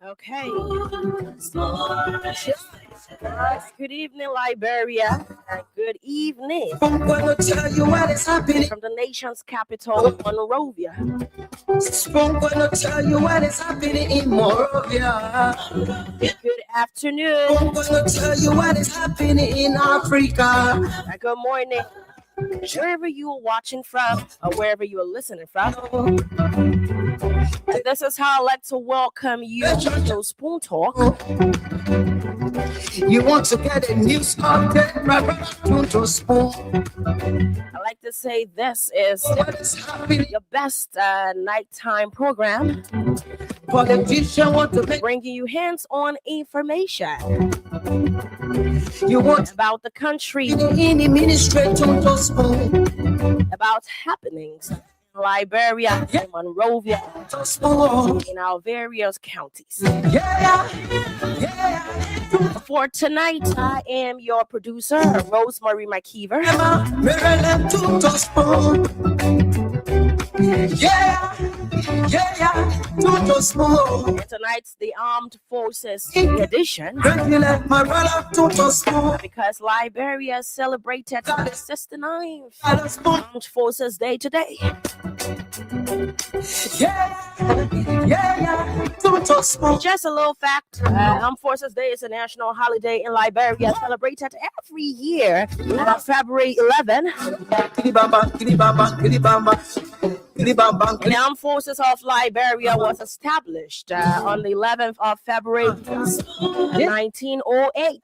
Okay. Good evening, Liberia. Good evening. Tell you what is happening from the nation's capital, Monrovia. Gonna tell you what is happening in Monrovia. Good afternoon. Gonna tell you what is happening in Africa. Good morning. Wherever you are watching from or wherever you are listening from. This is how I like to welcome you to Spoon Talk. You want to get a news update to Spoon. I like to say this is your best nighttime program. Politician want to bringing you hands-on information. You want about the country, about happenings in Liberia, in Monrovia, in our various counties. For tonight, I am your producer, Rosemary McKeever. And tonight's the Armed Forces edition because Liberia celebrated the 69th Armed Forces Day today. Just a little fact, Armed Forces Day is a national holiday in Liberia celebrated every year on February 11. The Armed Forces of Liberia was established on the 11th of February 1908.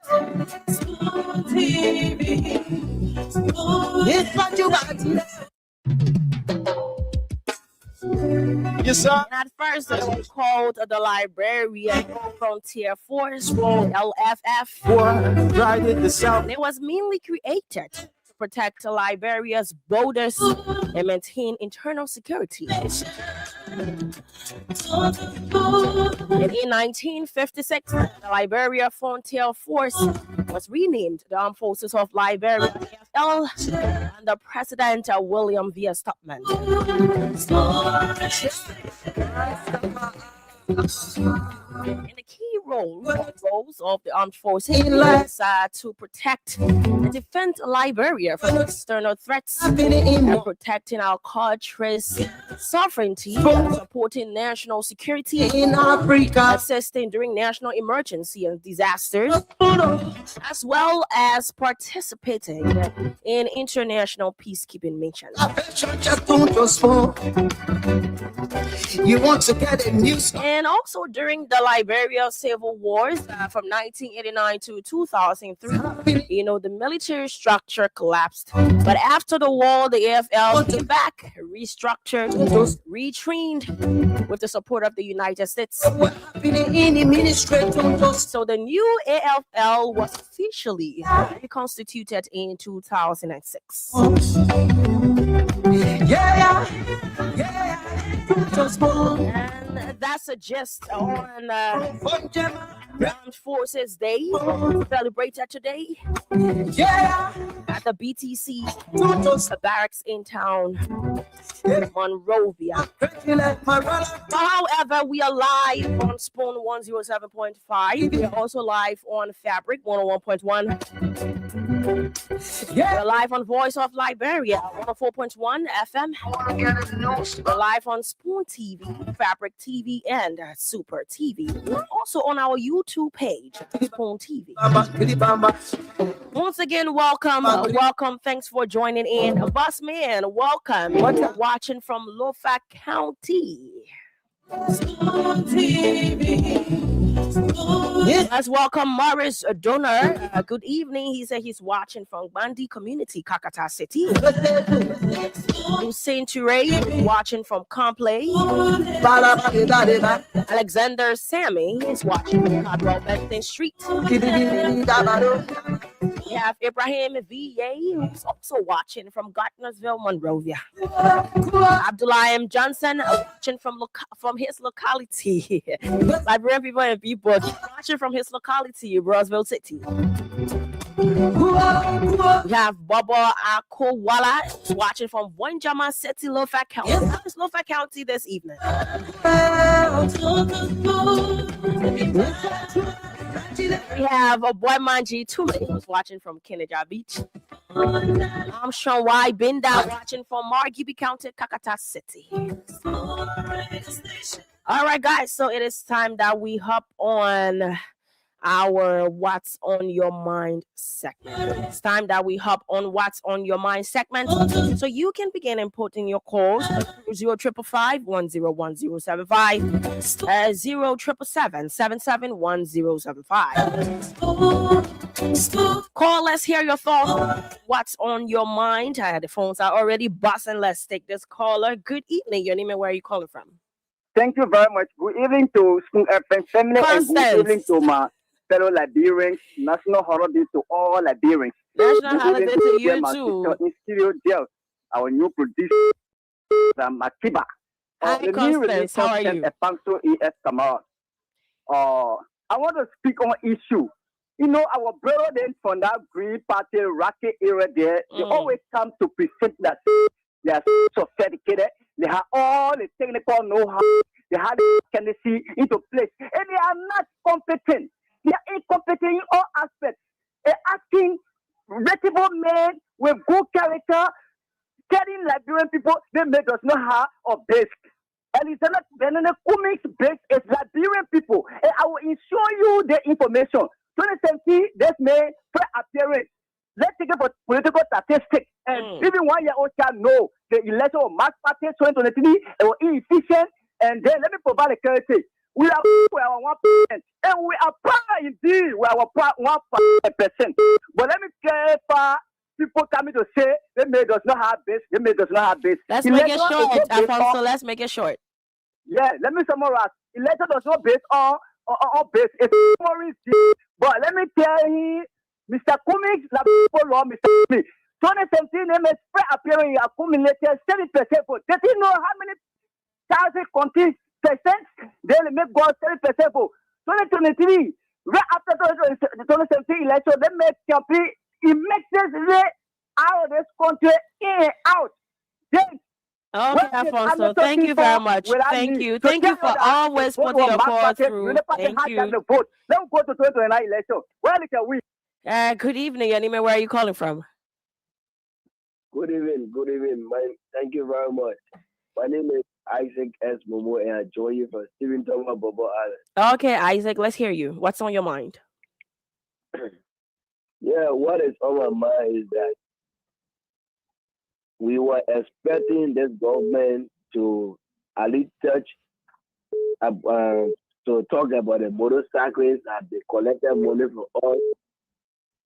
Yes, sir. And at first, it was called the Liberian Frontier Force, LFF. And it was mainly created to protect Liberia's borders and maintain internal security. And in 1956, the Liberia Frontier Force was renamed the Armed Forces of Liberia, AFL, under President William V. Tubman. And the key roles of the armed forces is to protect and defend Liberia from external threats and protecting our country's sovereignty, supporting national security in Africa, assisting during national emergency and disasters, as well as participating in international peacekeeping missions. You want to get a news? And also during the Liberia Civil Wars from 1989 to 2003, the military structure collapsed. But after the war, the AFL came back, restructured, retrained with the support of the United States. So the new AFL was officially reconstituted in 2006. And that's a gist on Armed Forces Day, celebrated today at the BTC barracks in town, Monrovia. However, we are live on Spoon 107.5. We are also live on Fabric 101.1. We're live on Voice of Liberia 104.1 FM. We're live on Spoon TV, Fabric TV, and Super TV. We're also on our YouTube page, Spoon TV. Once again, welcome. Thanks for joining in. Bossman, welcome. Watching from Lofa County. Let's welcome Morris Donor. Good evening. He said he's watching from Bandi Community, Kakata City. Hussein Ture watching from Complay. Alexander Sammy is watching from Caldwell Benton Street. We have Ibrahim VA, who's also watching from Gartnersville, Monrovia. Abdullah M. Johnson watching from his locality. Liberian people and people watching from his locality, Roseville City. We have Baba Akowala watching from Windjammer City, Lothian County. How is Lothian County this evening? We have a boy Manji Tume who's watching from Kennedy Beach. I'm Sean Y. Binda watching from Margibi County, Kakata City. All right, guys. So it is time that we hop on our What's on Your Mind segment. It's time that we hop on What's on Your Mind segment. So you can begin inputting your calls through 0555-101075, 0777-1075. Call, let's hear your thoughts. What's on your mind? The phones are already buzzing. Let's take this caller. Good evening. Your name and where are you calling from? Thank you very much. Good evening to Spoon FM family and good evening to my fellow Liberians. National holiday to all Liberians. National holiday to you too. In studio jail, our new producer, Matiba. Hi, Constance. How are you? I want to speak on issue. You know, our brother then from that Green Party racket area there, they always come to present that they are sophisticated. They have all the technical know-how. They have the candidacy into place. And they are not competent. They are incompetent in all aspects. They're asking reputable men with good character, telling Liberian people they does not have a base. And it's not the Cummings base, it's Liberian people. And I will ensure you the information. 2017, this may appearance. Let's take it for political statistics. And even 1 year old child know the election of March Party 2023 was inefficient. And then let me provide a clarity. We are 1%. And we are proud indeed. We are 1%. But let me clarify. People coming to say they does not have this, they does not have this. Let's make it short, Alfonso. Let's make it short. Yeah, let me summarize. Election does not based on base. It's memories. But let me tell you, Mr. Cummings, la people law, Mr. Cummings. 2017, they spread appearing accumulated 70% vote. They didn't know how many thousand countries percent they make God 70% vote. 2023, right after the 2017 election, they make campaign. It makes this way out of this country in and out. Then, okay, Alfonso, thank you very much. Thank you. Thank you for always putting your call through. Thank you. Let me go to 2029 election. Where can we? Good evening, Anime. Where are you calling from? Good evening. Thank you very much. My name is Isaac S. Momo, and I join you from Stephen Thomas Bobo Island. Okay, Isaac, let's hear you. What's on your mind? Yeah, what is on my mind is that we were expecting this government to at least touch, to talk about the motorcyclists that they collected money from us.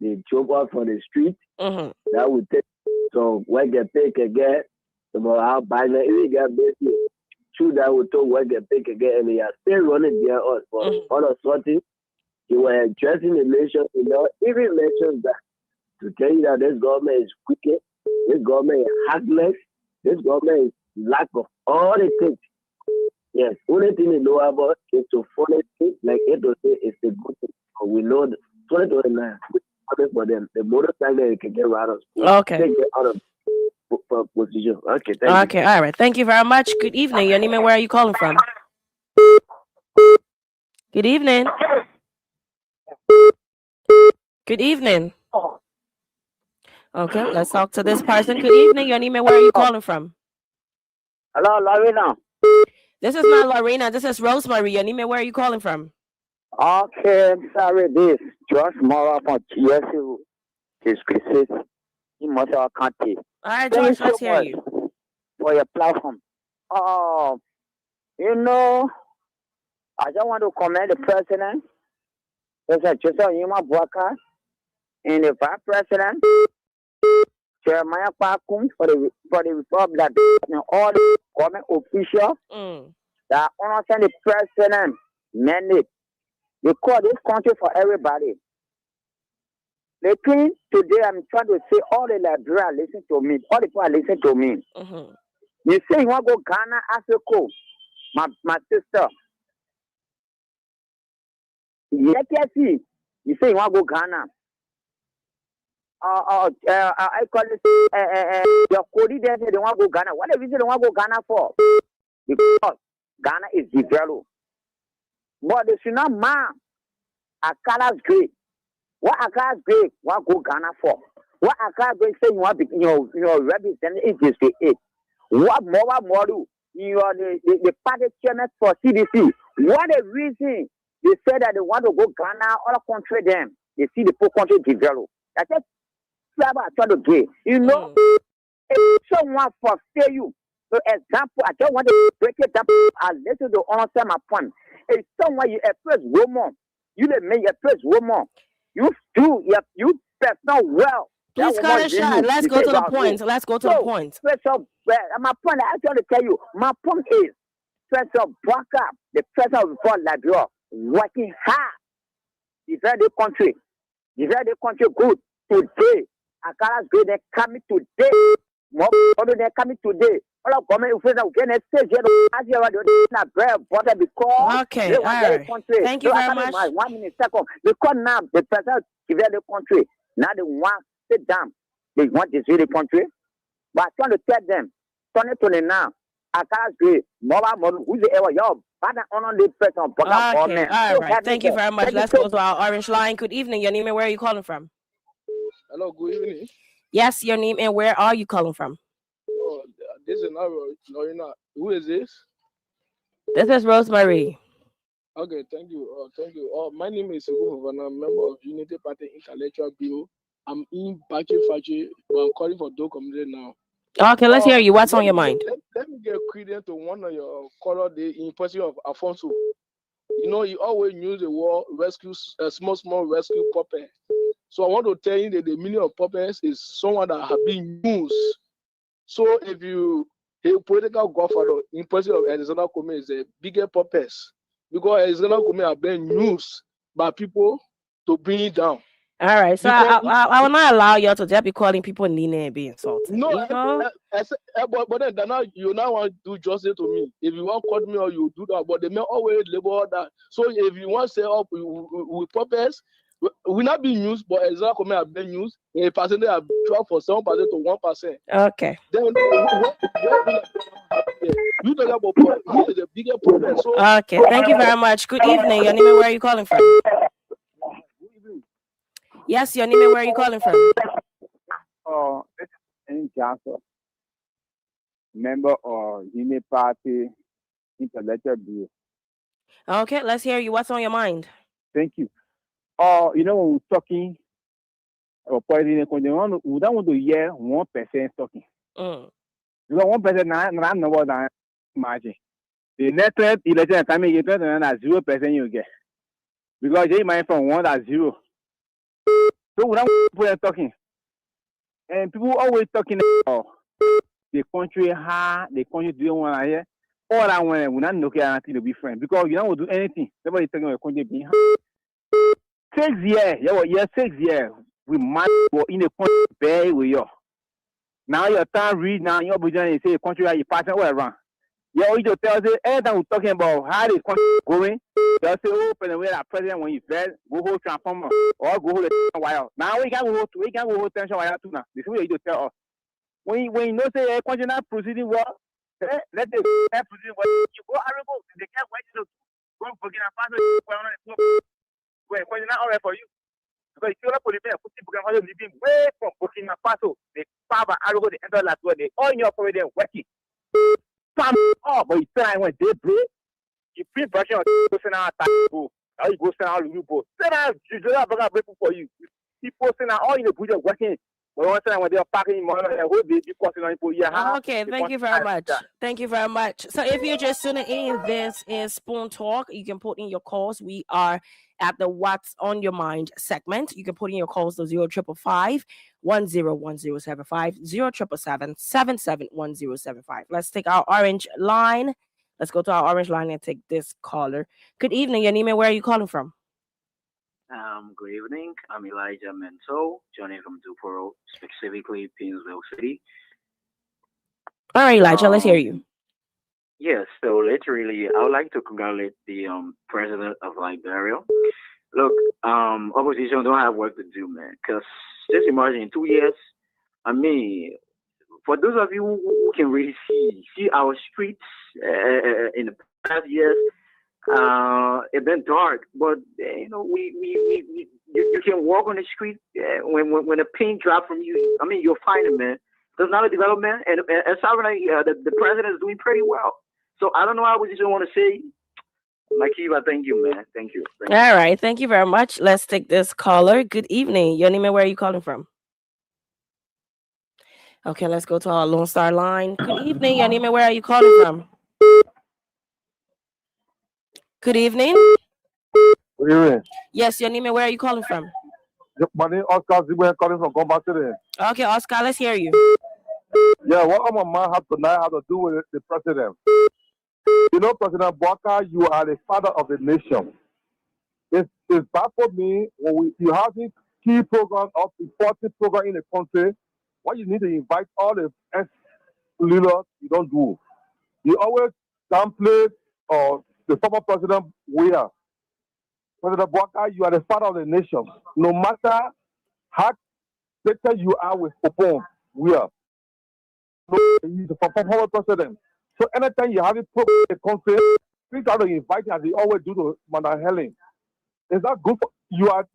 They drove out from the street. That would take, so when they pick again, about how buying it, even get busy. True, that would talk when they pick again, and they are still running their us for all of something. They were addressing the nation, even mentioned that to tell you that this government is wicked, this government is heartless, this government is lack of all the things. Yes, only thing they know about is to follow it, like it will say it's a good thing. So we know that 2029, for them, the motorcycle they can get rid of. Okay. They get out of position. Okay, thank you. Okay, all right. Thank you very much. Good evening. Your name and where are you calling from? Good evening. Good evening. Okay, let's talk to this person. Good evening. Your name and where are you calling from? Hello, Lorena. This is not Lorena. This is Rosemary. Your name and where are you calling from? Okay, sorry, this Josh Mora from TSU. His crisis in Motor County. All right, Josh, let's hear you. For your platform. You know, I just want to commend the president. Mr. Joseph Yuma Bwaka and the vice president, Jeremiah Pakum for the Republic that all the government officials that understand the president mandate. They call this country for everybody. The thing today, I'm trying to say all the Liberians listen to me. All the people are listening to me. You say you want to go Ghana, Africa, my sister. You say you want to go Ghana. I call it your Cody there, they want to go Ghana. What the reason they want to go Ghana for? Because Ghana is developed. But they should not man Accra's great. What Accra's great, what go Ghana for? What Accra's great say you want to be your representative is the eight. What more do? You are the party chairman for CDC. What the reason they say that they want to go Ghana, other country them? They see the poor country develop. I said, try to get. You know, if someone forsake you, for example, I just want to break it down. I listen to answer my point. If someone you a first woman, you the man, your first woman, you do you personal well. Please cut it short. Let's go to the point. Let's go to the point. My point, I trying to tell you, my point is, Professor Baka, the president of the Liberia, working hard. Defend the country. Defend the country good. Today, Accra's good. They're coming today. More people they're coming today. All of government officials get a stage because okay, all right. Thank you very much. 1 minute, second. Because now the president defend the country. Now they want to sit down. They want to see the country. But I'm trying to tell them, turn it to the now. Accra's great. Who's the ever your father on the person? Okay, all right. Thank you very much. Let's go to our orange line. Good evening. Your name and where are you calling from? Hello, good evening. Yes, your name and where are you calling from? Oh, this is not Lorena. Who is this? This is Rosemary. Okay, thank you. Thank you. My name is Seguhu, and I'm a member of Unity Party Intellectual Bureau. I'm in Baki Fachi, but I'm calling for Do Community now. Okay, let's hear you. What's on your mind? Let me get credit to one of your caller, the impression of Alfonso. You know, you always use the word rescue, small rescue puppet. So I want to tell you that the meaning of puppets is someone that has been used. So if you a political godfather, impression of Alexander Kome is a bigger puppets because Alexander Kome have been used by people to bring it down. All right, so I will not allow you to just be calling people Nina and be insulted. No, you know? but then now you now want to do justice to me. If you want to cut me or you do that, but they may always label that. So if you want to say up with puppets, we not being used, but exactly have been used. A percentage have dropped from 7% to 1%. Okay. Then you talk about who is the bigger puppet. So okay, thank you very much. Good evening. Your name and where are you calling from? Yes, your name and where are you calling from? This is Johnson, member of Unity Party Intellectual Bureau. Okay, let's hear you. What's on your mind? Thank you. You know, when we're talking about poisoning, we don't want to hear 1% talking. Because 1% not number than margin. The next election coming, you get 0% you get. Because they might from 1 to 0. So we don't want people talking. And people always talking about the country, how the country doing one here. All I want, we're not looking at to be friends. Because you don't do anything. Everybody talking about the country being 6 years, 6 years. We might go in the country very well. Now your time read now, your budget say the country are you passing all around. You just tell us anytime we're talking about how the country is going. They'll say, oh, president when you fed, go hold transformer or go hold the tension wire. Now we can go hold tension wire too now. This is what you just tell us. When you know say country not proceeding well, let the proceeding well. You go arable, they can't wait to go Burkina Faso. When country not alright for you. Because if you're not Burkina Faso living way from Burkina Faso, they power arable the enter last word, they all in your already working. But you tell when they break. You print version of go send out go. Now you go send out Lupo. Send out Juju break for you. People send out all in the budget working. But one time when they are packing money, they will be costing on people. Okay, thank you very much. Thank you very much. So if you're just tuning in, this is Spoon Talk. You can put in your calls. We are at the What's on Your Mind segment. You can put in your calls to 0555 101075 0777 771075. Let's take our orange line. Let's go to our orange line and take this caller. Good evening, your name and where are you calling from? Good evening. I'm Elijah Mento, joining from Duporo, specifically Pinsville City. All right, Elijah, let's hear you. Yes, so literally, I would like to congratulate the president of Liberia. Look, opposition don't have work to do, man, because Just imagine in 2 years. I mean, for those of you who can really see our streets in the past years, it's been dark, but you can walk on the street when a pin drop from you. I mean, you'll find it, man. There's not a development, and Saturday, the president is doing pretty well. So I don't know. I would just want to say, Makiba, thank you, man. Thank you. All right, thank you very much. Let's take this caller. Good evening. Your name and where are you calling from? Okay, let's go to our Lone Star line. Good evening. Your name and where are you calling from? Good evening. Good evening. Yes, your name and where are you calling from? My name is Oscar Zibwe, calling from Gomba City. Okay, Oscar, let's hear you. Yeah, what my mind has tonight has to do with the president. You know, President Bouaka, you are the father of the nation. It's bad for me when you have this key program of important program in the country. What you need to invite all the ex-leaders, you don't do. You always downplay the former president. President Bouaka, you are the father of the nation. No matter how better you are with Popon, he's the former president. So anytime you have it put in the country, please try to invite as you always do to Madam Helen. Is that good for you? Are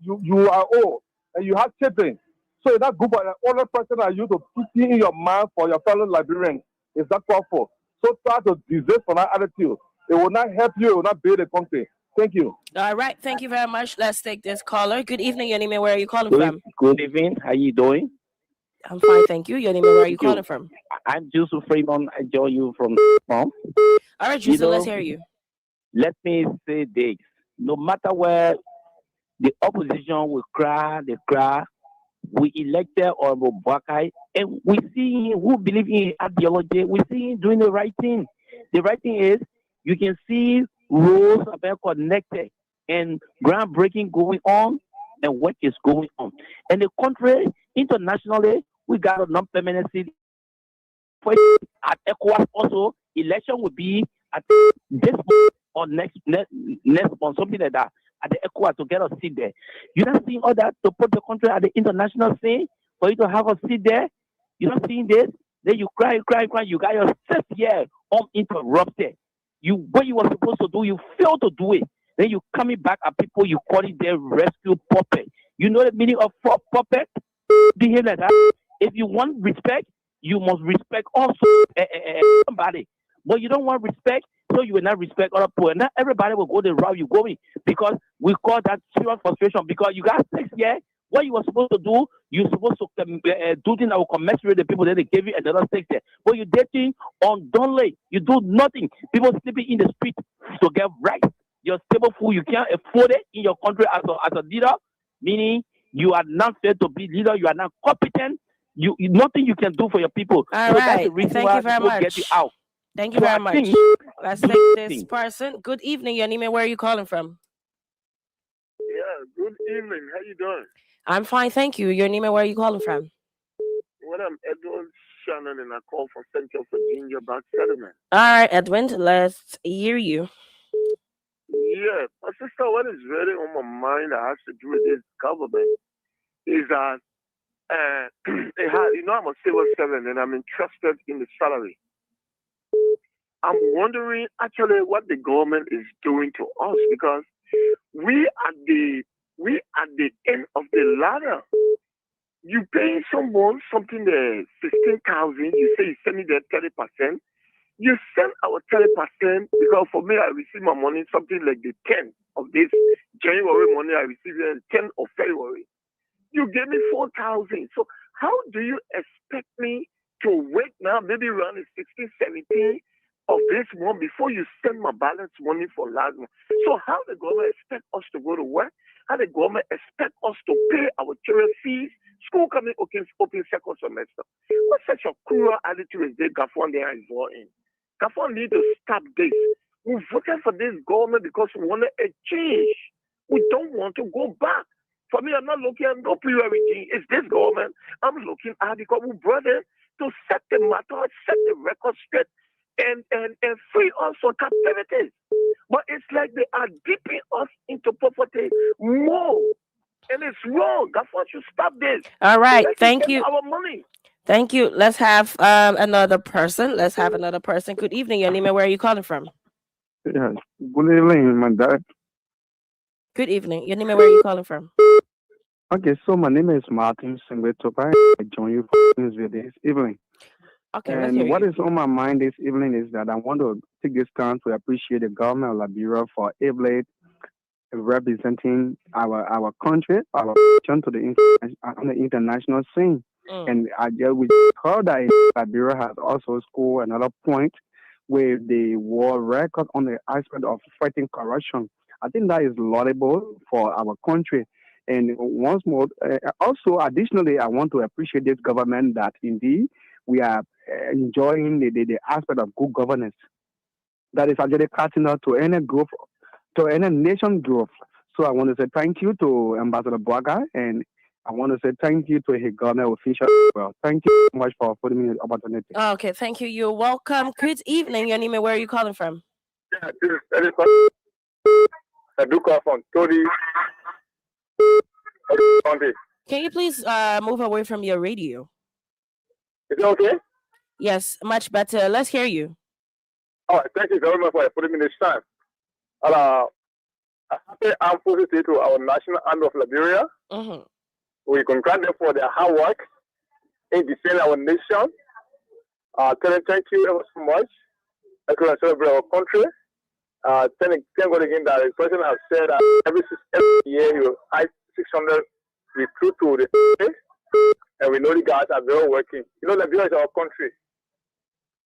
old and you have children. So is that good for an older person that you to put in your mind for your fellow Liberians? Is that powerful? So try to desist from that attitude. It will not help you. It will not build the country. Thank you. All right. Thank you very much. Let's take this caller. Good evening. Your name and where are you calling from? Good evening. How you doing? I'm fine, thank you. Your name and where are you calling from? I'm Joseph Freeman. I join you from mom. All right, Joseph, let's hear you. Let me say this. No matter where the opposition will cry, they cry. We elected Honorable Bouaka, and we see who believe in ideology. We see him doing the right thing. The right thing is you can see roads are being connected and groundbreaking going on and what is going on. And the country, internationally, we got a non-permanent seat. At ECOWAS also, election will be at this month or next month, something like that, at the ECOWAS to get a seat there. You're not seeing all that to put the country at the international scene for you to have a seat there. You're not seeing this. Then you cry. You got your 6th year uninterrupted. What you were supposed to do, you failed to do it. Then you coming back at people, you call it their rescue puppet. You know the meaning of puppet? Behave like that. If you want respect, you must respect also somebody. But you don't want respect, so you will not respect other people. Not everybody will go the route you're going because we call that serious frustration because you got 6 years. What you were supposed to do, you're supposed to do things that will commensurate the people that they gave you another 6 years. But you did things undone. You do nothing. People sleeping in the street to get right. Your stable food, you can't afford it in your country as a leader, meaning you are not fit to be leader. You are not competent. Nothing you can do for your people. All right. That's the reason Thank you very much. Get you out. Thank you very much. Let's take this person. Good evening, your name and where are you calling from? Yeah, good evening. How you doing? I'm fine, thank you. Your name and where are you calling from? Well, I'm Edwin Shannon and I call from Central Virginia about settlement. All right, Edwin, let's hear you. Yeah, my sister, what is really on my mind that has to do with this government is that, I'm a civil servant and I'm interested in the salary. I'm wondering actually what the government is doing to us because we at the end of the ladder. You pay someone something there 16,000. You say you send me the 30%. You send our 30% because for me I receive my money something like the 10th of this January money. I receive it the 10th of February. You gave me 4,000. So how do you expect me to wait now, maybe around the 16, 17 of this month before you send my balance money for last month? So how the government expect us to go to work? How the government expect us to pay our children fees? School coming open second semester. What such a cruel attitude is there Gafon there is in? Gafon need to stop this. We voted for this government because we wanted a change. We don't want to go back. For me, I'm not looking at no priority. It's this government I'm looking at because we brought them to set the matter, set the record straight, and free us from captivity. But it's like they are dipping us into poverty more. And it's wrong. Government should stop this. All right. Let's Thank get you. our money. Thank you. Let's have another person. Good evening. Your name and where are you calling from? Yes. Good evening, my dad. Good evening. Your name and where are you calling from? Okay, so my name is Martin Singwetopa. I join you for this video this evening. Okay, let's hear And what you. is on my mind this evening is that I want to take this time to appreciate the government of Liberia for ably representing our country, our nation to on the international scene. And we heard that Liberia has also scored another point with the world record on the aspect of fighting corruption. I think that is laudable for our country. And once more, also additionally, I want to appreciate this government that indeed we are enjoying the aspect of good governance that is actually catching up to any growth, to any nation growth. So I want to say thank you to Ambassador Boakai, and I want to say thank you to his government officials as well. Thank you so much for putting me the opportunity. Okay, thank you. You're welcome. Good evening. Your name and where are you calling from? Yeah, this is Eduka from Tori. Can you please move away from your radio? Is it okay? Yes, much better. Let's hear you. All right, thank you very much for putting me this time. Happy Armed Forces Day to our National Army of Liberia. We congratulate them for their hard work in defending our nation. Tell them thank you ever so much. Let's go and celebrate our country. Thank God again that the president has said that every year he will hire 600 recruits to the state, and we know the guys are very working. You know, Liberia is our country.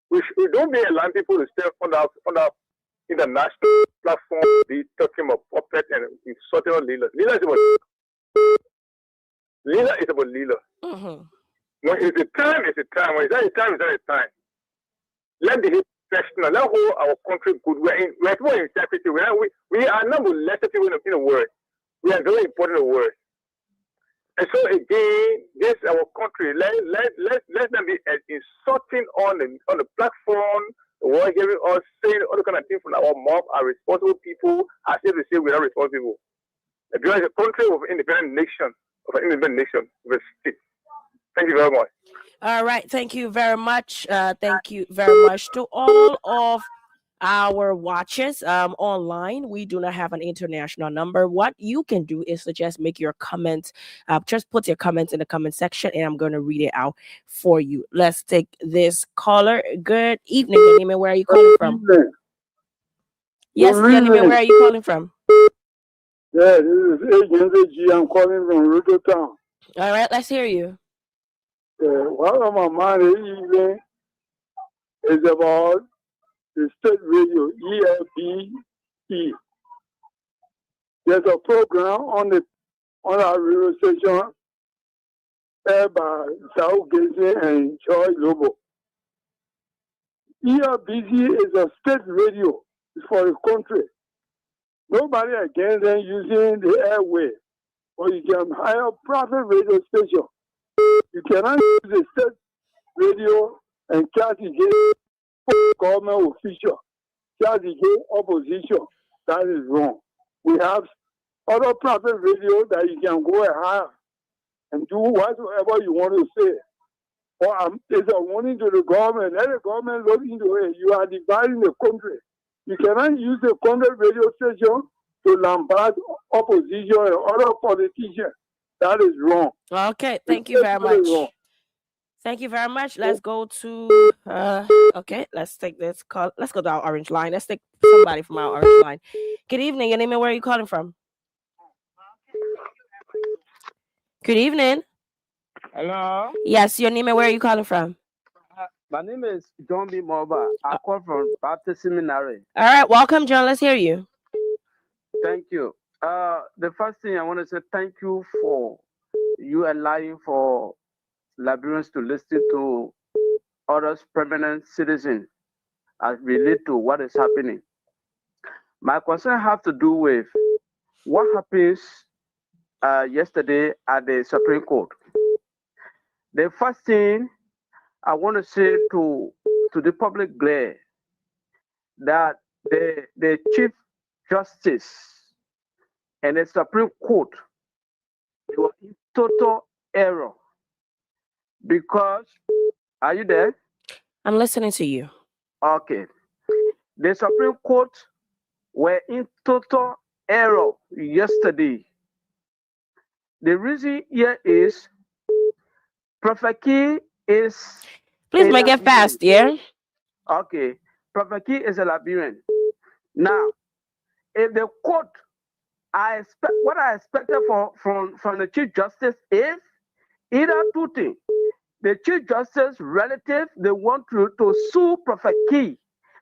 We don't be allowing people to stay on the international platform, be talking about puppet and insulting on leader. Leader is about leader. When it's a time, it's a time. When it's not a time, it's not a time. Let the professional, let hold our country good. We're people in integrity. We are not lesser people in the world. We are very important in the world. And so again, this is our country. Let them be insulting on the platform. We're giving us saying all the kind of things from our mouth are responsible people, as if they say we're not responsible. Liberia is a country of an independent nation, of a state. Thank you very much. All right, thank you very much. Thank you very much to all of our watchers online. We do not have an international number. What you can do is to just make your comments, just put your comments in the comment section, and I'm going to read it out for you. Let's take this caller. Good evening. Your name and where are you calling from? Yes, your name and where are you calling from? Yeah, this is Agent G. I'm calling from Ruto Town. All right, let's hear you. What on my mind evening is about the state radio, ELBE. There's a program on our radio station aired by Sao Gaze and Joy Lobo. ELBE is a state radio for the country. Nobody against them using the airway, or you can hire a private radio station. You cannot use the state radio and charge against government official, charge against opposition. That is wrong. We have other private radio that you can go and hire and do whatever you want to say. Or it's a warning to the government. Let the government look into it. You are dividing the country. You cannot use the country radio station to lambast opposition and other politicians. That is wrong. Okay, thank you very much. Thank you very much. Let's go to okay, let's take this call. Let's go to our orange line. Let's take somebody from our orange line. Good evening. Your name and where are you calling from? Good evening. Hello. Yes, your name and where are you calling from? My name is John B. Moba. I call from Baptist Seminary. All right, welcome, John. Let's hear you. Thank you. The first thing I want to say, thank you for you allowing for Liberians to listen to others permanent citizens as relate to what is happening. My concern have to do with what happens yesterday at the Supreme Court. The first thing I want to say to the public glare that the Chief Justice and the Supreme Court They were in total error because, are you there? I'm listening to you. Okay. The Supreme Court were in total error yesterday. The reason here is Prophet Key is. Please make it fast, yeah? Okay. Prophet Key is a Liberian. Now, if the court, what I expected from the Chief Justice is either two things. The Chief Justice relative, they want to sue Prophet Key,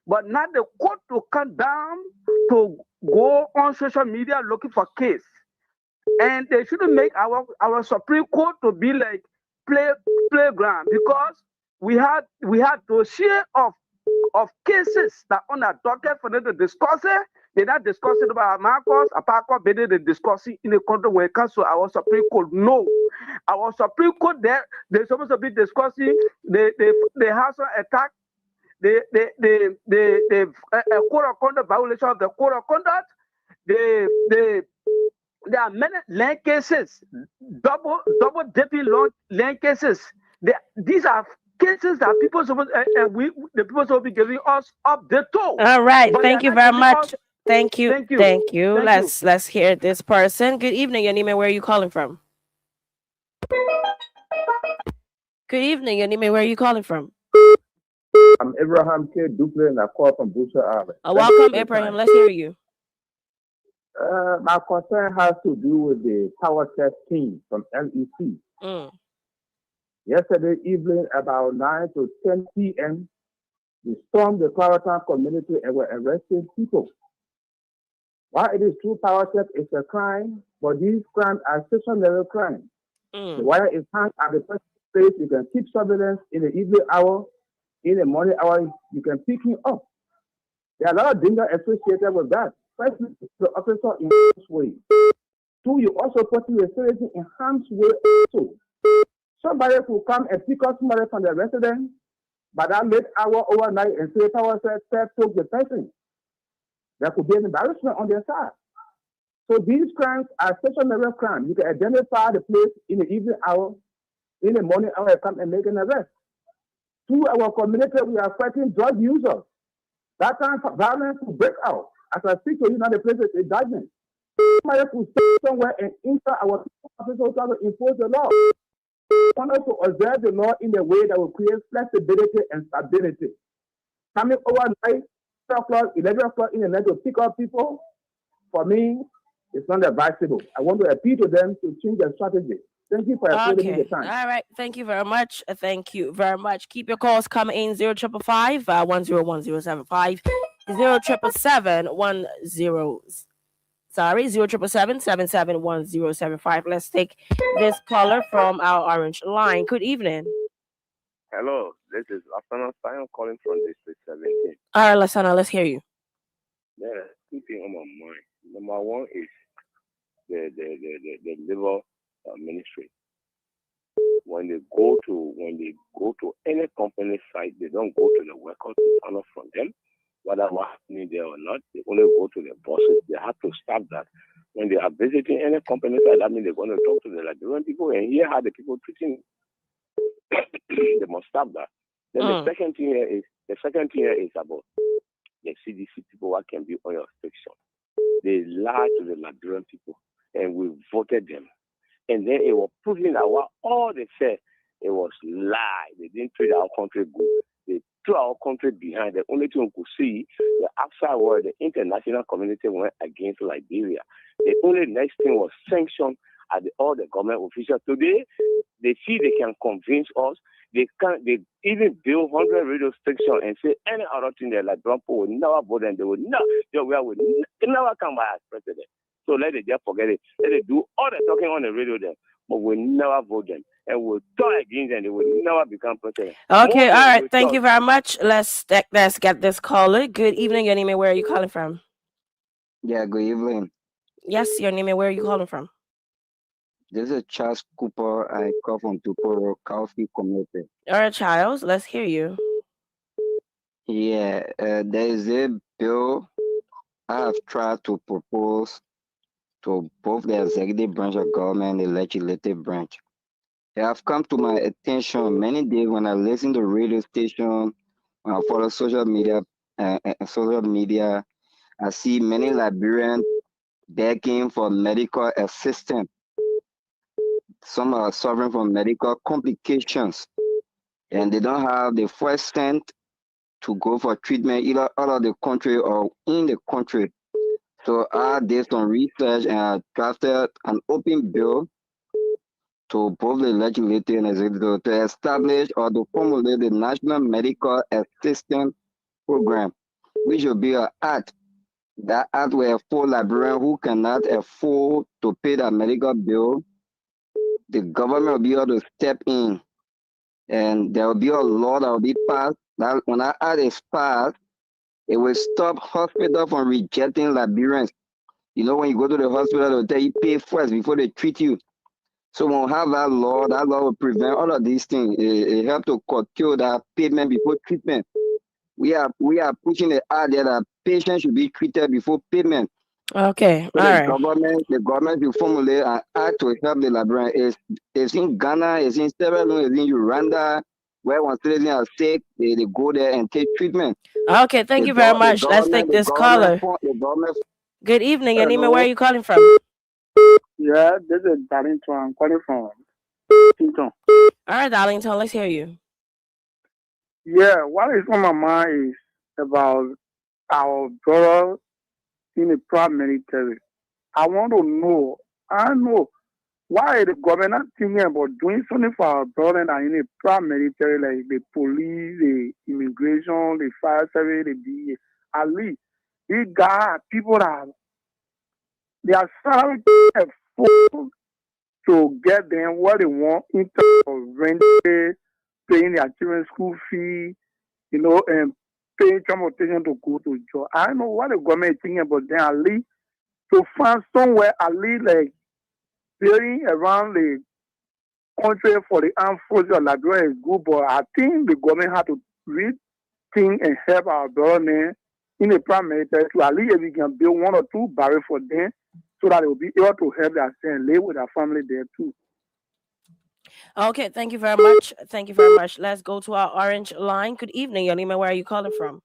but not the court to come down to go on social media looking for case. And they shouldn't make our Supreme Court to be like playground, because we had dossier of cases that on a docket for them to discuss it. They're not discussing about Marcos, Apako, but they're discussing in a country where it comes to our Supreme Court. No, our Supreme Court they're supposed to be discussing the house attack, the code of conduct, violation of the code of conduct. There are many land cases, double dipping land cases. These are cases that people supposed the people supposed to be giving us update to. All right, thank you very much. Thank you. Let's hear this person. Good evening, your name and where are you calling from? Good evening, your name and where are you calling from? I'm Abraham K. Duplin and I call from Butcher Island. Welcome, Abraham. Let's hear you. My concern has to do with the power test team from LEC. Yesterday evening, about 9 to 10 p.m., we stormed the Clarendon community and were arresting people. While it is true power theft is a crime, but these crimes are stationary crimes. The wire is hung at the person's place. You can keep surveillance in the evening hour, in the morning hour, you can pick him up. There are a lot of danger associated with that. First, the officer in harm's way. Two, you also put the citizen in harm's way also. Somebody will come and pick up somebody from the residence, but that late hour overnight and say power theft took the person. There could be an embarrassment on their side. So these crimes are stationary crimes. You can identify the place in the evening hour, in the morning hour, come and make an arrest. Through our community, we are fighting drug users. That kind of violence will break out. As I speak to you now, the place is indictment. Somebody could stay somewhere and enter our officers to enforce the law. We want us to observe the law in a way that will create flexibility and stability. Coming overnight, 10 o'clock, 11 o'clock in the night to pick up people, for me, it's not advisable. I want to appeal to them to change their strategy. Thank you for giving me the time. All right. Thank you very much. Thank you very much. Keep your calls coming in 0555 101075 0777 Let's take this caller from our orange line. Good evening. Hello, this is Lasana Sion calling from District 17. All right, Lasana, let's hear you. There are two things on my mind. Number one is the labor ministry. When they go to any company site, they don't go to the workers to find out from them whether what's happening there or not. They only go to the bosses. They have to stop that. When they are visiting any company site, that means they're going to talk to the Liberian people and hear how the people treating. They must stop that. Then the second thing here is about the CDC people what can be on your section. They lied to the Liberian people and we voted them. And then it was proving that what all they said, it was lie. They didn't treat our country good. They threw our country behind. The only thing we could see, the outside world, the international community went against Liberia. The only next thing was sanction at all the government officials. Today, they see they can convince us. They even build 100 radio stations and say any other thing that Liberian people will never vote and they will never come by as president. So let it just forget it. Let it do all the talking on the radio then, but we'll never vote them. And we'll talk against them. They will never become president. Okay, all right. Thank you very much. Let's get this caller. Good evening, your name and where are you calling from? Yeah, good evening. Yes, your name and where are you calling from? This is Charles Cooper. I call from Tuporo Coffee Community. All right, Charles, let's hear you. Yeah, there is a bill I have tried to propose to both the executive branch of government and the legislative branch. It have come to my attention many days when I listen to radio station, when I follow social media, I see many Liberians begging for medical assistance. Some are suffering from medical complications, and they don't have the first cent to go for treatment either out of the country or in the country. So I did some research and I drafted an open bill to both the legislature and executive to establish or to formulate the National Medical Assistance Program, which will be an act. That act will afford Liberians who cannot afford to pay their medical bill. The government will be able to step in, and there will be a law that will be passed. That when that act is passed, it will stop hospitals from rejecting Liberians. You know, when you go to the hospital, they'll tell you pay first before they treat you. So when we have that law will prevent all of these things. It helps to curtail that payment before treatment. We are pushing the idea that patients should be treated before payment. Okay, so all the right. the government will formulate an act to help the Liberian. It's in Ghana, it's in Sierra Leone, it's in Uganda, where one citizen are sick, they go there and take treatment. Okay, thank you very much. Let's take this caller. The government. Good evening, Anima. Hello. Where are you calling from? Yeah, this is Darlington. I'm calling from Washington. All right, Darlington, let's hear you. Yeah, what is on my mind is about our brother in the paramilitary. I want to know, I know why the government not thinking about doing something for our brother that in the paramilitary, like the police, the immigration, the fire service, the DA. At least these guys, people that they are salary to get them what they want in terms of rent, paying their children's school fee, and paying transportation to go to job. I don't know what the government is thinking about them, at least to find somewhere, at least like paying around the country for the armed forces of Liberia is good, but I think the government had to rethink and help our brother in the paramilitary to at least if we can build 1 or 2 barracks for them so that they will be able to help themselves and live with their family there too. Okay, thank you very much. Thank you very much. Let's go to our orange line. Good evening, Yolima. Where are you calling from?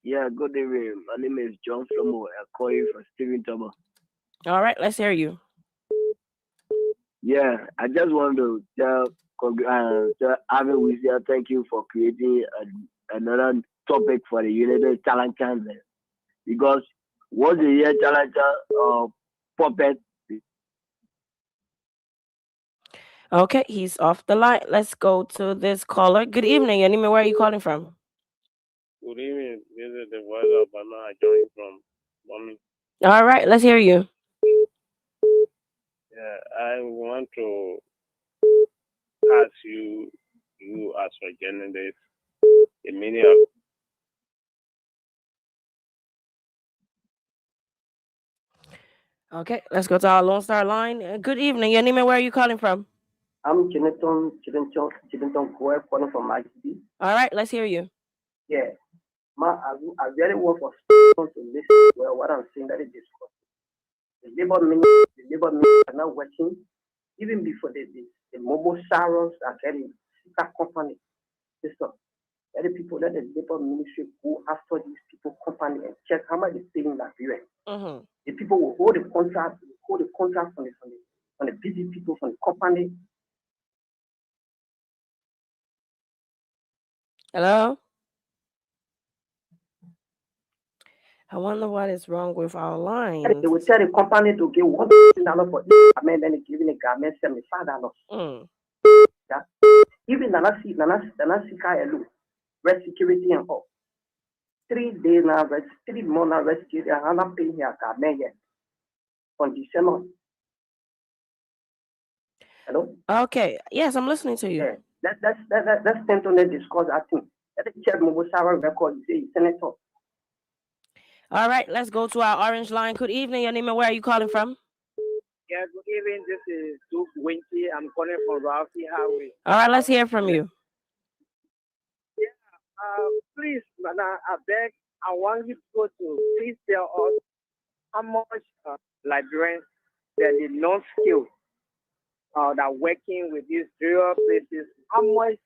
Yeah, good evening. My name is John Flomo. I'm calling from Stephen Thomas. All right, let's hear you. Yeah, I just want to tell Ave Wizia, thank you for creating another topic for the United Talent Channel. Because once you hear Talent puppet. Okay, he's off the line. Let's go to this caller. Good evening, Yanime. Where are you calling from? Good evening. This is the voice of Bama. I joined from Mommy. All right, let's hear you. Yeah, I want to ask you as a journalist, the meaning of. Okay, let's go to our Lone Star line. Good evening, Yanime. Where are you calling from? I'm Chidenton Kwe, calling from ICB. All right, let's hear you. Yeah, I really want for to listen well what I'm saying that is discussed. The labor ministry are not working even before the mobile sirens are getting that company. Listen, let the people, let the labor ministry go after these people company and check how much they're paying that period. The people will hold the contract from the busy people from the company. Hello? I wonder what is wrong with our line. They will tell the company to give $1 for each garment, then giving the garment $75. Yeah. Even Nana Sika alone, rest security and all. 3 days now, 3 months now, rest security, I'm not paying here garment yet. On December. Hello? Okay. Yes, I'm listening to you. Yeah. That's sent on the discourse, I think. Let me check Mobile Sarah record, you say, Senator. All right, let's go to our orange line. Good evening, your name and where are you calling from? Yeah, good evening. This is Duke Winky. I'm calling from Ralphie Highway. All right, let's hear from you. Yeah, please, Nana, I beg, I want you to please tell us how much Liberians that the non-skilled that working with these rural places, how much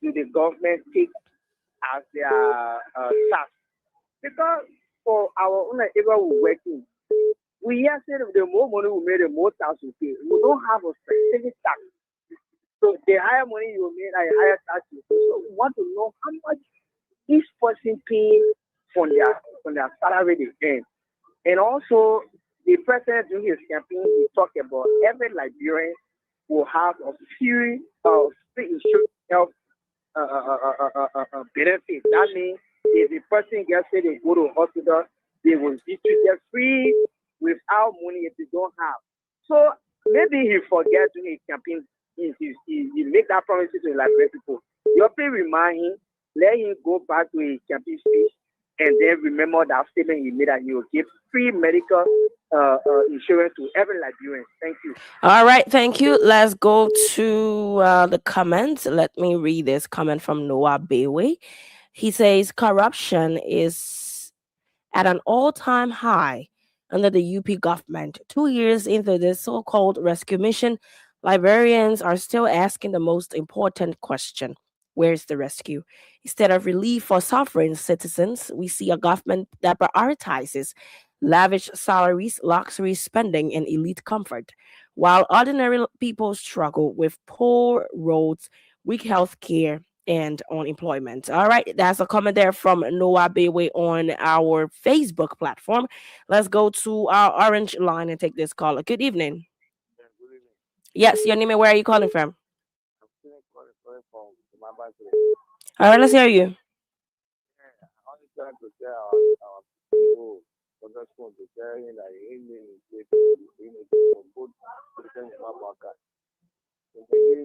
do the government take as their tax? Because for our own people who working, we hear say the more money we make, the more tax we pay. We don't have a specific tax. So the higher money you make, the higher tax you pay. So we want to know how much each person paying from their salary they earn. And also, the president during his campaign, he talked about every Liberian will have a free insurance health benefit. That means if the person gets sick, they go to hospital, they will be treated free without money if they don't have. So maybe he forgets during his campaign, he make that promise to the Liberian people. Your pay remind him, let him go back to his campaign speech, and then remember that statement he made that he will give free medical insurance to every Liberian. Thank you. All right, thank you. Let's go to the comments. Let me read this comment from Noah Bayway. He says corruption is at an all-time high under the UP government. 2 years into this so-called rescue mission, Liberians are still asking the most important question. Where's the rescue? Instead of relief for suffering citizens, we see a government that prioritizes lavish salaries, luxury spending, and elite comfort, while ordinary people struggle with poor roads, weak health care, and unemployment. All right, that's a comment there from Noah Bayway on our Facebook platform. Let's go to our orange line and take this caller. Good evening. Yes, your name and where are you calling from? All right, let's hear you.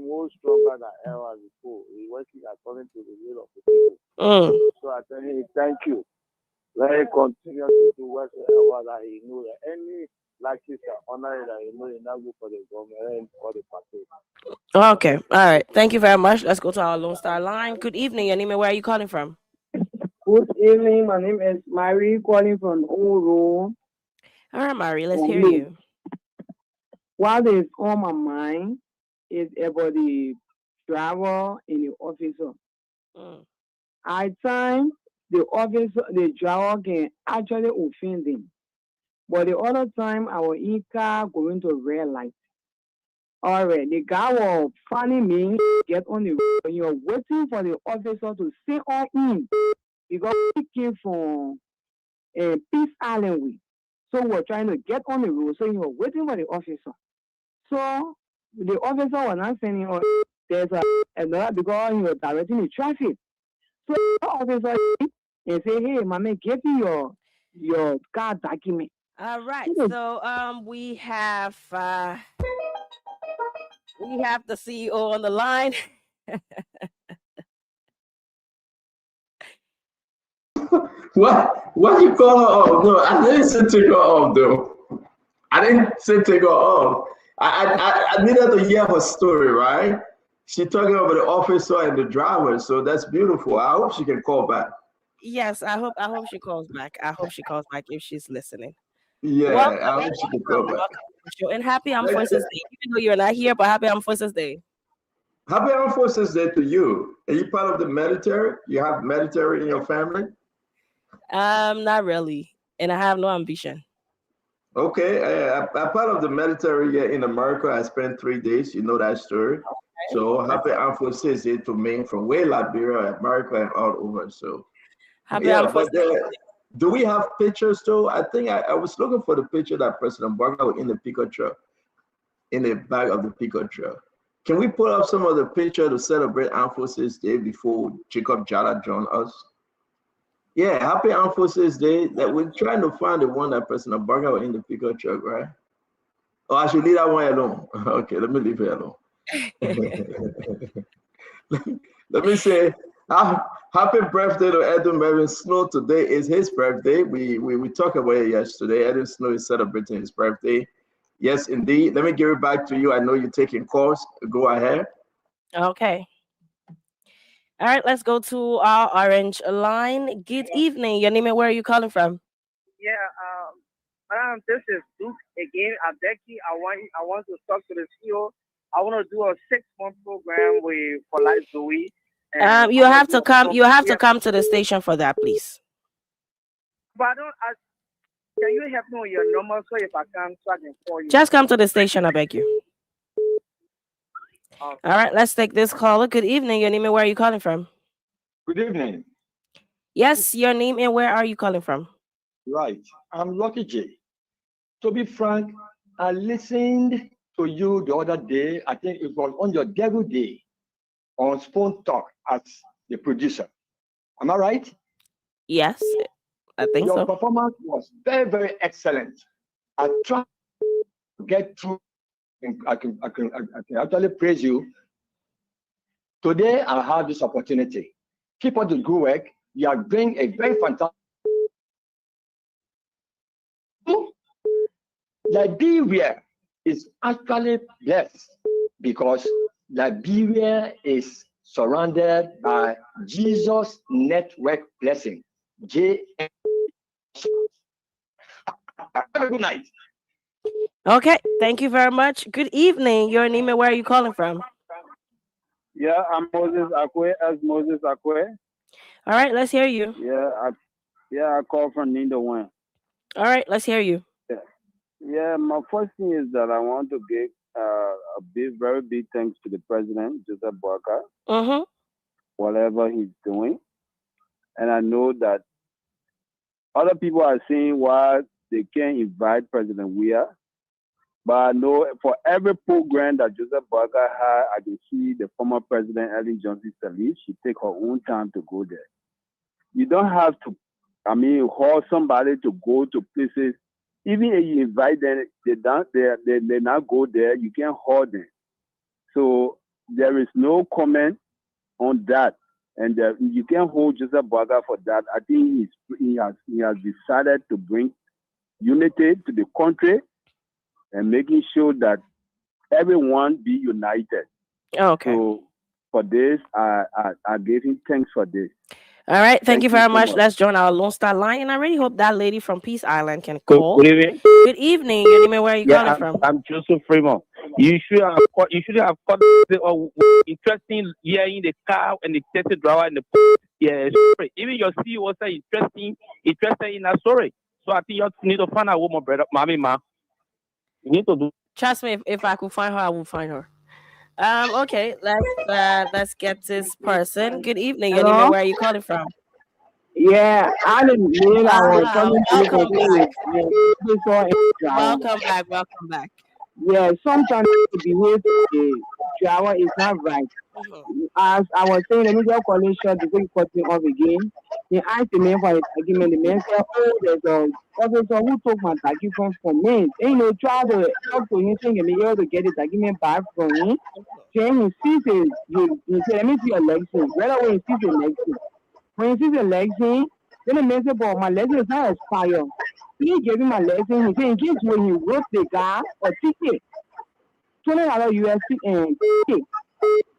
More stronger than ever before. He's working according to the will of the people. So I tell him, thank you. Let him continue to do whatever that he knows. Any laxity or honor that he knows, he now go for the government or the party. Okay, all right. Thank you very much. Let's go to our Lone Star line. Good evening. Your name and where are you calling from? Good evening. My name is Mary, calling from Oro. All right, Mary, let's hear you. What is on my mind is about the driver and the officer. At times, the driver can actually offend them. But the other time, our car going to red light. All right, the guy will finally me get on the road. When you're waiting for the officer to say on in, because he came from Peace Island way. So we're trying to get on the road. So you're waiting for the officer. So the officer was not saying, there's another because he was directing the traffic. So the officer and say, hey, my man, give me your car document. All right. So we have the CEO on the line. What you call her off? No, I didn't say take her off though. I didn't say take her off. I needed to hear her story, right? She's talking about the officer and the driver, so that's beautiful. I hope she can call back. Yes, I hope she calls back. I hope she calls back if she's listening. Yeah, Welcome. I hope she can call back. And happy Armed Forces Day. Even though you're not here, but happy Armed Forces Day. Happy Armed Forces Day to you. Are you part of the military? You have military in your family? Not really, and I have no ambition. Okay, I'm part of the military here in America. I spent 3 days. You know that story. Okay. So happy Armed Forces Day to me from way Liberia, America, and all over. So happy Armed Forces Day. Do we have pictures though? I think I was looking for the picture that President Barker was in the pickup truck, in the back of the pickup truck. Can we pull up some of the picture to celebrate Armed Forces Day before Jacob Jala joined us? Yeah, happy Armed Forces Day. That we're trying to find the one that President Barker was in the pickup truck, right? Oh, I should leave that one alone. Okay, let me leave it alone. Let me say happy birthday to Edwin Mervyn Snow. Today is his birthday. We talked about it yesterday. Edwin Snow is celebrating his birthday. Yes, indeed. Let me give it back to you. I know you're taking calls. Go ahead. Okay. All right, let's go to our orange line. Good evening. Your name and where are you calling from? Yeah, Madam, this is Duke again. I beg you, I want to talk to the CEO. I want to do a 6-month program for Life Zoe. You have to come. You have to come to the station for that, please. But can you help me with your number so if I can, so I can call you? Just come to the station, I beg you. All right, let's take this caller. Good evening. Your name and where are you calling from? Good evening. Yes, your name and where are you calling from? Right. I'm Lucky J. To be frank, I listened to you the other day. I think it was on your debut day on Spoon Talk as the producer. Am I right? Yes, I think so. Your performance was very, very excellent. I tried to get through. I can actually praise you. Today, I have this opportunity. Keep on the good work. You are doing a very fantastic. Liberia is actually blessed because Liberia is surrounded by Jesus Network blessing. Have a good night. Okay, thank you very much. Good evening. Your name and where are you calling from? Yeah, I'm Moses Akwe, as Moses Akwe. All right, let's hear you. I call from Nindo One. All right, let's hear you. Yeah, my first thing is that I want to give very big thanks to the president, Joseph Boakai, whatever he's doing. And I know that other people are saying why they can't invite President Weah. But I know for every program that Joseph Boakai had, I can see the former president, Ellen Johnson Sirleaf, she take her own time to go there. You don't have to, call somebody to go to places. Even if you invite them, they not go there. You can't hold them. So there is no comment on that, and you can't hold Joseph Boakai for that. I think he has decided to bring unity to the country and making sure that everyone be united. Okay. So for this, I gave him thanks for this. All right, thank you very so much. Let's join our Lone Star line, and I really hope that lady from Peace Island can Good call. evening. Good evening. Your name and where are you calling from? I'm Joseph Fremont. You should have caught the interesting hearing the car and the taxi driver and the story. Even your CEO was interested in that story. So I think you need to find out what my brother, mommy, ma. You need to do. Trust me, if I could find her, I will find her. Okay, let's get this person. Good evening. Your name and where are you calling from? Yeah, I didn't mean I was coming to Welcome back. Yeah, sometimes the behavior the driver is not right. As I was saying, let me just call it short before you cut me off again. He asked the man for his argument. The man said, "Oh, there's a officer who took my document from me." And try to talk to him, saying, "You're able to get the document back from me." Then he sees it. He said, "Let me see your license." Right away, he sees the license. When he sees the license, then the man said, "But my license is not expired." He gave him my license. He said, "In case when you wrote the guy a ticket, $20 USD and ticket."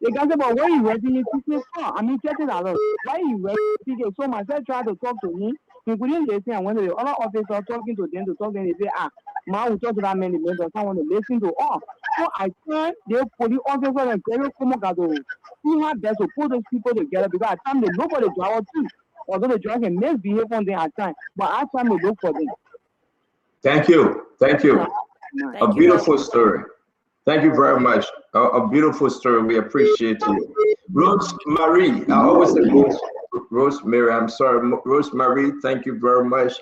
The guy said, "But where you renting it ticket for?" $30. Why you renting ticket? So myself tried to talk to him. He couldn't listen. I went to the other officer talking to them to talk to them. They say, "Man, we talk to that man. The man doesn't want to listen to us." So I turned the police officer and very common who had best to put those people together because at times they look for the driver too. Although the driver can misbehave on them at times, but at times they look for them. Thank you. A beautiful story. Thank you very much. A beautiful story. We appreciate you. Rosemary, I always say Rosemary. I'm sorry, Rosemary. Thank you very much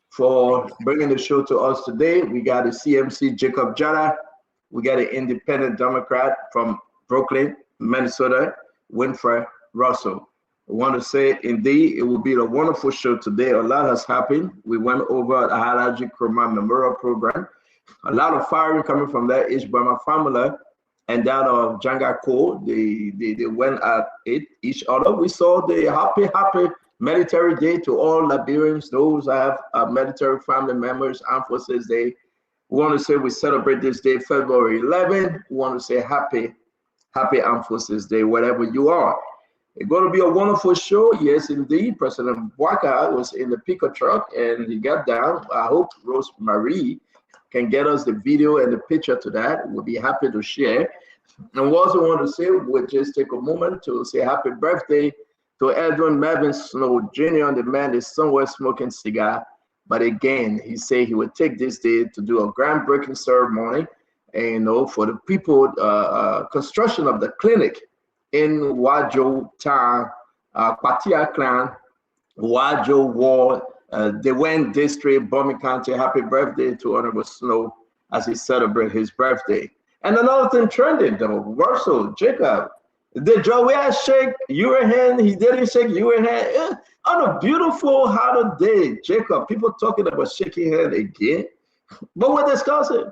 for bringing the show to us today. We got a CMC Jacob Jara. We got an independent Democrat from Brooklyn, Minnesota, Winfrey Russell. I want to say, indeed, it will be a wonderful show today. A lot has happened. We went over the Halaji Kurma Memorial Program. A lot of firing coming from that Ishbama family and that of Janga Ko. They went at it each other. We saw the happy military day to all Liberians, those who have military family members, Armed Forces Day. We want to say we celebrate this day, February 11th. We want to say happy Armed Forces Day, wherever you are. It's going to be a wonderful show. Yes, indeed. President Bwaka was in the pickup truck and he got down. I hope Rosemary can get us the video and the picture to that. We'll be happy to share. And we also want to say, we'll just take a moment to say happy birthday to Edwin Melvin Snow Jr. The man is somewhere smoking cigar. But again, he said he would take this day to do a groundbreaking ceremony, and for the people, construction of the clinic in Wajo Town, Patia Clan, Wajo Ward, the Wayne District, Bomi County. Happy birthday to Honorable Snow as he celebrates his birthday. And another thing trending though, Russell Jacob, did Joey shake your hand? He didn't shake your hand. On a beautiful holiday, Jacob, people talking about shaking hand again, but we're discussing.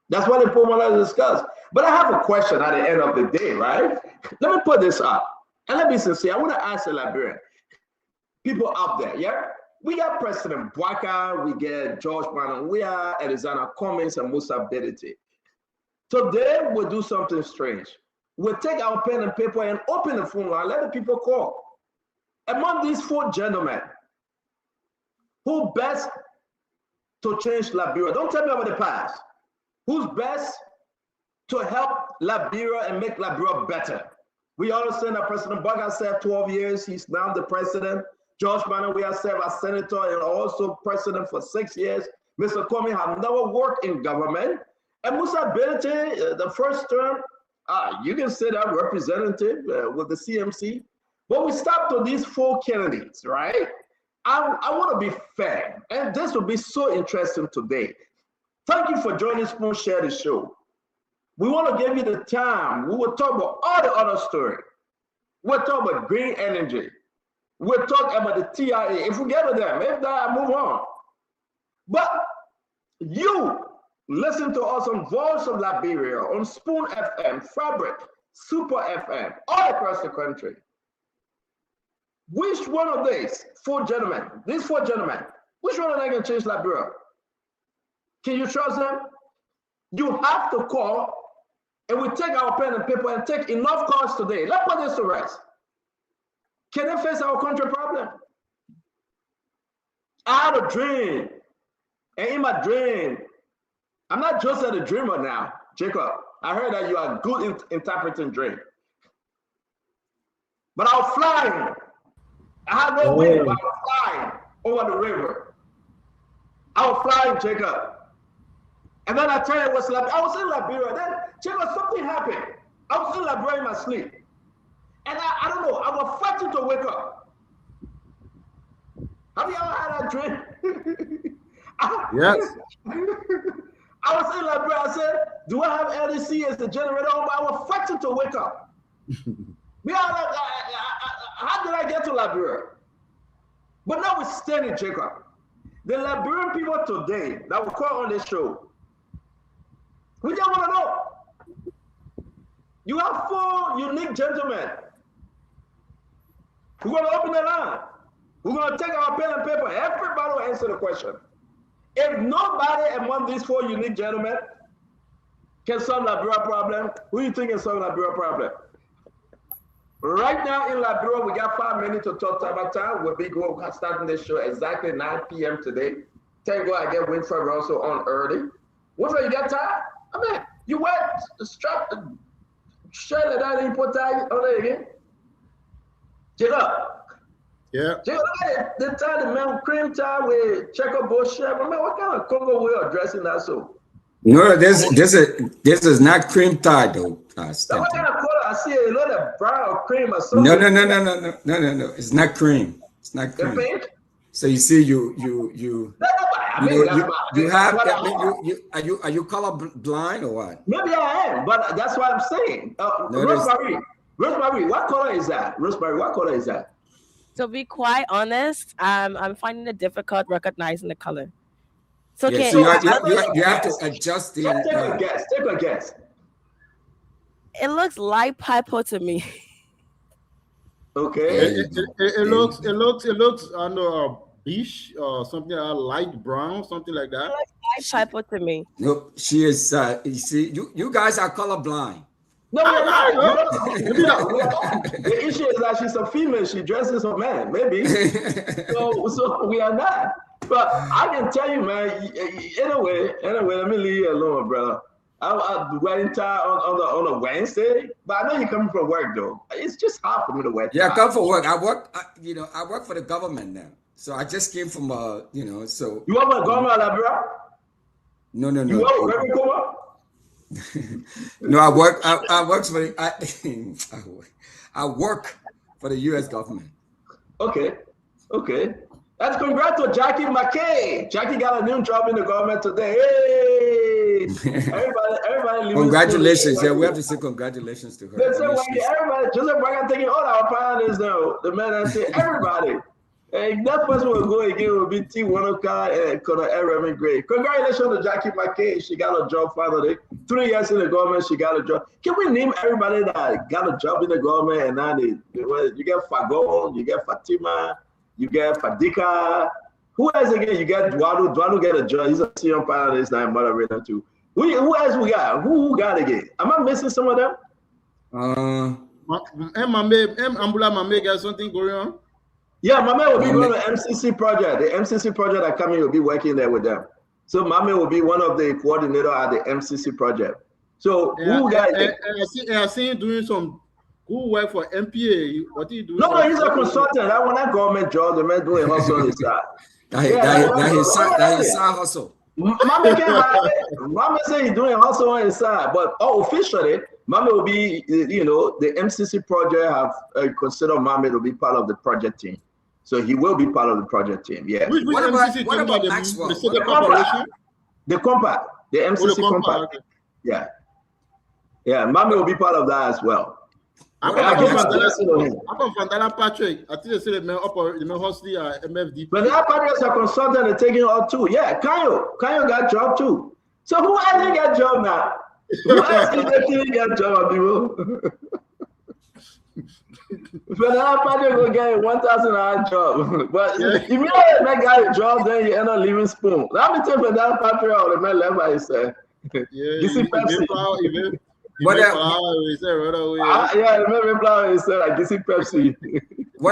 That's what the Pomona discuss. But I have a question at the end of the day, right? Let me put this up, and let me be sincere. I want to ask the Liberian people out there, yeah? We got President Bwaka, we get George Manawia, Alexander Cummings, and Musa Bedete. Today, we'll do something strange. We'll take our pen and paper and open the phone line, let the people call. Among these 4 gentlemen, who best to change Liberia? Don't tell me about the past. Who's best to help Liberia and make Liberia better? We understand that President Bwaka served 12 years. He's now the president. George Manawia served as senator and also president for 6 years. Mr. Comey has never worked in government. And Musa Bedete, the first term, you can say that representative with the CMC. But we stopped to these 4 candidates, right? I want to be fair, and this will be so interesting today. Thank you for joining Spoon Share the Show. We want to give you the time. We will talk about all the other stories. We'll talk about green energy. We'll talk about the TIA. If we get to them, if not, I move on. But you listen to us on Voice of Liberia, on Spoon FM, Fabric, Super FM, all across the country. Which one of these 4 gentlemen, which one of them can change Liberia? Can you trust them? You have to call, and we take our pen and paper and take enough calls today. Let's put this to rest. Can they face our country problem? I had a dream, and in my dream, I'm not just a dreamer now, Jacob. I heard that you are good in interpreting dreams. But I was flying. I had no wind, but I was flying over the river. I was flying, Jacob. And then I tell you what's like. I was in Liberia. Then, Jacob, something happened. I was in Liberia in my sleep. And I don't know, I was fighting to wake up. Have you ever had that dream? Yes. I was in Liberia. I said, do I have LDC as the generator? I was fighting to wake up. How did I get to Liberia? But now we're standing, Jacob. The Liberian people today that will call on this show, we just want to know. You have 4 unique gentlemen. We're going to open the line. We're going to take our pen and paper. Everybody will answer the question. If nobody among these 4 unique gentlemen can solve Liberia problem, who do you think can solve Liberia problem? Right now in Liberia, we got 5 minutes to talk about time. We'll be starting this show exactly 9 p.m. today. Thank God I get Winfred Russell on early. Winfred, you got time? I mean, you went strap share that input tag on there again. Check up. Yeah. Check look at the time the man cream tie with checker bullshit. I mean, what kind of Congo way of dressing that so? No, this is not cream tie though. So what kind of color? I see a lot of brown or cream or something. No. It's not cream. It's not cream. The pink? So you see, you have. Are you color blind or what? Maybe I am, but that's what I'm saying. Rosemary, what color is that? Rosemary, what color is that? To be quite honest, I'm finding it difficult recognizing the color. It's okay. Yeah, so you have to adjust the. Take a guess. It looks light purple to me. Okay. It looks under beige or something light brown, something like that. It looks light purple to me. Nope, she is. You see, you guys are colorblind. No, we're not. The issue is that she's a female. She dresses a man, maybe. So we are not. But I can tell you, man. Anyway, let me leave you alone, brother. I'll be wearing tie on a Wednesday, but I know you're coming from work though. It's just hard for me to wear tie. Yeah, I come from work. I work for the government now. So I just came from so you work for the government, Labra? No. You work for Reverend Kuma? No, I work for the U.S. government. Okay. Let's congrats to Jackie McKay. Jackie got a new job in the government today. Hey! Everybody. Congratulations. Yeah, we have to say congratulations to her. Everybody, Joseph Braga taking all our pioneers now. The man that say everybody. And that person will go again will be T. Wanoka and Colonel Reverend Gray. Congratulations to Jackie McKay. She got a job finally. 3 years in the government, she got a job. Can we name everybody that got a job in the government and now you get Fagon, you get Fatima, you get Fadika. Who else again? You get Duado. Duado get a job. He's a senior panelist now in moderator too. Who else we got? Who got again? Am I missing some of them? Ambula Mame got something going on? Yeah, Mame will be going to the MCC project. The MCC project that coming will be working there with them. So Mame will be one of the coordinator at the MCC project. So who got it? I see him doing some. Who work for MPA? What do you do? No, he's a consultant. That one, that government job, the man doing hustle on his side. That his side hustle. Mame say he's doing hustle on his side, but officially, Mame will be, the MCC project have considered Mame to be part of the project team. So he will be part of the project team. Yeah. What about Maxwell? The compact. The MCC compact. Okay. Yeah. Mame will be part of that as well. I'm from Vandana Patrick. I think they say the hosting MFD. But that Patrick is a consultant and taking all too. Yeah, Kanyo got job too. So who else got job now? Who else is got job, people? Vandana Patrick will get a $1,000 job. But if you don't make guy a job, then you end up leaving spoon. Let me tell Vandana Patrick or the man left by himself. You see Pepsi. What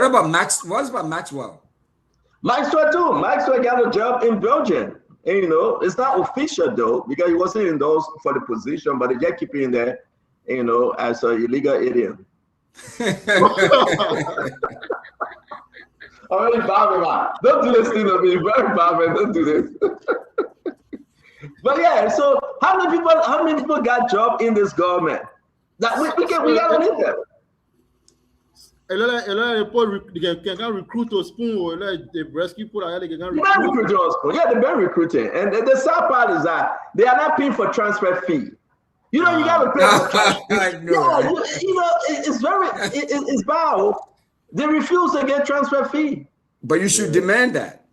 about Max? What about Maxwell? Maxwell too. Maxwell got a job in Belgium. And, it's not official though, because he wasn't endorsed for the position, but they just keep him there, as an illegal alien. Already bad, man. Don't do this thing to me. Very bad, man. Don't do this. But yeah, so how many people got job in this government? That we gotta need them. A lot of people can recruit to spoon or the rescue people. They can recruit to spoon. Yeah, they've been recruiting, and the sad part is that they are not paying for transfer fee. You gotta pay for transfer. It's bad. They refuse to get transfer fee. But you should demand that.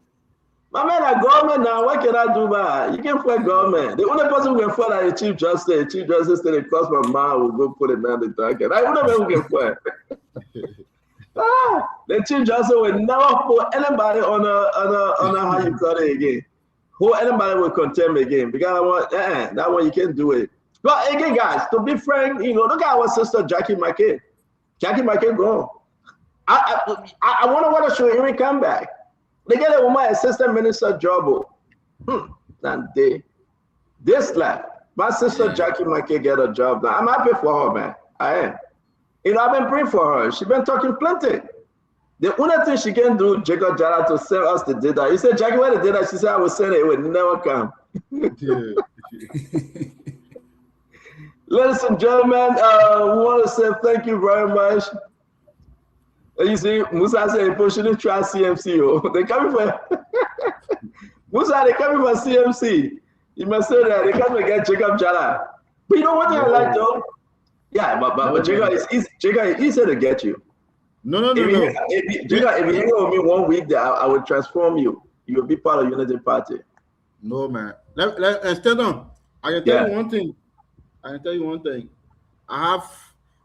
My man, a government now, what can I do, man? You can fight government. The only person who can fight is the Chief Justice. The Chief Justice said it cost my man will go put it down the target. I don't know who can fight. The Chief Justice will never put anybody on a how you call it again. Who anybody will contend again. Because that one you can't do it. But again, guys, to be frank, look at our sister Jackie McKay. Jackie McKay gone. I wonder what a show he will come back. They get a woman assistant minister job. And this life, my sister Jackie McKay get a job now. I'm happy for her, man. I am. I've been praying for her. She's been talking plenty. The only thing she can do, Jacob Jara, to send us the data. He said, Jackie, where the data? She said, I will send it. It will never come. Ladies and gentlemen, we want to say thank you very much. You see, Musa said, "You shouldn't try CMC. Oh, they coming for Musa. They coming for CMC. You must say that they come and get Jacob Jala. But you know what I like though? Yeah, but Jacob is easy to get you. No. If you hang out with me 1 week, I will transform you. You will be part of Unity Party. No, man. Let's stand on. I can tell you one thing.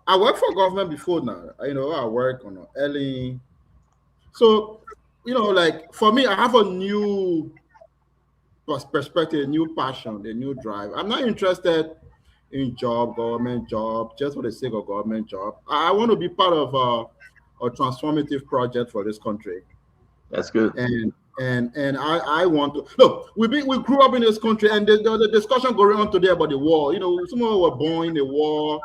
I work for government before now. I work on Elling. So, for me, I have a new perspective, a new passion, a new drive. I'm not interested in job, government job, just for the sake of government job. I want to be part of a transformative project for this country. That's good. And I want to look. We grew up in this country, and the discussion going on today about the war. You know, some of us were born in the war.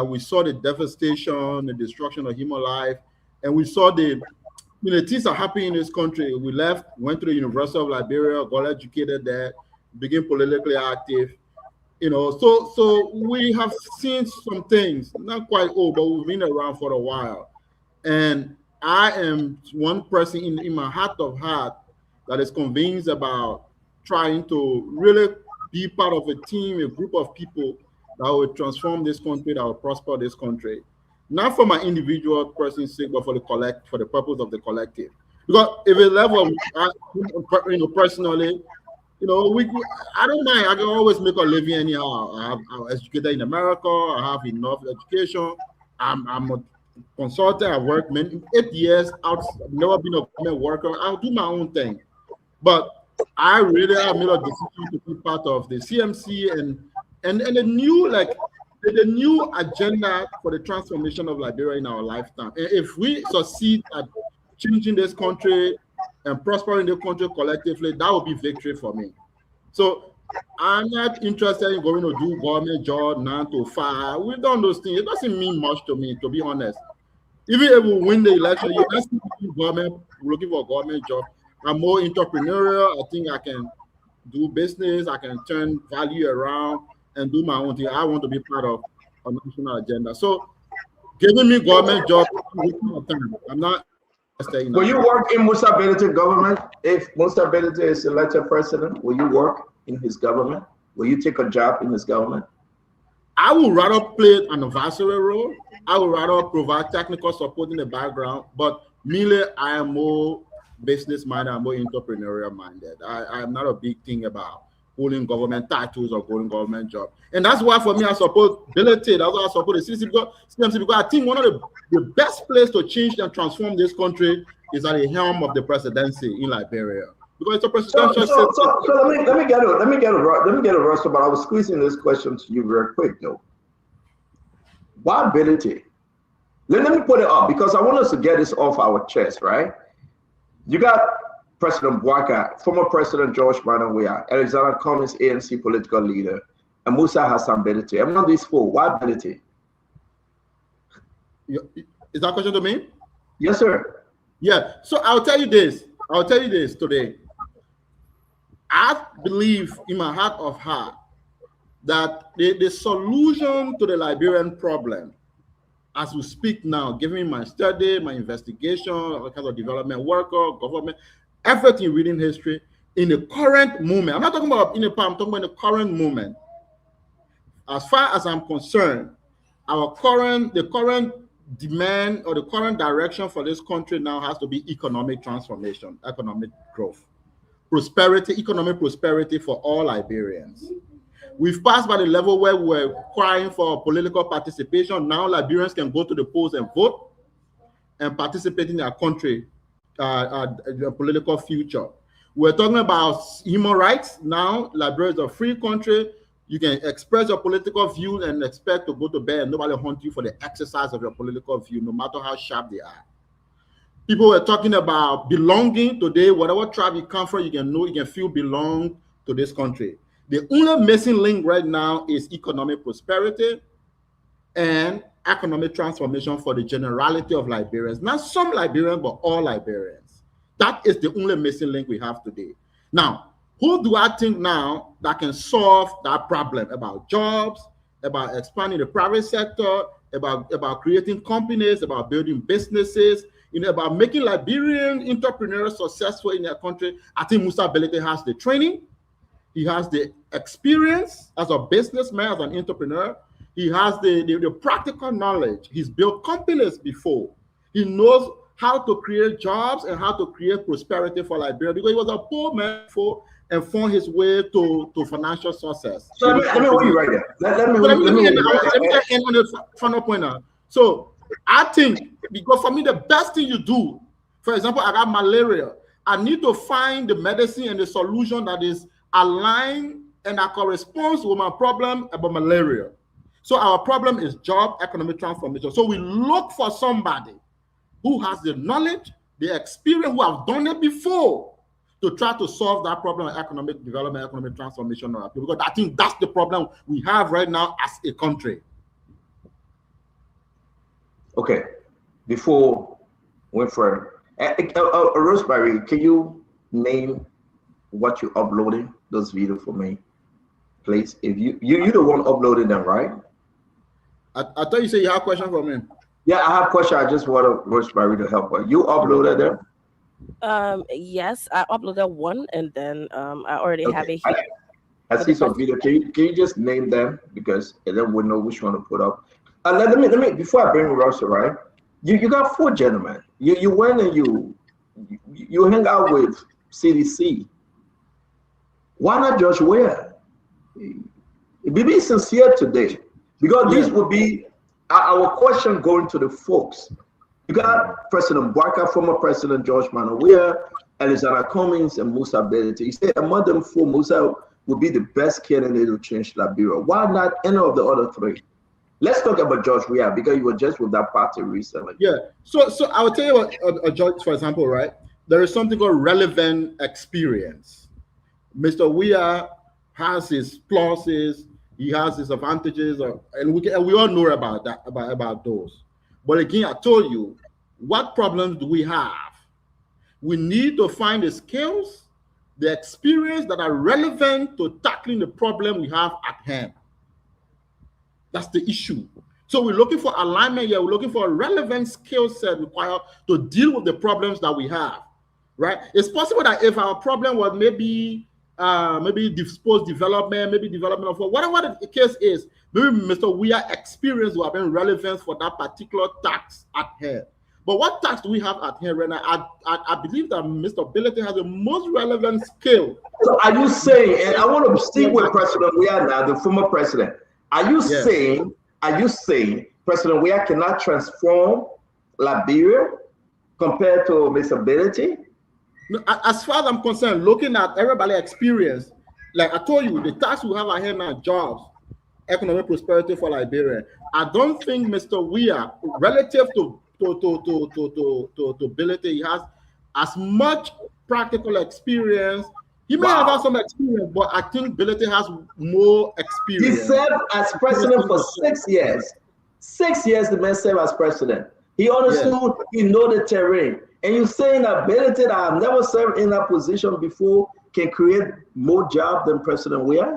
We saw the devastation, the destruction of human life, and we saw things are happening in this country. We left, went to the University of Liberia, got educated there, became politically active. You know, so we have seen some things, not quite old, but we've been around for a while. And I am one person in my heart of heart that is convinced about trying to really be part of a team, a group of people that will transform this country, that will prosper this country. Not for my individual person's sake, but for the purpose of the collective. Because if a level, personally, I don't mind. I can always make a living anyhow. I'm educated in America. I have enough education. I'm a consultant. I worked 8 years out. I've never been a government worker. I'll do my own thing. But I really have made a decision to be part of the CMC and the new the new agenda for the transformation of Liberia in our lifetime. And if we succeed at changing this country and prospering the country collectively, that will be victory for me. So I'm not interested in going to do government job 9 to 5. We've done those things. It doesn't mean much to me, to be honest. Even if we win the election, you're not looking for a government job. I'm more entrepreneurial. I think I can do business. I can turn value around and do my own thing. I want to be part of a national agenda. So giving me government job, I'm not. Will you work in Musa Belete government? If Musa Belete is elected president, will you work in his government? Will you take a job in his government? I would rather play an advisory role. I would rather provide technical support in the background, but mainly I am more business-minded, I'm more entrepreneurial-minded. I am not a big thing about holding government titles or holding government job. And that's why for me, I support Belete. That's why I support the CMC because I think one of the best place to change and transform this country is at the helm of the presidency in Liberia. Because it's a presidential system. So let me get a rest, but I was squeezing this question to you very quick though. Why Belete? Let me put it up because I want us to get this off our chest, right? You got President Bouaka, former President George Manuel Weah, Alexander Cummings, ANC political leader, and Musa Hassan Belete. Among these four, why Belete? Is that a question to me? Yes, sir. Yeah. So I'll tell you this today. I believe in my heart of heart that the solution to the Liberian problem, as we speak now, given my study, my investigation, all kinds of development worker, government, everything reading history, in the current moment, I'm not talking about in the past, I'm talking about the current moment. As far as I'm concerned, the current demand or the current direction for this country now has to be economic transformation, economic growth, prosperity, economic prosperity for all Liberians. We've passed by the level where we're crying for political participation. Now Liberians can go to the polls and vote and participate in their country, their political future. We're talking about human rights. Now Liberia is a free country. You can express your political view and expect to go to bed and nobody hunt you for the exercise of your political view, no matter how sharp they are. People were talking about belonging today. Whatever tribe you come from, you can feel belong to this country. The only missing link right now is economic prosperity and economic transformation for the generality of Liberians. Not some Liberians, but all Liberians. That is the only missing link we have today. Now, who do I think now that can solve that problem about jobs, about expanding the private sector, about creating companies, about building businesses, about making Liberian entrepreneurs successful in their country? I think Musa Belete has the training. He has the experience as a businessman, as an entrepreneur. He has the practical knowledge. He's built companies before. He knows how to create jobs and how to create prosperity for Liberia because he was a poor man before and found his way to financial success. So let me hold you right there. Let me end on the final point now. So I think, because for me, the best thing you do, for example, I got malaria. I need to find the medicine and the solution that is aligned and that corresponds with my problem about malaria. So our problem is job, economic transformation. So we look for somebody who has the knowledge, the experience, who have done it before, to try to solve that problem of economic development, economic transformation. Because I think that's the problem we have right now as a country. Okay, before we went further, Rosemary, can you name what you're uploading those videos for me, please? If you're the one uploading them, right? I thought you said you have a question for me. Yeah, I have a question. I just want Rosemary to help her. You uploaded them? Yes, I uploaded one, and then I already have it here. I see some video. Can you just name them, because then we'll know which one to put up. Let me before I bring Russell, right? You got 4 gentlemen. You went and you hang out with CDC. Why not George Weah? Be sincere today, because this would be our question going to the folks. You got President Bouakai, former President George Manuel Weah, Alexander Cummings, and Musa Belete. You say among them 4, Musa would be the best candidate to change Liberia. Why not any of the other 3? Let's talk about George Weah, because you were just with that party recently. Yeah. So I will tell you what, George, for example, right? There is something called relevant experience. Mr. Weah has his pluses, he has his advantages, and we all know about that, about those. But again, I told you, what problems do we have? We need to find the skills, the experience that are relevant to tackling the problem we have at hand. That's the issue. So we're looking for alignment here. We're looking for a relevant skill set required to deal with the problems that we have, right? It's possible that if our problem was maybe disposed development, maybe development of whatever the case is, maybe Mr. Weah experience will have been relevant for that particular task at hand. But what task do we have at hand right now? I believe that Mr. Belete has the most relevant skill. So are you saying, and I want to stick with President Weah now, the former president, are you saying President Weah cannot transform Liberia compared to Mr. Belete? No, as far as I'm concerned, looking at everybody's experience, like I told you, the tasks we have ahead now, jobs, economic prosperity for Liberia. I don't think Mr. Weah, relative to Belete, he has as much practical experience. He may have had some experience, but I think Belete has more experience. He served as president for 6 years. 6 years the man served as president. He understood, he know the terrain. And you're saying that Belete, that I've never served in that position before, can create more jobs than President Weah?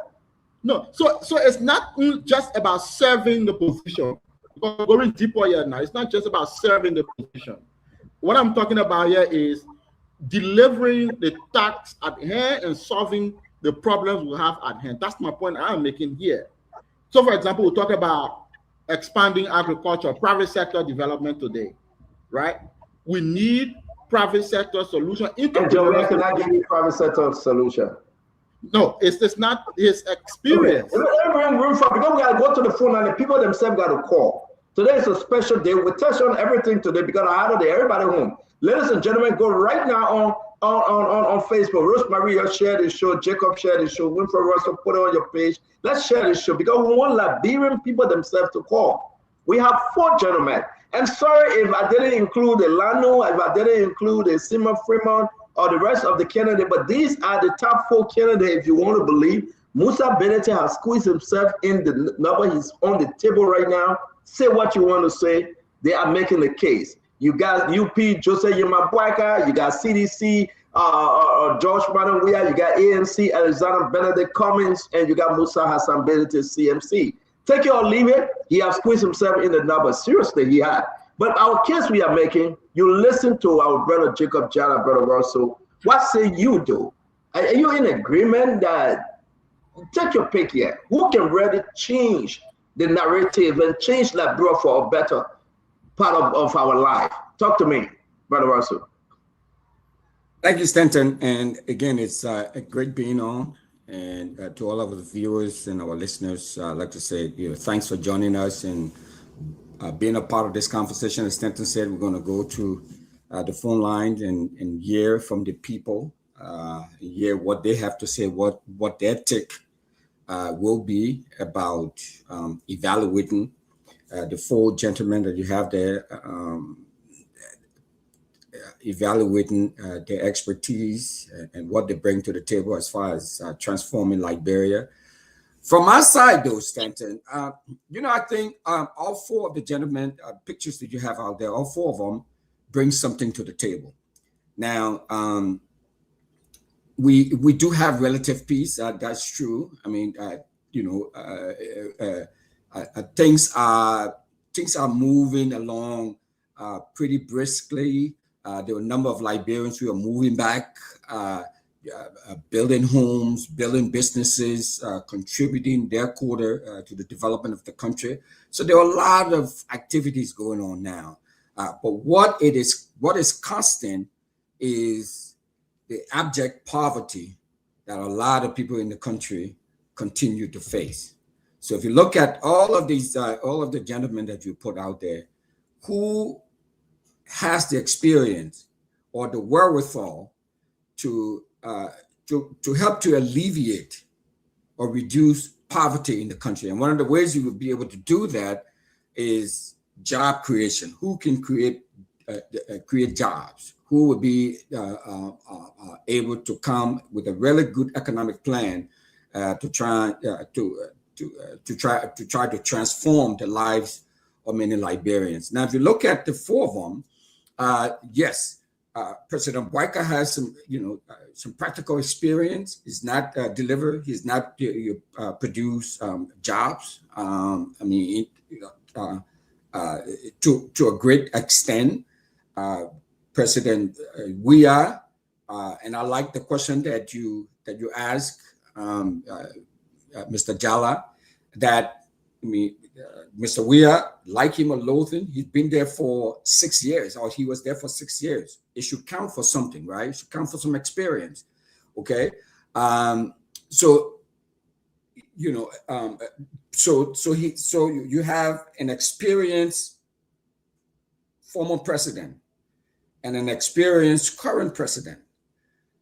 No, so it's not just about serving the position. Going deeper here now, it's not just about serving the position. What I'm talking about here is delivering the tasks at hand and solving the problems we have at hand. That's my point I'm making here. So, for example, we talk about expanding agriculture, private sector development today, right? We need private sector solution. And John, can I give you private sector solution? No, it's not his experience. Okay. Because we got to go to the phone and the people themselves got to call. Today is a special day. We touch on everything today because I had everybody home. Ladies and gentlemen, go right now on Facebook. Rosemary share this show. Jacob share this show. Winfrey Russell, put it on your page. Let's share this show because we want Liberian people themselves to call. We have 4 gentlemen. And sorry if I didn't include Elano, if I didn't include Sima Fremont or the rest of the candidates, but these are the top 4 candidates, if you want to believe. Musa Belete has squeezed himself in the number. He's on the table right now. Say what you want to say. They are making the case. You got UP, Joseph Yema Bouakai, you got CDC, George Manuel Weah, you got ANC, Alexander Benedict Cummings, and you got Musa Hassan Belete, CMC. Take it or leave it. He has squeezed himself in the number. Seriously, he had. But our case we are making, you listen to our brother Jacob Jala, brother Russell. What say you do? Are you in agreement that, take your pick here, who can really change the narrative and change Liberia for a better part of our life? Talk to me, brother Russell. Thank you, Stanton. And again, it's a great being on. And to all of the viewers and our listeners, I'd like to say, thanks for joining us and being a part of this conversation. As Stanton said, we're going to go to the phone lines and hear from the people, hear what they have to say, what their take will be about evaluating the 4 gentlemen that you have there, evaluating their expertise and what they bring to the table as far as transforming Liberia. From my side, though, Stanton, I think all 4 of the gentlemen, pictures that you have out there, all 4 of them bring something to the table. Now, we do have relative peace. That's true. I mean, things are moving along pretty briskly. There were a number of Liberians who are moving back, building homes, building businesses, contributing their quota to the development of the country. So there are a lot of activities going on now. But what is constant is the abject poverty that a lot of people in the country continue to face. So if you look at all of these, all of the gentlemen that you put out there, who has the experience or the wherewithal to help to alleviate or reduce poverty in the country? And one of the ways you would be able to do that is job creation. Who can create jobs? Who would be able to come with a really good economic plan to try to transform the lives of many Liberians? Now, if you look at the 4 of them, yes, President Boakai has some practical experience. He's not delivered. He's not produce jobs. To a great extent. President Weah, and I like the question that you asked, Mr. Jala, that Mr. Weah, like him or loathe him, he's been there for 6 years, or he was there for 6 years. It should count for something, right? It should count for some experience, okay? So you have an experienced former president and an experienced current president.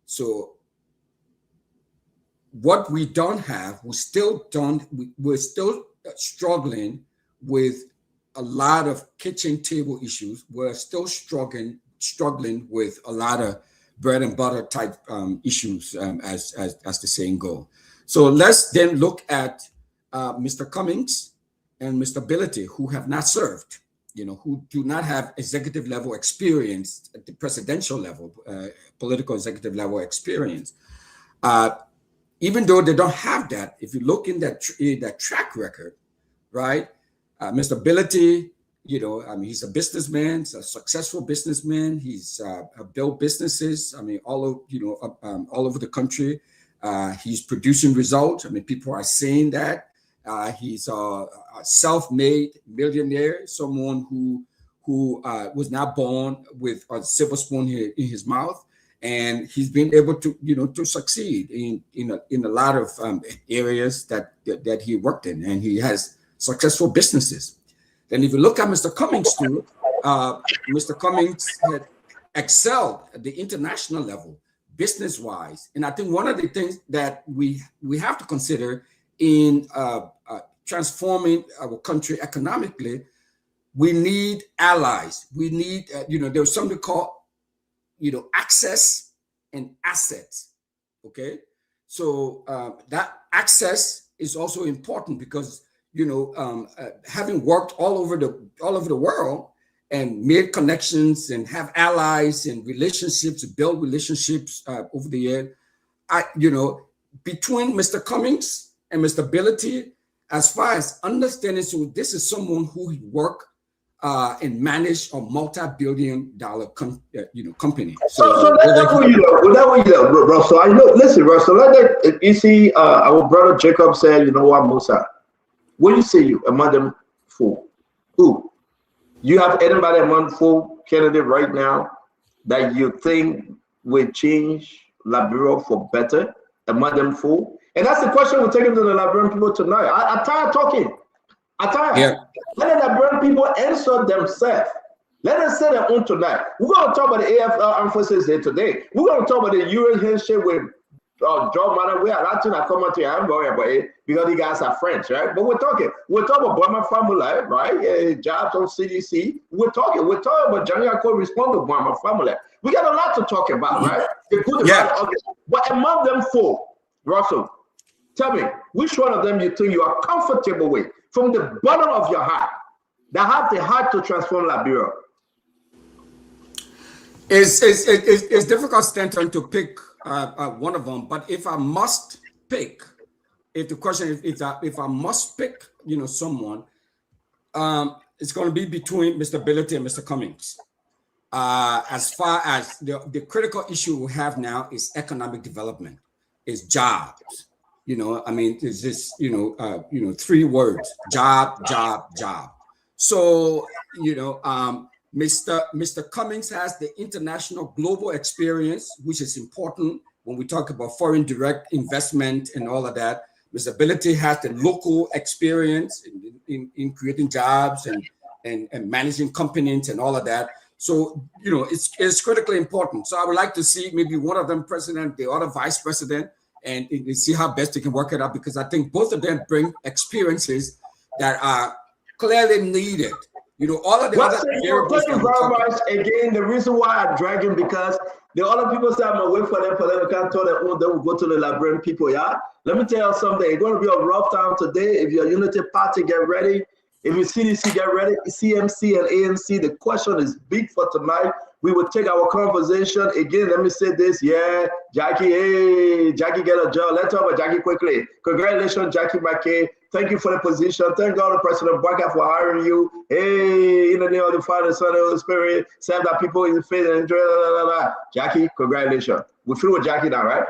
So what we don't have, we're still struggling with a lot of kitchen table issues. We're still struggling with a lot of bread and butter type issues, as the saying goes. So let's then look at Mr. Cummings and Mr. Ability, who have not served, who do not have executive level experience at the presidential level, political executive level experience. Even though they don't have that, if you look in that track record, right? Mr. Ability, he's a businessman, he's a successful businessman. He's built businesses, all over the country. He's producing results. People are saying that. He's a self-made millionaire, someone who was not born with a silver spoon in his mouth, and he's been able to to succeed in a lot of areas that he worked in, and he has successful businesses. Then if you look at Mr. Cummings too, Mr. Cummings had excelled at the international level, business-wise, and I think one of the things that we have to consider in transforming our country economically, we need allies. We need, there's something called, access and assets. Okay, so that access is also important because having worked all over the world and made connections and have allies and relationships, build relationships over the year, between Mr. Cummings and Mr. Ability, as far as understanding, so this is someone who worked and managed a multi-billion-dollar company. So that's what you know, Russell. I know. Listen, Russell. You see, our brother Jacob said, "You know what, Musa? When you say you among them four, who you have anybody among four candidate right now that you think will change Liberia for better among them four?" And that's the question we're taking to the Liberian people tonight. I'm tired of talking. I'm tired. Yeah. Let the Liberian people answer themselves. Let us say their own tonight. We're going to talk about the AFL Armed Forces here today. We're going to talk about the UN handshake with Joe Mara, we are not going to come to I'm worried about it because you guys are friends, right? But we're talking about Burma family, right? Jobs on CDC. We're talking about Johnny Ako respond to Burma family. We got a lot to talk about, right? The good, bad, ugly. But among them four, Russell, tell me, which one of them you think you are comfortable with from the bottom of your heart that have the heart to transform Liberia? It's difficult, Stanton, to pick one of them. But if I must pick, if the question is if I must pick, someone, it's going to be between Mr. Ability and Mr. Cummings. As far as the critical issue we have now is economic development, is jobs. It's just 3 words: job, job, job. So Mr. Cummings has the international global experience, which is important when we talk about foreign direct investment and all of that. Mr. Ability has the local experience in creating jobs and managing companies and all of that. So, it's critically important. So I would like to see maybe one of them president, the other vice president, and see how best they can work it out, because I think both of them bring experiences that are clearly needed. All of the other variables. Thank you very much. Again, the reason why I drag him, because the other people say I'm gonna wait for them to can't tell their own, they will go to the Liberian people. Yeah. Let me tell you something. It's gonna be a rough time today. If you're Unity Party, get ready. If you CDC, get ready. CMC and ANC, the question is big for tonight. We will take our conversation again. Let me say this. Yeah, Jackie. Hey, Jackie, get a job. Let's talk about Jackie quickly. Congratulations, Jackie McKay. Thank you for the position. Thank God, President Baka, for hiring you. Hey, in the name of the Father, Son, and the Holy Spirit, save that people in the faith and enjoy. Jackie, congratulations. We're through with Jackie now, right?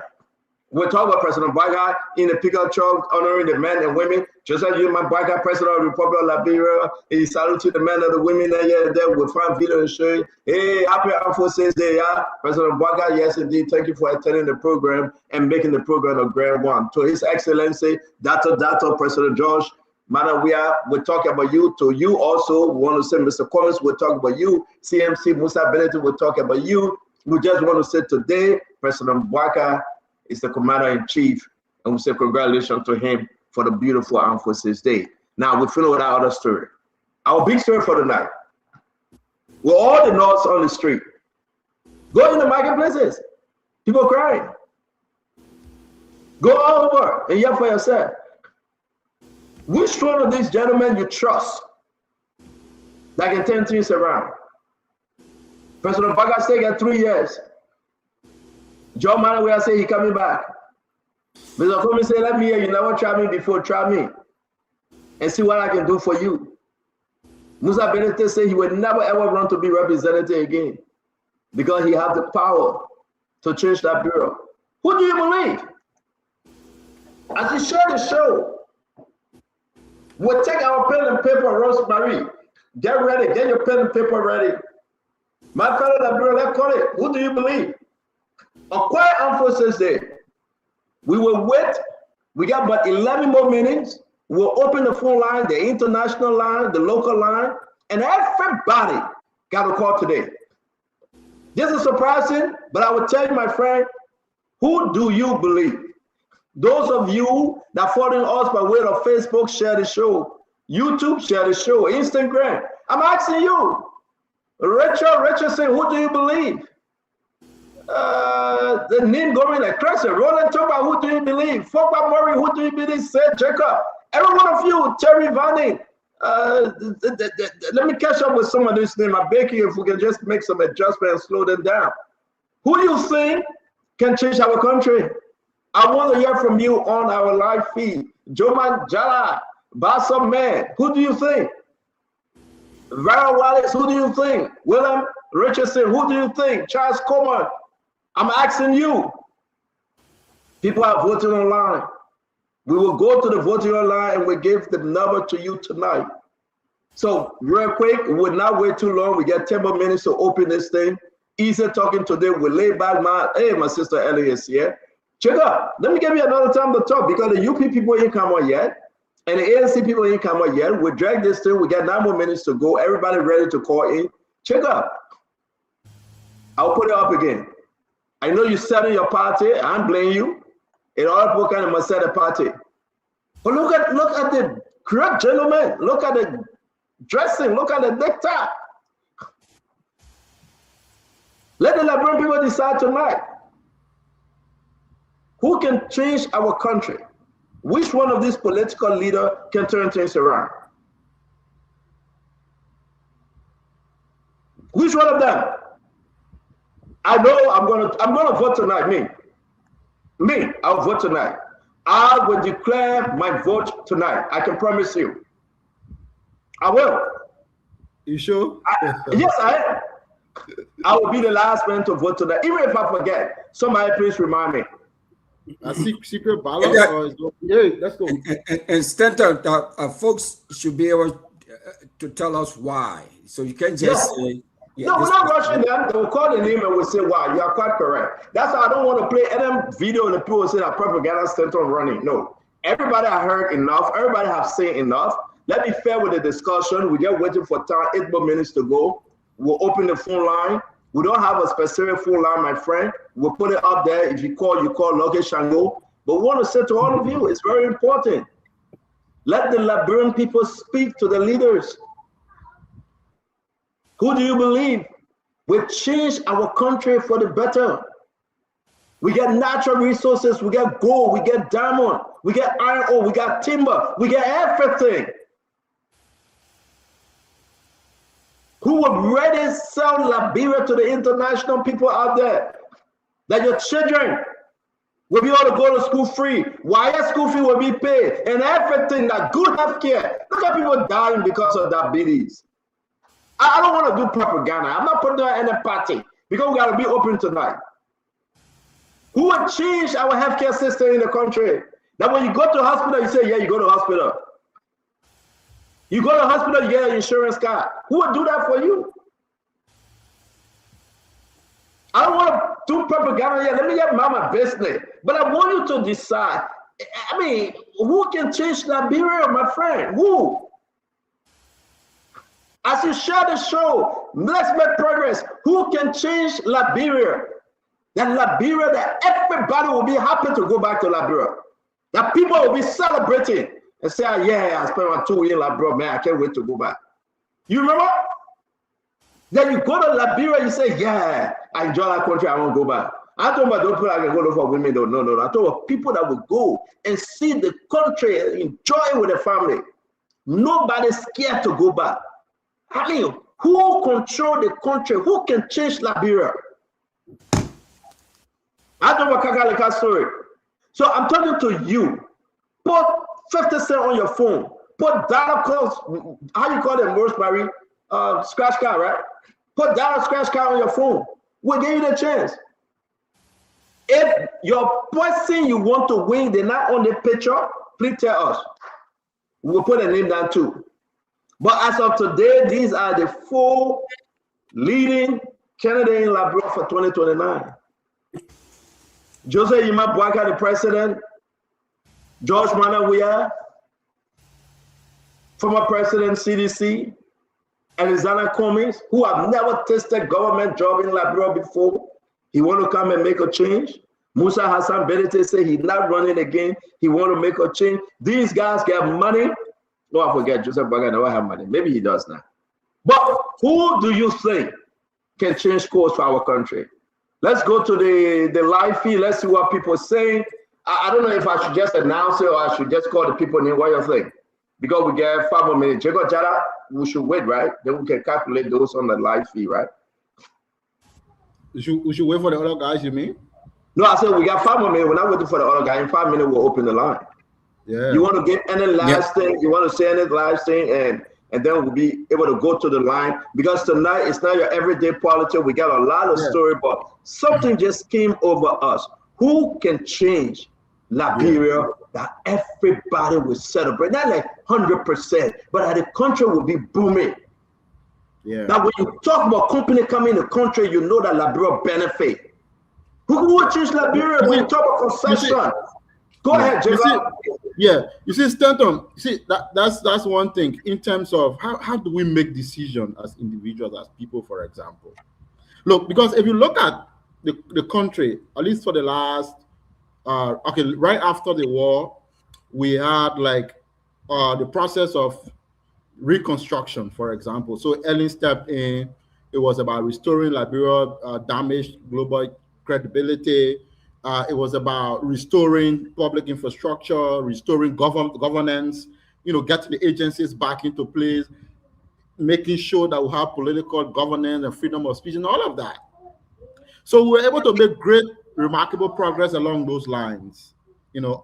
We're talking about President Baka in the pickup truck, honoring the men and women. Just like you, my Baka, President of the Republic of Liberia, he salute to the men and the women that are there with fine video and showing. Hey, happy Armed Forces Day, yeah. President Baka, yes, indeed. Thank you for attending the program and making the program a grand one. To His Excellency, Dr. President George Manawia, we're talking about you. To you also, we want to say, Mr. Collins, we're talking about you. CMC Musa Benedict, we're talking about you. We just want to say today, President Baka is the Commander-in-Chief, and we say congratulations to him for the beautiful Armed Forces Day. Now, we're finished with our other story. Our big story for the night. We're all the Norths on the street. Go in the marketplaces. People crying. Go all over and hear for yourself. Which one of these gentlemen you trust that can turn things around? President Baka stayed at 3 years. John Manaway say he coming back. Mr. Comey say, let me hear you never try me before, try me. And see what I can do for you. Musa Benedict say he would never ever run to be representative again because he has the power to change that bureau. Who do you believe? As he showed the show, we'll take our pen and paper, Rosemary. Get ready, get your pen and paper ready. My fellow Liberia, let's call it. Who do you believe? A quiet Armed Forces Day. We will wait. We got about 11 more minutes. We'll open the phone line, the international line, the local line, and everybody got a call today. This is surprising, but I will tell you, my friend, who do you believe? Those of you that following us by way of Facebook, share the show. YouTube, share the show. Instagram. I'm asking you, Rachel saying, who do you believe? The name going like Crescent, Roland Toba, who do you believe? Fogba Murray, who do you believe? Said Jacob. Every one of you, Terry Vanning. Let me catch up with some of this name. I beg you if we can just make some adjustment and slow them down. Who do you think can change our country? I want to hear from you on our live feed. Joman Jala, Bassam Man, who do you think? Vera Wallace, who do you think? William Richardson, who do you think? Charles Coleman. I'm asking you. People are voting online. We will go to the voting online and we give the number to you tonight. So real quick, we will not wait too long. We get 10 more minutes to open this thing. Easy talking today. We lay back my sister Ellie is here. Check out. Let me give you another time to talk because the UP people ain't come on yet. And the ANC people ain't come on yet. We drag this thing. We got 9 more minutes to go. Everybody ready to call in. Check out. I'll put it up again. I know you're selling your party. I don't blame you. and other people kind of must set a party. But look at the great gentleman. Look at the dressing. Look at the necktie. Let the Liberian people decide tonight. Who can change our country? Which one of these political leaders can turn things around? Which one of them? I know I'm gonna vote tonight. Me, I'll vote tonight. I will declare my vote tonight. I can promise you. I will. You sure? Yes, I am. I will be the last man to vote tonight. Even if I forget, somebody please remind me. A secret ballot? Yeah, let's go. And Stanton, folks should be able to tell us why. So you can't just say. Yeah, no, we're not rushing them. They will call the name and we'll say, wow, you are quite correct. That's why I don't want to play any video and the people say that propaganda Stanton running. No. Everybody have heard enough. Everybody have seen enough. Let me fair with the discussion. We get waiting for time, 8 more minutes to go. We'll open the phone line. We don't have a specific phone line, my friend. We'll put it up there. If you call Lucky Shango. But we want to say to all of you, it's very important. Let the Liberian people speak to the leaders. Who do you believe will change our country for the better? We get natural resources, we get gold, we get diamond, we get iron ore, we got timber, we get everything. Who would ready sell Liberia to the international people out there? That your children will be able to go to school free, while school fee will be paid, and everything, that good health care. Look at people dying because of diabetes. I don't want to do propaganda. I'm not putting on any party because we got to be open tonight. Who would change our healthcare system in the country? That when you go to the hospital, you say, yeah, you go to the hospital. You go to the hospital, you get an insurance card. Who would do that for you? I don't want to do propaganda here. Let me get my business. But I want you to decide. I mean, who can change Liberia, my friend? Who? As you share the show, let's make progress. Who can change Liberia? That Liberia, that everybody will be happy to go back to Liberia. That people will be celebrating and say, yeah, I spent my 2 years in Liberia, man, I can't wait to go back. You remember? Then you go to Liberia, you say, yeah, I enjoy that country, I won't go back. I told about those people that can go for women, though. No. I told about people that will go and see the country and enjoy it with their family. Nobody's scared to go back. I mean, who control the country? Who can change Liberia? I don't know Kakalika story. So I'm talking to you. Put 50 cents on your phone. Put dollar calls, how you call them, Rosemary? Scratch card, right? Put dollar scratch card on your phone. We'll give you the chance. If your person you want to win, they're not on the picture, please tell us. We'll put a name down too. But as of today, these are the 4 leading candidates in Liberia for 2029. Joseph Yima Boaka, the president. George Manawiya, former president CDC. Alexander Cummings, who have never tasted government job in Liberia before. He want to come and make a change. Musa Hassan Benete say he's not running again. He want to make a change. These guys get money. No, I forget, Joseph Boaka never have money. Maybe he does now. But who do you think can change course for our country? Let's go to the live feed. Let's see what people are saying. I don't know if I should just announce it or I should just call the people in. What you think? Because we get 5 more minutes. Jacob Jara, we should wait, right? Then we can calculate those on the live feed, right? We should wait for the other guys, you mean? No, I said we got 5 more minutes. We're not waiting for the other guy. In 5 minutes, we'll open the line. Yeah. You want to get any last thing? You want to say any last thing? And then we'll be able to go to the line. Because tonight, it's not your everyday politics. We got a lot of story, but something just came over us. Who can change Liberia that everybody will celebrate? Not like 100%, but that the country will be booming. Yeah. Now, when you talk about company coming in the country, you know that Liberia benefit. Who will change Liberia when you talk about concession? Go ahead, Jacob. You see, Stanton, that's one thing in terms of how do we make decisions as individuals, as people, for example. Look, because if you look at the country, at least for the last okay, right after the war, we had like the process of reconstruction, for example. So Ellen stepped in. It was about restoring Liberia damaged global credibility. It was about restoring public infrastructure, restoring governance, getting the agencies back into place, making sure that we have political governance and freedom of speech and all of that. So we were able to make great, remarkable progress along those lines,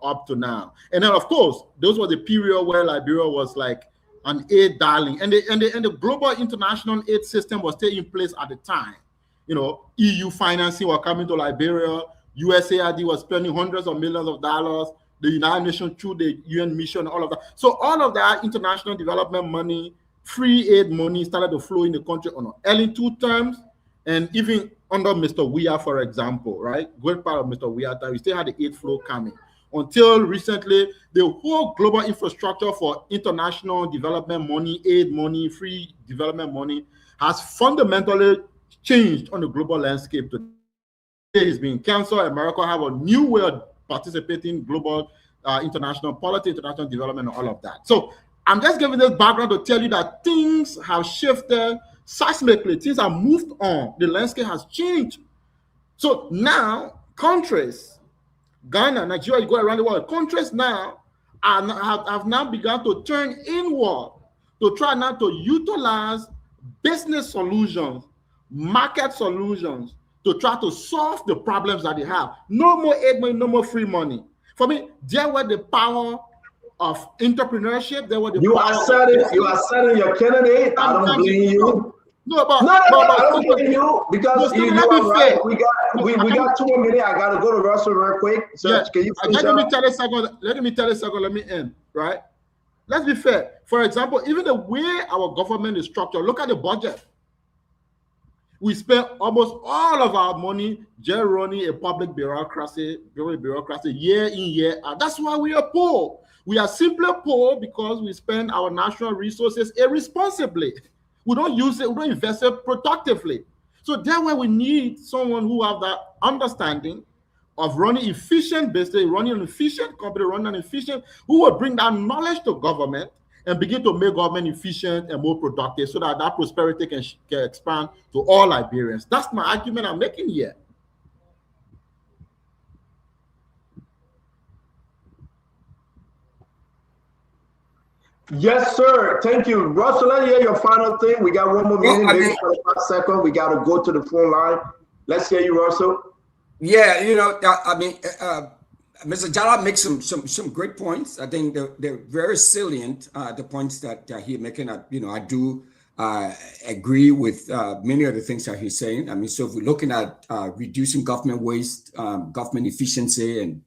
up to now. And then, of course, those were the period where Liberia was like an aid darling, and the global international aid system was still in place at the time. EU financing was coming to Liberia. USAID was spending hundreds of millions of dollars. The United Nations through the UN mission, all of that. So all of that international development money, free aid money started to flow in the country on early 2 terms, and even under Mr. Weah, for example, right? Great part of Mr. Weah time, we still had the aid flow coming. Until recently, the whole global infrastructure for international development money, aid money, free development money has fundamentally changed on the global landscape. Today it's being canceled. America have a new way of participating in global international politics, international development, and all of that. So I'm just giving this background to tell you that things have shifted seismically. Things have moved on. The landscape has changed. So now countries, Ghana, Nigeria, you go around the world, countries now have now begun to turn inward to try now to utilize business solutions, market solutions to try to solve the problems that they have. No more aid money, no more free money. For me, there were the power of entrepreneurship. There were the you are setting your candidate. I don't blame you. No, I don't blame you because you are right. We got 2 more minutes. I gotta go to Russell real quick. So yeah. Can you let me tell you a second. Let me end. Right. Let's be fair. For example, even the way our government is structured. Look at the budget. We spend almost all of our money just running a public bureaucracy year in, year out. That's why we are poor. We are simply poor because we spend our national resources irresponsibly. We don't use it, we don't invest it productively. So that's why we need someone who have that understanding of running efficient business, running an efficient company, running an efficient, who will bring that knowledge to government and begin to make government efficient and more productive so that that prosperity can expand to all Liberians. That's my argument I'm making here. Yes, sir. Thank you. Russell, let's hear your final thing. We got 1 more minute, maybe 45 seconds. We got to go to the phone line. Let's hear you, Russell. Yeah, Mr. Jala makes some great points. I think they're very salient, the points that he's making. I do agree with many of the things that he's saying. I mean, so if we're looking at reducing government waste, government efficiency, and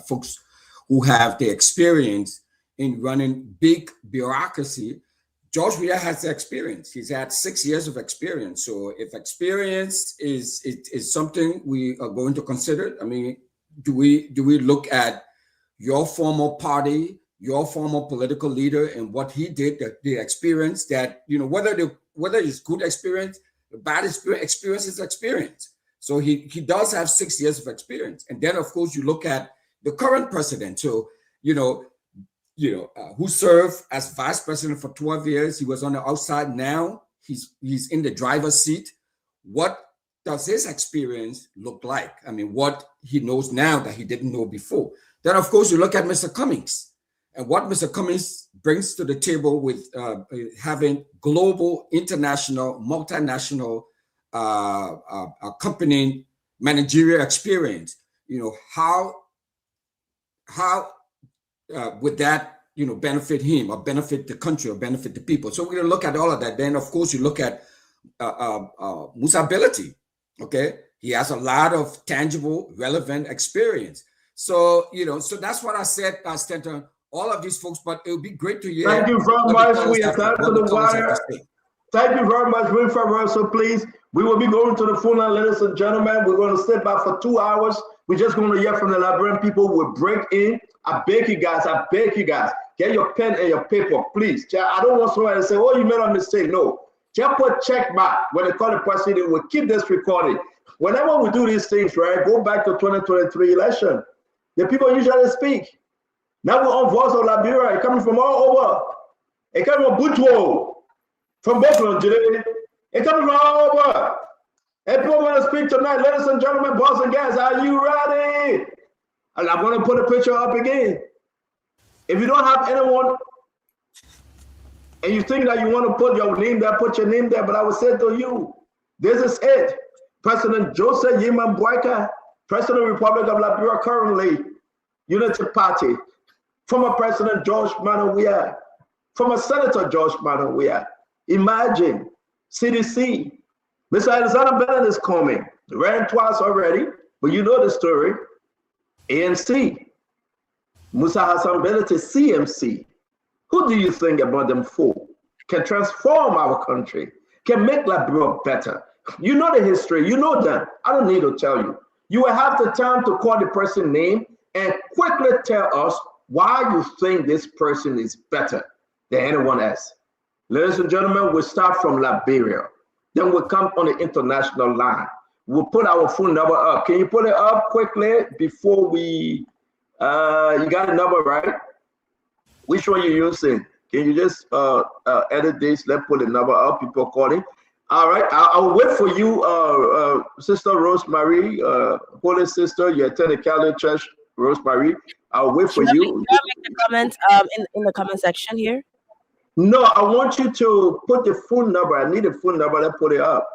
folks who have the experience in running big bureaucracy, George Weah has the experience. He's had 6 years of experience. So if experience is something we are going to consider, I mean, do we look at your former party, your former political leader, and what he did, the experience that, whether it's good experience, bad experience is experience. So he does have 6 years of experience. And then, of course, you look at the current president. So, who served as vice president for 12 years. He was on the outside. Now he's in the driver's seat. What does his experience look like? I mean, what he knows now that he didn't know before. Then, of course, you look at Mr. Cummings and what Mr. Cummings brings to the table with having global, international, multinational company managerial experience. How would that benefit him or benefit the country or benefit the people? So we're going to look at all of that. Then, of course, you look at Musa's ability. Okay, he has a lot of tangible, relevant experience. So so that's what I said, Stanton. All of these folks, but it would be great to hear. Thank you very much. We have time for the wire. Thank you very much, Winfred Russell. Please, we will be going to the phone line, ladies and gentlemen. We're going to sit back for 2 hours. We're just going to hear from the Liberian people who will break in. I beg you guys, get your pen and your paper, please. I don't want someone to say, oh, you made a mistake. No, just put check mark when they call the person. They will keep this recording. whenever we do these things, right, go back to 2023 election, the people usually speak. Now we're on Voice of Liberia, coming from all over. It coming from Butuo, from Brooklyn, it coming from all over. And people want to speak tonight. Ladies and gentlemen, boys and girls, are you ready? And I'm going to put a picture up again. If you don't have anyone, and you think that you want to put your name there, put your name there. But I will say to you, this is it. President Joseph Yeman Boakai, President of the Republic of Liberia currently, Unity Party, former President George Manawia, former Senator George Manawia. Imagine, CDC, Mr. Alexander Bennett is coming. Ran twice already, but you know the story. ANC, Musa Hassan Bennett is CMC. Who do you think about them for? Can transform our country, can make Liberia better. You know the history, you know them. I don't need to tell you. You will have the time to call the person's name and quickly tell us why you think this person is better than anyone else. Ladies and gentlemen, we'll start from Liberia. Then we'll come on the international line. We'll put our phone number up. Can you put it up quickly before we, you got a number, right? Which one you using? Can you just edit this? Let's put the number up. People calling. All right. I'll wait for you, Sister Rosemary, Holy Sister. You attend the Catholic Church, Rosemary. I'll wait for you. Can I make the comment in the comment section here? No, I want you to put the phone number. I need a phone number. Let's put it up.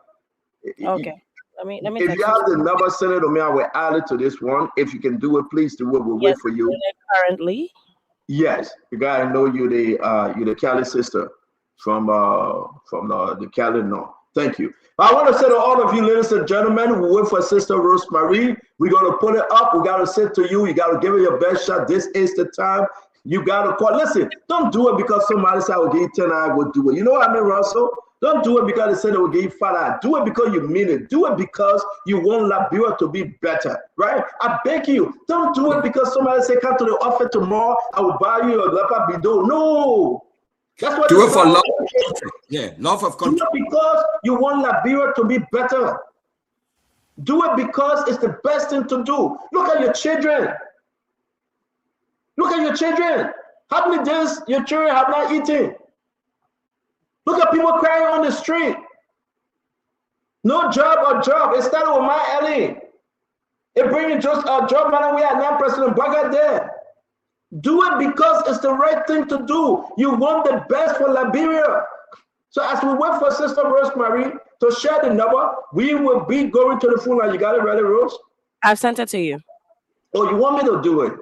Okay. Let me If you have the number, send it to me. I will add it to this one. If you can do it, please do it. We'll wait for you. Currently. Yes, you gotta know you're the Cali sister from the Cali North. Thank you. I want to say to all of you, ladies and gentlemen, we wait for Sister Rosemary. We're gonna put it up. We gotta say to you, you gotta give it your best shot. This is the time. You gotta call. Listen, don't do it because somebody said I will give you 10. I will do it. You know what I mean, Russell? Don't do it because they said they will give you 5. Do it because you mean it. Do it because you want Liberia to be better, right? I beg you, don't do it because somebody said come to the office tomorrow. I will buy you a leopard bido. No, that's what. Do it for love of country. Yeah, love of country. Do it because you want Liberia to be better. Do it because it's the best thing to do. Look at your children. Look at your children. How many days your children have not eaten? Look at people crying on the street. No job or job. It started with my Ellie. It brings just a job, man. We are now President Boakai there. Do it because it's the right thing to do. You want the best for Liberia. So as we wait for Sister Rosemary to share the number, we will be going to the phone line. You got it ready, Rose? I've sent it to you. Oh, you want me to do it?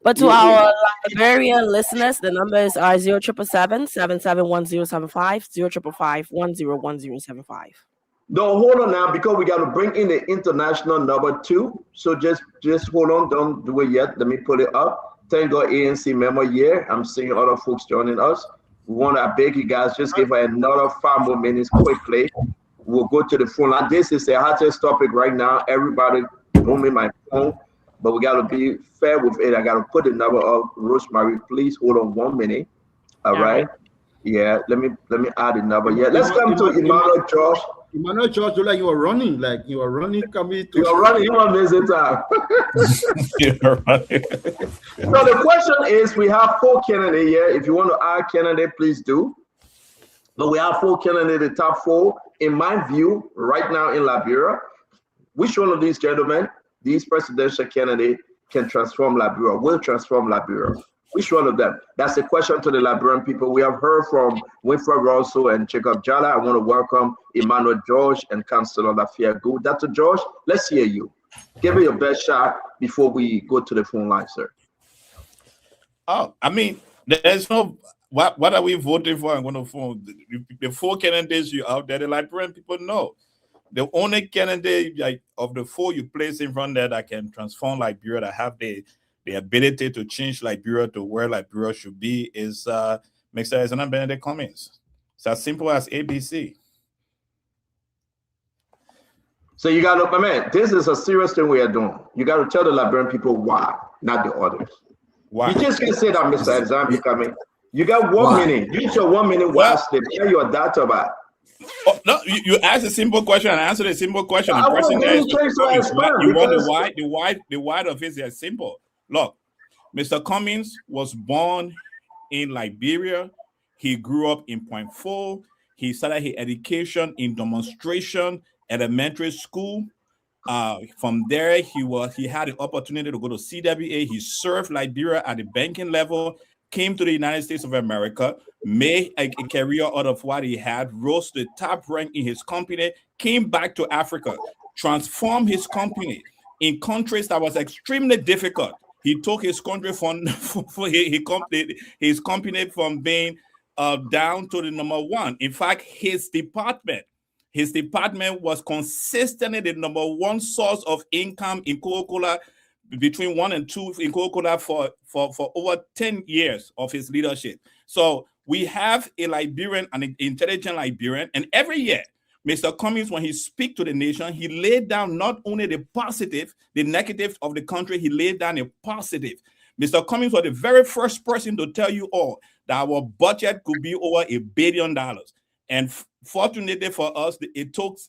But to our Liberian listeners, the numbers are 0777-771075, 0555-101075. No, hold on now, because we got to bring in the international number too. So just hold on, don't do it yet. Let me put it up. Thank God ANC member here. I'm seeing other folks joining us. I beg you guys, just give her another 5 more minutes quickly. We'll go to the phone line. This is the hottest topic right now. Everybody, hold me my phone. But we got to be fair with it. I got to put the number of Rosemary. Please hold on 1 minute. All right. Yeah. Let me add the number. Yeah. Let's come to Emmanuel George. Emmanuel George, like you were running. Coming to. You are running. You want to visit time. You're running. So the question is, we have 4 candidates here. If you want to add candidate, please do. But we have 4 candidates, the top 4, in my view, right now in Liberia. Which one of these gentlemen? These presidential candidates can transform Liberia, will transform Liberia. Which one of them? That's a question to the Liberian people. We have heard from Winfred Russell and Jacob Jala. I want to welcome Emmanuel George and Councillor Lafayette Good. Dr. George, let's hear you. Give it your best shot before we go to the phone line, sir. Oh, I mean, there's no, what are we voting for? I'm going to phone. The 4 candidates you out there, the Liberian people know. The only candidate of the 4 you place in front there that can transform Liberia, that have the ability to change Liberia to where Liberia should be, is Mr. Alexander Benedict Cummings. It's as simple as ABC. So you got to, my man, this is a serious thing we are doing. You got to tell the Liberian people why, not the others. Why? You just can't say that, Mr. Alexander Cummings. You got 1 minute. Use your 1 minute while they tell your data about. Oh, no, you asked a simple question and answered a simple question. The I person want there is to change my Cummings. You want the why of it is simple. Look, Mr. Cummings was born in Liberia. He grew up in Point Four. He started his education in Demonstration Elementary School. From there, he had the opportunity to go to CWA. He served Liberia at the banking level, came to the United States of America, made a career out of what he had, rose to the top rank in his company, came back to Africa, transformed his company in countries that was extremely difficult. He took his country from his company from being down to the number one. In fact, his department was consistently the number one source of income in Coca-Cola, between 1 and 2 in Coca-Cola for over 10 years of his leadership. So we have a Liberian, an intelligent Liberian, and every year, Mr. Cummings, when he speaks to the nation, he laid down not only the positive, the negative of the country, he laid down a positive. Mr. Cummings was the very first person to tell you all that our budget could be over $1 billion. And fortunately for us, it took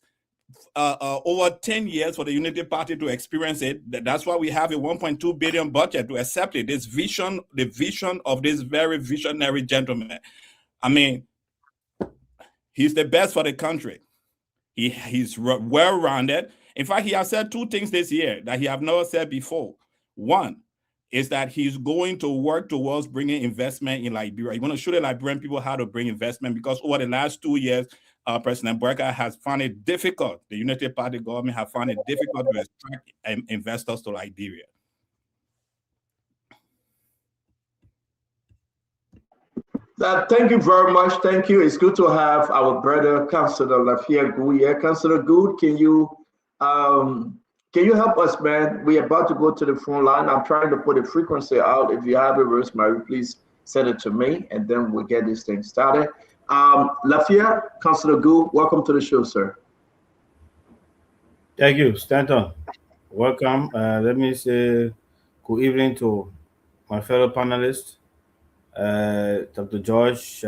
over 10 years for the Unity Party to experience it. That's why we have a $1.2 billion budget to accept it. This vision, the vision of this very visionary gentleman. I mean, he's the best for the country. He's well-rounded. In fact, he has said 2 things this year that he have never said before. One is that he's going to work towards bringing investment in Liberia. He want to show the Liberian people how to bring investment, because over the last 2 years, President Boakai has found it difficult. The Unity Party government have found it difficult to attract investors to Liberia. Thank you very much. Thank you. It's good to have our brother, Councillor Lafia Good here. Councillor Good, can you help us, man? We're about to go to the phone line. I'm trying to put a frequency out. If you have it, Rosemary, please send it to me, and then we'll get this thing started. Lafia, Councillor Good, welcome to the show, sir. Thank you, Stanton. Welcome. Let me say good evening to my fellow panelists, Dr. George,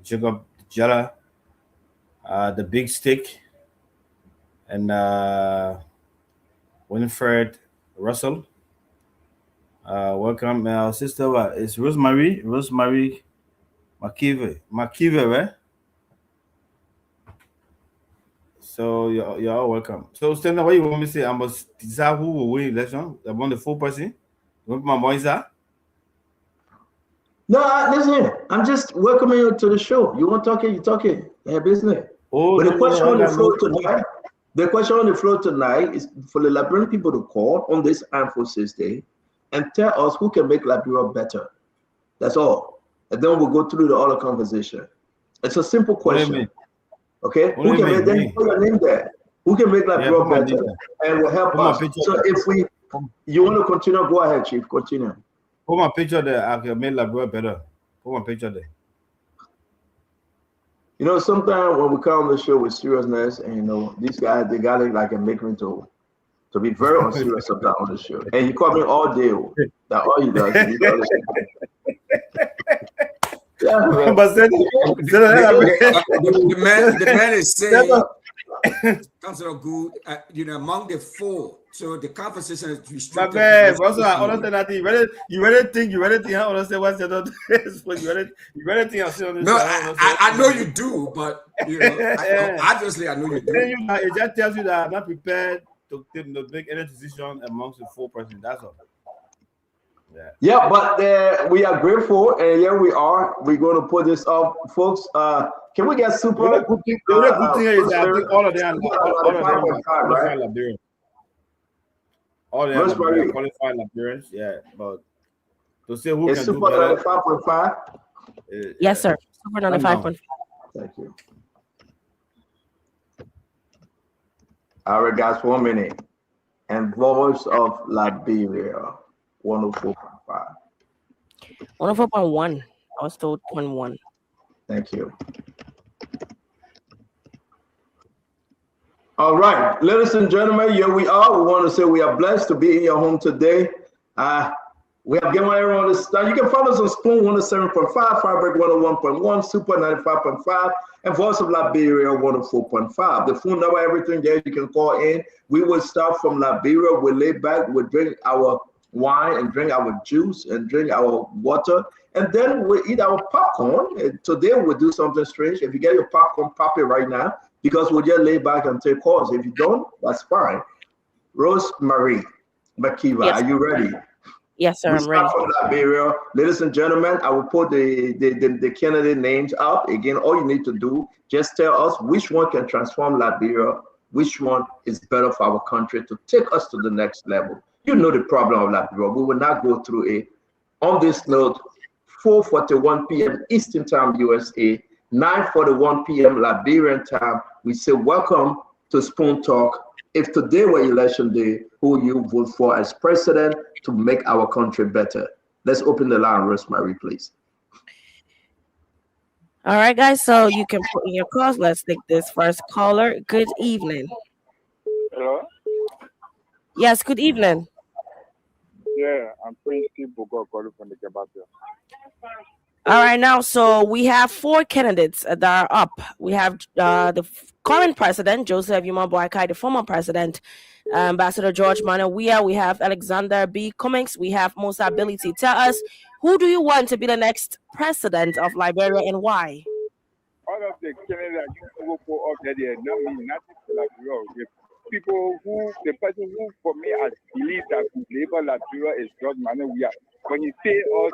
Jacob Jella, the Big Stick, and Winfred Russell. Welcome, our sister. It's Rosemary Makive, right? So you're all welcome. So Stanton, what you want me to say? I must decide who will win election. I want the 4 person. You want my voice out? No, listen, I'm just welcoming you to the show. You want talking, you talking. You have business. Oh, but the question on the floor tonight, is for the Liberian people to call on this Armed Forces Day and tell us who can make Liberia better. That's all. And then we'll go through the other conversation. It's a simple question. Okay? Who can make, then put your name there. Who can make Liberia better and will help us? So if you want to continue, go ahead, Chief. Continue. Put my picture there. I can make Liberia better. Put my picture there. You know, sometimes when we come on the show with seriousness, and you know, these guys, they got it like a make me to be very unserious sometimes on the show. And you call me all day. That all you does. The man is saying, Councillor Good, among the 4. So the conversation is restricted. You really think I understand what's the other? You really think I see on this? No, I know you do, but obviously I know you do. It just tells you that I'm not prepared to make any decision amongst the 4 persons. That's all. Yeah, but we are grateful, and here we are. We're going to put this up, folks. Can we get super? The good thing is that I think all of them are Liberians. All of them are qualified Liberians, yeah. But to say who can do better. 95.5? Yes, sir. Super 95.5. Thank you. All right, guys, 1 minute. And Voice of Liberia, 104.5. 104.1. I was told 0.1. Thank you. All right, ladies and gentlemen, here we are. We want to say we are blessed to be in your home today. We have given everyone this time. You can follow us on Spoon 107.5, Fabric 101.1, Super 95.5, and Voice of Liberia 104.5. The phone number, everything there, you can call in. We will start from Liberia. We'll lay back, we'll drink our wine and drink our juice and drink our water, and then we'll eat our popcorn. And today we'll do something strange. If you get your popcorn, pop it right now, because we'll just lay back and take calls. If you don't, that's fine. Rosemary Makiva, Yes. are you ready? Yes, sir. We I'm start ready. from Liberia. Ladies and gentlemen, I will put the candidate names up. Again, all you need to do, just tell us which one can transform Liberia, which one is better for our country to take us to the next level. You know the problem of Liberia. We will not go through it. On this note, 4:41 p.m. Eastern Time, USA, 9:41 p.m. Liberian time, we say welcome to Spoon Talk. If today were election day, who will you vote for as president to make our country better? Let's open the line, Rosemary, please. All right, guys. So you can put in your calls. Let's take this first caller. Good evening. Hello? Yes, good evening. Yeah, I'm Prince Steve Bogo calling from the Kebatia. All right, now, so we have 4 candidates that are up. We have the current president, Joseph Yuma Boakai, the former president, Ambassador George Manuel Weah. We have Alexander B. Cummings. We have Musa Ability. Tell us, who do you want to be the next president of Liberia and why? All of the candidates who go up there, not me, nothing to Liberia. The people who, the person who, for me, I believe that Labor Liberia is George Manuel Weah. When you say us,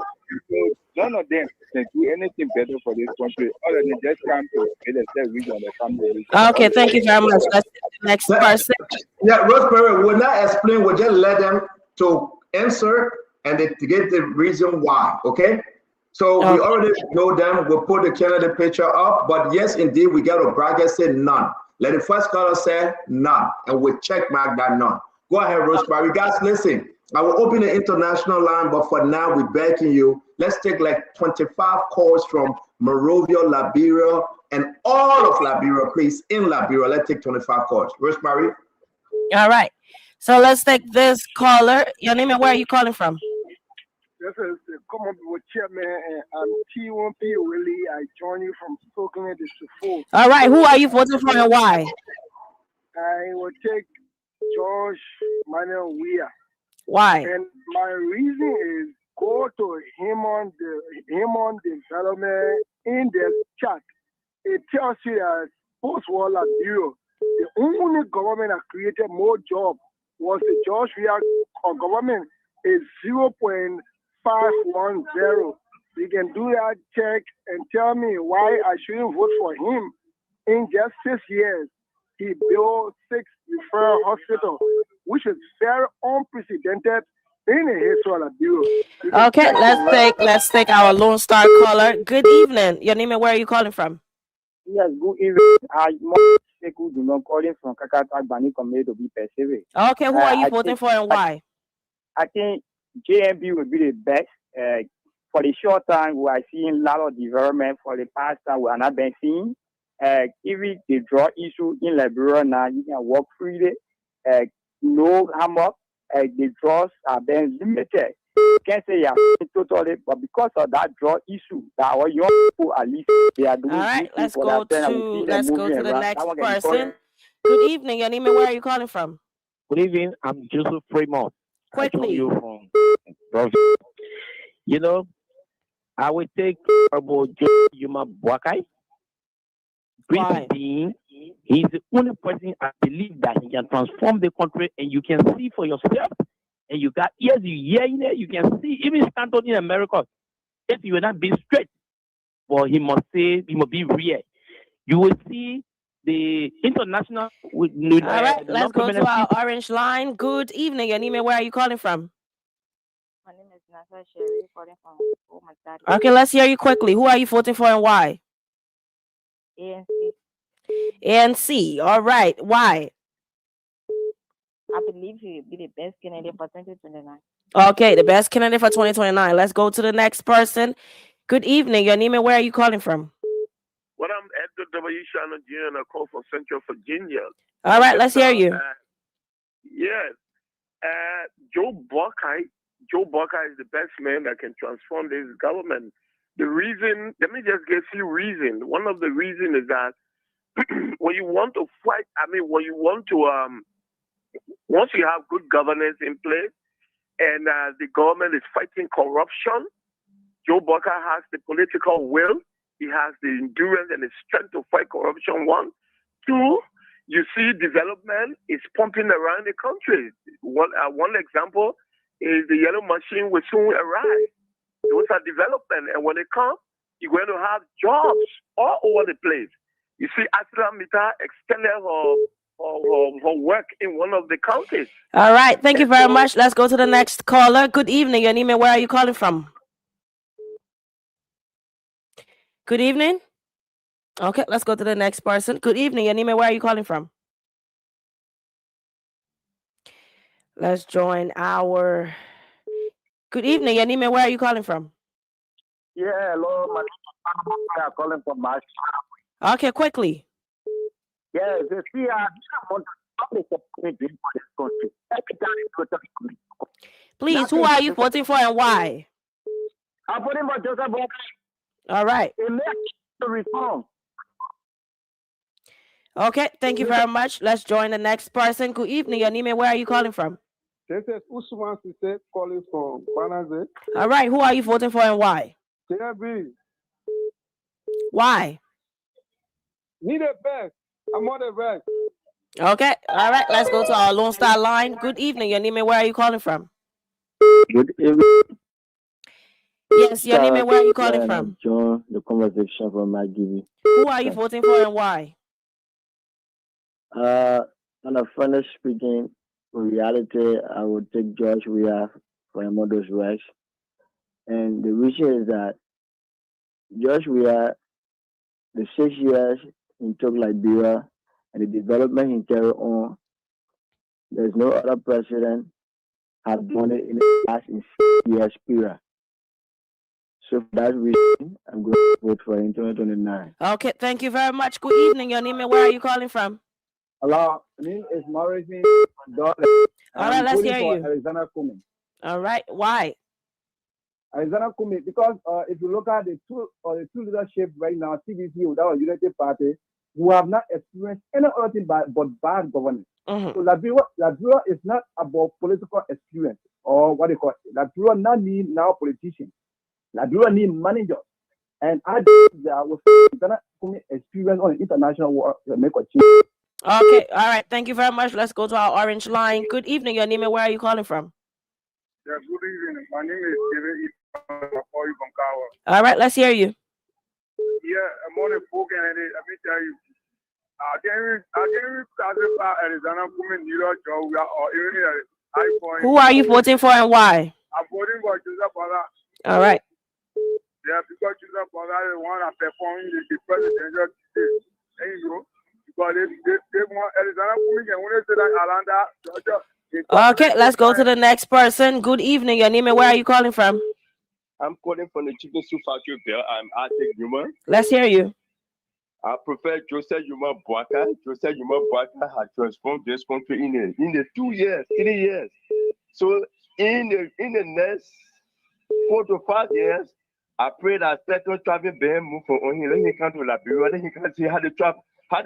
none of them can do anything better for this country other than just come to the region and the family. Okay, thank you very much. Let's take the next person. Yeah, Rosemary, we'll not explain, we'll just let them to answer and they, to get the reason why, okay? So we already know them, we'll put the candidate picture up, but yes, indeed, we got a bracket say none. Let the first caller say none, and we'll check mark that none. Go ahead, Rosemary. Guys, listen. I will open the international line, but for now, we're begging you. Let's take like 25 calls from Monrovia, Liberia, and all of Liberia, please, in Liberia. Let's take 25 calls. Rosemary? All right. So let's take this caller. Your name and where are you calling from? This is the Common with Chairman, and I'm T1P Willie. I join you from Spoken to 4. All right. Who are you voting for and why? I will take George Manuel Weah. Why? And my reason is go to human development in the chat. It tells you that post-war Liberia, the only government that created more jobs was the George Weah government is 0.510. You can do that check and tell me why I shouldn't vote for him. In just 6 years, he built 6 referral hospitals, which is very unprecedented in the history of Liberia. Okay, let's take our Lone Star caller. Good evening. Your name and where are you calling from? Yes, good evening. I'm calling from Kakata Bani Community to be persevered. Okay, who are you voting for and why? I think JMB will be the best. For the short time, we are seeing a lot of development. For the past time, we are not been seeing. Even the draw issue in Liberia now, you can walk freely. No hammer. The draws are being limited. Can't say yeah totally, but because of that draw issue, that our young people at least they are doing. All right, let's go to the next person. Good evening. Your name and where are you calling from? Good evening. I'm Joseph Fremont. Quickly. You know, I will take about Yuma Boakai. Reason being, he's the only person I believe that he can transform the country, and you can see for yourself. And you got ears, you hear in there, you can see, even Stanton in America, if you are not being straight, well, he must be real. You will see the international. All right, let's go to our orange line. Good evening. Your name and where are you calling from? My name is Nasa Sherry, calling from Daddy. Okay, let's hear you quickly. Who are you voting for and why? ANC. ANC. All right. Why? I believe he will be the best candidate for 2029. Okay, the best candidate for 2029. Let's go to the next person. Good evening. Your name and where are you calling from? Well, I'm Edgar W. Shannon Jr. and I call from Central Virginia. All right, let's hear you. Yes. Joe Boakai is the best man that can transform this government The reason, let me just give you reason. One of the reasons is that when you want to fight, when you want to, once you have good governance in place and the government is fighting corruption, Joe Boyka has the political will, he has the endurance and the strength to fight corruption, one. Two, you see development is pumping around the country. One example is the yellow machine will soon arrive. Those are development, and when they come, you're going to have jobs all over the place. You see, ArcelorMittal extended her work in one of the counties. All right, thank you very much. Let's go to the next caller. Good evening, your name and where are you calling from? Good evening. Okay, let's go to the next person. Good evening, your name and where are you calling from? Let's join our... Good evening, your name and where are you calling from? Yeah, hello, my name is calling from March. Okay, quickly. Yeah, you see, I want to for this country. Please, who are you voting for and why? I'm voting for Joseph Boyka. All right. It makes the reform. Okay, thank you very much. Let's join the next person. Good evening, your name and where are you calling from? This is Usman Sise calling from Banaze. All right, who are you voting for and why? JB. Why? Need the best. I'm on the best. Okay, all right, let's go to our Lone Star line. Good evening, your name and where are you calling from? Good evening. Yes, your name and where are you calling from? Join the conversation from my GV. Who are you voting for and why? On a friendly speaking, in reality, I would take George Weah for a models works. And the reason is that George Weah, the 6 years he took Liberia and the development he carried on, there's no other president have done it in the last 6 years period. So for that reason, I'm going to vote for him in 2029. Okay, thank you very much. Good evening, your name and where are you calling from? Hello, my name is Morrison. All right, let's hear you. Alexander Kumi. All right, why? Alexander Kumi, because if you look at the two leadership right now, CDC without a United Party, who have not experienced any other thing but bad governance. So Liberia is not about political experience or what they call it. Liberia not need now politicians. Liberia need managers. And I think that with Alexander Kumi experience on the international world, make a change. Okay, all right. Thank you very much. Let's go to our orange line. Good evening, your name and where are you calling from? Yeah, good evening. My name is David from Kawa. All right, let's hear you. Yeah, I'm on the phone and let me tell you. I can't classify Arizona women New York or even high point. Who are you voting for and why? I'm voting for Joseph Boyka. All right. Yeah, because Joseph Boyka is the one that performing the presidential debate. There you go. Because they want Arizona women and when they say that Atlanta, Georgia. Okay, let's go to the next person. Good evening, your name and where are you calling from? I'm calling from the Chicken Soup Factory Bell. I'm Arctic Newman. Let's hear you. I prefer Joseph Yuma Boyka. Joseph Yuma Boyka has transformed this country in the 2 years, 3 years. So in the next 4 to 5 years, I pray that certain travel ban move from on here. Then he come to Liberia. Then he can see how the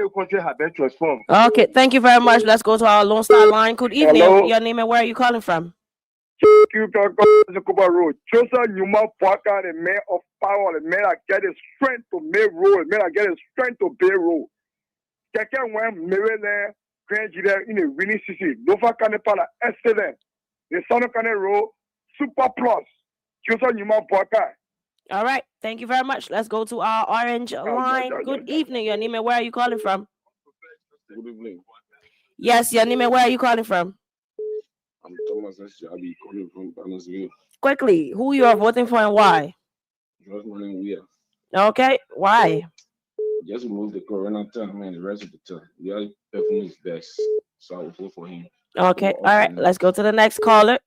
country has been transformed. Okay, thank you very much. Let's go to our Lone Star line. Good evening. Hello. Your name and where are you calling from? Joseph Yuma Boyka, the man of power, the man that get his strength to make road, the man that get his strength to build road. Quelqu'un when Maryland, Grand Judea in a winning city, Nova Canepala, excellent. The Son of Cane Road, Super Plus, Joseph Yuma Boyka. All right, thank you very much. Let's go to our orange line. Good evening. Your name and where are you calling from? Good evening. Yes, your name and where are you calling from? I'm Thomas Shabi calling from Banosville. Quickly, who you are voting for and why? Just morning we are. Okay, why? Just remove the corona term and the rest of the term. We are performing his best, so I will vote for him. Okay, all right, let's go to the next caller.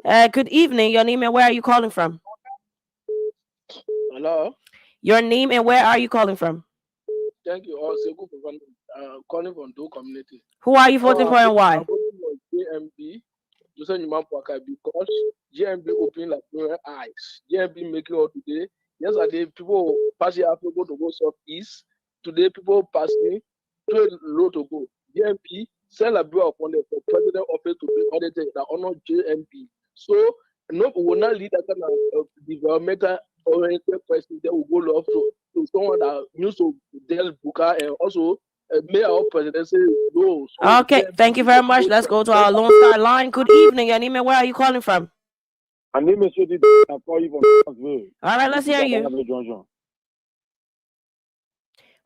Good evening. Your name and where are you calling from? Hello. Your name and where are you calling from? Thank you. Also, calling from Do Community. Who are you voting for and why? I'm voting for JMB, Joseph Yuma Boyka, because JMB opened Liberia eyes. JMB making all today. Yesterday, people passing Africa to go southeast. Today, people passing to low to go. JMP send a bill upon the president office to be audited that honor JMP. So, no, we will not lead that kind of developmental oriented person that will go love to someone that used to Del Buka and also mayor of presidency. No. So Okay, thank you very much. Let's go to our Lone Star line. Good evening, your name and where are you calling from? My name is Shady. I call you from Knoxville. All right, let's hear you.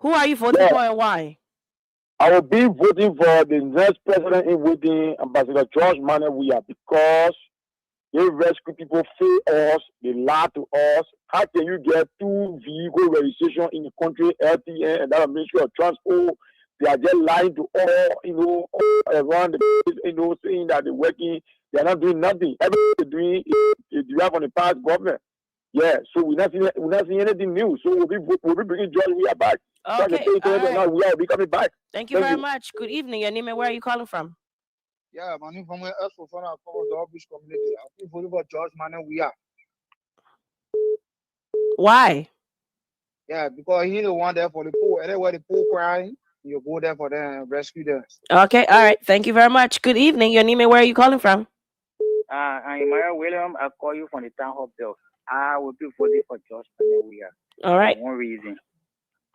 Who are you voting for and why? I will be voting for the next president in waiting, Ambassador George Manuel Weah, because they rescue people, fail us, they lie to us. How can you get 2 vehicle registration in the country, LTN, and that Ministry of Transport? They are just lying to all, all around the place, saying that they're working. They are not doing nothing. Everything they're doing is derived from the past government. Yeah, so we're not seeing anything new. So we'll be bringing George Weah back. Okay, now we will be coming back. Thank you very much. Good evening, your name and where are you calling from? Yeah, my name from where else for fun. I cover the Bush community. I'll be voting for George Manuel Weah. Why? Yeah, because he's the one there for the poor. Anywhere the poor crying, you go there for them and rescue them. Okay, all right. Thank you very much. Good evening, your name and where are you calling from? I'm Mayor William. I call you from the town hall bill. I will be voting for George Manuel Weah. All right. For one reason.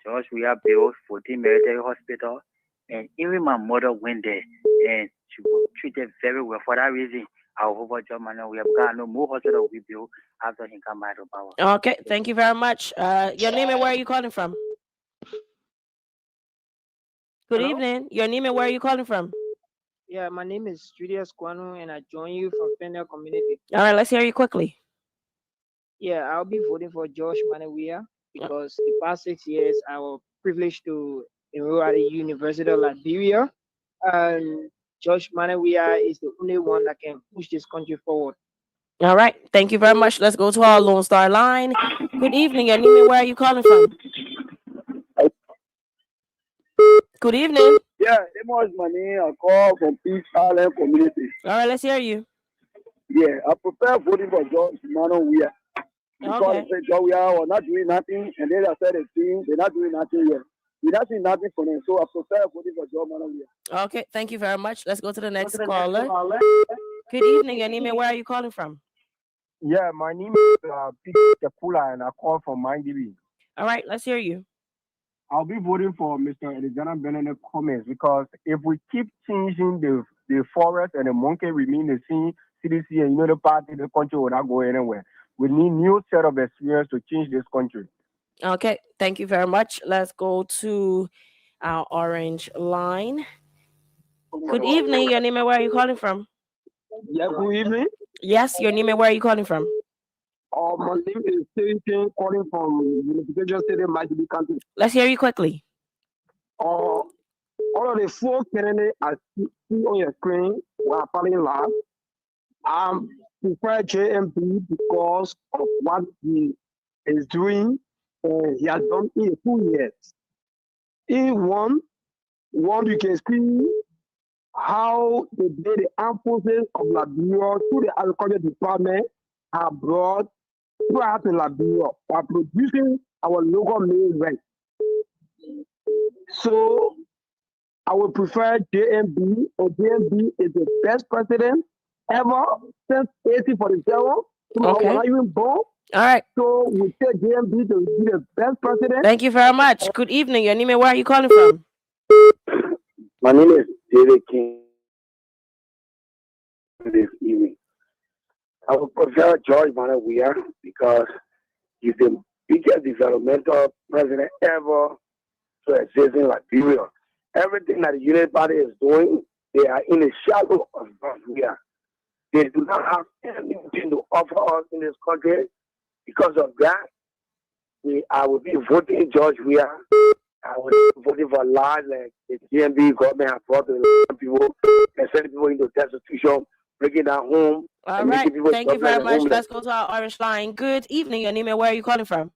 George Weah built 14 military hospital, and even my mother went there, and she was treated very well. For that reason, I will vote for George Manuel Weah because I know more hospital will be built after he come back to power. Okay, thank you very much. Your name and where are you calling from? Good evening. Your name and where are you calling from? Yeah, my name is Julius Kwanu, and I join you from Fender Community. All right, let's hear you quickly. Yeah, I'll be voting for George Manuel Weah because the past 6 years I was privileged to enroll at the University of Liberia, and George Manuel Weah is the only one that can push this country forward. All right, thank you very much. Let's go to our Lone Star line. Good evening, your name and where are you calling from? Good evening. Yeah, it was my name. I call from Peace Island Community. All right, let's hear you. Yeah, I prepare voting for George Manuel Weah. Because they say George Weah was not doing nothing, and then I said the team, they're not doing nothing yet. We're not doing nothing for them, so I prepare voting for George Manuel Weah. Okay, thank you very much. Let's go to the next caller. Good evening, your name and where are you calling from? Yeah, my name is Peter Kula, and I call from Mindb. All right, let's hear you. I'll be voting for Mr. Alexander Benedict Cummings because if we keep changing the forest and the monkey remain the same, CDC and the party, the country will not go anywhere. We need new set of experience to change this country. Okay, thank you very much. Let's go to our orange line. Good evening, your name and where are you calling from? Yeah, good evening. Yes, your name and where are you calling from? My name is Terry calling from Unification Stadium, Mighty County. Let's hear you quickly. All of the 4 candidates I see on your screen were falling last. I prefer JMP because of what he is doing. He has done in 2 years. In one you can see how the armed forces of Liberia through the agriculture department have brought throughout Liberia by producing our local maize rice. So I would prefer JMB, or JMB is the best president ever since 1847. Okay. Not even born. All right. So we take JMB to be the best president. Thank you very much. Good evening. Your name and where are you calling from? My name is David King. This evening, I would prefer George Manuel Weah because he's the biggest developmental president ever to exist in Liberia. Everything that the Union Party is doing, they are in the shadow of George Weah. They do not have anything to offer us in this country. Because of that, I will be voting George Weah. I will be voting for lives like the GMB government has brought to the people and sending people into destitution, breaking down home. All right. Thank you very much. Let's go to our orange line. Good evening. Your name and where are you calling from?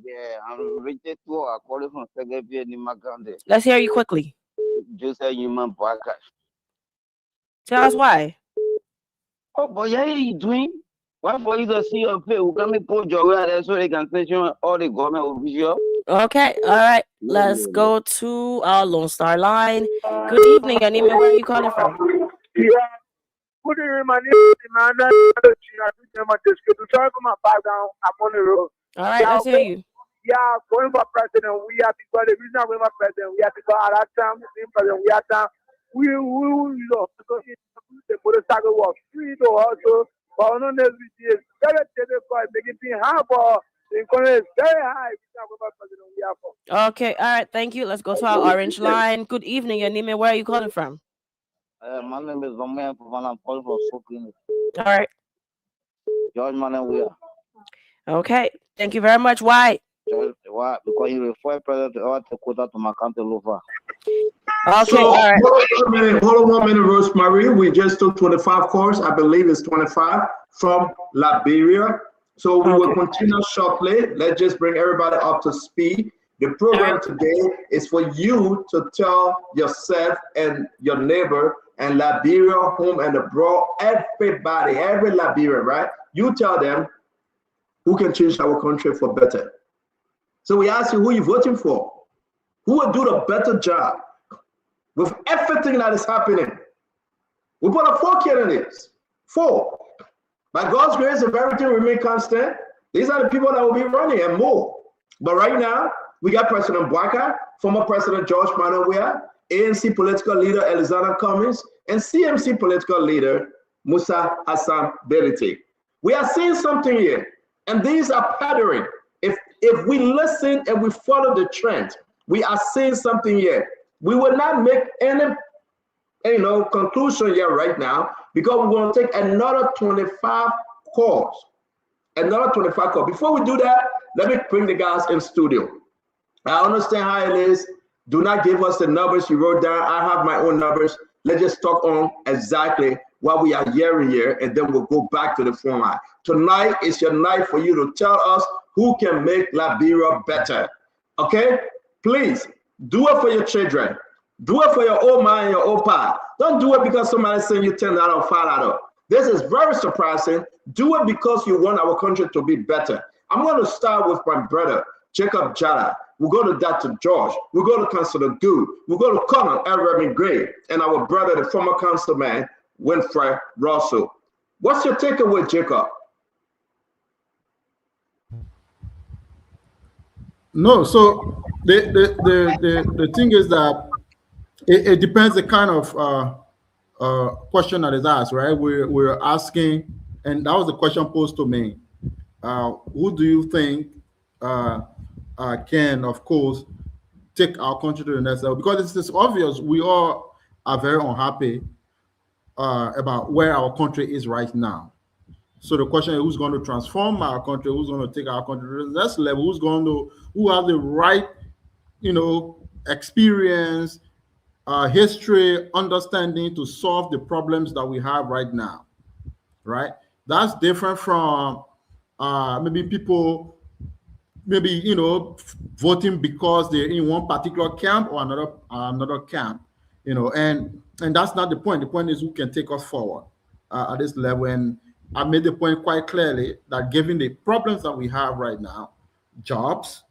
Yeah, I'm Richard Tua. I call from Segabia Nimagande. Let's hear you quickly. Joseph Human Broadcast. Tell us why. Oh, boy, how are you doing? Why for you to see your face? We can put your way there so they can question all the government officials. Okay, all right. Let's go to our Lone Star line. Good evening, Anime. Where are you calling from? Yeah. Good evening, my name is Amanda. I'm on the road. All right, let's hear you. Yeah, going for president, we are because the reason I'm going for president, we are because at that time, we are time, we because the motorcycle was free to also, but on this is very difficult, making things hard, but the economy is very high. Okay, all right, thank you. Let's go to our orange line. Good evening, Anime. Where are you calling from? My name is Roman. I'm calling from Soaking. All right. George Manawia. Okay, thank you very much. Why? Why? Because you refer president to quota to my country, Lufa. Okay, so, all right. Hold on 1 minute, Rosemary. We just took 25 calls. I believe it's 25 from Liberia. So we will continue shortly. Let's just bring everybody up to speed. The program today is for you to tell yourself and your neighbor and Liberia, home and abroad, everybody, every Liberian, right? You tell them who can change our country for better. So we ask you who you're voting for. Who will do the better job with everything that is happening? We put up 4 candidates. 4. By God's grace, if everything remains constant, these are the people that will be running and more. But right now, we got President Bwaka, former President George Manawia, ANC political leader Elizana Cummings, and CMC political leader Musa Hassan Beriti. We are seeing something here, and these are pattering. If we listen and we follow the trend, we are seeing something here. We will not make any conclusion here right now because we're going to take another 25 calls. Another 25 calls. Before we do that, let me bring the guys in studio. I understand how it is. Do not give us the numbers you wrote down. I have my own numbers. Let's just talk on exactly what we are hearing here, and then we'll go back to the format. Tonight is your night for you to tell us who can make Liberia better. Okay? Please, do it for your children. Do it for your old man and your old pa. Don't do it because somebody sent you $10 or $5. This is very surprising. Do it because you want our country to be better. I'm going to start with my brother, Jacob Jala. We'll go to Dr. George. We'll go to Councilor Good. We'll go to Colonel Reverend Gray and our brother, the former councilman, Winfrey Russell. What's your takeaway, Jacob? No, so the thing is that it depends the kind of question that is asked, right? We're asking, and that was the question posed to me. Who do you think can, of course, take our country to the next level? Because it's obvious we all are very unhappy about where our country is right now. So the question is, who's going to transform our country? Who's going to take our country to the next level? Who has the right, experience, history, understanding to solve the problems that we have right now, right? That's different from maybe people, voting because they're in one particular camp or another camp, and that's not the point. The point is who can take us forward at this level. And I made the point quite clearly that given the problems that we have right now, jobs,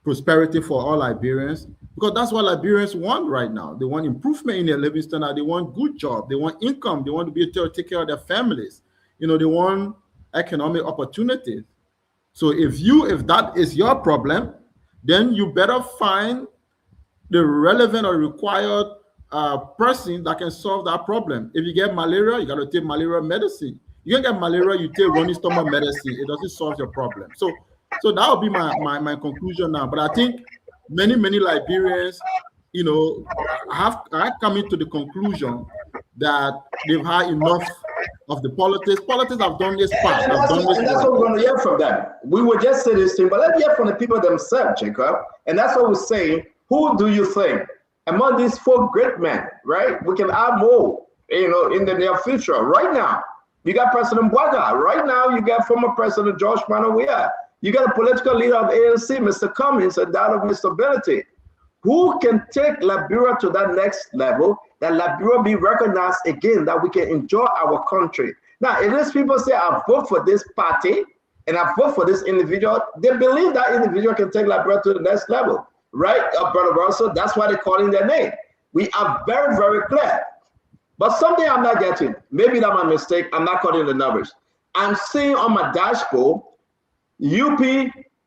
prosperity for all Liberians, because that's what Liberians want right now. They want improvement in their living standard. They want good job. They want income. They want to be able to take care of their families. They want economic opportunities. So if that is your problem, then you better find the relevant or required person that can solve that problem. If you get malaria, you got to take malaria medicine. You can get malaria, you take running stomach medicine. It doesn't solve your problem. So that would be my conclusion now. But I think many Liberians, have come to the conclusion that they've had enough of the politics. Politics have done this part. And that's what we're going to hear from them. We will just say this thing, but let's hear from the people themselves, Jacob. And that's what we're saying. Who do you think among these 4 great men, right? We can add more, in the near future. Right now, you got President Bwaka. Right now, you got former President George Manawia. You got a political leader of ANC, Mr. Cummings, and that of Mr. Beriti. Who can take Liberia to that next level, that Liberia be recognized again, that we can enjoy our country, Now, if these people say, I vote for this party and I vote for this individual, they believe that individual can take Liberia to the next level, right? Brother Russell, that's why they're calling their name. We are very, very clear. But something I'm not getting, maybe that's my mistake, I'm not calling the numbers. I'm seeing on my dashboard, UP,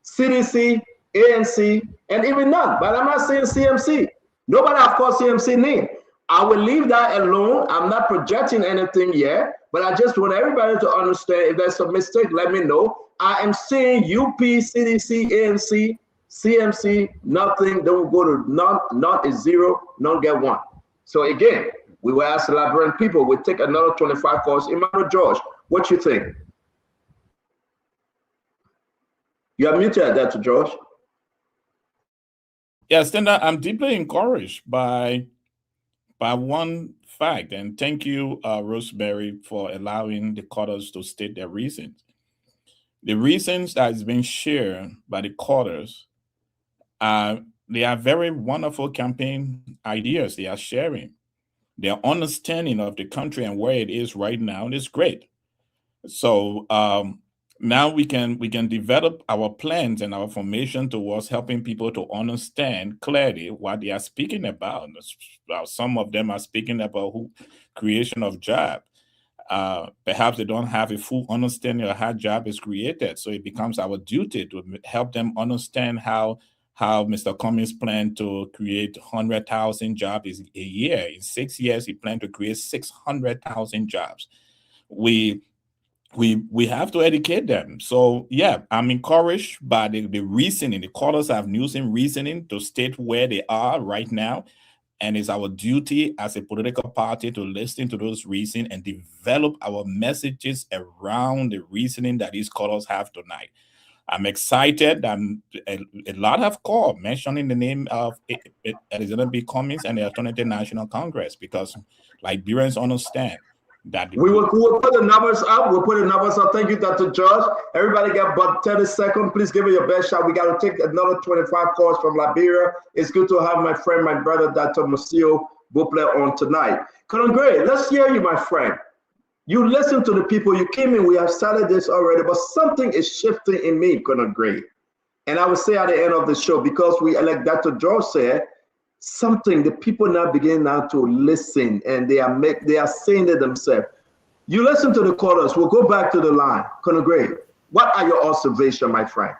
CDC, ANC, and even none, but I'm not saying CMC. Nobody have called CMC name. I will leave that alone. I'm not projecting anything yet, but I just want everybody to understand if there's a mistake, let me know. I am saying UP, CDC, ANC, CMC, nothing, don't go to none, none is zero, none get one. So again, we will ask the Liberian people, we'll take another 25 calls. Emmanuel George, what you think? You are muted at that, George. Yes, then I'm deeply encouraged by one fact, and thank you, Rosemary, for allowing the callers to state their reasons. The reasons that has been shared by the callers, they are very wonderful campaign ideas they are sharing. Their understanding of the country and where it is right now is great. So now we can develop our plans and our formation towards helping people to understand clearly what they are speaking about. Some of them are speaking about creation of job. Perhaps they don't have a full understanding of how job is created. So it becomes our duty to help them understand how Mr. Cummings planned to create 100,000 jobs a year. In 6 years, he planned to create 600,000 jobs. We have to educate them. So yeah, I'm encouraged by the reasoning. The callers have news and reasoning to state where they are right now. And it's our duty as a political party to listen to those reasons and develop our messages around the reasoning that these callers have tonight. I'm excited. A lot have called mentioning the name of Elizabeth B. Cummings and the Alternative National Congress, because Liberians understand that we will put the numbers up. We'll put the numbers up. Thank you, Dr. George. Everybody got about 30 seconds. Please give it your best shot. We got to take another 25 calls from Liberia. It's good to have my friend, my brother, Dr. Musio Bupler on tonight. Colonel Gray, let's hear you, my friend. You listen to the people. You came in. We have started this already, but something is shifting in me, Colonel Gray. And I will say at the end of the show, because we, like Dr. George said, the people now begin now to listen, and they are saying it themselves. You listen to the callers. We'll go back to the line. Colonel Gray, what are your observations, my friend?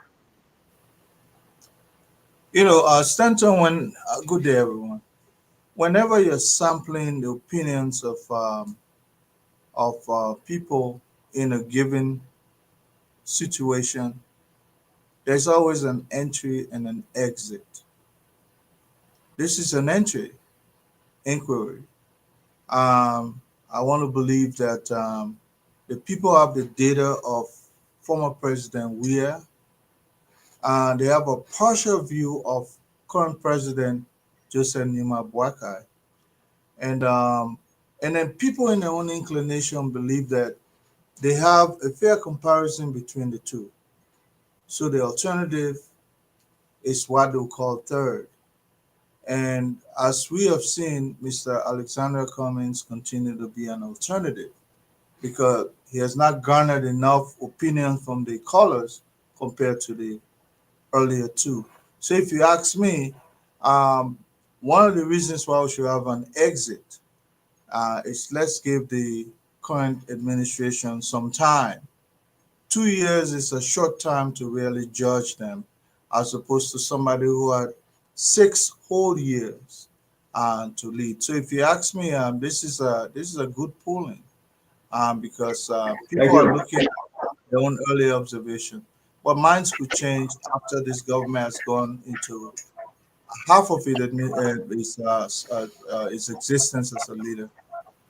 You know, Stanton, good day, everyone. Whenever you're sampling the opinions of people in a given situation, there's always an entry and an exit. This is an inquiry. I want to believe that the people have the data of former President Weah. They have a partial view of current President Joseph Numa Boakai. And then people in their own inclination believe that they have a fair comparison between the two. So the alternative is what they'll call third. And as we have seen, Mr. Alexander Cummings continue to be an alternative because he has not garnered enough opinion from the callers compared to the earlier two. So if you ask me, one of the reasons why we should have an exit is let's give the current administration some time. 2 years is a short time to really judge them, as opposed to somebody who had 6 whole years to lead. So if you ask me, this is a good polling because people are looking at their own early observation. But minds could change after this government has gone into half of it its existence as a leader.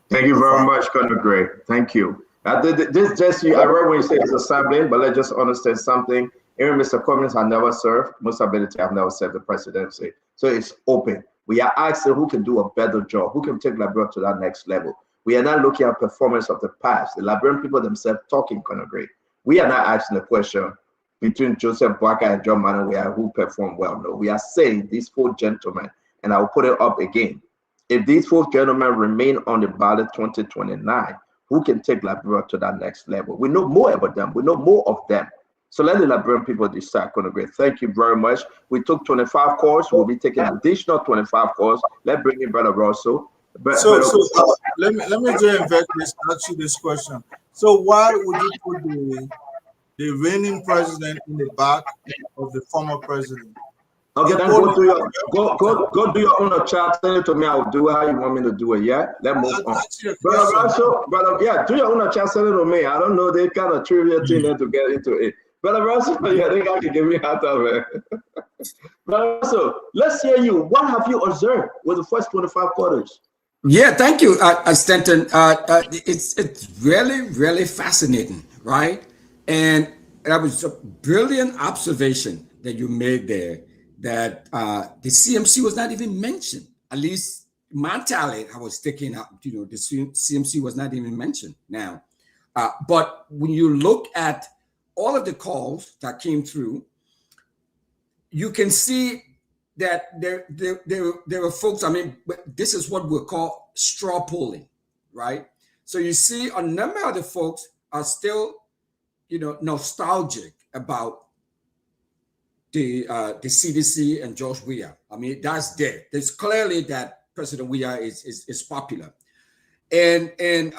Thank you very much, Colonel Gray. Thank you. This just I read when you say it's a sampling, but let's just understand something. Even Mr. Cummings has never served. Most ability have never served the presidency. So it's open. We are asking who can do a better job, who can take Liberia to that next level. We are not looking at performance of the past. The Liberian people themselves talking, Colonel Gray. We are not asking the question between Joseph Boakai and John Manneh who performed well. No, we are saying these 4 gentlemen, and I will put it up again. If these 4 gentlemen remain on the ballot 2029, who can take Liberia to that next level. We know more about them. We know more of them. So let the Liberian people decide. Thank you very much. We took 25 calls. We'll be taking additional 25 calls. Let's bring in Brother Russell. Let me just ask you this question. So why would you put the reigning president in the back of the former president? Okay, then go do your own chat. Send it to me. I'll do it how you want me to do it. Yeah, let's move on. Brother Russell, yeah, do your own chat. Send it to me. I don't know the kind of trivia thing there to get into it. Brother Russell, yeah, they got to give me a hard time, man. Brother Russell, let's hear you. What have you observed with the first 25 quarters? Yeah, thank you, Stanton. It's really fascinating, right? And that was a brilliant observation that you made there, that the CMC was not even mentioned. At least my talent, I was thinking, the CMC was not even mentioned now. But when you look at all of the calls that came through, you can see that there were folks, I mean, this is what we call straw polling, right? So you see a number of the folks are still, nostalgic about the CDC and George Weah. I mean, that's there. There's clearly that President Weah is popular. And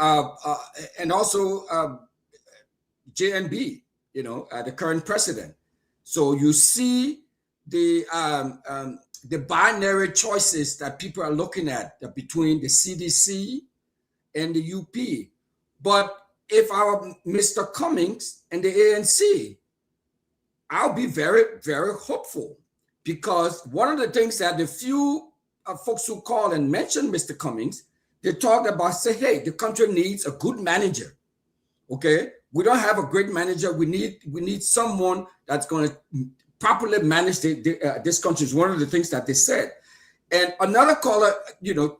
also JNB, the current president. So you see the binary choices that people are looking at between the CDC and the UP. But if our Mr. Cummings and the ANC, I'll be very, very hopeful, because one of the things that the few folks who call and mention Mr. Cummings, they talked about, say, hey, the country needs a good manager. Okay, we don't have a great manager. We need someone that's going to properly manage this country. Is one of the things that they said. And another caller,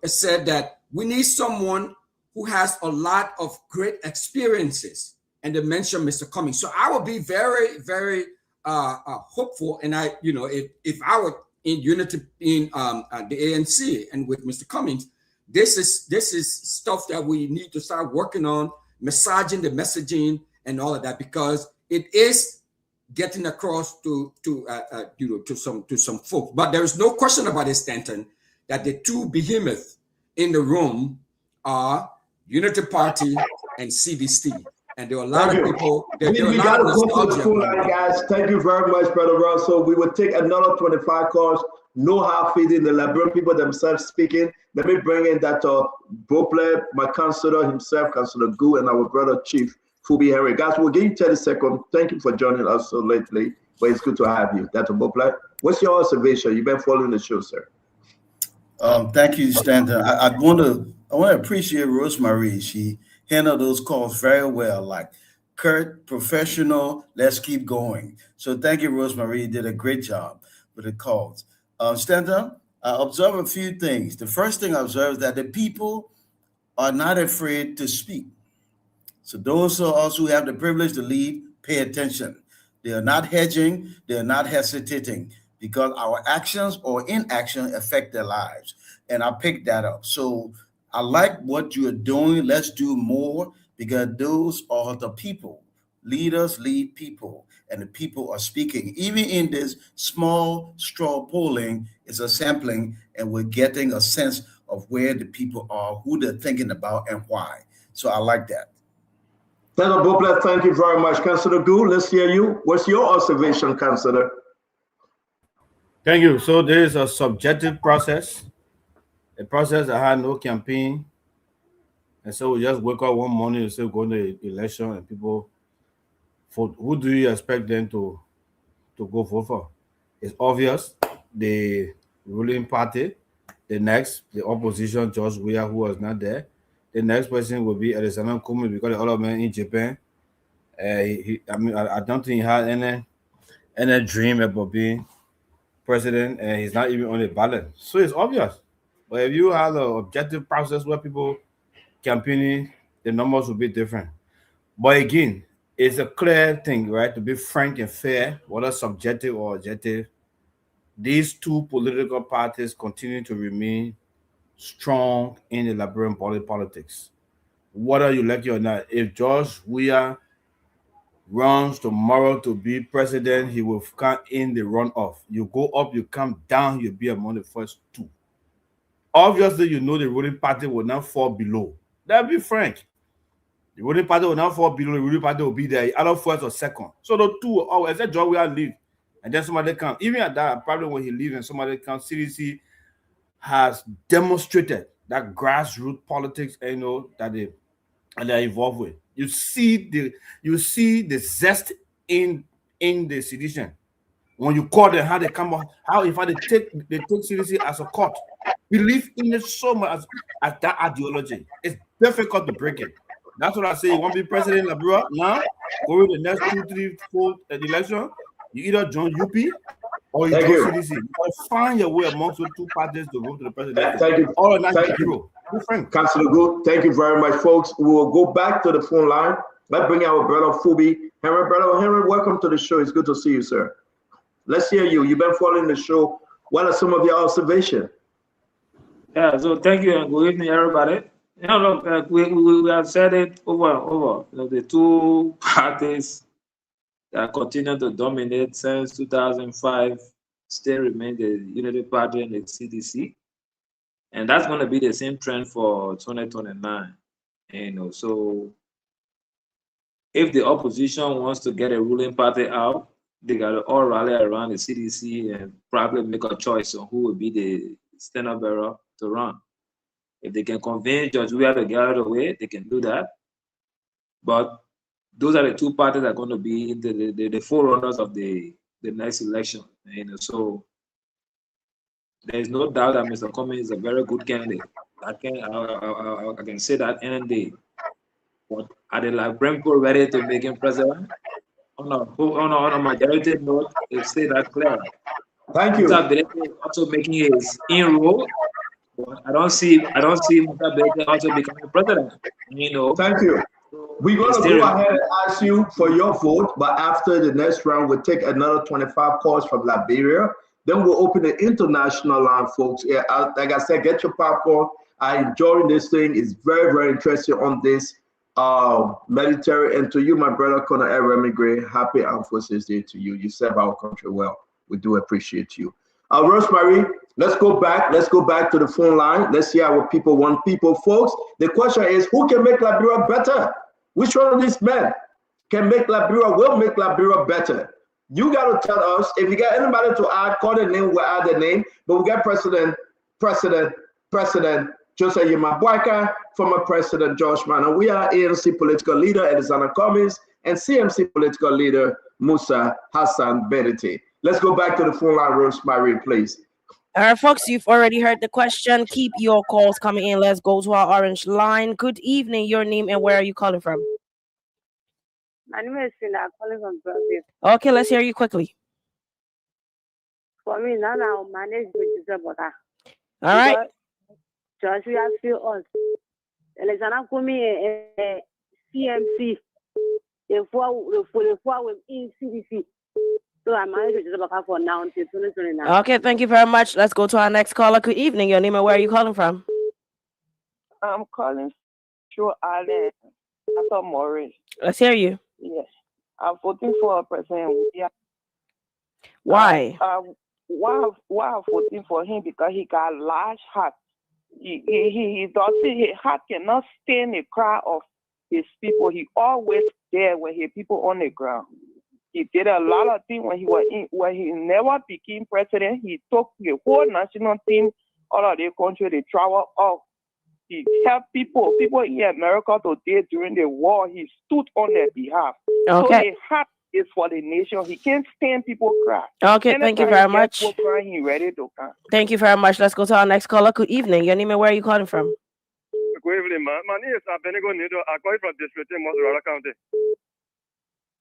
said that we need someone who has a lot of great experiences, and they mentioned Mr. Cummings. So I will be very, very hopeful. And if I were in unity in the ANC and with Mr. Cummings, this is stuff that we need to start working on, massaging the messaging and all of that, because it is getting across to some folks. But there is no question about it, Stanton, that the two behemoths in the room are Unity Party and CDC. And there are a lot of people. We got to go to the full line, guys. Thank you very much, Brother Russell. We will take another 25 calls. No hard feeding, the Liberian people themselves speaking. Let me bring in Dr. Bople, my counselor himself, Councillor Gu, and our brother Chief Fubi Henry. Guys, we'll give you 30 seconds. Thank you for joining us so lately, but it's good to have you. Dr. Bople, what's your observation? You've been following the show, sir. Thank you, Stanton. I want to appreciate Rosemary. She handled those calls very well, like Kurt, professional, let's keep going. So thank you, Rosemary. You did a great job with the calls. Stanton, I observe a few things. The first thing I observe is that the people are not afraid to speak. So those of us who have the privilege to lead, pay attention. They are not hedging, they are not hesitating, because our actions or inaction affect their lives. And I picked that up. So I like what you're doing. Let's do more, because those are the people. Leaders lead people, and the people are speaking. Even in this small straw polling, it's a sampling, and we're getting a sense of where the people are, who they're thinking about, and why. So I like that. Senator Bople, thank you very much. Councillor Gu, let's hear you. What's your observation, Councillor? Thank you. So there is a subjective process, a process that had no campaign. And so we just wake up one morning and say we're going to the election, and people vote. Who do you expect them to go vote for? It's obvious, the ruling party. The next, the opposition, George Weah, who was not there. The next person will be Alexander Kumi, because the other man in Japan. I don't think he had any dream about being president, and he's not even on the ballot. So it's obvious. But if you have an objective process where people campaigning, the numbers will be different. But again, it's a clear thing, right? To be frank and fair, whether subjective or objective, these two political parties continue to remain strong in the Liberian politics. whether you like it or not. If George Weah runs tomorrow to be president, he will come in the runoff. You go up, you come down, you'll be among the first two. Obviously, you know the ruling party will not fall below. That'll be frank. The ruling party will not fall below. The ruling party will be there, either first or second. So the two, except George Weah leave, and then somebody come. Even at that, probably when he leaves and somebody comes, CDC has demonstrated that grassroots politics, that they're involved with. You see the zest in the sedition. When you call them, how they come up, how in fact they take CDC as a court. Believe in it so much as that ideology. It's difficult to break it. That's what I say. You want to be president of Liberia now? Go in the next 2, 3, 4 election. You either join UP or you join CDC. You find your way amongst the two parties to vote to the president. Thank you. All that Thank you. Councillor Good, thank you very much, folks. We will go back to the phone line. Let's bring our brother Phoebe. Henry, brother Henry, welcome to the show. It's good to see you, sir. Let's hear you. You've been following the show. What are some of your observations? Yeah, so thank you and good evening, everybody. Look, we have said it over and over. The two parties that continue to dominate since 2005 still remain the Unity Party and the CDC. And that's going to be the same trend for 2029. So if the opposition wants to get a ruling party out, they got to all rally around the CDC and probably make a choice on who will be the standard bearer to run. If they can convince George Weah to get out of the way, they can do that. But those are the two parties that are going to be the forerunners of the next election. So there is no doubt that Mr. Cummings is a very good candidate. I can say that any day. But are the Liberian people ready to make him president? On a majority note, they say that clear. Thank you. Mr. Belete also making his inroad. I don't see Mr. Belete also becoming president. Thank you. We're going to go ahead and ask you for your vote, but after the next round, we'll take another 25 calls from Liberia. Then we'll open the international line, folks. Yeah, like I said, get your popcorn. I'm enjoying this thing. It's very, very interesting on this military. And to you, my brother, Colonel Remy Gray, happy Armed Forces Day to you. You serve our country well. We do appreciate you. Rosemary, let's go back. Let's go back to the phone line. Let's see how people want people, folks. The question is, who can make Liberia better? Which one of these men can make Liberia, will make Liberia better? You got to tell us. If you got anybody to add, call the name, we'll add the name. But we got President Joseph Yema Boakai, former President George Manneh Weah, ANC political leader Alexander Cummings, and CMC political leader Musa Hassan Berete. Let's go back to the phone line, Rosemary, please. All right, folks, you've already heard the question. Keep your calls coming in. Let's go to our orange line. Good evening. Your name and where are you calling from? My name is Cinda. I'm calling from Brazil. Okay, let's hear you quickly. For me, now I'll manage with the border. All right. George, we have few us. Alexander Cummings, CMC, the four in CDC. So I'm managing with the for now until 2029. Okay, thank you very much. Let's go to our next caller. Good evening. Your name and where are you calling from? I'm calling through Allen, Arthur Morris. Let's hear you. Yes, I'm voting for President Weah. Why? Why I'm voting for him? Because he got large heart. He does his heart cannot stand the crowd of his people. He always there when his people on the ground. He did a lot of things when he was in. When he never became president, he took the whole national team out of the country. They travel off. He helped people in America today during the war. He stood on their behalf. Okay. So his heart is for the nation. He can't stand people cry. Okay, thank you very much. He ready to come. Thank you very much. Let's go to our next caller. Good evening. Your name and where are you calling from? Good evening, man. My name is Abenigo Nido. I'm calling from District Mozzarella County.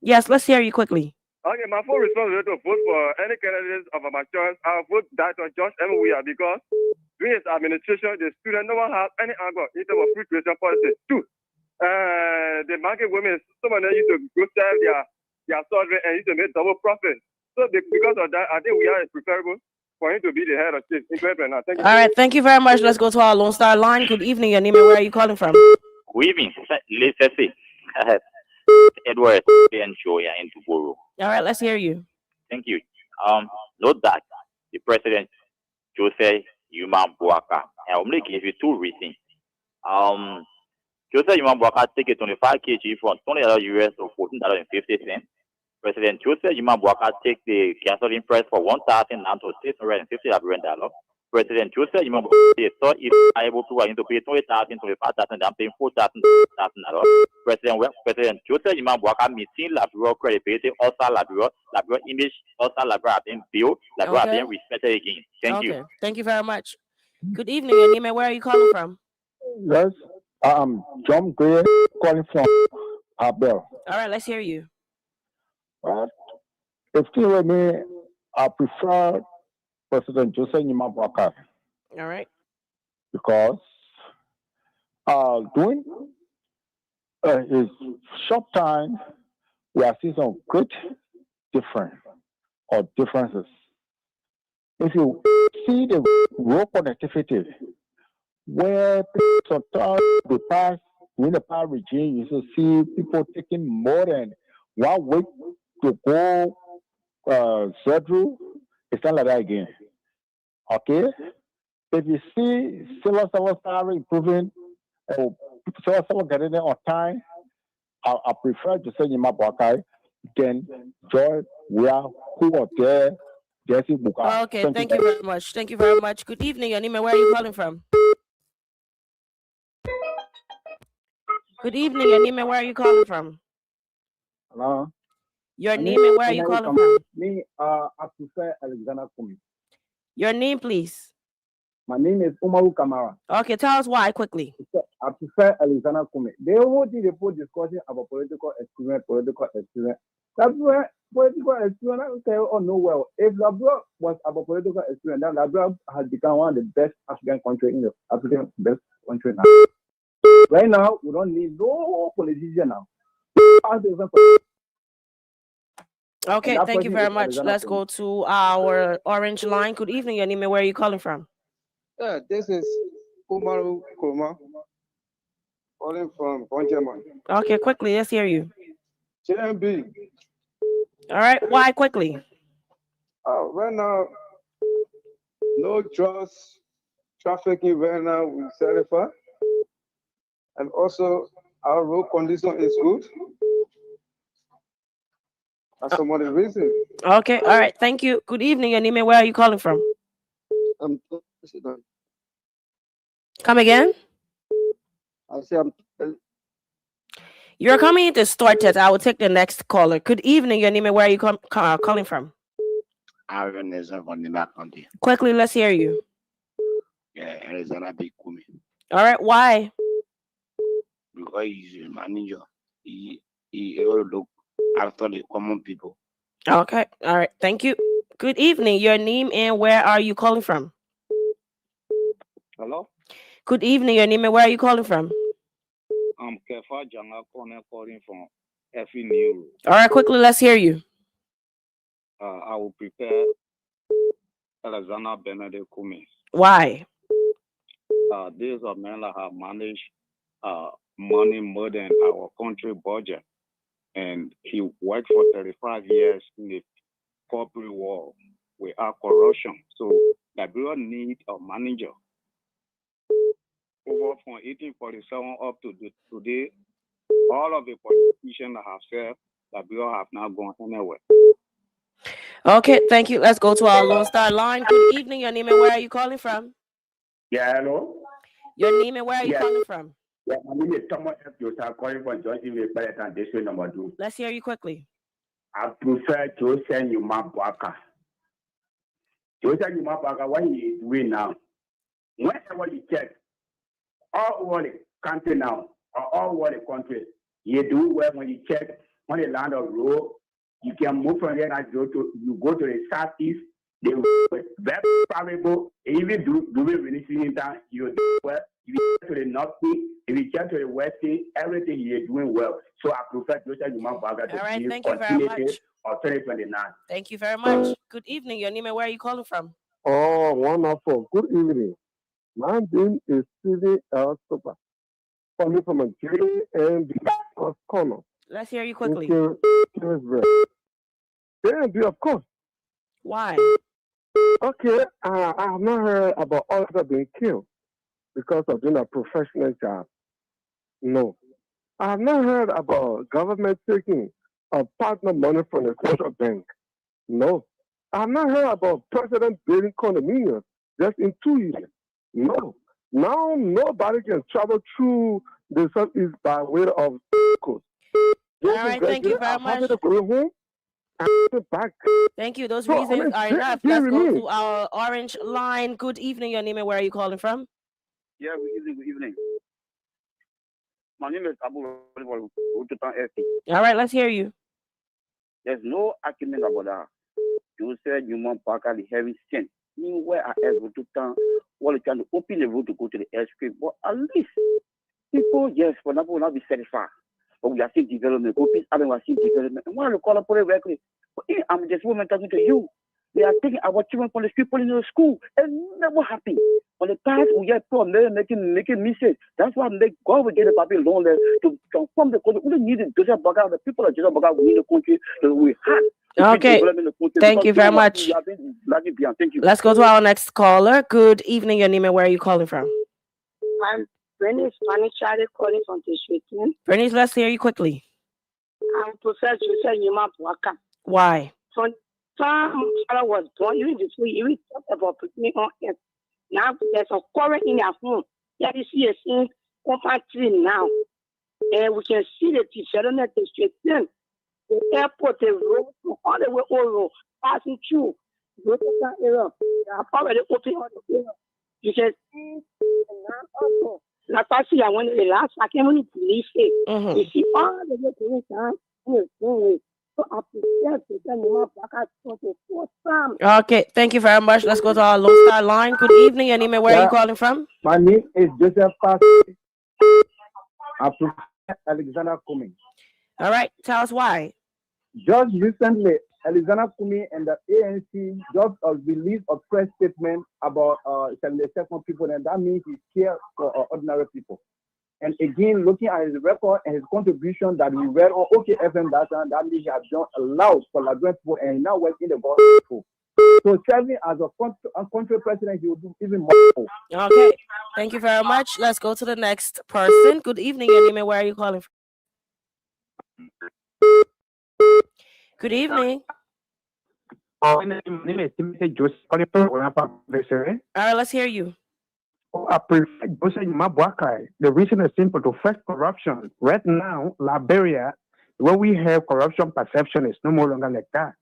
Yes, let's hear you quickly. Okay, my full responsibility to vote for any candidates of my choice. I'll vote that on George M. Weah because during his administration, the student no one has any angle in terms of free tuition policy. Two, the market women, some of them used to go sell their children and used to make double profit. So because of that, I think Weah is preferable for him to be the head of state. Thank you. All right, thank you very much. Let's go to our Lone Star line. Good evening. Your name and where are you calling from? Good evening. Let's say I have Edward and Joya in Tuboro. All right, let's hear you. Thank you. Note that the president Jose Yuma Buaka, and I'm going to give you two reasons. Jose Yuma Buaka take a 25 kg from $20 US or $14.50. President Jose Yuma Buaka take the gasoline price for $1,000 down to $650. President Jose Yuma Buaka so if able to pay $20,000, $25,000, down paying $4,000. President Jose Yuma Buaka meeting Labrador credibility also Labrador image also Labrador being built, Labrador being respected again. Thank you. Thank you very much. Good evening, your name and where are you calling from? Yes, John Gray calling from Abel. All right, let's hear you. Right. If you were me, I prefer President Jose Yuma Buaka. All right. Because during his short time, we are seeing some great differences. If you see the road connectivity, where sometimes during the past regime, you should see people taking more than 1 week to go surgery. It's not like that again. Okay? If you see civil salary improving, civil getting there on time, I prefer to say Yuma Buaka than Joy who are there. Okay, thank you very much. Thank you very much. Good evening, your name and where are you calling from? Good evening, your name and where are you calling from? Hello. Your name and where are you calling from? Me, I prefer Alexander Kumi. Your name, please. My name is Umaru Kamara. Okay, tell us why quickly. I prefer Alexander Kumi. They whole thing they put discussing about political experience. That's where political experience, I don't care or no well. If Labrador was about political experience, then Labrador has become one of the best African countries in the African best country now. Right now, we don't need no politician now. Okay, thank you very much. Let's go to our orange line. Good evening, your name and where are you calling from? Yeah, this is Umaru Kurma, calling from Bonjaman. Okay, quickly, let's hear you. JMB. All right, why quickly? Right now, no drugs trafficking right now with Serifa. And also, our road condition is good. That's some of the reason. Okay, all right, thank you. Good evening, your name and where are you calling from? Come again? I say You're coming into started. I will take the next caller. Good evening, your name and where are you calling from? Quickly, let's hear you. Yeah, Arizona Big Kumi. All right, why? Because he's a manager. He will look after the common people. Okay, all right, thank you. Good evening, your name and where are you calling from? Hello? Good evening, your name and where are you calling from? I'm Kefa Janga calling from Effie New. All right, quickly, let's hear you. I will prepare Alexander Benedict Kumi. Why? These are men that have managed money more than our country budget. And he worked for 35 years in the corporate world without corruption. So Liberia need a manager. Over from 1847 up to today, all of the politicians that have said Liberia have not gone anywhere. Okay, thank you. Let's go to our Lone Star line. Good evening, your name and where are you calling from? Yeah, hello. Your name and where are you calling from? Yeah, my name is Thomas F. Joseph, calling from Johnson Bay and District number 2. Let's hear you quickly. I prefer Jose Yuma Buaka. Jose Yuma Buaka, what he is doing now, whenever you check, all over the country now, or all over the country, you do well when you check on the land of road. You can move from here and you go to the southeast. They very favorable. Even do we really see in town, you do well. If you get to the northeast, if you get to the west, everything you're doing well. So I prefer Joseph Yuma Buaka to right, be thank you very much. or 2029. Thank you very much. Good evening, your name and where are you calling from? Oh, wonderful. Good evening. My name is Stevie L. Super. calling from a JMB of corner. Let's hear you quickly. JMB, of course. Why? Okay, I have not heard about all that being killed because of doing a professional job. No. I have not heard about government taking a partner money from the central bank. No. I have not heard about president building condominiums just in 2 years. No. Now nobody can travel through the southeast by way of coast. All right, thank you very much. Back. Thank you. Those So, reasons are enough. do you Let's go mean? to our orange line. Good evening. Your name and where are you calling from? Yeah, good evening. Good evening. My name is Abu. All right, let's hear you. There's no argument about that. You said human Parker the heavy sin. Meanwhile, I ever to town while trying to open the road to go to the airstrip. But at least people, yes, for example, will not be satisfied. But we are seeing development. Open having we are seeing development. And when I call up for it directly, but I'm just woman talking to you. They are taking our children from the street, putting in the school, and never happy. On the past, we get poor men making mistakes. That's why God will get the Bible long to transform the country. We don't need Joseph Baga. The people of Joseph Baga, we need the country. So we have. Okay. Thank you very much. Thank you. Let's go to our next caller. Good evening. Your name and where are you calling from? I'm Bernice Manichade calling from Tishwetin. Bernice, let's hear you quickly. I'm Professor Joseph Yuma Bwaka. Why? From time I was born, even before you even talk about putting me on earth. Now there's a quarrel in your home. That is here seeing company now. And we can see the development of Tishwetin. The airport, the road, all the way over, passing through. Go to that area. They have already opened all the area. You can see now also. Like I see, I went to the last, I can't even believe it. You see all the way to the time. So I prefer to tell you back at 24 time. Okay, thank you very much. Let's go to our Lone Star line. Good evening. Your name and where are you calling from? My name is Joseph Pass. I prefer Alexander Cumming. All right, tell us why. Just recently, Alexander Cumming and the ANC just released a press statement about 72 people, and that means he cares for ordinary people. And again, looking at his record and his contribution that we read on OKFM that means he has done a lot for Liberian people, and he now works in the government. So serving as a country president, he will do even more. Okay, thank you very much. Let's go to the next person. Good evening. Your name and where are you calling from? Good evening. My name is Timothy Joseph. All right, let's hear you. I prefer Joseph Mabuakai. The reason is simple: to fight corruption. Right now, Liberia, where we have corruption perception, is no more longer like that.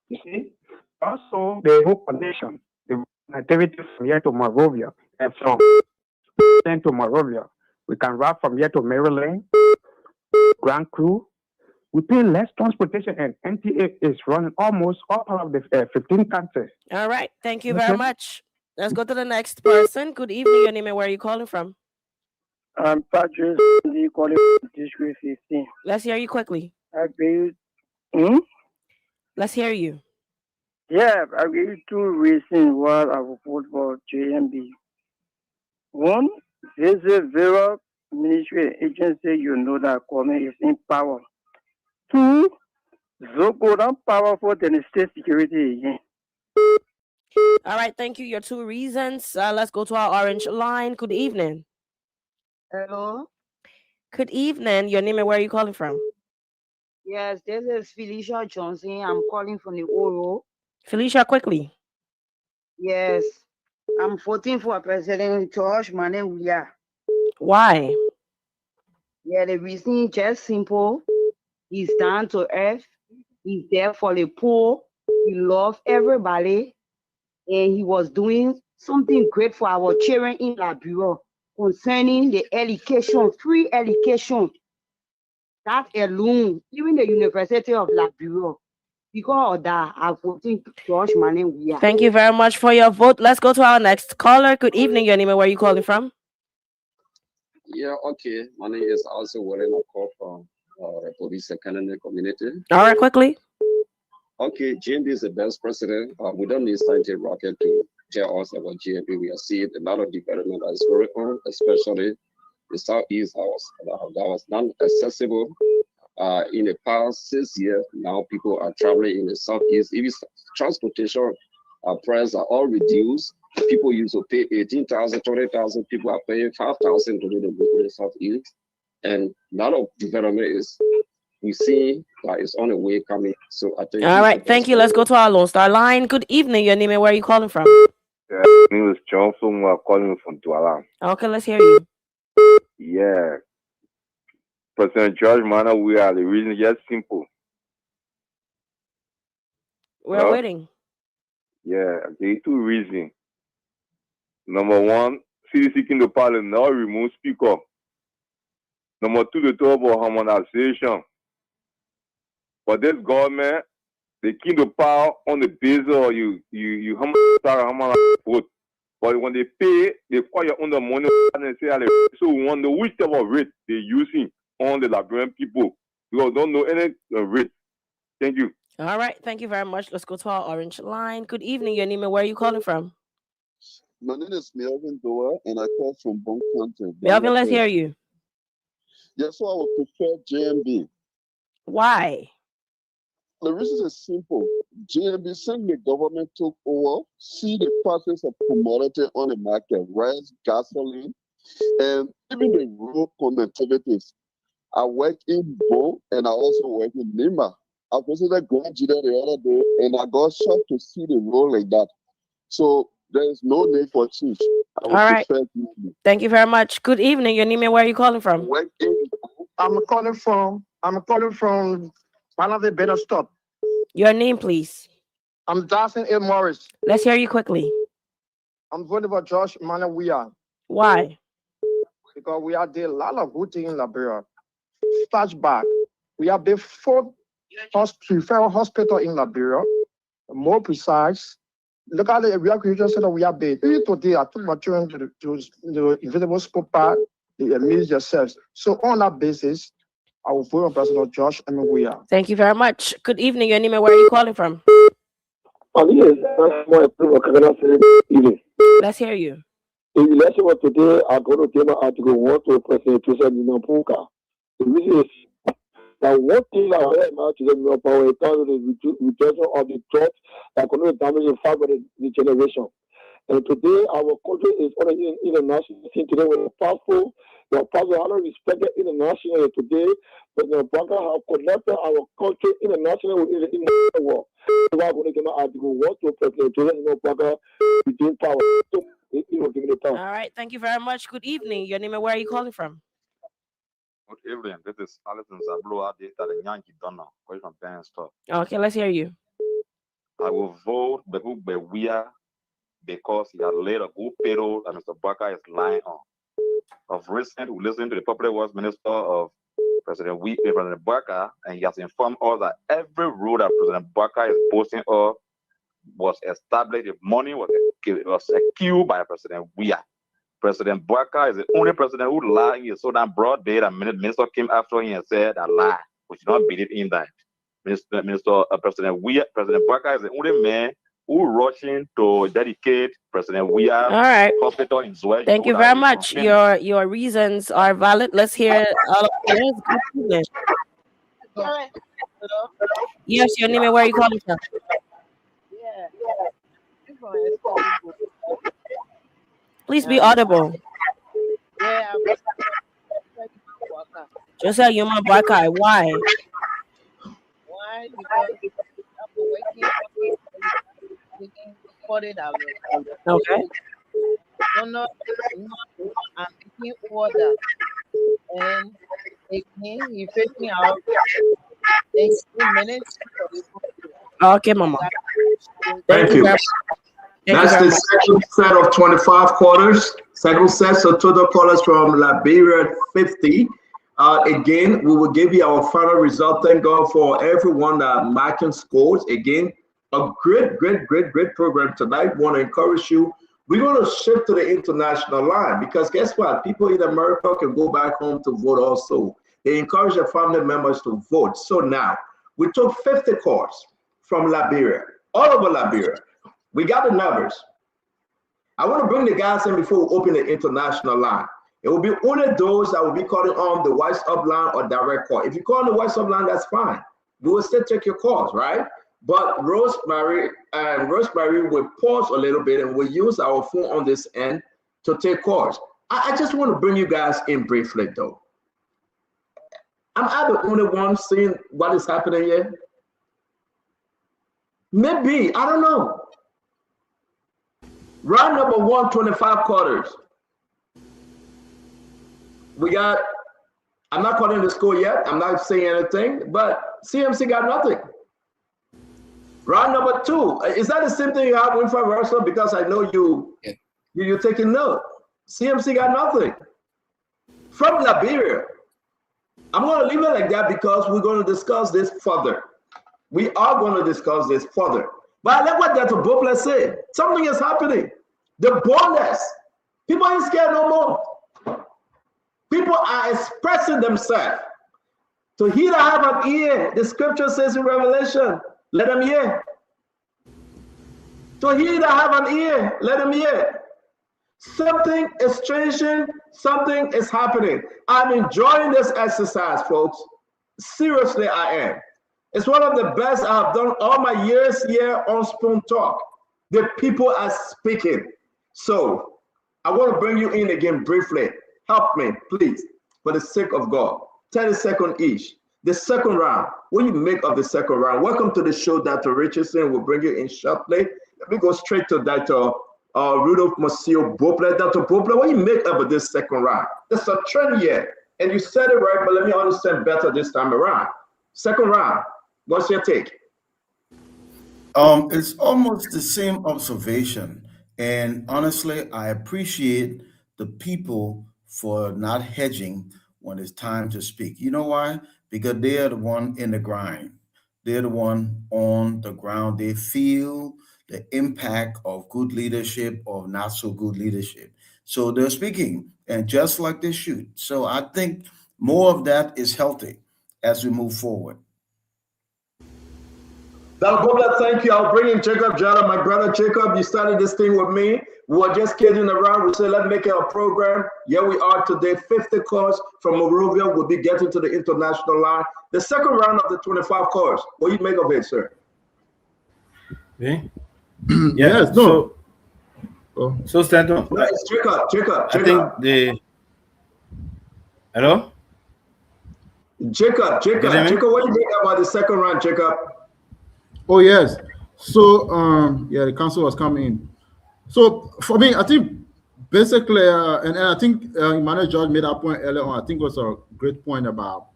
You see? Also, the whole connection, the activity from here to Monrovia, and from to Monrovia, we can route from here to Maryland, Grand Crew. We pay less transportation, and NTA is running almost all part of the 15 countries. All right, thank you very much. Let's go to the next person. Good evening. Your name and where are you calling from? I'm Patrick, calling from District 15. Let's hear you quickly. I agree. Let's hear you. Yeah, I agree 2 reasons why I will vote for JMB. One, there's a very ministry agency you know that Kwame is in power. 2, Zoko not powerful than the state security again. All right, thank you. Your 2 reasons. Let's go to our orange line. Good evening. Hello. Good evening. Your name and where are you calling from? Yes, this is Felicia Johnson. I'm calling from the Oro. Felicia, quickly. Yes, I'm voting for President George Manewuya. Why? Yeah, the reason is just simple. He's down to earth. He's there for the poor. He loves everybody. And he was doing something great for our children in Liberia concerning the education, free education. That alone, even the University of Liberia. Because of that, I'm voting George Manewuya. Thank you very much for your vote. Let's go to our next caller. Good evening. Your name and where are you calling from? Yeah, okay. My name is also Warren. I call from the police academy community. All right, quickly. Okay, JMB is the best president. We don't need scientific rocket to tell us about JMB. We are seeing a lot of development that is going on, especially the Southeast that was not accessible in the past 6 years. Now people are traveling in the Southeast. Even transportation prices are all reduced. People used to pay 18,000, 20,000. People are paying 5,000 to do the Southeast. And a lot of development is, we see that it's on the way coming. So I think. All right, thank you. Let's go to our Lone Star line. Good evening. Your name and where are you calling from? Yeah, my name is John Fung, calling from Douala. Okay, let's hear you. Yeah. President George Mana, we are the reason, just simple. We're waiting. Yeah, there are two reasons. Number one, CDC Kingdom Parliament now remove speaker. Number two, they talk about harmonization. But this government, they keep the power on the basis of you harmonize vote. But when they pay, they call you on the money and they say, so we want to know which type of rate they're using on the Liberian people. Because don't know any rate. Thank you. All right, thank you very much. Let's go to our orange line. Good evening. Your name and where are you calling from? My name is Melvin Doa, and I call from Bon County. Melvin, let's hear you. Yes, so I would prefer JMB. Why? The reason is simple. JMB, since the government took over, see the prices of commodity on the market, rice, gasoline, and even the road connectivities. I work in Bo and I also work in Lima. I visited Grand Jida the other day and I got shocked to see the road like that. So there is no need for change. All right. Thank you very much. Good evening. Your name and where are you calling from? I'm calling from Panama Better Stop. Your name, please. I'm Dawson A. Morris. Let's hear you quickly. I'm voting for Josh Manawia. Why? Because we are doing a lot of good things in Liberia. Flashback. We have the fourth referral hospital in Liberia. More precise. Look at the recreation center we have been. Even today, I took my children to the Invisible Sport Park. They amuse themselves. So on that basis, I will vote on President Josh Manawia. Thank you very much. Good evening. Your name and where are you calling from? Let's hear you. The election of today, I'm going to give my article 1 to President Joseph Ninapuka. The reason is that one thing I heard about to the power is the reduction of the threat that can damage the fiber of the generation. And today, our country is on an international scene today with a powerful, highly respected internationally today. President Blanca have connected our country internationally with the world. So I'm going to give my article 1 to President Joseph Blanca between power. All right. Thank you very much. Good evening. Your name and where are you calling from? Good evening. This is Alison Zabloa, the Yankee Donner, calling from Penn Store. Okay, let's hear you. I will vote Bewia because he has laid a good payroll and Mr. Baka is lying on. Of recent, we listened to the Public Works Minister of President Baka, and he has informed us that every road that President Baka is boasting of was established. The money was secured by President Weah. President Baka is the only president who lied in so damn broad day that minister came after him and said that lie. We should not believe in that. President Baka is the only man who rushing to dedicate President Weah hospital in Zwe. Thank you very much. Your reasons are valid. Let's hear all of yours. Good evening. Yes, your name and where are you calling from? Please be audible. Yeah, Joseph Yuma Baka, why? Why? Because I'm working 40 hours. Okay. No, I'm taking order. And again, he faked me out. In 2 minutes. Okay, Mama. Thank you. That's the second set of 25 callers. Second set, so total callers from Liberia 50. Again, we will give you our final result. Thank God for everyone that marking scores. Again, a great program tonight. Want to encourage you. We're going to shift to the international line because guess what? People in America can go back home to vote also. They encourage their family members to vote. So now, we took 50 calls from Liberia, all over Liberia. We got the numbers. I want to bring the guys in before we open the international line. It will be only those that will be calling on the WhatsApp line or direct call. If you call on the WhatsApp line, that's fine. We will still take your calls, right? But Rosemary will pause a little bit and we'll use our phone on this end to take calls. I just want to bring you guys in briefly though. Am I the only one seeing what is happening here? Maybe, I don't know. Round number 125 quarters. We got, I'm not calling the score yet. I'm not saying anything, but CMC got nothing. Round number 2. Is that the same thing you have with Russell? Because I know you're taking note. CMC got nothing. From Liberia. I'm going to leave it like that because we're going to discuss this further. We are going to discuss this further. But I like what Dr. Bopler said. Something is happening. The boldness. People ain't scared no more. People are expressing themselves. So he that have an ear, the scripture says in Revelation, let them hear. So he that have an ear, let them hear. Something is changing, something is happening. I'm enjoying this exercise, folks. Seriously, I am. It's one of the best I've done all my years here on Spoon Talk. The people are speaking. So I want to bring you in again briefly. Help me, please, for the sake of God. 30 seconds each. The second round. What do you make of the second round? Welcome to the show, Dr. Richardson. We'll bring you in shortly. Let me go straight to Dr. Rudolph Monsieur Bopler. Dr. Bopler, what do you make of this second round? There's a trend here, and you said it right, but let me understand better this time around. Second round, what's your take? It's almost the same observation, and honestly, I appreciate the people for not hedging when it's time to speak. You know why? Because they are the one in the grind. They're the one on the ground. They feel the impact of good leadership or not so good leadership. So they're speaking, and just like they should. So I think more of that is healthy as we move forward. Dr. Bopler, thank you. I'll bring in Jacob Jala, my brother Jacob. You started this thing with me. We were just kidding around. We said, let's make it a program. Here we are today. 50 calls from Monrovia. We'll be getting to the international line. The second round of the 25 calls. What do you make of it, sir? Me? Yes, no. So Stanton. Yes, Jacob. I think the hello? Jacob, what do you think about the second round, Jacob? Oh yes. So the council was coming in. So for me, I think basically, and I think Emmanuel George made that point earlier on. I think it was a great point about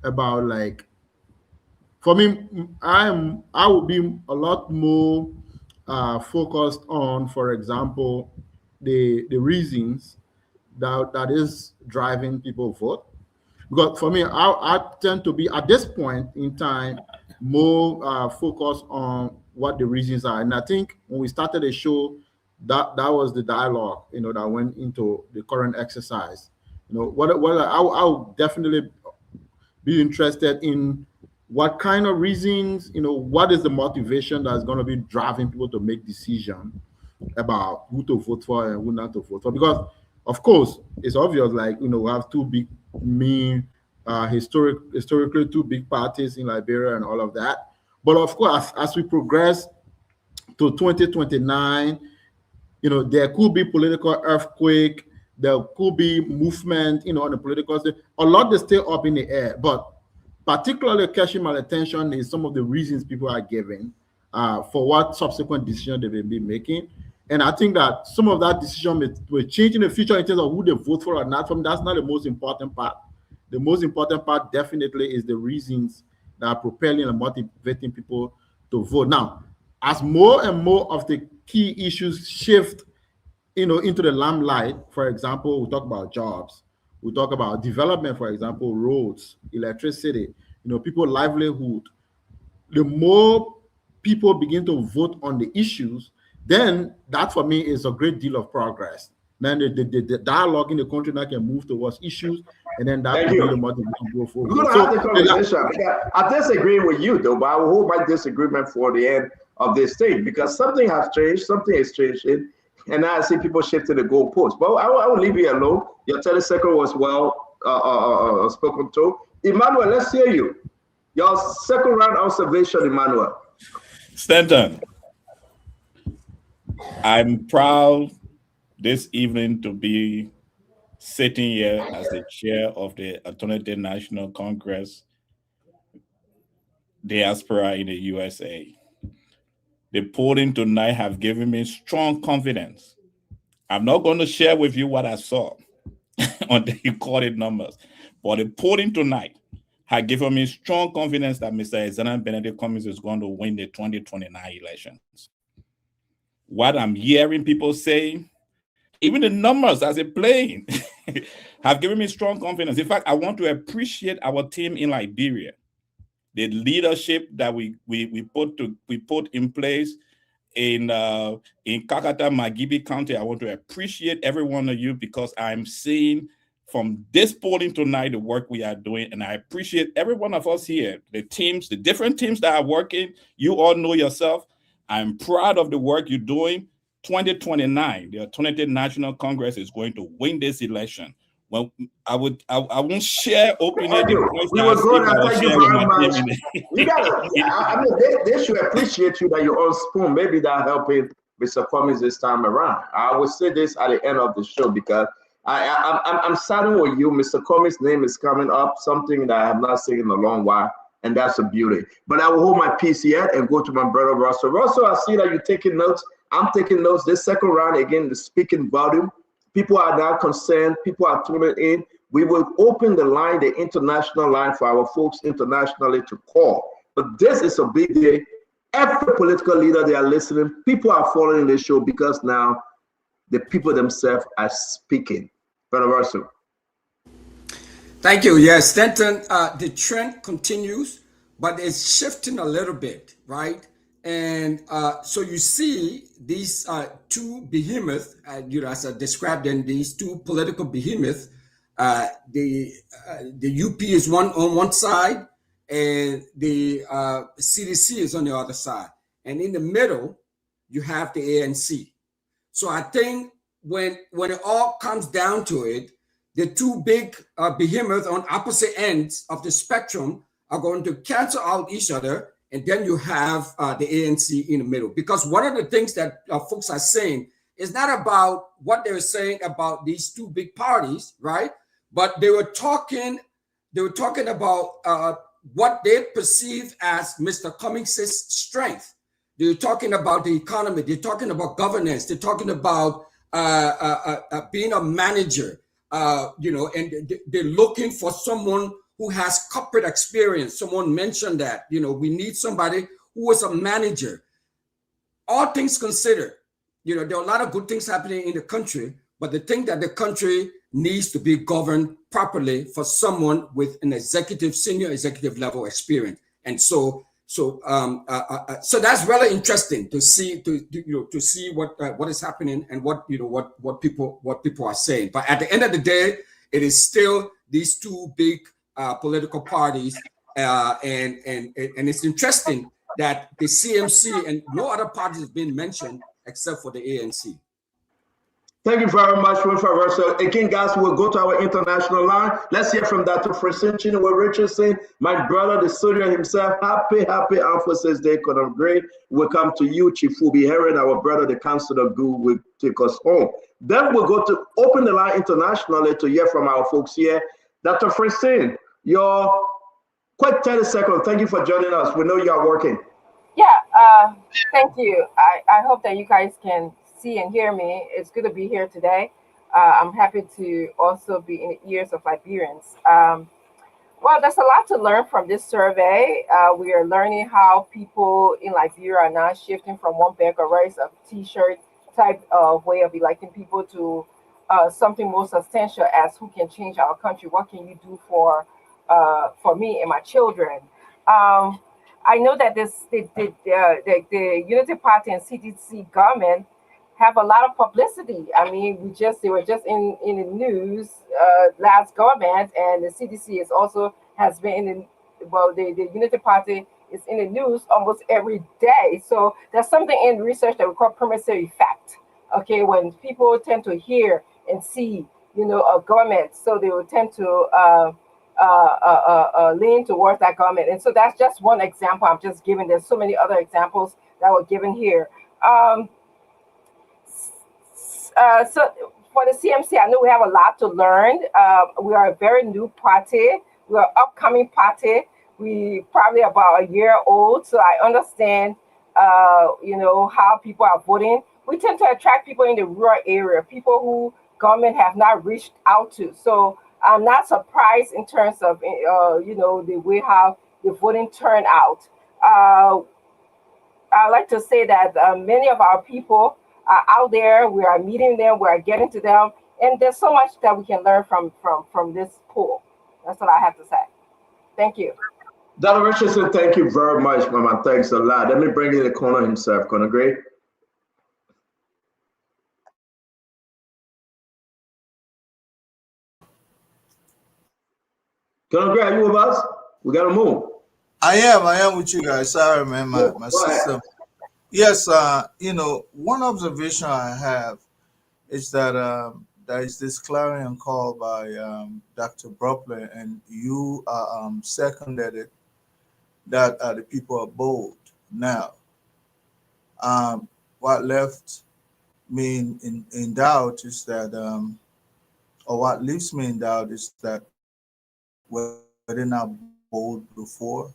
like, for me, I would be a lot more focused on, for example, the reasons that is driving people vote. Because for me, I tend to be at this point in time more focused on what the reasons are. And I think when we started the show, that was the dialogue, that went into the current exercise. I would definitely be interested in what kind of reasons, what is the motivation that's going to be driving people to make decisions about who to vote for and who not to vote for. Because, of course, it's obvious, like, we have two big, historically two big parties in Liberia and all of that. But, of course, as we progress to 2029, there could be political earthquake, there could be movement, on the political stage. A lot is still up in the air, but particularly catching my attention is some of the reasons people are giving for what subsequent decision they will be making. And I think that some of that decision will change in the future in terms of who they vote for or not. That's not the most important part. The most important part definitely is the reasons that are propelling and motivating people to vote. Now, as more and more of the key issues shift, into the limelight, for example, we talk about jobs, we talk about development, for example, roads, electricity, people's livelihood. The more people begin to vote on the issues, then that for me is a great deal of progress. Then the dialogue in the country now can move towards issues, and then that will be the motivation to go forward. We're going to have the conversation. I disagree with you, though, but I will hold my disagreement for the end of this thing, because something has changed, something is changing. And now I see people shifting the goalposts. But I will leave you alone. Your 30-second was well spoken to. Emmanuel, let's hear you. Your second round observation, Emmanuel. Stanton, I'm proud this evening to be sitting here as the chair of the Alternative National Congress diaspora in the USA. The polling tonight have given me strong confidence. I'm not going to share with you what I saw on the recorded numbers, but the polling tonight have given me strong confidence that Mr. Alexander Benedict Cummings is going to win the 2029 elections. What I'm hearing people say, even the numbers as they're playing, have given me strong confidence. In fact, I want to appreciate our team in Liberia. The leadership that we put in place in Kakata, Magibi County. I want to appreciate every one of you because I'm seeing from this polling tonight the work we are doing, and I appreciate every one of us here, the teams, the different teams that are working. You all know yourself. I'm proud of the work you're doing. 2029, the Alternative National Congress is going to win this election. Well, I won't share openly the points that I share with my team. You gotta, I mean, they should appreciate you that you're on spoon. Maybe that helping Mr. Cummings this time around. I will say this at the end of the show because I'm saddened with you. Mr. Cummings' name is coming up, something that I have not seen in a long while, and that's a beauty. But I will hold my peace yet and go to my brother Russell. Russell, I see that you're taking notes. I'm taking notes. This second round, again, the speaking volume. People are now concerned. People are tuning in. We will open the line, the international line for our folks internationally to call. But this is a big day. Every political leader, they are listening. People are following the show because now the people themselves are speaking. Brother Russell. Thank you. Yes, Stanton, the trend continues, but it's shifting a little bit, right? And so you see these two behemoths, as I described them, these two political behemoths. The UP is on one side, and the CDC is on the other side. And in the middle, you have the ANC. So I think when it all comes down to it, the two big behemoths on opposite ends of the spectrum are going to cancel out each other. And then you have the ANC in the middle. Because one of the things that folks are saying is not about what they're saying about these two big parties, right? But they were talking about what they perceive as Mr. Cummings' strength. They're talking about the economy. They're talking about governance. They're talking about being a manager, and they're looking for someone who has corporate experience. Someone mentioned that, we need somebody who is a manager. All things considered, there are a lot of good things happening in the country, but the thing that the country needs to be governed properly for someone with an senior executive level experience. And so that's really interesting to see, to see what is happening and what people are saying. But at the end of the day, it is still these two big political parties, and it's interesting that the CMC and no other party has been mentioned except for the ANC. Thank you very much, Mr. Russell. Again, guys, we'll go to our international line. Let's hear from Dr. Francine Chinua Richardson, my brother, the soldier himself. Happy Emphasis Day, Conor Gray. Welcome to you, Chifubi Heron, our brother, the Council of Good, will take us home. Then we'll go to open the line internationally to hear from our folks here. Dr. Francine, your quick 30 seconds. Thank you for joining us. We know you are working. Yeah, thank you. I hope that you guys can see and hear me. It's good to be here today. I'm happy to also be in the ears of Liberians. Well, there's a lot to learn from this survey. We are learning how people in Liberia are now shifting from one bag of rice, a t-shirt type of way of electing people to something more substantial as who can change our country. What can you do for me and my children? I know that the Unity Party and CDC government have a lot of publicity. I mean, they were just in the news last government, and the CDC has been the Unity Party is in the news almost every day. So there's something in research that we call permissive effect. Okay, when people tend to hear and see, a government, so they will tend to lean towards that government. And so that's just one example I'm just giving. There's so many other examples that were given here. So for the CMC, I know we have a lot to learn. We are a very new party. We're an upcoming party. We probably about a year old, so I understand, how people are voting. We tend to attract people in the rural area, people who government have not reached out to. So I'm not surprised in terms of, the way how the voting turned out. I like to say that many of our people are out there. We are meeting them. We are getting to them, and there's so much that we can learn from this pool. That's what I have to say. Thank you. Dr. Richardson, thank you very much, Mama. Thanks a lot. Let me bring in the corner himself. Corner Gray. Corner Gray, are you with us? We got to move. I am with you guys. Sorry, man, my system. Yes, one observation I have is that there is this clarion call by Dr. Brockler, and you seconded it, that the people are bold. Now, what left me in doubt is that, or what leaves me in doubt is that were they not bold before?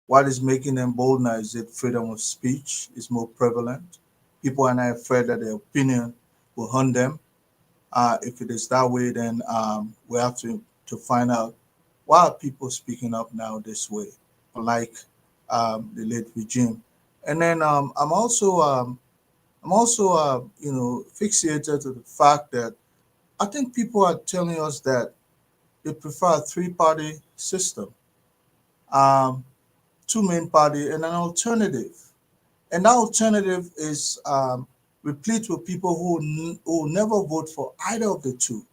What is making them bold now is that freedom of speech is more prevalent. People are not afraid that their opinion will harm them. If it is that way, then we have to find out why are people speaking up now this way, unlike the late regime. And then I'm also fixated to the fact that I think people are telling us that they prefer a three-party system, two main party and an alternative. And that alternative is replete with people who never vote for either of the two.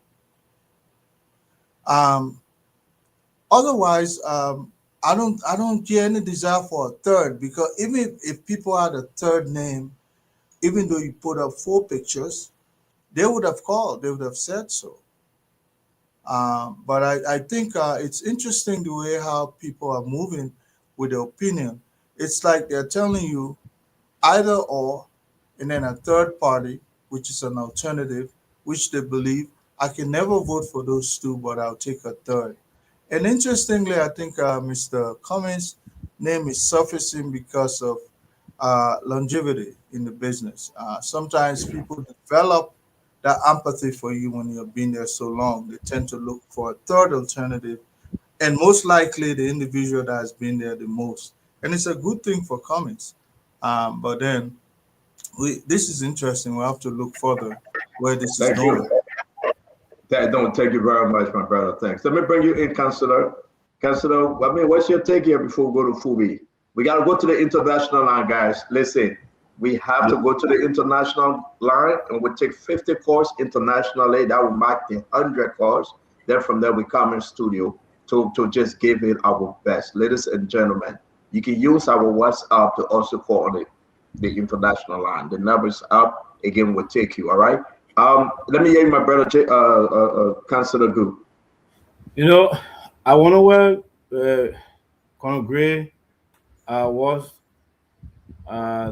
Otherwise, I don't get any desire for a third, because even if people had a third name, even though you put up 4 pictures, they would have called, they would have said so. But I think it's interesting the way how people are moving with their opinion. It's like they're telling you either or, and then a third party, which is an alternative, which they believe, I can never vote for those two, but I'll take a third. And interestingly, I think Mr. Cummings' name is surfacing because of longevity in the business. Sometimes people develop that empathy for you when you've been there so long. They tend to look for a third alternative, and most likely the individual that has been there the most. And it's a good thing for Cummings. But then this is interesting. We'll have to look further where this is going. Thank you very much, my brother. Thanks. Let me bring you in, Councillor. Councillor, what's your take here before we go to Fubi? We got to go to the international line, guys. Listen, we have to go to the international line, and we take 50 calls internationally. That will mark the 100 calls. Then from there, we come in studio to just give it our best. Ladies and gentlemen, you can use our WhatsApp to also call on the international line. The number's up. Again, we'll take you, all right? Let me hear my brother, Councillor Gu. I wonder where Conor Gray was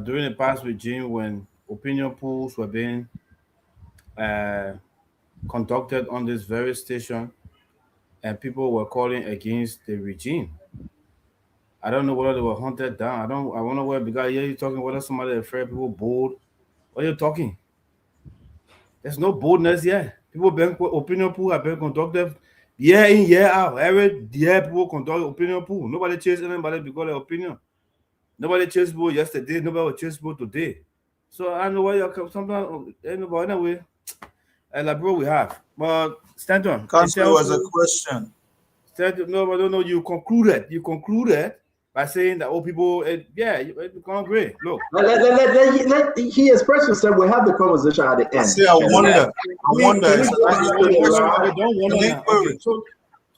during the past regime when opinion polls were being conducted on this very station, and people were calling against the regime. I don't know whether they were hunted down. I wonder where, because you're talking whether somebody afraid people bold. What are you talking? There's no boldness yet. People been opinion pool have been conducted year in, year out. Every year people conduct opinion pool. Nobody chase anybody because of their opinion. Nobody chased people yesterday. Nobody will chase people today. So I know why you're sometimes anyway. Bro, we have. But Stanton. Council was a question. Stanton, no, I don't know. You concluded by saying that people, it's gonna great. Look. He expressed himself. We have the conversation at the end. I wonder.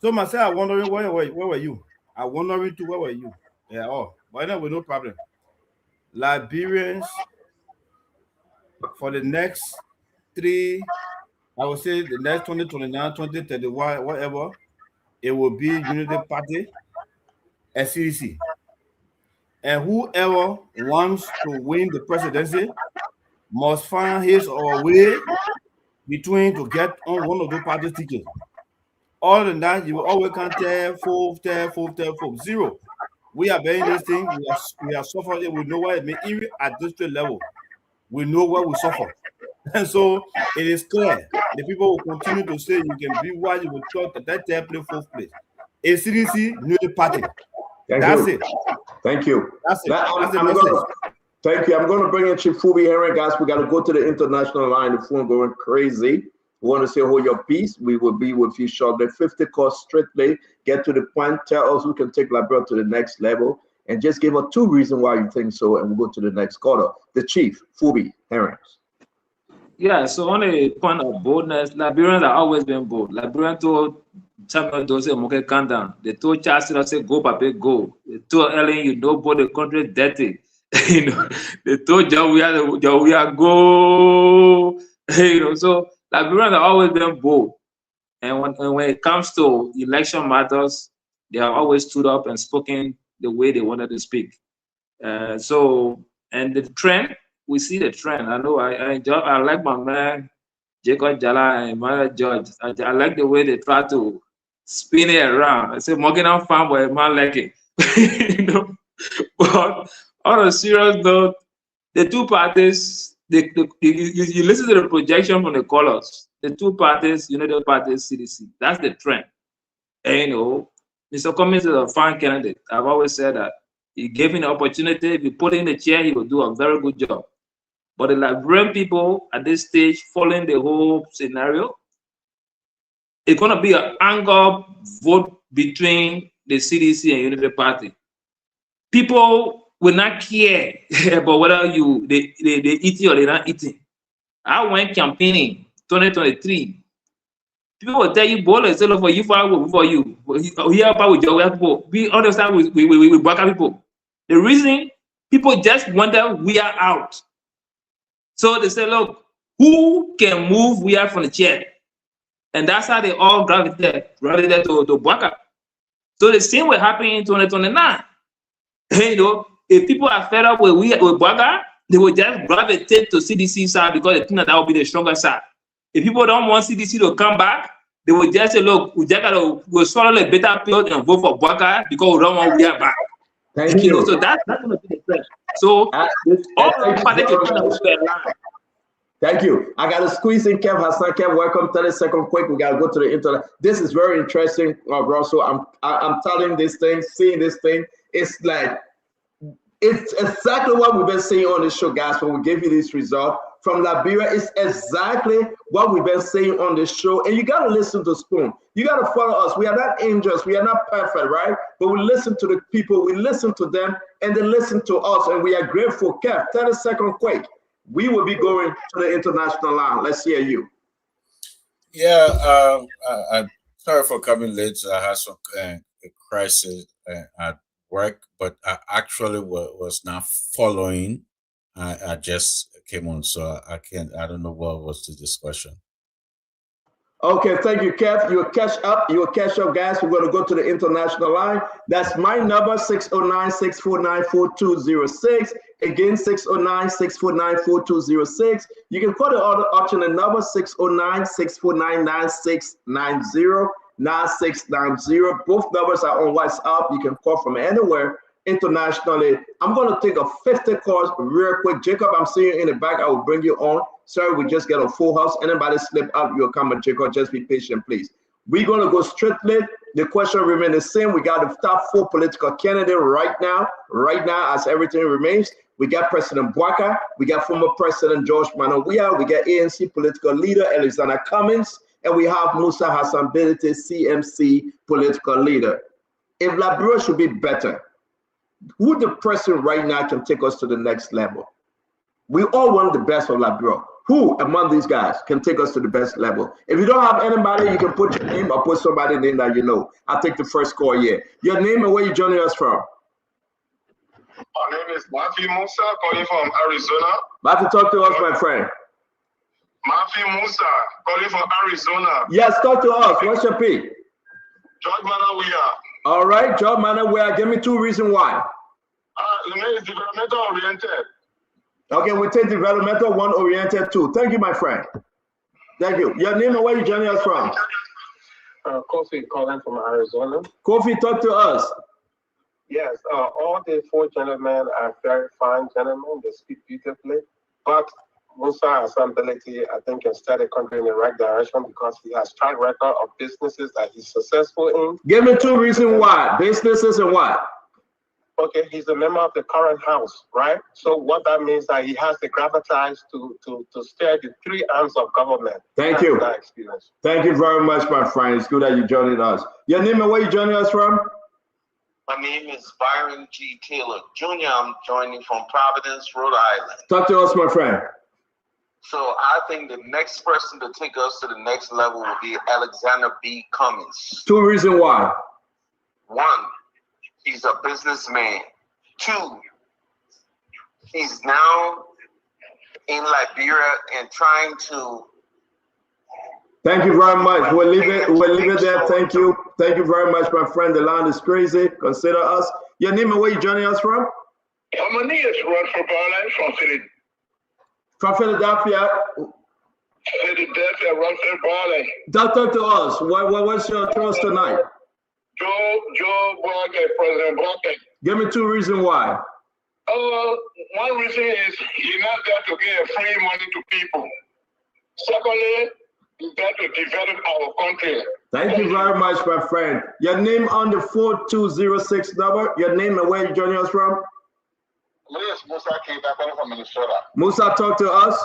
So myself, I'm wondering where were you? I'm wondering too, where were you? Yeah, but anyway, no problem. Liberians for the next 3, I would say the next 2029, 2031, whatever, it will be Unity Party and CDC. And whoever wants to win the presidency must find his or her way between to get on one of the party tickets. Other than that, you will always can tell folks. Zero. We are bearing this thing. We are suffering. We know what it means. Even at district level, we know what we suffer. And so it is clear. The people will continue to say you can be what you will talk at that time, play 4th place. ACDC, Unity Party. That's it. Thank you. That's it. That's the I'm message. Thank you. I'm going to bring in Chief Fubi Henry, guys. We got to go to the international line. The phone going crazy. We want to say hold your peace. We will be with you shortly. 50 calls strictly. Get to the point. Tell us who can take Liberia to the next level. And just give us 2 reasons why you think so. And we'll go to the next caller. The Chief, Fubi Henry. Yeah, so on a point of boldness, Liberians have always been bold. Liberians told Samuel Doe, say, "Moke, calm down." They told Chancellor, say, "Go, Papa, go." They told Ellen, "You know, but the country is dirty." You know, they told John, we are go. You know, so Liberians have always been bold. And when it comes to election matters, they have always stood up and spoken the way they wanted to speak. And the trend, we see the trend. I know I like my man Jacob Jala and Emmanuel George. I like the way they try to spin it around. I say Morgan I'm fine, but a man like it. You know? But on a serious note, the 2 parties, you listen to the projection from the colors. The 2 parties, United Parties, CDC. That's the trend. And you know, Mr. Cummings is a fine candidate. I've always said that. He gave him the opportunity. If you put him in the chair, he will do a very good job. But the Liberian people at this stage, following the whole scenario, it's going to be an anger vote between the CDC and Unity Party. People will not care about whether they eat it or they're not eating. I went campaigning 2023. People will tell you, "Bola, say, for you, for you. Here about with your people. We understand we Baka people." The reason people just wonder we are out. So they say, "Look, who can move we are from the chair?" And that's how they all gravitated to Baka. So the same will happen in 2029. You know, if people are fed up with Baka, they will just gravitate to CDC side because they think that will be the stronger side. If people don't want CDC to come back, they will just say, "Look, we'll swallow a better pill and vote for Baka because we don't want we are back." Thank you. So that's going to be the trend. So all parties can move their line. Thank you. I got to squeeze in Kev Hassan. Kev, welcome. 30 seconds quick. We got to go to the internet. This is very interesting, Russell. I'm telling this thing, seeing this thing. It's like, it's exactly what we've been saying on this show, guys, when we give you this result from Liberia. It's exactly what we've been saying on this show. And you got to listen to Spoon. You got to follow us. We are not angels. We are not perfect, right? But we listen to the people. We listen to them, and they listen to us. And we are grateful. Kev, 30 seconds quick. We will be going to the international line. Let's hear you. Yeah, I'm sorry for coming late. I had some a crisis at work, but I actually was not following. I just came on, so I don't know what was the discussion. Okay, thank you, Kev. You will catch up. You will catch up, guys. We're going to go to the international line. That's my number, 609-649-4206. Again, 609-649-4206. You can call the other option, the number 609-649-9690, 9690. Both numbers are on WhatsApp. You can call from anywhere internationally. I'm going to take a 50 calls real quick. Jacob, I'm seeing you in the back. I will bring you on. Sorry, we just got a full house. Anybody slip up, you'll come and Jacob. Just be patient, please. We're going to go strictly. The question remains the same. We got the top 4 political candidates right now, as everything remains. We got President Bwaka. We got former President George Manawia. We got ANC political leader Alexander Cummings. And we have Musa Hassan Bility, CMC political leader. If Liberia should be better, who the person right now can take us to the next level? We all want the best for Liberia. Who among these guys can take us to the best level? If you don't have anybody, you can put your name or put somebody's name that you know. I'll take the first call here. Your name and where you joining us from? My name is Matthew Musa, calling from Arizona. Matthew, talk to us, my friend. Matthew Musa, calling from Arizona. Yes, talk to us. What's your pick? George Manawia. All right, George Manawia. Give me 2 reasons why. The name is developmental oriented. Okay, we take developmental 1, oriented 2. Thank you, my friend. Thank you. Your name and where you joining us from? Kofi calling from Arizona. Kofi, talk to us. Yes, all the 4 gentlemen are very fine gentlemen. They speak beautifully. But Musa has some ability, I think, can steer the country in the right direction because he has track record of businesses that he's successful in. Give me 2 reasons why. Businesses and what? Okay, he's a member of the current house, right? So what that means that he has the gravitas to steer the 3 arms of government. Thank That's you. that experience. Thank you very much, my friend. It's good that you joined us. Your name and where you joining us from? My name is Byron G. Taylor Jr. I'm joining from Providence, Rhode Island. Talk to us, my friend. So I think the next person to take us to the next level will be Alexander B. Cummings. 2 reasons why. 1, he's a businessman. 2, he's now in Liberia and trying to. Thank you very much. We'll leave it there. Thank you. Thank you very much, my friend. The line is crazy. Consider us. Your name and where you joining us from? My name is Rodford Barley from Philadelphia. From Philadelphia. Philadelphia, Rodford Barley. Talk to us. What's your choice tonight? Joe Biden, President Biden. Give me 2 reasons why. One reason is he's not there to give free money to people. Secondly, he's there to develop our country. Thank you very much, my friend. Your name on the 4206 number. Your name and where you joining us from? My name is Musa Keda, calling from Minnesota. Musa, talk to us.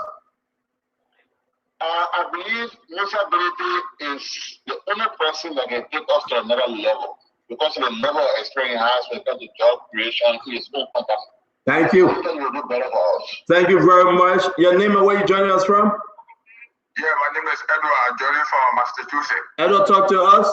I believe Musa Ability is the only person that can take us to another level because of the level of experience he has when it comes to job creation in his own company. Thank you. I think he will do better for us. Thank you very much. Your name and where you joining us from? Yeah, my name is Edward, joining from Massachusetts. Edward, talk to us.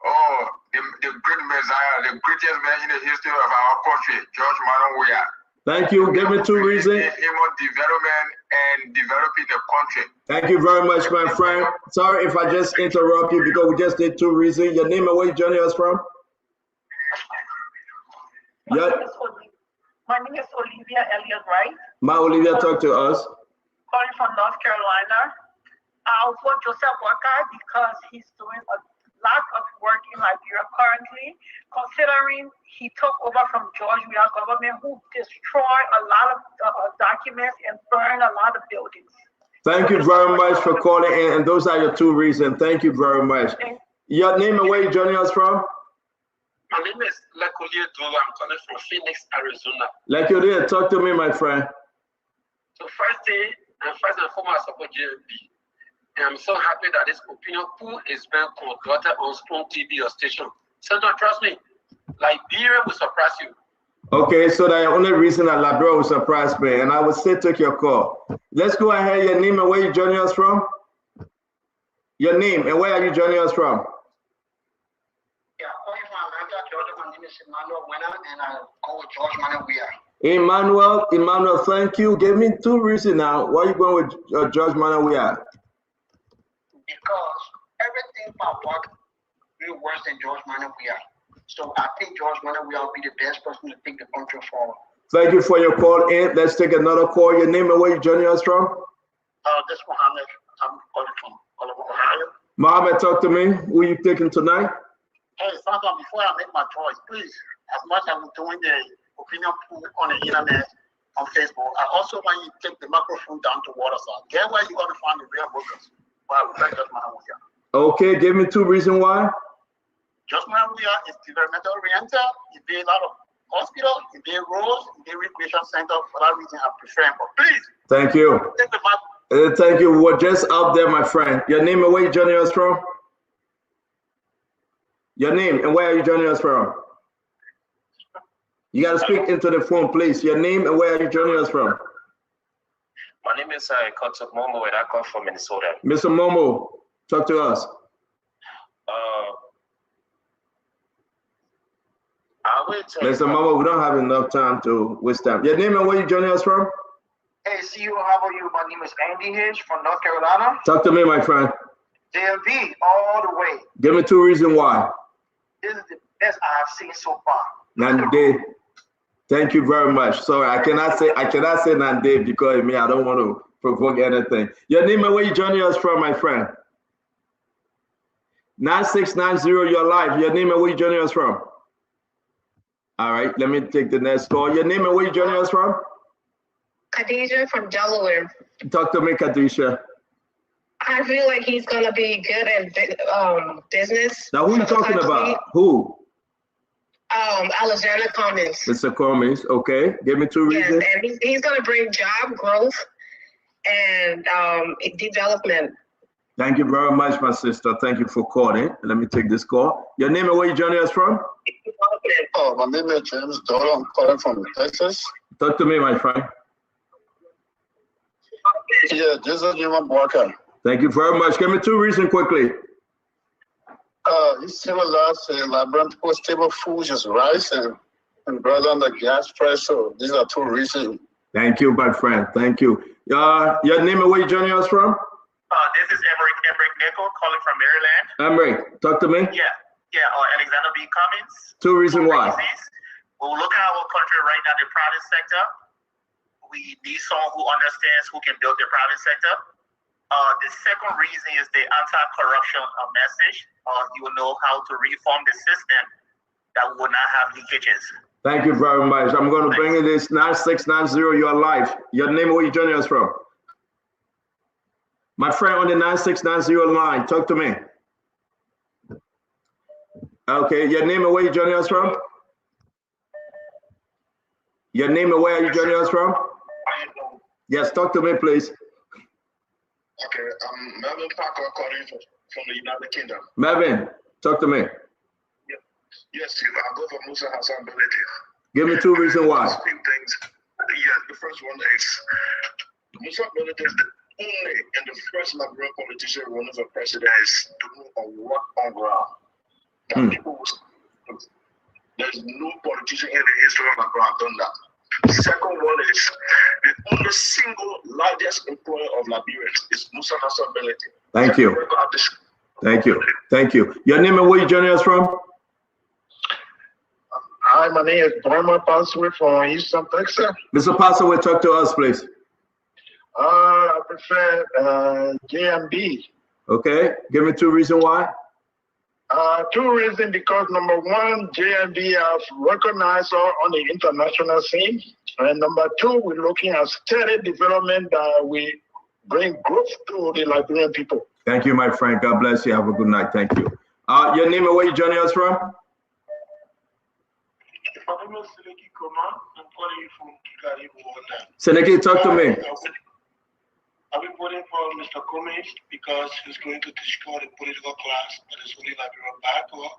Oh, the great Messiah, the greatest man in the history of our country, George Manawia. Thank you. Give me 2 reasons. Human development and developing the country. Thank you very much, my friend. Sorry if I just interrupt you because we just did 2 reasons. Your name and where you joining us from? My name is Olivia Elliott Wright. My Olivia, talk to us. Calling from North Carolina. I'll vote Joseph Waka because he's doing a lot of work in Liberia currently, considering he took over from George Weah government who destroyed a lot of documents and burned a lot of buildings. Thank you very much for calling in, and those are your 2 reasons. Thank you very much. Your name and where you joining us from? My name is Lekolie Dula. I'm calling from Phoenix, Arizona. Lekolie, talk to me, my friend. So first and foremost, I support JMB. And I'm so happy that this opinion poll is being conducted on Spoon TV or station. Senator, trust me, Liberia will surprise you. Okay, so the only reason that Liberia will surprise me, and I will still take your call. Let's go ahead. Your name and where you joining us from? Your name and where are you joining us from? Yeah, calling from Atlanta, Georgia. My name is Emmanuel Winner, and I go with George Manawia. Emmanuel, thank you. Give me 2 reasons now. Why are you going with George Manawia? Because everything about work really worse than George Manawia. So I think George Manawia will be the best person to take the country forward. Thank you for your call in. Let's take another call. Your name and where you joining us from? This is Mohammed. I'm calling from Ohio. Mohammed, talk to me. Who are you taking tonight? Hey, Sandra, before I make my choice, please, as much as I'm doing the opinion poll on the internet, on Facebook, I also want you to take the microphone down to Waterside. Get where you're going to find the real voters. Okay, give me 2 reasons why. Just Manawia is developmental oriented. He did a lot of hospital, he did roads, he did recreation center. For that reason, I prefer him. But please. Thank you. Take the mic. Thank you. We're just up there, my friend. Your name and where you joining us from? Your name and where are you joining us from? You got to speak into the phone, please. Your name and where are you joining us from? My name is Kotuk Momo, and I come from Minnesota. Mr. Momo, talk to us. I Mr. Mama, we don't have enough time to waste time. Your name and where you joining us from? Hey, CEO, how are you? My name is Andy Hitch from North Carolina. Talk to me, my friend. JMB, all the way. Give me 2 reasons why. This is the best I have seen so far. Nande. Thank you very much. Sorry, I cannot say Nande because me, I don't want to provoke anything. Your name and where you joining us from, my friend? 9690, your live. Your name and where you joining us from? All right, let me take the next call. Your name and where you joining us from? Khadijah from Delaware. Talk to me, Khadijah. I feel like he's gonna be good at business. Now, who are you talking about? Who? Alexander Cummings. Mr. Cummings. Okay, give me 2 Yes, reasons. and he's gonna bring job growth and development. Thank you very much, my sister. Thank you for calling. Let me take this call. Your name and where you joining us from? Oh, my name is James Doyle. I'm calling from Texas. Talk to me, my friend. Yeah, this is Jim Walker. Thank you very much. Give me 2 reasons quickly. It's similar to Liberian people stable food is rice and bread on the gas price. So these are 2 reasons. Thank you, my friend. Thank you. Your name and where you joining us from? This is Emmerich Nickel calling from Maryland. Emmerich, talk to me. Yeah, Alexander B. Cummings. 2 reasons why. Well, look at our country right now, the private sector. We need someone who understands who can build the private sector. The second reason is the anti-corruption message. You will know how to reform the system that will not have leakages. Thank you very much. I'm going to bring you this 9690, your live. Your name and where you joining us from? My friend on the 9690 line, talk to me. Okay, your name and where you joining us from? Your name and where are you joining us from? Yes, talk to me, please. Okay, I'm Melvin Parker calling from the United Kingdom. Melvin, talk to me. Yes, I'll go for Musa Hassan Belete. Give me 2 reasons why. Few things. Yeah, the first one is Musa Belete is the only and the first Liberian politician running for president is doing a work on ground. People will, there's no politician in the history of Liberia have done that. Second one is the only single largest employer of Liberians is Musa Hassan Belete. Thank you. Thank you. Thank you. Your name and where you joining us from? Hi, my name is Burma Passway from Houston, Texas. Mr. Passaway, talk to us, please. I prefer JMB. Okay, give me 2 reasons why. 2 reasons, because number one, JMB has recognized us on the international scene. And number 2, we're looking at steady development that we bring growth to the Liberian people. Thank you, my friend. God bless you. Have a good night. Thank you. Your name and where you joining us from? My name is Seneki Koma. I'm calling you from Kigali, Rwanda. Seneki, talk to me. I've been voting for Mr. Cummings because he's going to destroy the political class that is holding Liberia back, or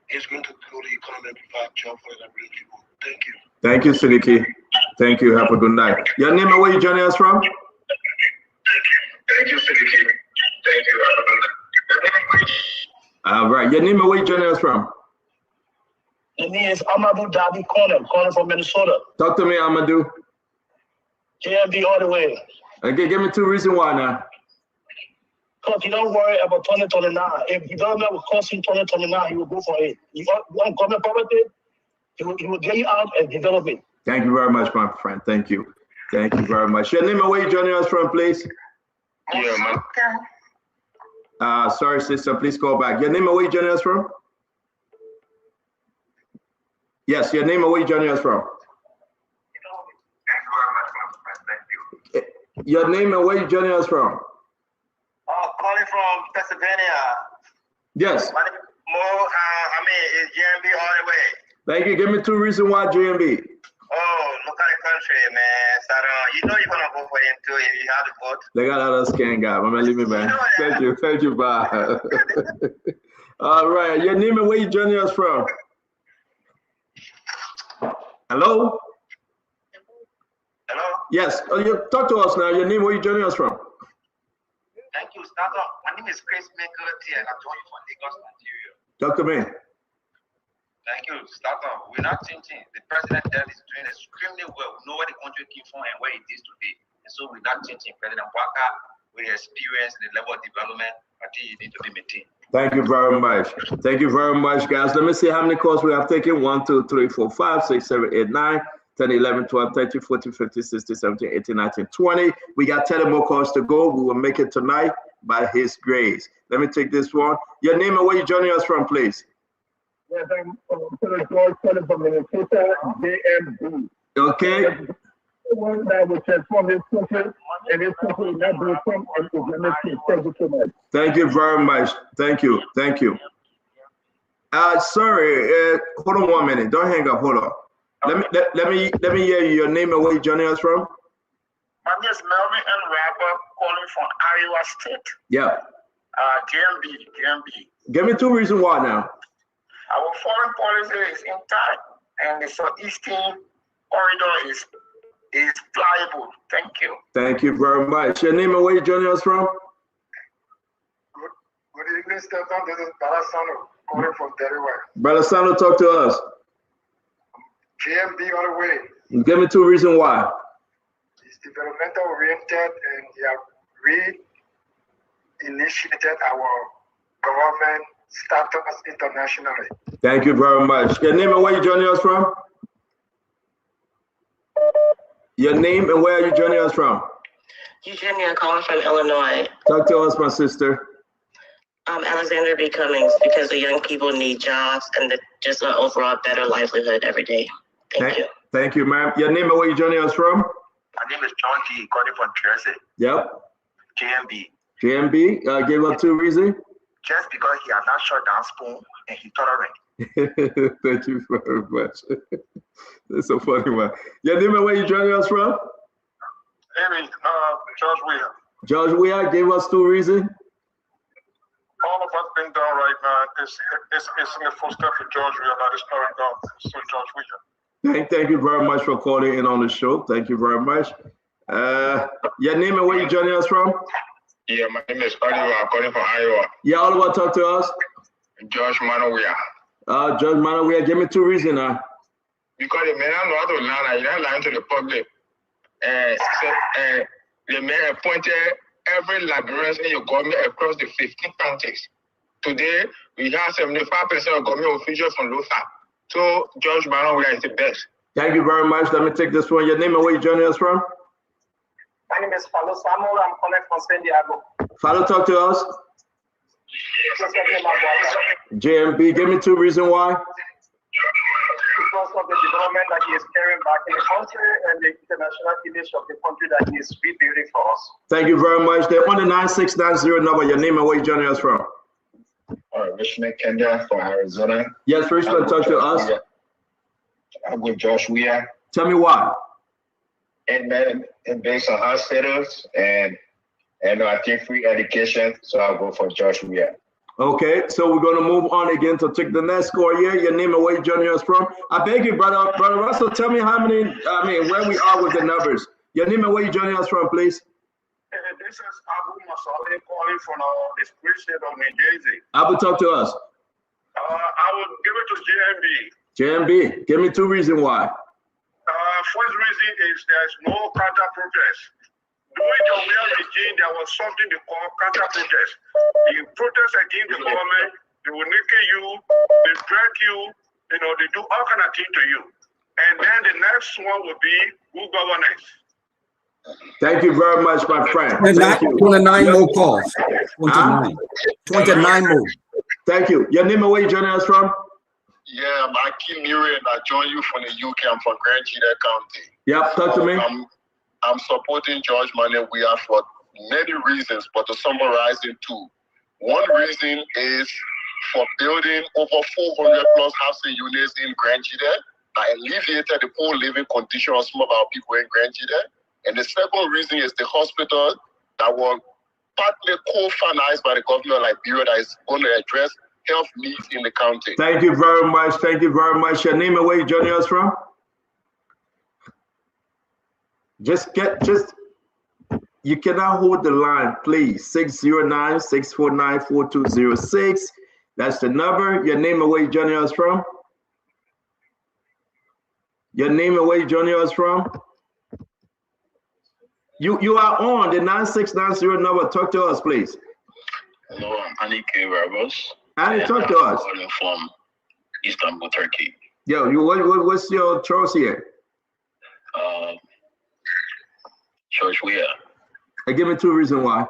he's going to grow the economy and provide jobs for the Liberian people. Thank you. Thank you, Seneki. Thank you. Have a good night. Your name and where you joining us from? Thank you, Seneki. Thank you. Have a good night. All right. Your name and where you joining us from? My name is Amadou Dabi Corner, calling from Minnesota. Talk to me, Amadou. JMB all the way. Okay, give me 2 reasons why now. Because you don't worry about 2029. If the government will cost in 2029, he will go for it. You want government poverty, he will get you out and develop it. Thank you very much, my friend. Thank you. Thank you very much. Your name and where you joining us from, please? Yeah, man. Sorry, sister. Please call back. Your name and where you joining us from? Yes, your name and where you joining us from? Your name and where you joining us from? Calling from Pennsylvania. Yes. My name is Mo. It's JMB all the way. Thank you. Give me 2 reasons why JMB. Oh, look at the country, man. So, you know you're gonna vote for him too if you have the vote. They got other scan guy. I'm gonna leave it, man. Thank you. Thank you. Bye. All right. Your name and where you joining us from? Hello? Hello? Yes. You talk to us now. Your name, where you joining us from? Thank you, Startup. My name is Chris Maker and I'm joining from Lagos, Nigeria. Talk to me. Thank you. Start on. We're not changing. The president there is doing extremely well. We know where the country came from and where it is today. And so we're not changing. President Waka, with experience and the level of development, I think you need to be maintained. Thank you very much. Thank you very much, guys. Let me see how many calls we have taken. 1, 2, 3, 4, 5, 6, 7, 8, 9, 10, 11, 12, 13, 14, 15, 16, 17, 18, 19, 20. We got 10 more calls to go. We will make it tonight by His grace. Let me take this one. Your name and where you're joining us from, please. Yes, I'm Senator George calling from Minnesota, JMB. Okay. The one that will transform this country, and this country will not become an Islamic state. Thank you so much. Thank you very much. Thank you. Thank you. Sorry, hold on 1 minute. Don't hang up. Hold on. Let me hear your name and where you're joining us from. My name is Melvin and Rapper calling from Iowa State. Yeah. GMB. Give me 2 reasons why now. Our foreign policy is intact, and the southeastern corridor is pliable. Thank you. Thank you very much. Your name and where you joining us from? Good evening, Stefan. This is Balasano calling from Delaware. Balasano, talk to us. JMB all the way. Give me 2 reasons why. It's developmental oriented, and they have re-initiated our government status internationally. Thank you very much. Your name and where you joining us from? Your name and where are you joining us from? Eugenia calling from Illinois. Talk to us, my sister. Alexander B. Cummings, because the young people need jobs and just an overall better livelihood every day. Thank you. Thank you, ma'am. Your name and where you joining us from? My name is John G. calling from Jersey. Yep. JMB. JMB, give us 2 reasons. Just because he has not shut down Spoon and he tolerant. Thank you very much. That's so funny, man. Your name and where you joining us from? Amy, George Weah. George Weah, give us 2 reasons. All of what's been done right now is in the footsteps of George Weah, not his current government. So George Weah. Thank you very much for calling in on the show. Thank you very much. Your name and where you joining us from? Yeah, my name is Oliver. I'm calling from Iowa. Yeah, Oliver, talk to us. George Manowia. George Manowia, give me 2 reasons now. Because the man know how to learn, you're not lying to the public. The man appointed every Liberian in your government across the 15 counties. Today, we have 75% of government officials from Luther. So George Manowia is the best. Thank you very much. Let me take this one. Your name and where you joining us from? My name is Falo Samuel. I'm calling from San Diego. Falo, talk to us. JMB, give me 2 reasons why. Because of the development that he is carrying back in the country and the international image of the country that he is rebuilding for us. Thank you very much. They're on the 9690 number. Your name and where you joining us from? Richmond Kenda from Arizona. Yes, Richmond, talk to us. I'm with Josh Weah. Tell me why. And based on hospitals and I think free education, so I'll go for Josh Weah. Okay, so we're going to move on again to take the next call here. Your name and where you joining us from. I beg you, brother Russell, tell me where we are with the numbers. Your name and where you joining us from, please. This is Abu Masale calling from the Spring State of New Jersey. Abu, talk to us. I would give it to JMB. JMB, give me 2 reasons why. First reason is there's no counter protest. During the real regime, there was something they call counter protest. You protest against the government, they will naked you, they drag you, they do all kind of things to you. And then the next one will be good governance. Thank you very much, my friend. 29 more calls. 29 more. Thank you. Your name and where you joining us from? Yeah, I'm Akim Miri, and I join you from the UK. I'm from Grand Chile County. Yep, talk to me. I'm supporting George Manowia for many reasons, but to summarize it 2. One reason is for building over 400 plus housing units in Grand Chile. I alleviated the poor living condition of some of our people in Grand Chile. And the second reason is the hospital that was partly co-financed by the government of Liberia that is going to address health needs in the county. Thank you very much. Thank you very much. Your name and where you joining us from? You cannot hold the line, please. 609-649-4206. That's the number. Your name and where you joining us from? Your name and where you joining us from? You are on the 9690 number. Talk to us, please. Hello, I'm Annie K. Ramos. Annie, talk to us. I'm from Istanbul, Turkey. Yo, what's your choice here? George Weah. Give me 2 reasons why.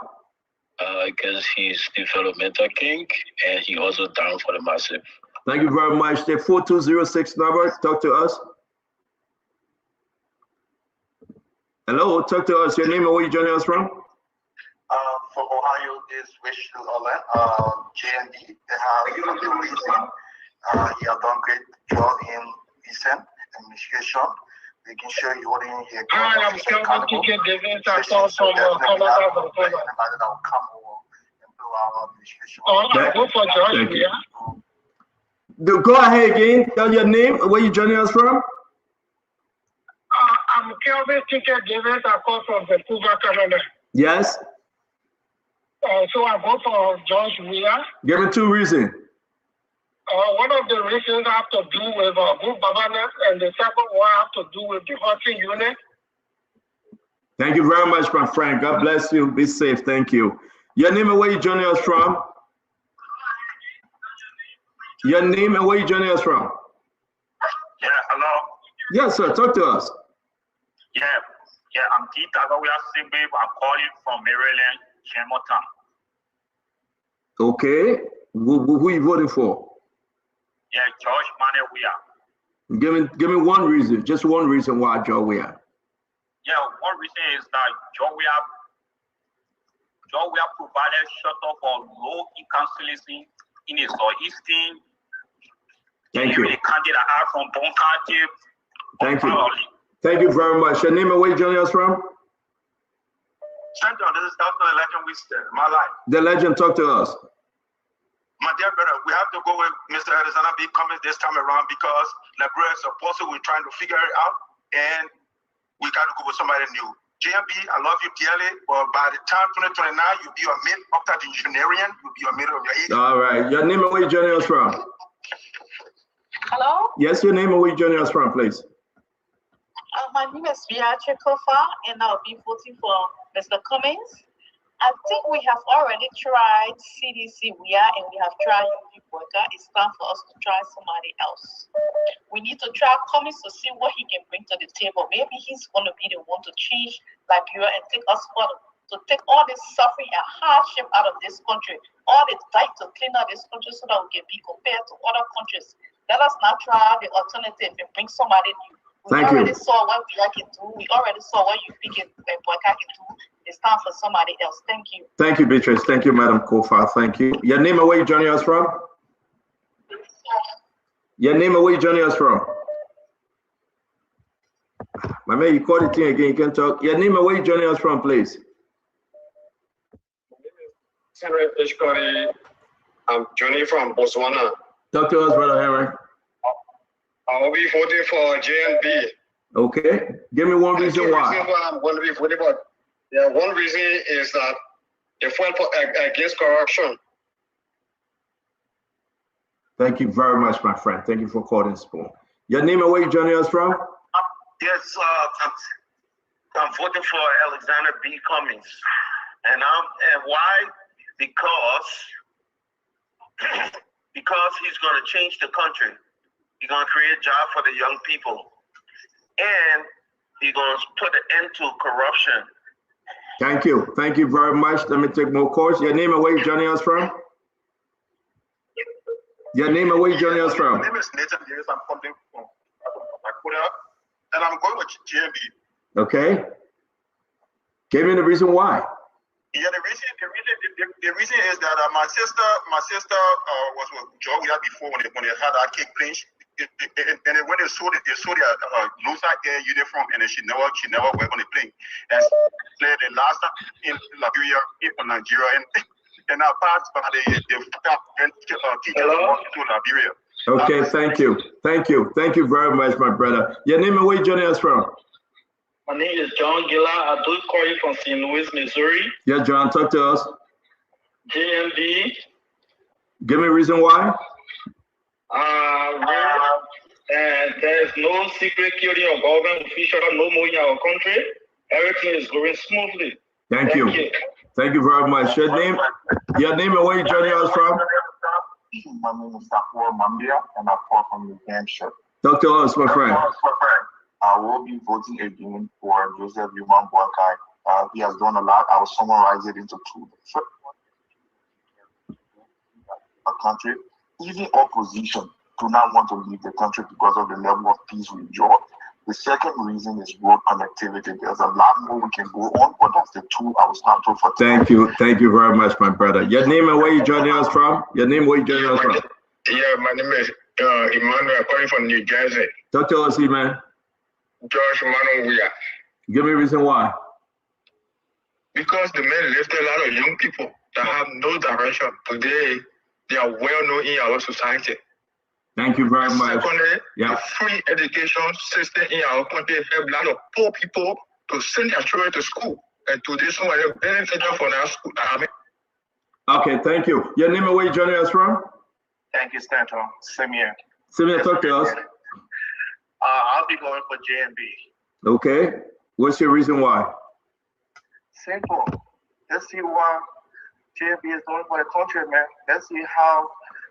Because he's developmental king and he also down for the massive. Thank you very much. The 4206 number. Talk to us. Hello, talk to us. Your name and where you joining us from? From Ohio is Rachel Olen, JNB. He has done great job in recent administration, making sure you're holding your government accountable. Go ahead again. Tell your name, where you joining us from? I'm Kelvin Ticket Davis. I call from Vancouver, Canada. Yes. So I vote for George Weah. Give me 2 reasons. One of the reasons have to do with good governance, and the second one have to do with the housing unit. Thank you very much, my friend. God bless you. Be safe. Thank you. Your name and where you joining us from? Your name and where you joining us from? Yeah, hello. Yes, sir. Talk to us. Yeah, I'm Tita. We are Sigbe. I'm calling from Maryland, Chemotown. Okay. Who you voting for? Yeah, George Manuel Weah. Give me 1 reason. Just 1 reason why George Weah. Yeah, one reason is that George Weah provided shelter for low-income citizens in the southeastern. Thank you. The candidate I have from Bon County. Thank you. Thank you very much. Your name and where you joining us from? Senator, this is Dr. Legend Winston, my life. The legend, talk to us. My dear brother, we have to go with Mr. Alexander B. Cummings this time around because Liberia is supposed to, we're trying to figure it out, and we got to go with somebody new. JMB, I love you dearly, but by the time 2029, you'll be a mid octogenarian, you'll be a middle of your age. All right. Your name and where you joining us from? Hello? Yes, your name and where you joining us from, please. My name is Beatrice Kofa, and I'll be voting for Mr. Cummings. I think we have already tried CDC Weah, and we have tried UP Worker. It's time for us to try somebody else. We need to try Cummings to see what he can bring to the table. Maybe he's going to be the one to change Liberia and take us further, to take all this suffering and hardship out of this country, all the fight to clean out this country so that we can be compared to other countries. Let us not try the alternative and bring somebody new. We already saw what Weah can do. We already saw what UP can do. It's time for somebody else. Thank you. Thank you, Beatrice. Thank you, Madam Kofa. Thank you. Your name and where you joining us from? Your name and where you joining us from? My man, you called it in again. You can talk. Your name and where you joining us from, please? Henry Ishkari. I'm joining from Botswana. Talk to us, Brother Henry. I will be voting for JNB. Okay. Give me 1 reason why. I'm going to be voting for. Yeah, 1 reason is that they fight against corruption. Thank you very much, my friend. Thank you for calling Spoon. Your name and where you joining us from? Yes, I'm voting for Alexander B. Cummings, and why? Because he's going to change the country. He's going to create a job for the young people, and he's going to put an end to corruption. Thank you. Thank you very much. Let me take more calls. Your name and where you joining us from? Your name and where you joining us from? My name is Nathan Davis. I'm coming from Akuda, and I'm going with JMB. Okay. Give me the reason why. Yeah, the reason is that my sister was with George Weah before when they had that cake plane. And then when they saw their loose air uniform, and then she never went on the plane. And played the last time in Liberia, for Nigeria, and I passed by the teacher to Liberia. Okay, thank you. Thank you. Thank you very much, my brother. Your name and where you joining us from? My name is John Gilla. I do call you from St. Louis, Missouri. Yeah, John, talk to us. JMB. Give me a reason why. and there's no secret killing of government officials no more in our country. Everything is going smoothly. Thank you. Thank you very much. Your name and where you joining us from? My name is Sakur Mambia, and I call from New Hampshire. Talk to us, my friend. I will be voting again for Joseph Human Boakai. He has done a lot. I will summarize it into two. A country, even opposition do not want to leave the country because of the level of peace we enjoy. The second reason is road connectivity. There's a lot more we can go on, but that's the two I will start to for today. Thank you very much, my brother. Your name and where you joining us from? Yeah, my name is Emmanuel, calling from New Jersey. Talk to us, man. George Manuel. Give me a reason why. Because the men left a lot of young people that have no direction. Today, they are well known in our society. Thank you very much. Secondly, the free education system in our country help a lot of poor people to send their children to school. And today, someone is benefiting from our school. Okay, thank you. Your name and where you joining us from? Thank you, Stanton. Simeon. Simeon, talk to us. I'll be going for JMB. Okay. What's your reason why? Simple. Let's see what JMB is doing for the country, man. Let's see how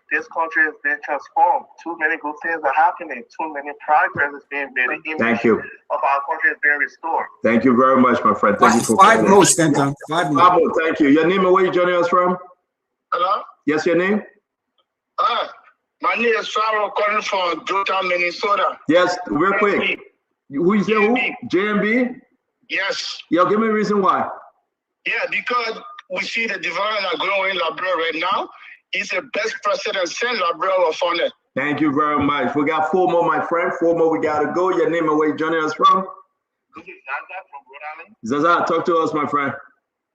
this country is being transformed. Too many good things are happening. Too many progress is being made. The image Thank you. of our country is being restored. Thank you very much, my friend. Thank you for five more, Stanton. Five more. Thank you. Your name and where you joining us from? Hello? Yes, your name? My name is Farrell, calling from Georgetown, Minnesota. Yes, real quick. Who is there? Who? JMB? Yes. Yo, give me a reason why. Yeah, because we see the development going in Liberia right now. He's the best president since Liberia was founded. Thank you very much. We got 4 more, my friend. 4 more, we got to go. Your name and where you joining us from? This is Zaza from Rhode Island. Zaza, talk to us, my friend.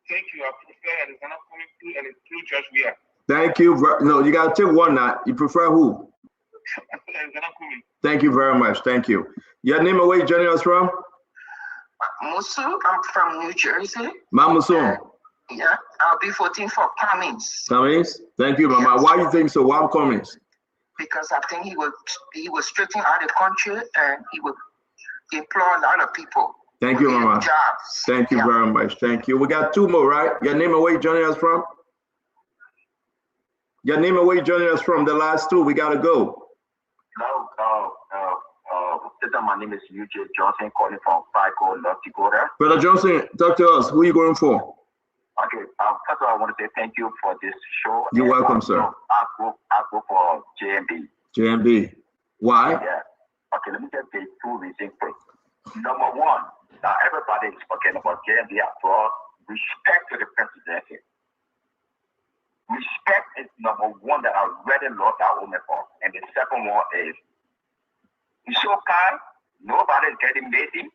Thank you. I prefer Arizona coming through and it's through George Weah. Thank you. No, you got to take one now. You prefer who? Thank you very much. Thank you. Your name and where you joining us from? Musu, I'm from New Jersey. Mamusu. Yeah, I'll be voting for Cummings. Cummings? Thank you, Mama. Yes. Why do you think so? Why Cummings? Because I think he will straighten out the country and he will employ a lot of people. Thank you, Mama. Jobs. Thank you very much. Thank you. We got 2 more, right? Your name and where you joining us from? Your name and where you joining us from? The last 2, we got to go. My name is UJ Johnson, calling from Fico, North Dakota. Brother Johnson, talk to us. Who are you going for? Okay, first of all, I want to say thank you for this show. You're welcome, sir. I go for JMB. JMB. Why? Yeah. Okay, let me just say 2 reasons. Number 1, now everybody is forgetting about JMB after all. Respect to the presidency. Respect is number 1 that I really love that woman for. And the second one is, he's so kind, nobody's getting busy,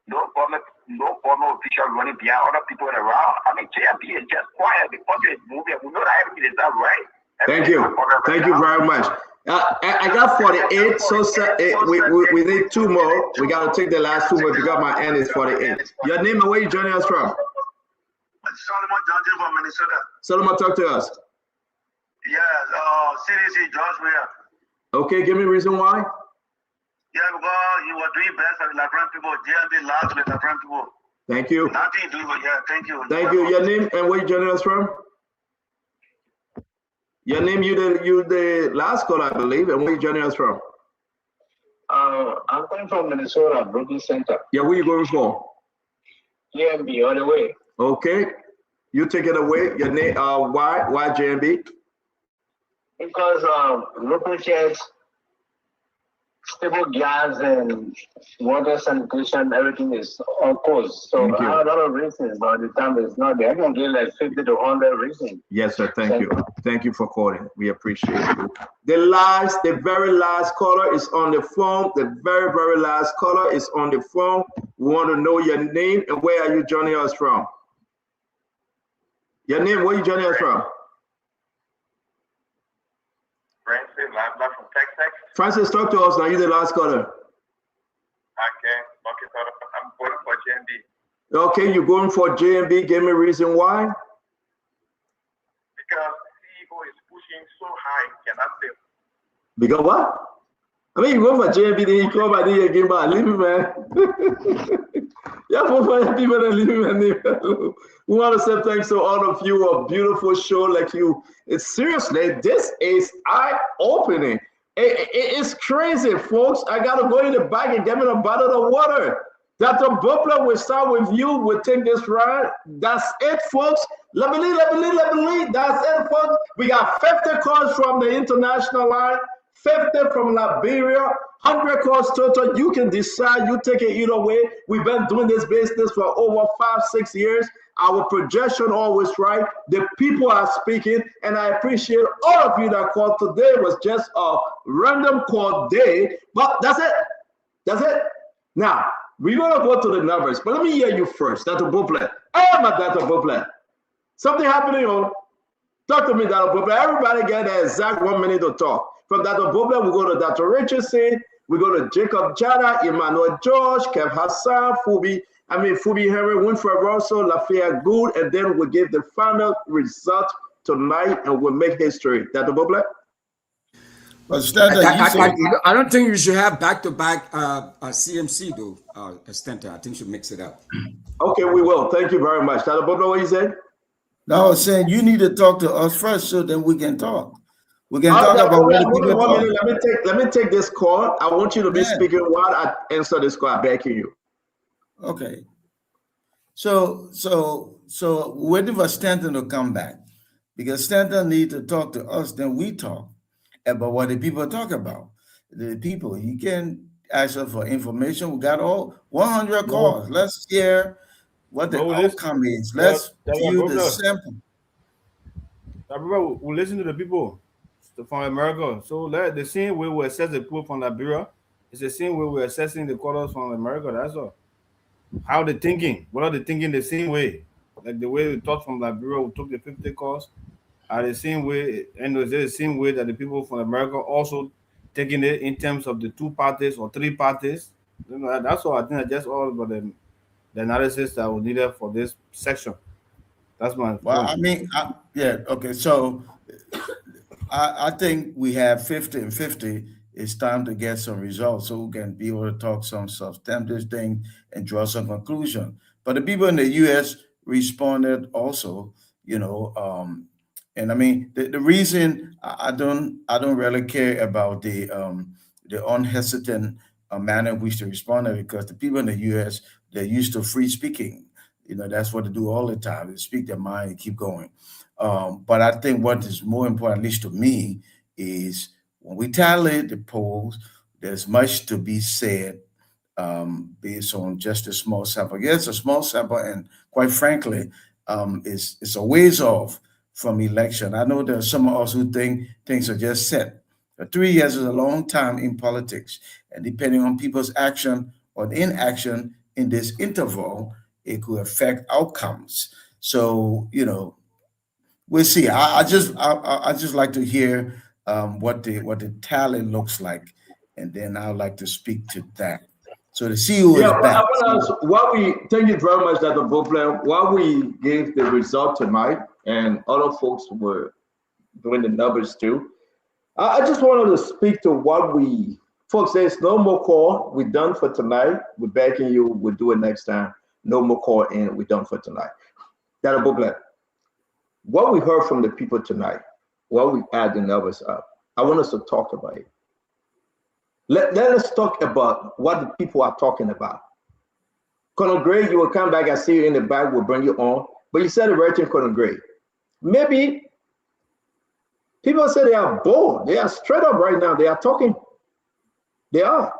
no government official running behind other people around. I mean, JMB is just quiet. The country is moving. We know that everything is not right. Thank you. Thank you very much. I got 48, so we need 2 more. We got to take the last 2 more because my end is 48. Your name and where you joining us from? Solomon Johnson from Minnesota. Solomon, talk to us. Yes, CDC, George Weah. Okay, give me a reason why. Yeah, because he was doing best for the Liberian people. JMB loves the Liberian people. Thank you. Nothing to do with thank you. Thank you. Your name and where you joining us from? Your name, you the last call, I believe, and where you joining us from? I'm coming from Minnesota, Brooklyn Center. Yeah, where you going for? JMB, on the way. Okay. You take it away. Your name, why JMB? Because local checks, stable gas and water sanitation, everything is on course. So I have a lot of reasons, but the time is not there. I can get like 50 to 100 reasons. Yes, sir. Thank you. Thank you for calling. We appreciate you. The very last caller is on the phone. The very, very last caller is on the phone. We want to know your name and where are you joining us from? Your name, where are you joining us from? Francis, I'm from Texas. Francis, talk to us now. You're the last caller. Okay, so I'm going for JMB. Okay, you're going for JMB. Give me a reason why. Because CEO is pushing so high, cannot fail. Because what? I mean, you go for JB, you come by the game, but leave me, man. Yeah, for people that leave me, man. We want to say thanks to all of you. A beautiful show like you. It's seriously, this is eye-opening. It's crazy, folks. I got to go in the back and get me a bottle of water. Dr. Bopler, we'll start with you. We'll take this ride. That's it, folks. Let me leave. That's it, folks. We got 50 calls from the international line, 50 from Liberia, 100 calls total. You can decide. You take it either way. We've been doing this business for over 5-6 years. Our projection always right. The people are speaking, and I appreciate all of you that called. Today was just a random call day, but that's it. That's it. Now, we're going to go to the numbers, but let me hear you first, Dr. Bopler. Oh, my Dr. Bopler. Something happening, oh. Talk to me, Dr. Bopler. Everybody get the exact 1 minute to talk. From Dr. Bopler, we go to Dr. Richardson, we go to Jacob Jada, Emmanuel George, Kev Hassan, Phoebe Henry, Winfred Russell, Lafayette Good, and then we'll give the final result tonight and we'll make history. Dr. Bopler? Well, I don't think you should have back-to-back CMC, though, Stanton. I think you should mix it up. Okay, we will. Thank you very much. Dr. Bopler, what you said? No, I was saying you need to talk to us first so then we can talk. We can talk about what the people talk. Let me take this call. I want you to be speaking while I answer this call. I'm backing you. Okay. So waiting for Stanton to come back because Stanton need to talk to us, then we talk about what the people talk about. The people, you can ask us for information. We got all 100 calls. Let's hear what the outcome is. Let's view the sample. We listen to the people from America. So the same way we assess the people from Liberia, it's the same way we're assessing the callers from America. That's all. How they thinking? What are they thinking the same way? Like the way we thought from Liberia, we took the 50 calls. Are the same way, and is it the same way that the people from America also taking it in terms of the 2 parties or 3 parties? You know, that's all. I think that's just all about the analysis that we needed for this section. That's my point. Well, I mean, okay. So I think we have 50 and 50. It's time to get some results so we can be able to talk some substantive thing and draw some conclusion. But the people in the U.S. responded also, you know, and I mean the reason I don't really care about the unhesitant manner in which they responded because the people in the U.S. they're used to free speaking. You know, that's what they do all the time. They speak their mind and keep going. But I think what is more important, at least to me, is when we tally the polls, there's much to be said based on just a small sample. Yes, a small sample, and quite frankly, it's a ways off from election. I know there are some of us who think things are just set. 3 years is a long time in politics, and depending on people's action or inaction in this interval, it could affect outcomes. So, you know, we'll see. I just like to hear what the tally looks like, and then I'd like to speak to that. So the CEO is back. Thank you very much, Dr. Bopler. While we gave the result tonight, and other folks were doing the numbers too, I just wanted to speak to what folks, there's no more call. We're done for tonight. We're backing you. We'll do it next time. No more call in. We're done for tonight. Dr. Bopler, what we heard from the people tonight, while we add the numbers up, I want us to talk about it. Let us talk about what the people are talking about. Colonel Gray, you will come back. I see you in the back. We'll bring you on. But you said it right in Colonel Gray. Maybe people say they are bold. They are straight up right now. They are talking. They are.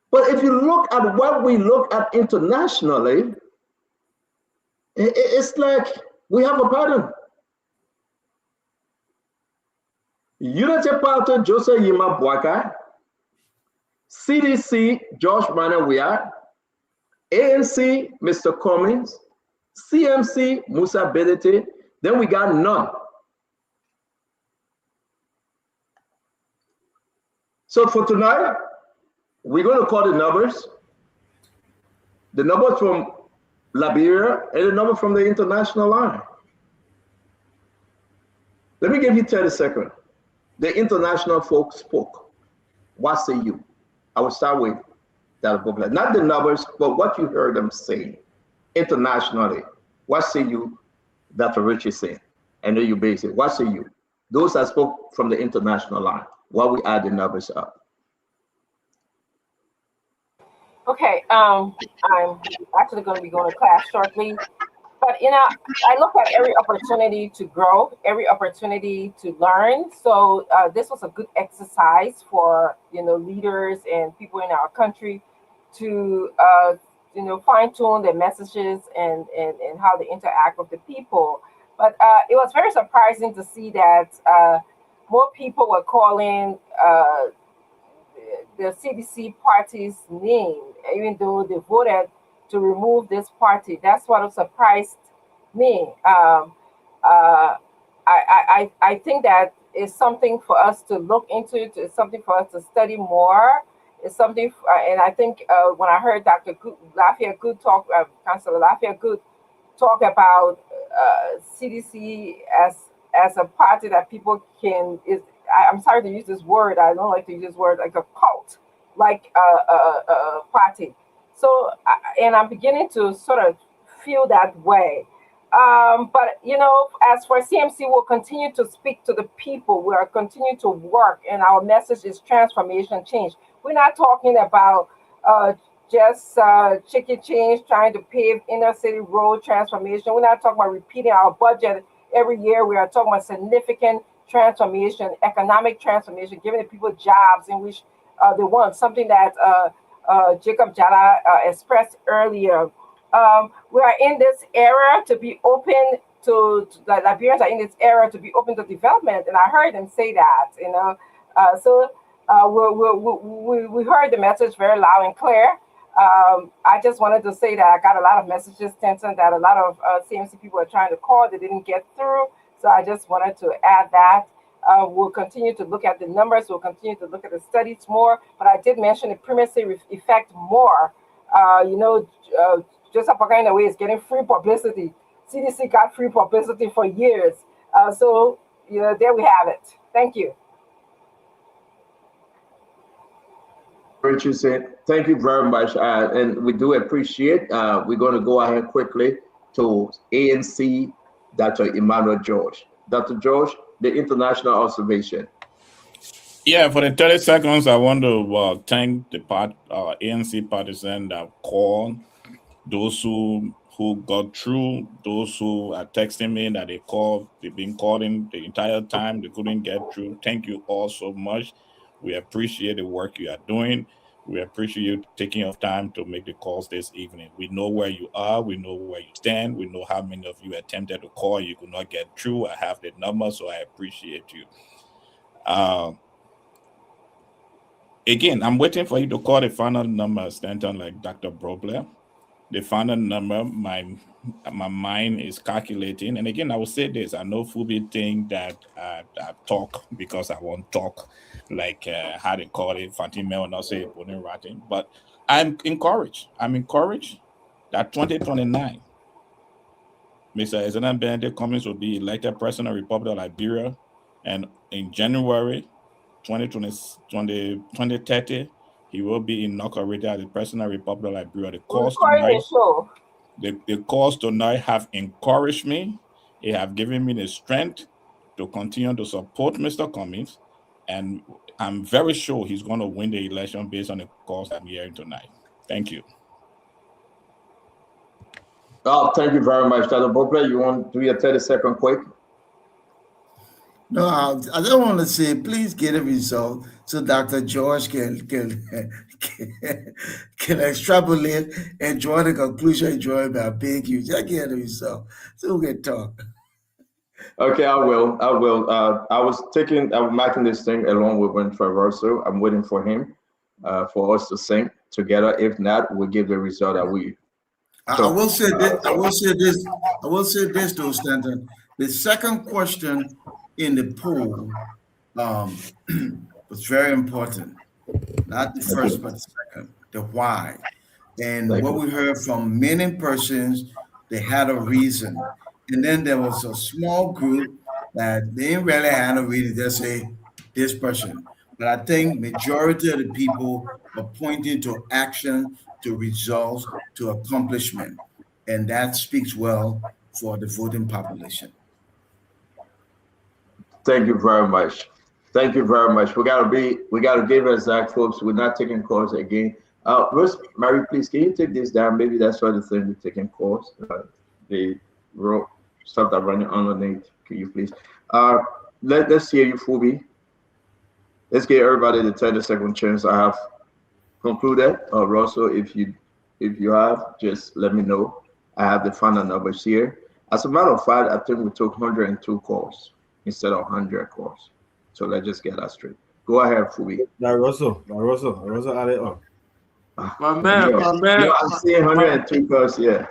But if you look at what we look at internationally, it's like we have a pattern. Unity Party, Joseph Yima Boakai, CDC, George Manawia, ANC, Mr. Cummings, CMC, Musa Bedete, then we got none. So for tonight, we're going to call the numbers from Liberia and the number from the international line. Let me give you 30 seconds. The international folks spoke. What say you? I will start with Dr. Bobler. Not the numbers, but what you heard them say internationally. What say you, Dr. Richie said? I know you base it. What say you? Those that spoke from the international line, while we add the numbers up. Okay, I'm actually going to be going to class shortly. But, you know, I look at every opportunity to grow, every opportunity to learn. So this was a good exercise for, you know, leaders and people in our country to, you know, fine tune their messages and how they interact with the people. But it was very surprising to see that more people were calling the CDC party's name, even though they voted to remove this party. That's what surprised me. I think that is something for us to look into. It's something for us to study more. It's something, and I think when I heard Dr. Lafayette Good talk, Councilor Lafayette Good talk about CDC as a party that people can I'm sorry to use this word. I don't like to use this word, like a cult, like a party. So, and I'm beginning to sort of feel that way. But, you know, as for CMC, we'll continue to speak to the people. We are continuing to work, and our message is transformation, change. We're not talking about just chicken change, trying to pave inner city road transformation. We're not talking about repeating our budget every year. We are talking about significant transformation, economic transformation, giving the people jobs in which they want, something that Jacob Jala expressed earlier. We are in this era to be open to the Liberians are in this era to be open to development, and I heard them say that, you know. So we heard the message very loud and clear. I just wanted to say that I got a lot of messages, Stenton, that a lot of CMC people are trying to call, they didn't get through. So I just wanted to add that. We'll continue to look at the numbers. We'll continue to look at the studies more. But I did mention the primacy effect more. You know, Joseph Boakai in a way is getting free publicity. CDC got free publicity for years. So, you know, there we have it. Thank you. Richardson, thank you very much. And we do appreciate. We're going to go ahead quickly to ANC, Dr. Emmanuel George. Dr. George, the international observation. Yeah, for the 30 seconds, I want to thank the ANC partisan that called, those who got through, those who are texting me that they called, they've been calling the entire time, they couldn't get through. Thank you all so much. We appreciate the work you are doing. We appreciate you taking your time to make the calls this evening. We know where you are. We know where you stand. We know how many of you attempted to call. You could not get through. I have the number, so I appreciate you. Again, I'm waiting for you to call the final number, Stanton, like Dr. Brobler. The final number, my mind is calculating. And again, I will say this. I know Fubi think that I talk because I won't talk, like how they call it, Fatima will not say writing. But I'm encouraged. I'm encouraged that 2029, Mr. Ezana Benedict Cummings will be elected president of the Republic of Liberia. And in January 2030, he will be inaugurated as the president of the Republic of Liberia. The calls tonight have encouraged me. They have given me the strength to continue to support Mr. Cummings. And I'm very sure he's going to win the election based on the calls I'm hearing tonight. Thank you. Oh, thank you very much, Dr. Bobler. You want to do your 30-second quick? No, I don't want to say, please get a result so Dr. George can extrapolate and draw the conclusion, I beg you. Just get a result so we can talk. Okay, I will. I was marking this thing along with Win Traverso. I'm waiting for him for us to sync together. If not, we'll give the result that we. I will say this though, Stanton. The second question in the poll was very important. Not the first, but the second, the why. And what we heard from many persons, they had a reason. And then there was a small group that they didn't really have a reason. They say, this person. But I think majority of the people are pointing to action, to results, to accomplishment. And that speaks well for the voting population. Thank you very much. Thank you very much. We gotta give us that, folks. We're not taking calls again. Rosemary, please, can you take this down? Maybe that's why the thing we're taking calls. The stuff that running underneath. Can you please? Let's hear you, Phoebe. Let's give everybody the 30-second chance. I have concluded. Russell, if you have, just let me know. I have the final numbers here. As a matter of fact, I think we took 102 calls instead of 100 calls. So let's just get that straight. Go ahead, Phoebe. Russell added up. My man. I'm seeing 102 calls. Yeah.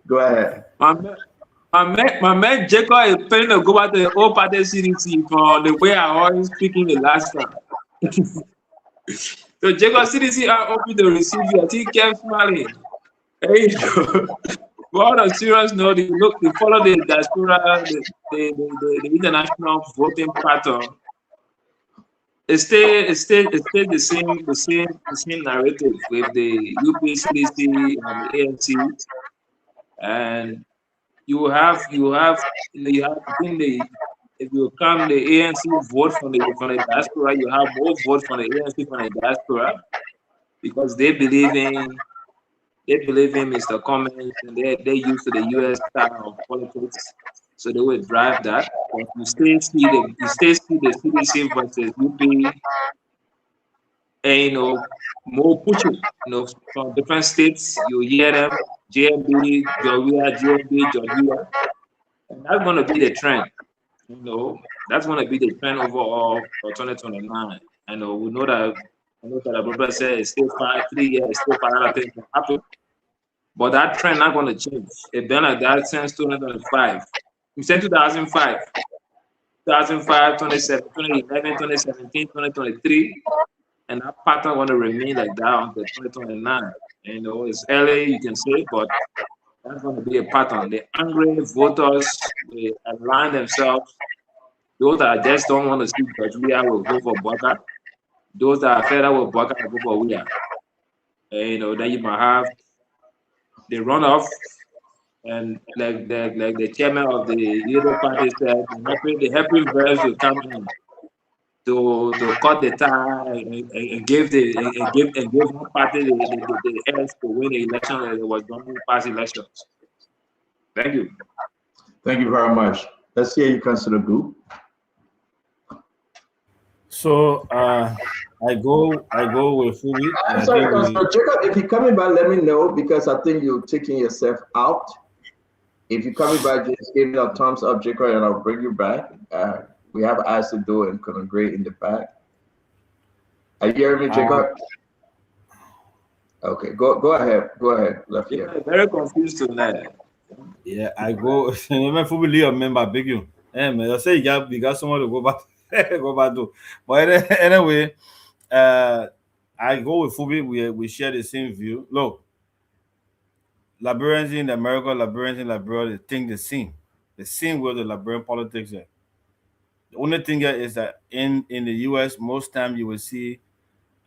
Go ahead. My man Jacob is planning to go back to the old party CDC for the way I always speaking the last time. So Jacob CDC are open to receive you. I think kept smiling. Hey, for all the serious note, they follow the diaspora, the international voting pattern. It stays the same narrative with the UP CDC and the ANC, and you have if you count the ANC vote from the diaspora, you have more votes from the ANC from the diaspora because they believe in Mr. Cummings and they're used to the US style of politics, so they will drive that. But you still see the CDC versus UP, and more pushing, from different states. You hear them, JMB, Georgia, and that's going to be the trend. That's going to be the trend overall for 2029. We know that. I know that the brother said it's still 3 years, it's still 5 other things can happen. But that trend not going to change. It's been like that since 2005. We said 2005, 2007, 2011, 2017, 2023. And that pattern going to remain like that until 2029. It's early, you can say, but that's going to be a pattern. The angry voters, they align themselves. Those that just don't want to see George Weah will go for Baka. Those that are fed up with Baka will go for Weah. Then you might have the runoff, and like the chairman of the Labour Party said, the helping verse will come in to cut the tie and give one party the edge to win the election that was done in past elections. Thank you. Thank you very much. Let's hear you, Councillor Gu. So I go with Phoebe. I'm sorry, Councillor Jacob, if you're coming back, let me know, because I think you're taking yourself out. If you're coming back, just give me a thumbs up, Jacob, and I'll bring you back. We have Asido and Conagray in the back. Are you hearing me, Jacob? Okay, go ahead. Go ahead. Left here. Yeah, very confused tonight. Yeah, I go. Phoebe, a member, big you. Hey, man, I say you got someone to go back. Go back to. But anyway, I go with Phoebe. We share the same view. Look, Liberians in America, Liberians in Liberia, they think the same way the Liberian politics are. The only thing here is that in the US, most time you will see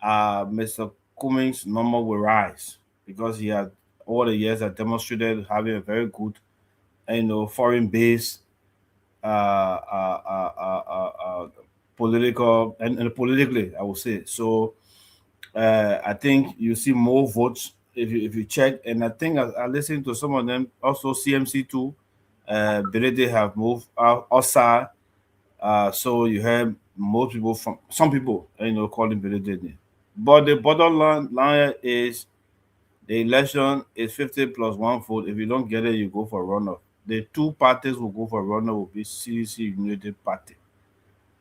Mr. Cummings' number will rise because he had over the years have demonstrated having a very good, foreign base, political and politically, I would say. So I think you see more votes if you check, and I think I listened to some of them. Also CMC too, Belede have moved outside. So you have most people from some people, calling Belede. But the bottom line is the election is 50 plus 1 vote. If you don't get it, you go for runoff. The two parties will go for runoff will be CDC United Party.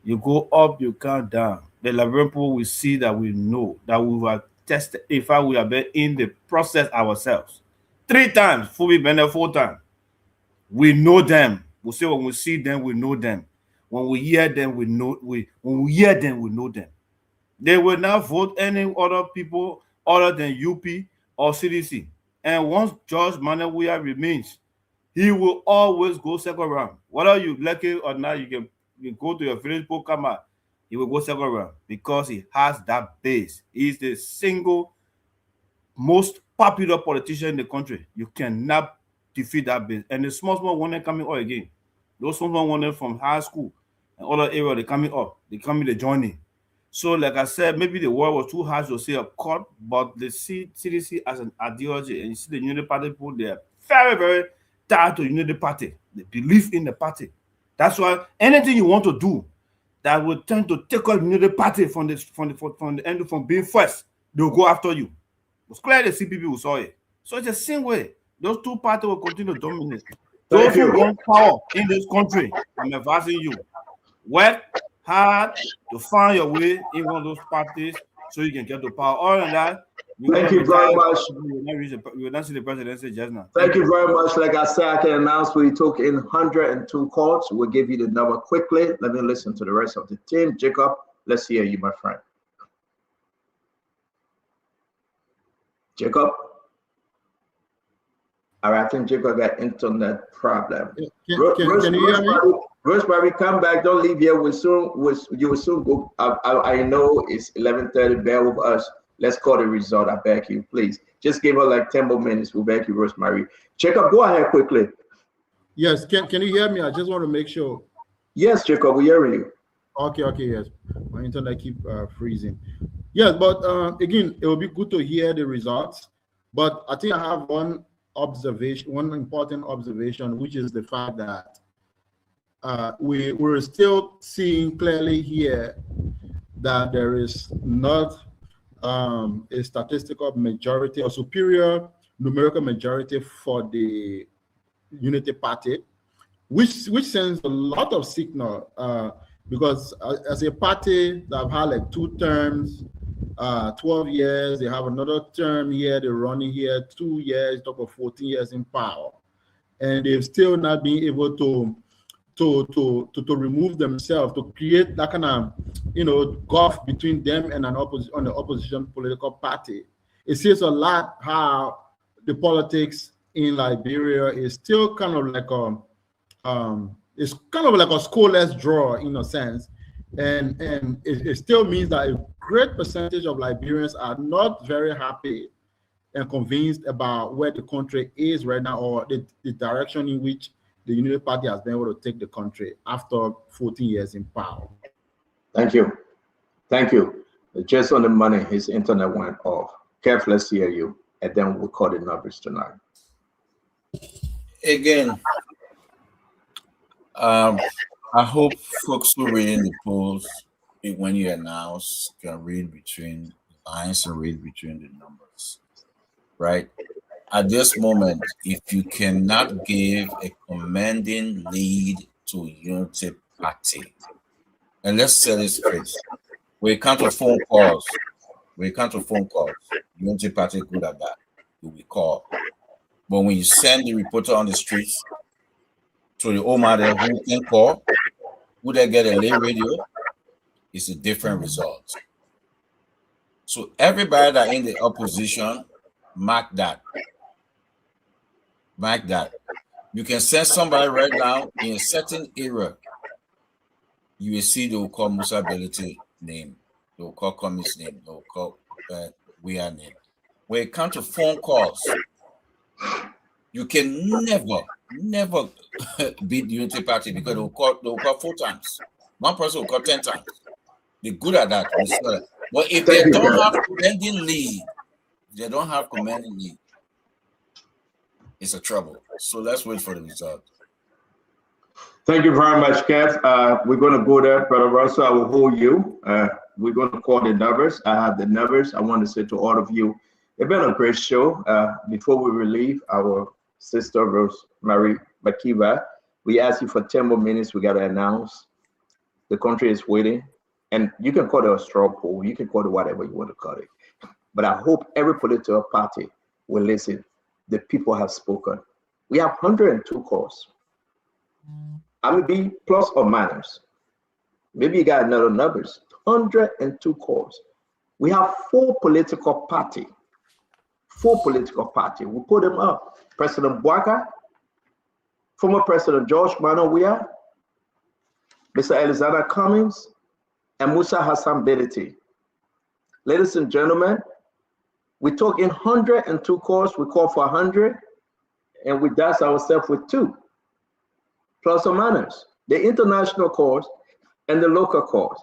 You go up, you count down. The Liberian people will see that we know that we have tested. In fact, we have been in the process ourselves 3 times. Phoebe been there 4 times. We know them. We say when we see them, we know them. When we hear them, we know. When we hear them, we know them. They will not vote any other people other than UP or CDC. And once George Manuel Weah remains, he will always go second round. Whether you like it or not, you go to your Facebook, come out, he will go second round because he has that base. He's the single most popular politician in the country. You cannot defeat that base. And the small one coming up again. Those small one from high school and other area, they coming up. They coming to join in. So, like I said, maybe the word was too harsh to say a court, but the CDC as an ideology, and you see the Unity Party people, they are very, very tied to Unity Party. They believe in the party. That's why anything you want to do that will tend to take out Unity Party from the end from being first, they'll go after you. It's clear the CPP who saw it. So it's the same way. Those two parties will continue to dominate. Those who want power in this country, I'm advising you, work hard to find your way in one of those parties so you can get the power. Other than that, thank you very much. We will not see the presidency just now. Thank you very much. Like I said, I can announce we took in 102 calls. We'll give you the number quickly. Let me listen to the rest of the team. Jacob, let's hear you, my friend. Jacob? All right, I think Jacob got internet problem. Can you hear me? Rosemary, come back. Don't leave here. You will soon go. I know it's 11:30. Bear with us. Let's call the result. I beg you, please. Just give her like 10 more minutes. We'll beg you, Rosemary. Jacob, go ahead quickly. Yes, can you hear me? I just want to make sure. Yes, Jacob, we're hearing you. Okay, yes. My internet keep freezing. Yes, but again, it will be good to hear the results. But I think I have one important observation, which is the fact that we're still seeing clearly here that there is not a statistical majority or superior numerical majority for the Unity Party, which sends a lot of signal because as a party that have had like 2 terms, 12 years, they have another term here, they're running here 2 years, talk about 14 years in power, and they've still not been able to remove themselves, to create that kind of gulf between them and on the opposition political party. It says a lot how the politics in Liberia is still kind of like it's kind of like a scoreless draw in a sense, and it still means that a great percentage of Liberians are not very happy and convinced about where the country is right now, or the direction in which the Unity Party has been able to take the country after 14 years in power. Thank you. Just on the money, his internet went off. Kev, let's hear you, and then we'll call the numbers tonight. Again, I hope folks who read in the polls, when you announce, can read between the lines and read between the numbers, right? At this moment, if you cannot give a commanding lead to Unity Party, and let's say this straight, we count to phone calls. Unity Party good at that. You will call. But when you send the reporter on the streets to the Omar who can call, would they get a lay radio? It's a different result. So everybody that in the opposition, mark that. You can send somebody right now in a certain era. You will see they will call Musa Belete name. They will call Cummings name. They will call Weah name. When it comes to phone calls, you can never beat the Unity Party because they will call 4 times. One person will call 10 times. They're good at that. But if they don't have commanding lead, it's a trouble. So let's wait for the result. Thank you very much, Kev. We're going to go there, Brother Russell. I will hold you. We're going to call the numbers. I have the numbers. I want to say to all of you, it's been a great show. Before we relieve our sister Rosemary Bakiva, we ask you for 10 more minutes. We got to announce. The country is waiting. And you can call it a straw poll. You can call it whatever you want to call it. But I hope every political party will listen. The people have spoken. We have 102 calls. I may be plus or minus. Maybe you got another numbers. 102 calls. We have 4 political party. 4 political party. We put them up. President Bouaka, former President George Mano Weah, Mr. Alexander Cummings, and Musa Hassan Beliti. Ladies and gentlemen, we took in 102 calls, we called for 100, and we dashed ourselves with 2, plus or minus, the international calls and the local calls.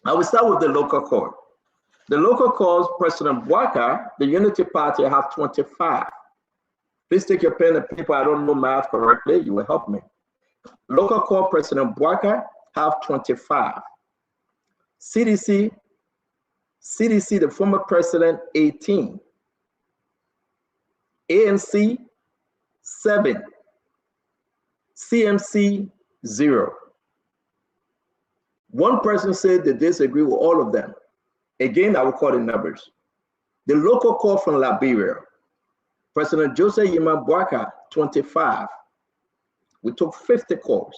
I will start with the local call. The local calls, President Bouaka, the Unity Party, have 25. Please take your pen and paper. I don't know math correctly. You will help me. Local call, President Bouaka, have 25. CDC, the former president, 18. ANC, 7. CMC, 0. One person said they disagree with all of them. Again, I will call the numbers. The local call from Liberia, President Joseph Yima Bouaka, 25. We took 50 calls.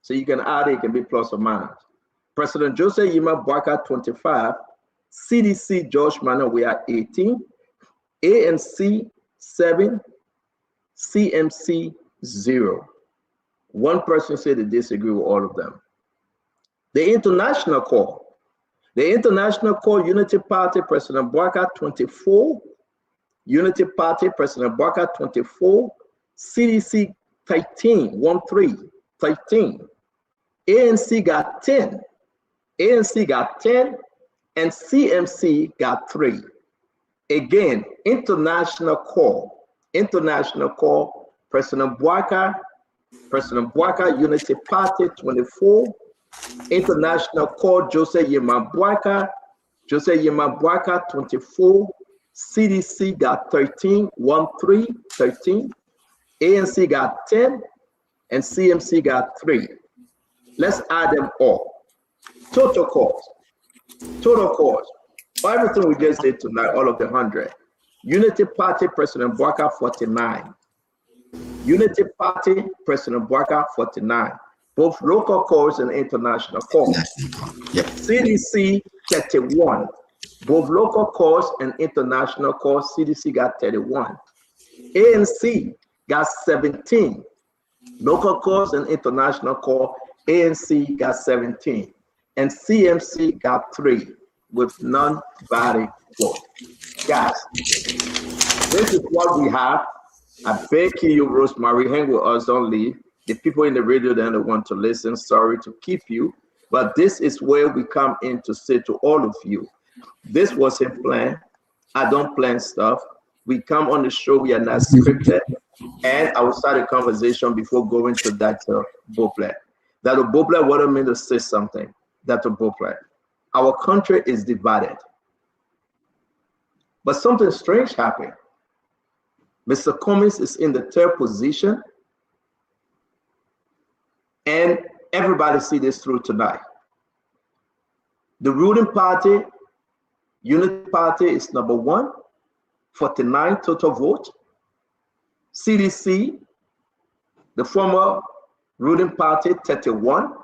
So you can add it, it can be plus or minus. President Joseph Yima Bouaka, 25. CDC George Manneh, we are 18. ANC, 7. CMC, 0. One person said they disagree with all of them. The international call. The international call, Unity Party, President Bouaka, 24. Unity Party, President Bouaka, 24. CDC, 13, 13. ANC got 10. ANC got 10, and CMC got 3. Again, international call, President Bouaka, Unity Party, 24. International call, Joseph Yima Bouaka, 24. CDC got 13, 13. ANC got 10, and CMC got 3. Let's add them all. Total calls. For everything we just did tonight, all of the 100. Unity Party, President Bouaka, 49. Unity Party, President Bouaka, 49. Both local calls and international calls. Yep. CDC, 31. Both local calls and international calls, CDC got 31. ANC got 17. Local calls and international call, ANC got 17. And CMC got 3 with non-valid vote. Guys, this is what we have. I beg you, Rosemary, hang with us, don't leave. The people in the radio that don't want to listen, sorry to keep you, but this is where we come in to say to all of you, this wasn't planned. I don't plan stuff. We come on the show, we are not scripted, and I will start a conversation before going to Dr. Beauplet. Dr. Beauplet wanted me to say something. Dr. Beauplet, our country is divided, but something strange happened. Mr. Cummings is in the 3rd position, and everybody see this through tonight. The ruling party, Unity Party, is number 1, 49 total vote. CDC, the former ruling party, 31.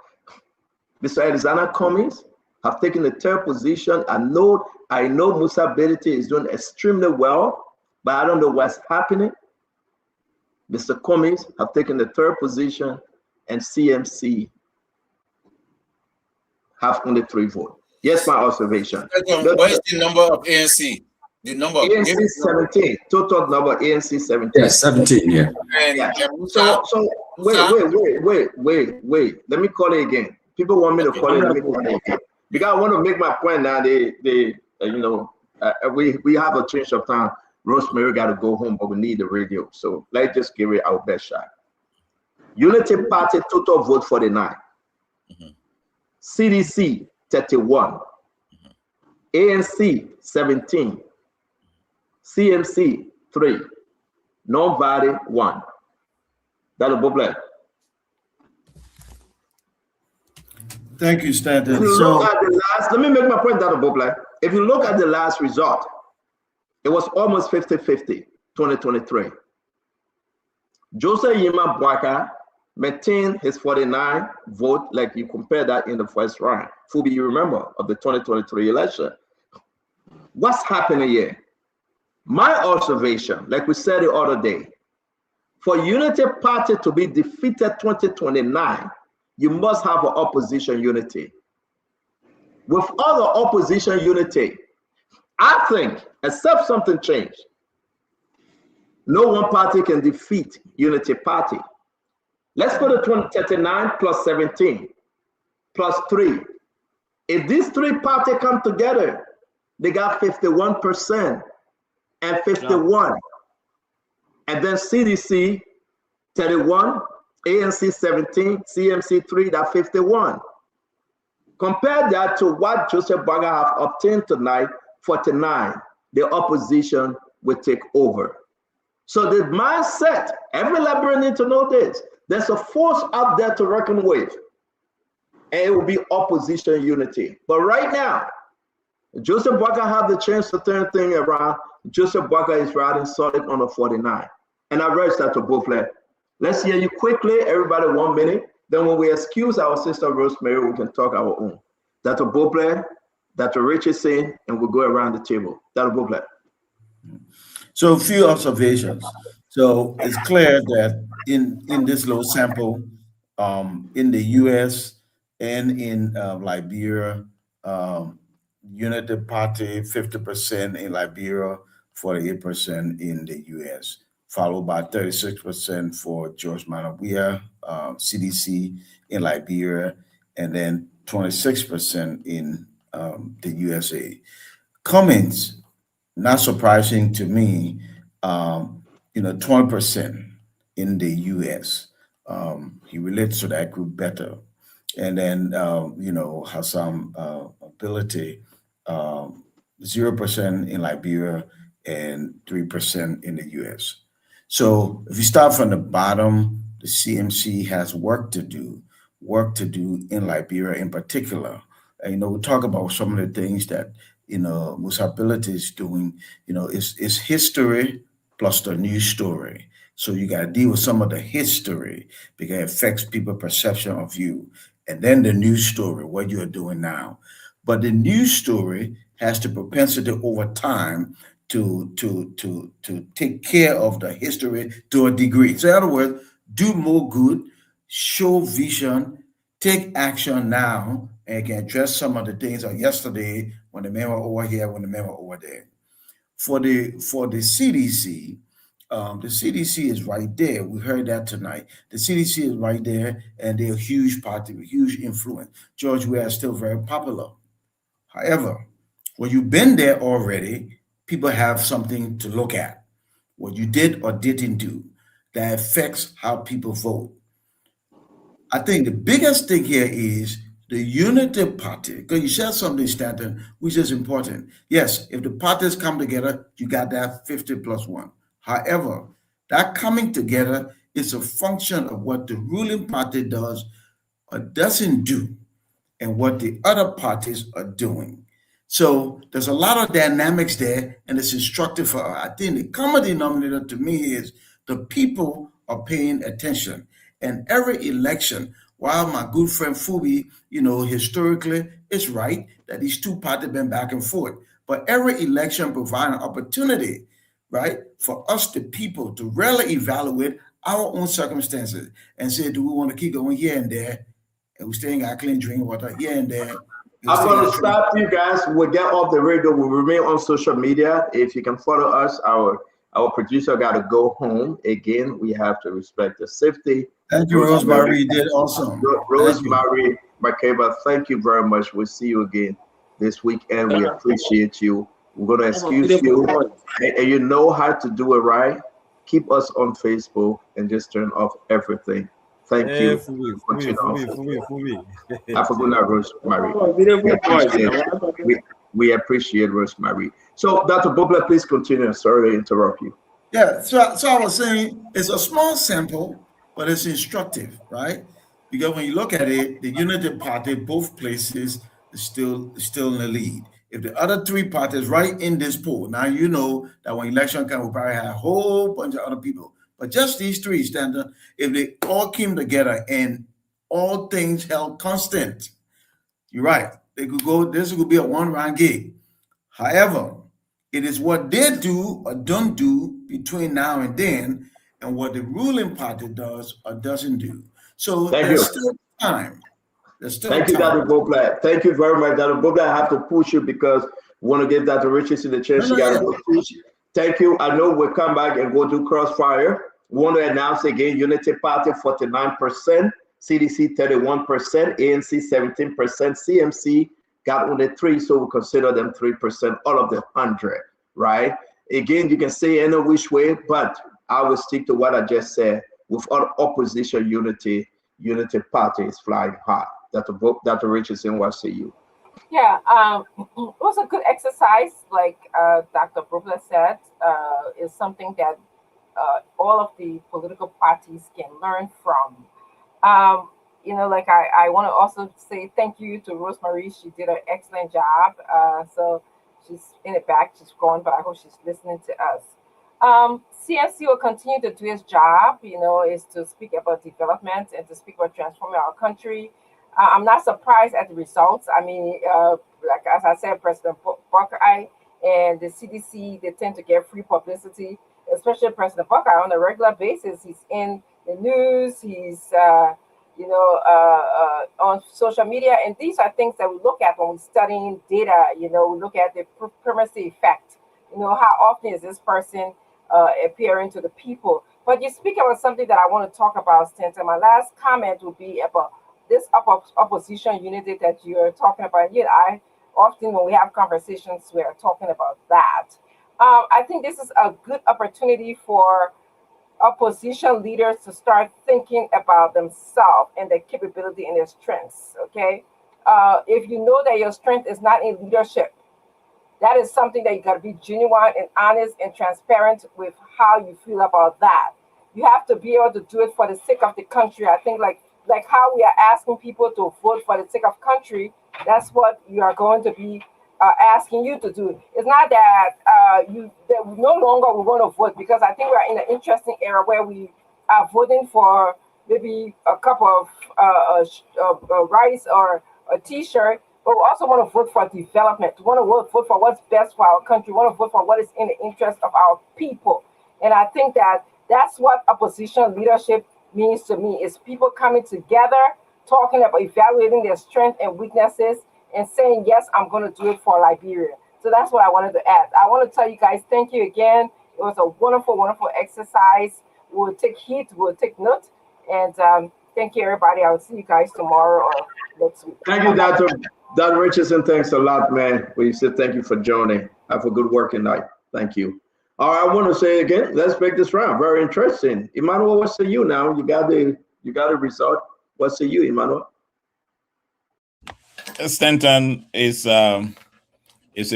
Mr. Alexander Cummings have taken the 3rd position. I know Musa Beliti is doing extremely well, but I don't know what's happening. Mr. Cummings have taken the 3rd position, and CMC have only 3 votes. Yes, my observation. What is the number of ANC? The number of ANC 17. Total number ANC 17. Yeah, 17. Yeah. So wait. Let me call it again. People want me to call it. Let me call it again. Because I want to make my point now. We have a change of time. Rosemary got to go home, but we need the radio. So let's just give it our best shot. Unity Party total vote 49. CDC 31. ANC 17. CMC 3. Non-valid 1. Dr. Beauplet. Thank you, Stanton. If you look at the last, let me make my point, Dr. Beauplet. If you look at the last result, it was almost 50-50, 2023. Joseph Yima Bouaka maintained his 49 vote, like you compare that in the first round. Fubi, you remember, of the 2023 election. What's happening here? My observation, like we said the other day, for Unity Party to be defeated 2029, you must have an opposition unity. with other opposition unity. I think, except something changed, no one party can defeat Unity Party. Let's go to 2039 plus 17 plus 3. If these three parties come together, they got 51% and 51. And then CDC 31, ANC 17, CMC 3, that's 51. Compare that to what Joseph Boakai have obtained tonight, 49. The opposition will take over. So the mindset, every Liberian needs to know this. There's a force out there to reckon with, and it will be opposition unity. But right now, Joseph Boakai have the chance to turn things around. Joseph Boakai is riding solid on the 49. And I urge that to both left. Let's hear you quickly, everybody 1 minute. Then when we excuse our sister Rosemary, we can talk our own. Dr. Boakai, Dr. Richardson, and we'll go around the table. Dr. Boakai. So a few observations. So it's clear that in this low sample, in the U.S. and in Liberia, Unity Party 50% in Liberia, 48% in the U.S., followed by 36% for George Manuel Weah, CDC in Liberia, and then 26% in the USA. Cummings, not surprising to me, 20% in the US. He relates to that group better. And then, has some ability, 0% in Liberia and 3% in the US. So if you start from the bottom, the CMC has work to do in Liberia in particular. And, we talk about some of the things that, Musa Ability is doing, it's history plus the news story. So you got to deal with some of the history because it affects people's perception of you. And then the news story, what you're doing now. But the news story has the propensity over time to take care of the history to a degree. So in other words, do more good, show vision, take action now, and can address some of the things of yesterday when the men were over here, when the men were over there. For the CDC, the CDC is right there. We heard that tonight. The CDC is right there, and they're a huge party with huge influence. George Weah is still very popular. However, when you've been there already, people have something to look at. What you did or didn't do that affects how people vote. I think the biggest thing here is the Unity Party, because you said something, Stanton, which is important. Yes, if the parties come together, you got that 50 plus 1. However, that coming together is a function of what the ruling party does or doesn't do and what the other parties are doing. So there's a lot of dynamics there, and it's instructive for us. I think the common denominator to me is the people are paying attention. And every election, while my good friend Fubi, historically, it's right that these two parties have been back and forth. But every election provides an opportunity, right, for us, the people, to really evaluate our own circumstances and say, do we want to keep going here and there? And we still ain't got clean drinking water here and there. I'm going to stop you guys. We'll get off the radio. We'll remain on social media. If you can follow us, our producer got to go home. Again, we have to respect the safety. Thank you, Rosemary. You did awesome. Rosemary Makeba, thank you very much. We'll see you again this weekend. We appreciate you. We're going to excuse you. And you know how to do it right. Keep us on Facebook and just turn off everything. Thank you. Have a good night, Rosemary. We appreciate Rosemary. So, Dr. Boakai, please continue. Sorry to interrupt you. Yeah, so I was saying it's a small sample, but it's instructive, right? Because when you look at it, the Unity Party, both places, is still in the lead. If the other three parties right in this pool, now you know that when election comes, we'll probably have a whole bunch of other people. But just these three, Stanton, if they all came together and all things held constant, you're right. They could go, this could be a one-round game. However, it is what they do or don't do between now and then and what the ruling party does or doesn't do. So there's still time. There's still Thank you, time. Dr. Boblat. Thank you very much, Dr. Boblat. I have to push you because we want to give Dr. Richardson the chance. She got to push. Thank you. I know we'll come back and go do crossfire. We want to announce again, Unity Party 49%, CDC 31%, ANC 17%, CMC got only 3%, so we consider them 3%, all of the 100, right? Again, you can say any which way, but I will stick to what I just said. With all opposition, Unity Party is flying high. Dr. Richardson, what say you? Yeah, it was a good exercise, like Dr. Brugler said. Is something that all of the political parties can learn from. Like I want to also say thank you to Rosemary. She did an excellent job. So she's in the back, she's gone, but I hope she's listening to us. CNC will continue to do its job, is to speak about development and to speak about transforming our country. I'm not surprised at the results. I mean, like as I said, President Buckeye and the CDC, they tend to get free publicity, especially President Buckeye on a regular basis. He's in the news, he's, on social media. And these are things that we look at when we're studying data. We look at the primacy effect. How often is this person appearing to the people? But you speak about something that I want to talk about, Stanton. My last comment would be about this opposition unity that you're talking about. Yet I often, when we have conversations, we are talking about that. I think this is a good opportunity for opposition leaders to start thinking about themselves and their capability and their strengths. Okay, if you know that your strength is not in leadership, that is something that you got to be genuine and honest and transparent with how you feel about that. You have to be able to do it for the sake of the country. I think like how we are asking people to vote for the sake of country, that's what you are going to be asking you to do. It's not that that no longer we want to vote, because I think we're in an interesting era where we are voting for maybe a cup of rice or a t-shirt, but we also want to vote for development. We want to vote for what's best for our country. We want to vote for what is in the interest of our people. And I think that that's what opposition leadership means to me, is people coming together, talking about evaluating their strengths and weaknesses and saying, yes, I'm going to do it for Liberia. So that's what I wanted to add. I want to tell you guys, thank you again. It was a wonderful, wonderful exercise. We'll take heed, we'll take note. And thank you, everybody. I'll see you guys tomorrow or next week. Thank you, Dr. Richardson. Thanks a lot, man. We said thank you for joining. Have a good working night. Thank you. All right, I want to say again, let's break this round. Very interesting. Emmanuel, what say you now? You got a result. What say you, Emmanuel? Stanton is a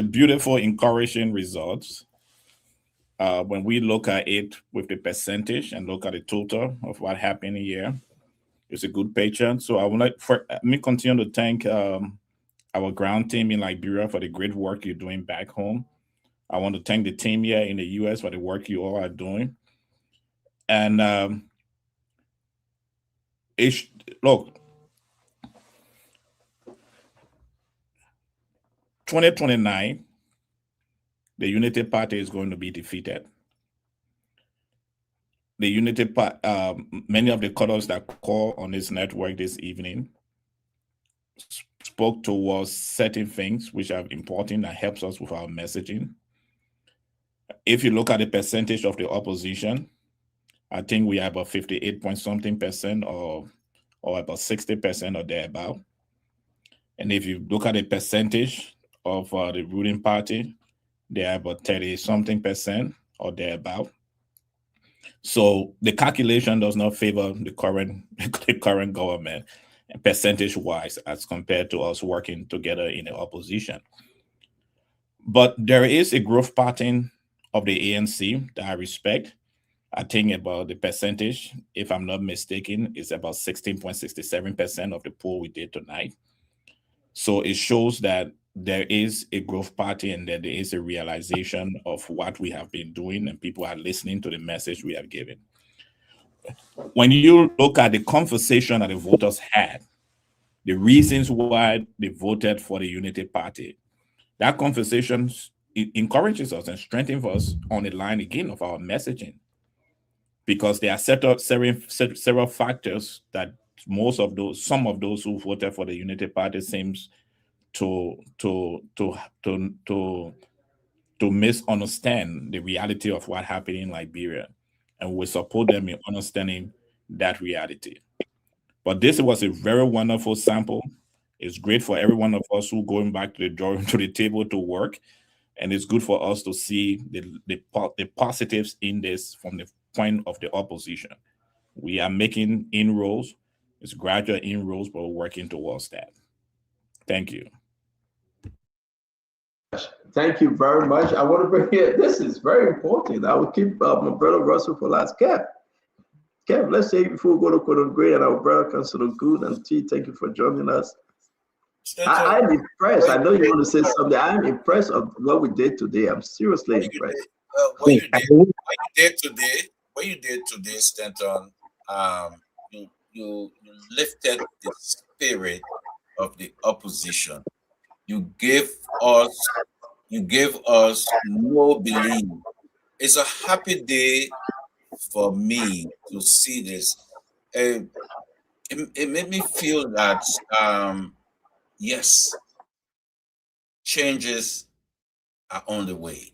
beautiful, encouraging result. When we look at it with the percentage and look at the total of what happened here, it's a good picture. So I would like for me continue to thank our ground team in Liberia for the great work you're doing back home. I want to thank the team here in the U.S. for the work you all are doing. And look, 2029, the Unity Party is going to be defeated. The Unity Party, many of the callers that call on this network this evening spoke towards certain things which are important that helps us with our messaging. If you look at the percentage of the opposition, I think we are about 58 point something percent or about 60% or thereabout. And if you look at the percentage of the ruling party, they are about 30 something percent or thereabout. So the calculation does not favor the current government percentage wise as compared to us working together in the opposition. But there is a growth pattern of the ANC that I respect. I think about the percentage, if I'm not mistaken, is about 16.67% of the poll we did tonight. So it shows that there is a growth party and that there is a realization of what we have been doing and people are listening to the message we have given. When you look at the conversation that the voters had, the reasons why they voted for the Unity Party, that conversation encourages us and strengthens us on the line again of our messaging, because there are several factors that some of those who voted for the Unity Party seems to misunderstand the reality of what happened in Liberia, and we support them in understanding that reality. But this was a very wonderful sample. It's great for every one of us who going back to the table to work, and it's good for us to see the positives in this from the point of the opposition. We are making inroads. It's gradual inroads, but we're working towards that. Thank you. Thank you very much. I want to bring here, this is very important. I will keep my brother Russell for last. Kev, let's say before we go to Codon Gray and our brother Councilor Good and T, thank you for joining us. I'm impressed. I know you want to say something. I'm impressed of what we did today. I'm seriously impressed. What you did today, Stanton, you lifted the spirit of the opposition. You gave us more belief. It's a happy day for me to see this. It made me feel that yes, changes are on the way.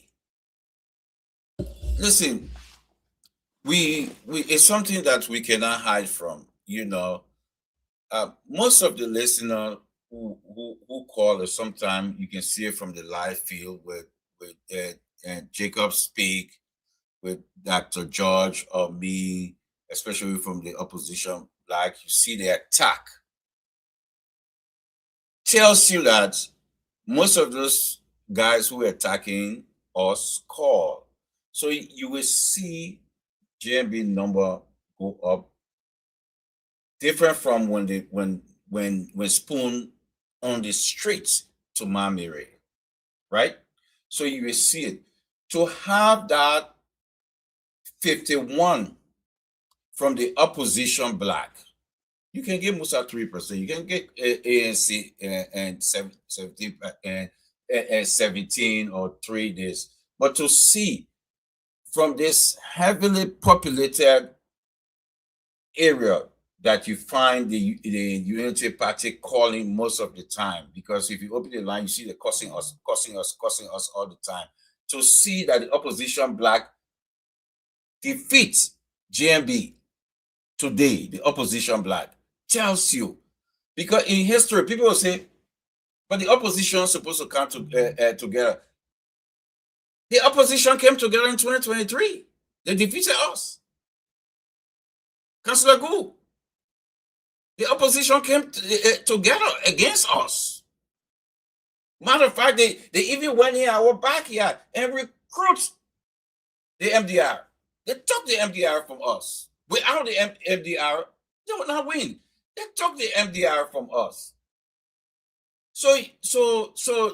Listen, we it's something that we cannot hide from. Most of the listeners who call us, sometimes you can see it from the live field with Jacob speak, with Dr. George or me, especially from the opposition, like you see the attack. Tells you that most of those guys who are attacking us call. So you will see JMB number go up, different from when Spoon on the streets to Mamire, right? So you will see it. To have that 51 from the opposition black, you can get Musa 3%. You can get ANC and 17 or 3 days. But to see from this heavily populated area that you find the Unity Party calling most of the time, because if you open the line, you see the cussing us all the time. To see that the opposition black defeats JMB today, the opposition black, tells you, because in history, people will say, but the opposition is supposed to come together. The opposition came together in 2023. They defeated us. Councillor Gu, the opposition came together against us. Matter of fact, they even went in our backyard and recruited the MDR. They took the MDR from us. Without the MDR, they would not win. They took the MDR from us. So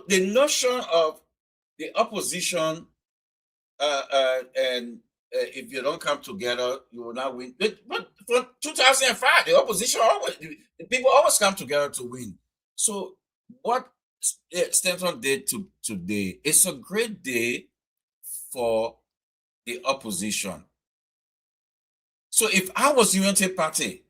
the notion of the opposition and if you don't come together, you will not win. But from 2005, the opposition people always come together to win. So what Stanton did today, it's a great day for the opposition. So if I was Unity Party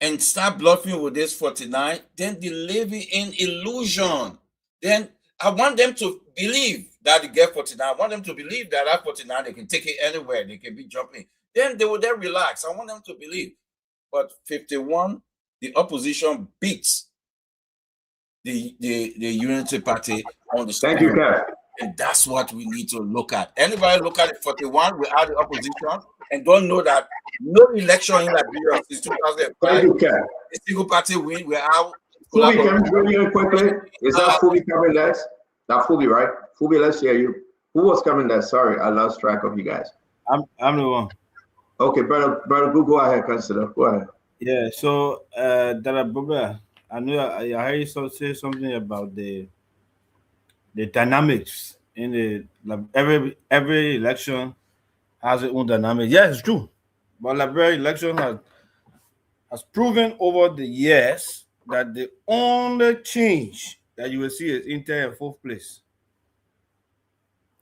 and start bluffing with this 49, then they live in illusion. Then I want them to believe that they get 49. I want them to believe that at 49 they can take it anywhere. They can be jumping. Then they will then relax. I want them to believe. But 51, the opposition beats the Unity Party on the Thank you, Kev. And that's what we need to look at. Anybody look at it 41 without the opposition and don't know that no election in Liberia since 2005. Thank you, Kev. The single party win. We're out. Fubi, can you bring in quickly? Is that Fubi coming next? That Fubi, right? Fubi, let's hear you. Who was coming next? Sorry, I lost track of you guys. I'm the one. Okay, brother, go ahead, consider. Go ahead. Yeah, so Dada Boba, I know I heard you say something about the dynamics in the every election has its own dynamic. Yeah, it's true. But Liberia election has proven over the years that the only change that you will see is Inter in 4th place.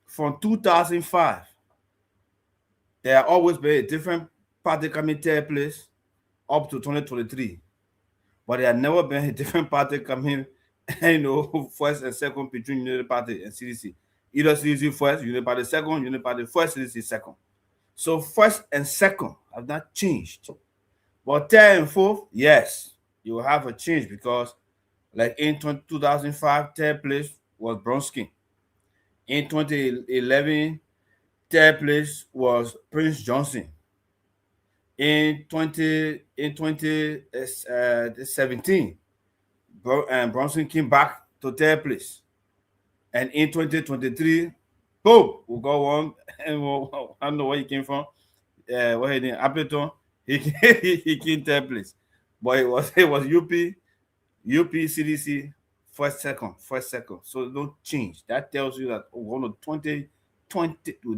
From 2005, there have always been a different party coming 3rd place, up to 2023. But there had never been a different party coming, first and second between Unity Party and CDC. Either CDC first, Unity Party second, Unity Party first, CDC second. So first and second have not changed. But third and fourth, yes, you will have a change because like in 2005, third place was Bronsky. In 2011, third place was Prince Johnson. In 2017, Bronson came back to third place. And in 2023, boom, we got one. And I don't know where he came from. Where he did Appleton. He came third place. But it was UP, CDC, first, second. So don't change. That tells you that almost 20,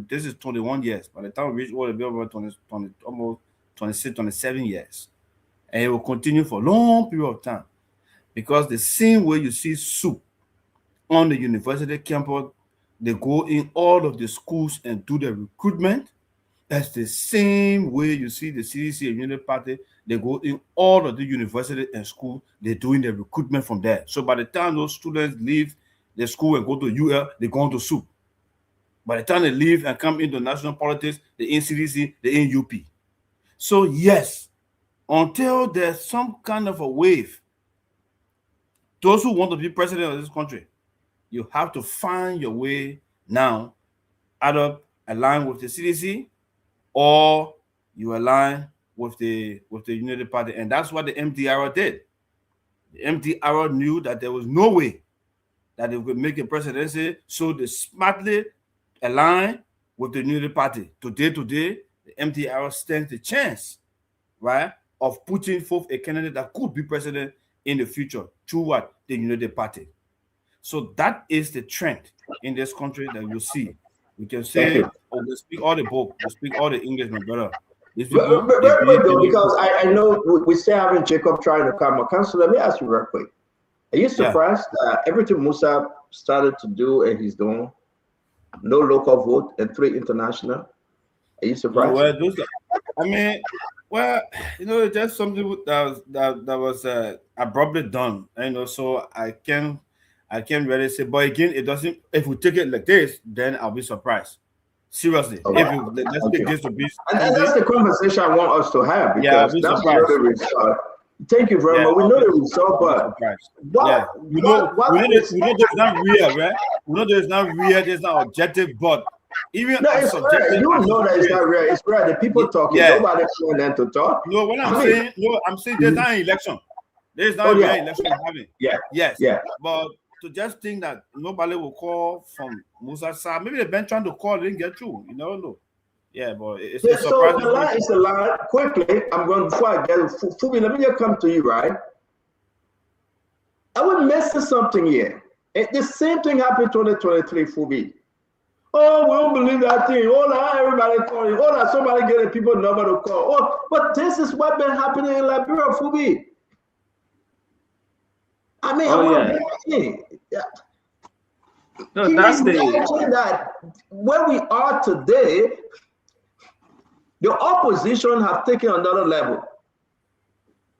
this is 21 years. By the time we reach all the bill, about 20, almost 26, 27 years. And it will continue for a long period of time. Because the same way you see soup on the university campus, they go in all of the schools and do the recruitment. That's the same way you see the CDC and Unity Party, they go in all of the university and school, they're doing the recruitment from there. So by the time those students leave the school and go to UL, they go into soup. By the time they leave and come into national politics, they're in CDC, they're in UP. So yes, until there's some kind of a wave, those who want to be president of this country, you have to find your way now, either align with the CDC or you align with the Unity Party. And that's what the MTR did. The MTR knew that there was no way that they could make a presidency, so they smartly aligned with the Unity Party. Today, the MTR stands the chance, right, of putting forth a candidate that could be president in the future through what? The Unity Party. So that is the trend in this country that you see. We can say, oh, they speak all the book, they speak all the English, my brother. Because I know we still having Jacob trying to come. Council, let me ask you real quick. Are you surprised that everything Musa started to do and he's doing, no local vote and 3 international? Are you surprised? Just something that was abruptly done. So I can't really say. But again, it doesn't. If we take it like this, then I'll be surprised. Seriously, let's take this to be. And that's the conversation I want us to have. Because that's the result. Thank you very much. We know the result, but we know there's not real, right? We know there's not real. There's not objective, but even it's subjective. You know that it's not real. It's real. The people talking. Nobody want them to talk. No, what I'm saying there's not an election. There's not an election happening. But to just think that nobody will call from Musa's side, maybe they've been trying to call, they didn't get through. You never know. Yeah, but it's a surprise. So the line is a line. Quickly, I'm going before I get Fubi. Let me just come to you, right? I would miss something here. The same thing happened 2023, Fubi. Oh, we don't believe that thing. Oh, now everybody calling. Oh, now somebody getting people number to call. Oh, but this is what been happening in Liberia, Fubi. I mean, that's that where we are today, the opposition have taken another level.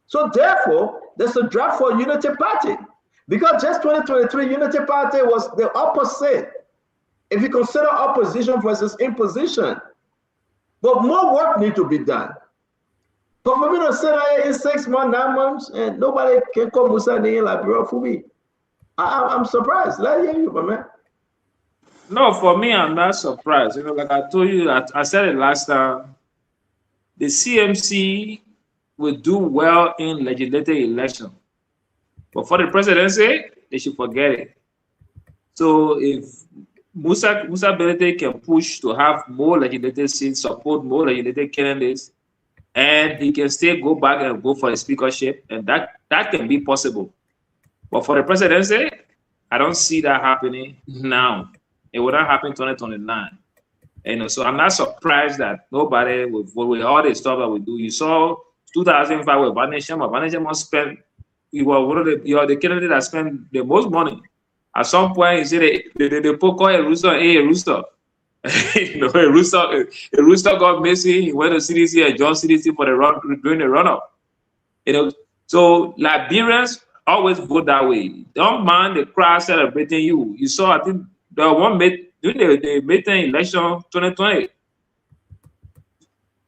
So therefore, there's a draft for Unity Party. Because just 2023, Unity Party was the opposite. If you consider opposition versus imposition. But more work needs to be done. But for me to sit there in 6 months, 9 months, and nobody can come Musa in Liberia for me. I'm surprised. Let me hear you, my man. No, for me, I'm not surprised. Like I told you, I said it last time, the CMC will do well in legislative election. But for the presidency, they should forget it. So if Musa Belete can push to have more legislative seats, support more legislative candidates, and he can still go back and go for the speakership, and that can be possible. But for the presidency, I don't see that happening now. It will not happen in 2029. So I'm not surprised that nobody with all the stuff that we do. You saw 2005 with Vanessa spent. He was one of the candidate that spent the most money. At some point, he said they call a rooster, a rooster. A rooster got messy. He went to CDC and joined CDC for during the runoff. You know, so Liberians always vote that way. Don't mind the crowd celebrating you. You saw, I think, the one made during the midterm election 2020.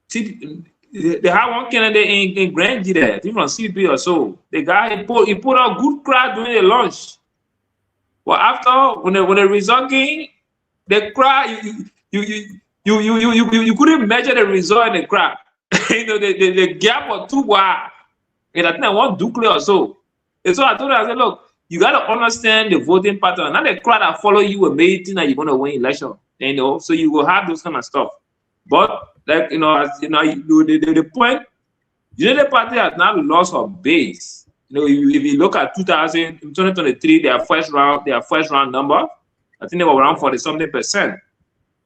See, they had one candidate in Grand G there, I think from CP or so. The guy he put a good crowd during the launch. But after when the result came, the crowd you couldn't measure the result in the crowd. You know, the gap was too wide. And I think I want Dukley or so. And so I told her, I said, look, you got to understand the voting pattern. Not the crowd that follow you and may think that you're going to win election. You know, so you will have those kind of stuff. But, like, you know, as you know, the point, the party has now lost her base. You know, if you look at 2023, their first round number, I think they were around 40-something%.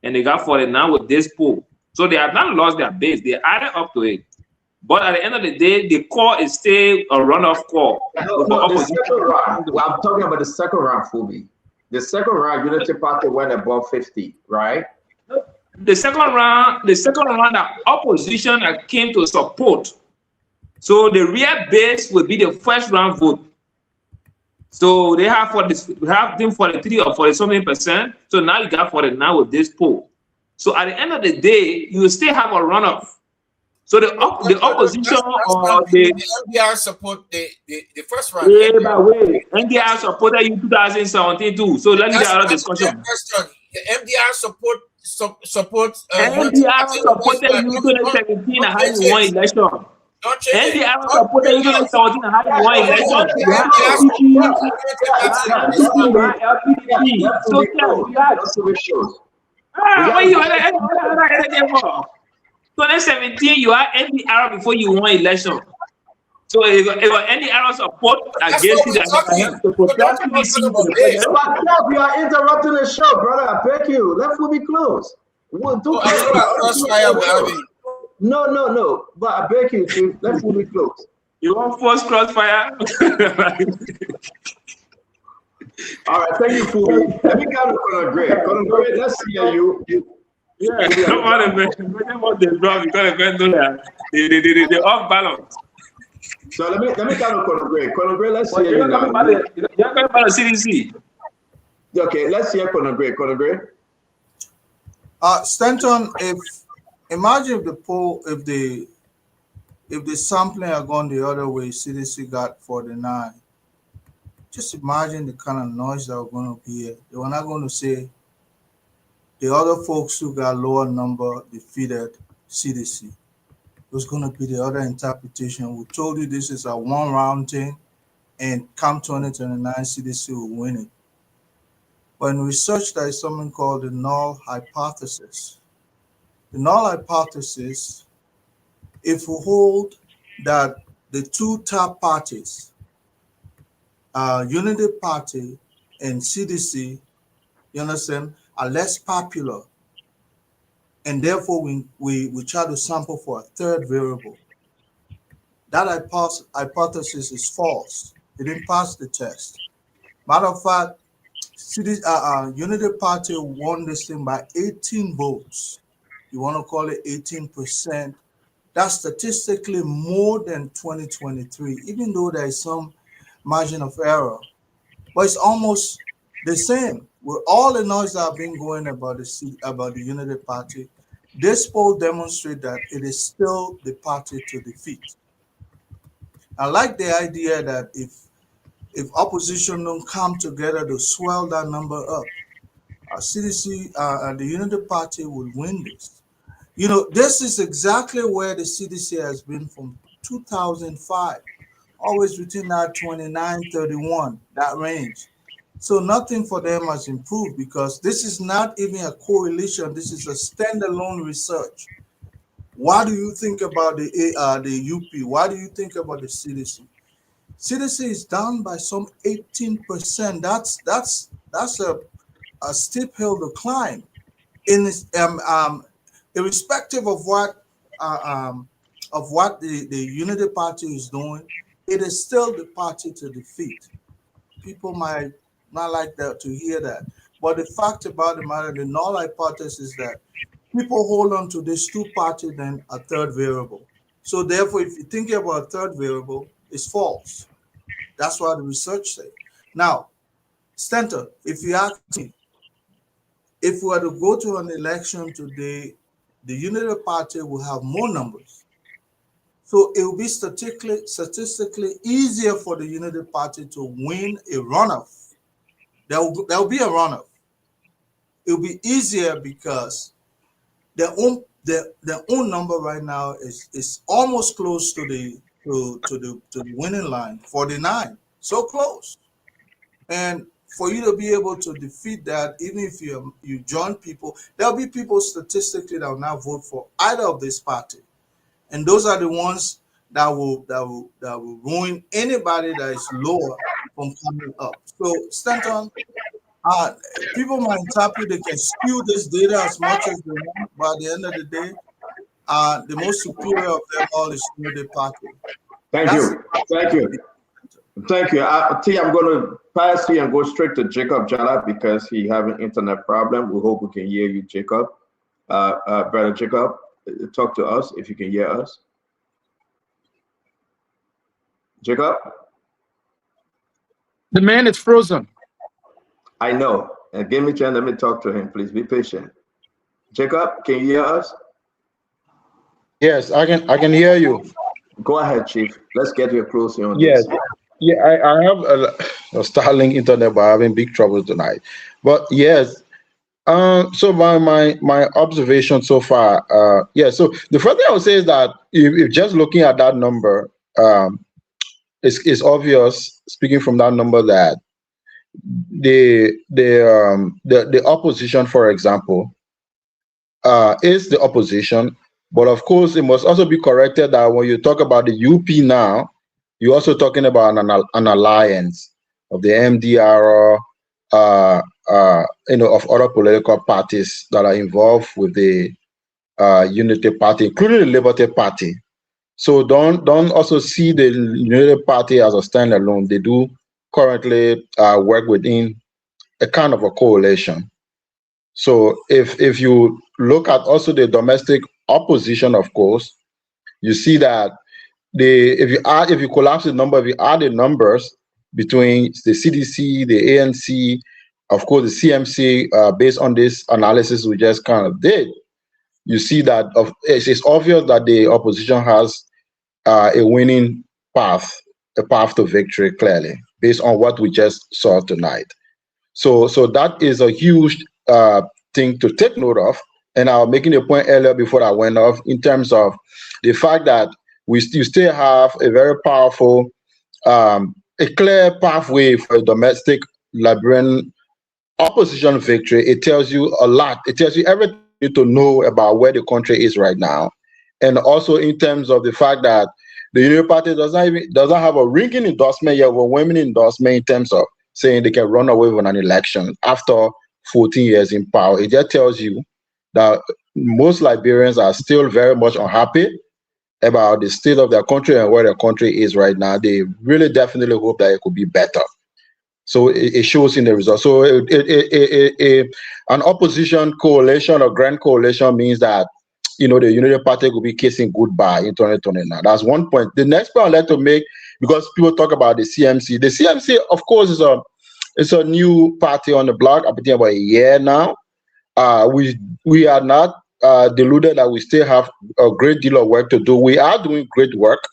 And they got 49 with this poll. So they have not lost their base. They added up to it. But at the end of the day, the core is still a runoff core. No, the second round. Well, I'm talking about the second round, Fubi. The second round, Unity Party went above 50, right? The second round, the opposition that came to support. So the real base will be the first round vote. So they have them 43 or 40-something%. So now you got 49 with this poll. So at the end of the day, you still have a runoff. So the opposition or the NDR support the first round. Yeah, by the way, NDR supported you 2017 too. So let me get out of discussion. The MDR support. NDR supported you 2017 and how you won election. NDR supported you 2017 and how you won election. What you 2017, you are NDR before you won election. So if any error support against you, we are interrupting the show, brother. I beg you. Let me be close. No. But I beg you to let me be close. You want force crossfire? All right, thank you, Fubi. Let me go to Conor Gray. Conor Gray, let's see you. Yeah, come on, man. The drum because the off balance. So let me kind of Conor Gray. Conor Gray, let's see. You're talking about the CDC. Okay, let's hear Conor Gray. Conor Gray. Stanton, imagine if the poll, if the sampling had gone the other way, CDC got 49. Just imagine the kind of noise that we're going to be here. They were not going to say the other folks who got lower number defeated CDC. It was going to be the other interpretation. We told you this is a one-round thing, and come 2029, CDC will win it. But in research, there is something called the null hypothesis. The null hypothesis, if we hold that the two top parties, Unity Party and CDC, you understand, are less popular, and therefore we try to sample for a third variable. That hypothesis is false. It didn't pass the test. Matter of fact, Unity Party won this thing by 18 votes. You want to call it 18%. That's statistically more than 2023, even though there is some margin of error. But it's almost the same. With all the noise that have been going about the Unity Party, this poll demonstrates that it is still the party to defeat. I like the idea that if opposition don't come together to swell that number up, CDC and the Unity Party will win this. You know, this is exactly where the CDC has been from 2005, always between that 29, 31, that range. So nothing for them has improved because this is not even a coalition. This is a standalone research. What do you think about the UP? What do you think about the CDC? CDC is down by some 18%. That's a steep hill to climb. Irrespective of what the Unity Party is doing, it is still the party to defeat. People might not like that to hear that, but the fact about the matter, the null hypothesis is that people hold on to this two-party than a third variable. So therefore, if you're thinking about a third variable, it's false. That's what the research says. Now, Stanton, if you ask me, if we were to go to an election today, the Unity Party will have more numbers. So it will be statistically easier for the Unity Party to win a runoff. There will be a runoff. It will be easier because their own number right now is almost close to the winning line, 49, so close. And for you to be able to defeat that, even if you join people, there'll be people statistically that will not vote for either of this party, and those are the ones that will ruin anybody that is lower from coming up. So Stanton, people might interpret they can skew this data as much as they want, but at the end of the day, the most superior of them all is the party. Thank you. T, I'm going to pass here and go straight to Jacob Jala because he have an internet problem. We hope we can hear you, Jacob. Brother Jacob, talk to us if you can hear us. Jacob? The man is frozen. I know. And give me a chance. Let me talk to him. Please be patient. Jacob, can you hear us? Yes, I can hear you. Go ahead, Chief. Let's get you closer on yes. this. Yeah, I have a Starlink internet, but I'm having big trouble tonight. But yes, so my observation so far, so the first thing I would say is that if just looking at that number, it's obvious, speaking from that number, that the opposition, for example, is the opposition. But of course, it must also be corrected that when you talk about the UP now, you're also talking about an alliance of the MDR, of other political parties that are involved with the Unity Party, including the Liberty Party. So don't also see the Unity Party as a standalone. They do currently work within a kind of a coalition. So if you look at also the domestic opposition, of course, you see that if you collapse the number, if you add the numbers between the CDC, the ANC, of course the CMC, based on this analysis we just kind of did, you see that it's obvious that the opposition has a winning path, a path to victory, clearly, based on what we just saw tonight. So that is a huge thing to take note of. And I was making a point earlier before I went off in terms of the fact that you still have a very powerful, a clear pathway for a domestic Liberian opposition victory. It tells you a lot. It tells you everything you need to know about where the country is right now. And also in terms of the fact that the Unity Party doesn't have a ringing endorsement yet, a women endorsement in terms of saying they can run away with an election after 14 years in power. It just tells you that most Liberians are still very much unhappy about the state of their country and where their country is right now. They really definitely hope that it could be better. So it shows in the results. So an opposition coalition or grand coalition means that, the Unity Party will be kissing goodbye in 2029. That's one point. The next point I'd like to make, because people talk about the CMC. The CMC, of course, is a new party on the block. I've been here about a year now. We are not deluded that we still have a great deal of work to do. We are doing great work.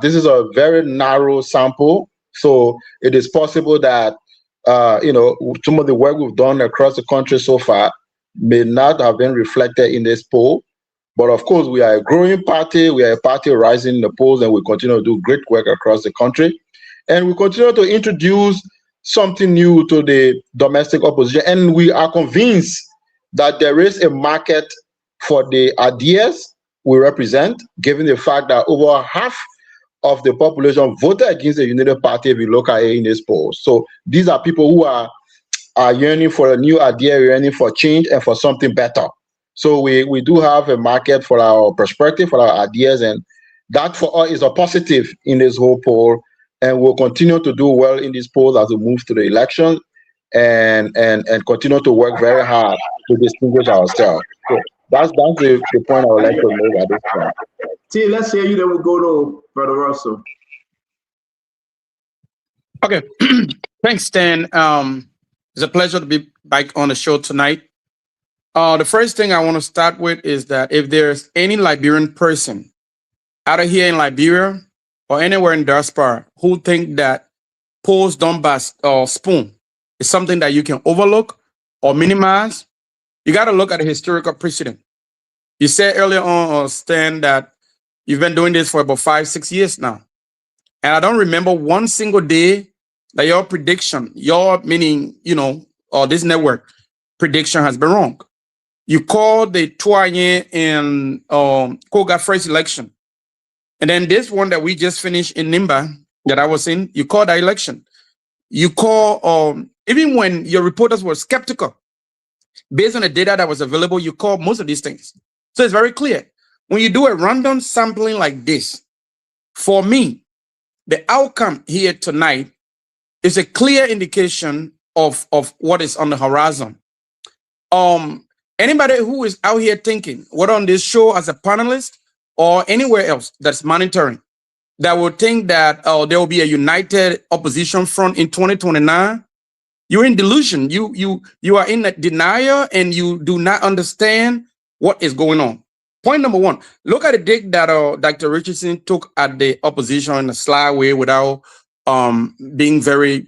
This is a very narrow sample, so it is possible that some of the work we've done across the country so far may not have been reflected in this poll. But of course, we are a growing party. We are a party rising in the polls, and we continue to do great work across the country. And we continue to introduce something new to the domestic opposition. And we are convinced that there is a market for the ideas we represent, given the fact that over half of the population voted against the Unity Party if you look at it in this poll. So these are people who are yearning for a new idea, yearning for change and for something better. So we do have a market for our perspective, for our ideas, and that for us is a positive in this whole poll. And we'll continue to do well in these polls as we move to the election and continue to work very hard to distinguish ourselves. So that's the point I would like to make at this point. T, let's hear you, then we'll go to Brother Russell. Okay, thanks, Stan. It's a pleasure to be back on the show tonight. The first thing I want to start with is that if there's any Liberian person out of here in Liberia or anywhere in diaspora who think that post Donbass or spoon is something that you can overlook or minimize, you got to look at the historical precedent. You said earlier on, Stan, that you've been doing this for about 5-6 years now. And I don't remember one single day that your prediction, your meaning, or this network prediction has been wrong. You called the Troyen and Koga first election. And then this one that we just finished in Nimba that I was in, you called that election. You call, even when your reporters were skeptical, based on the data that was available, you called most of these things. So it's very clear. When you do a random sampling like this, for me, the outcome here tonight is a clear indication of what is on the horizon. Anybody who is out here thinking, whether on this show as a panelist or anywhere else that's monitoring, that will think that there will be a united opposition front in 2029, you're in delusion. You are in denial and you do not understand what is going on. Point number one, look at the dig that Dr. Richardson took at the opposition in a sly way without being very,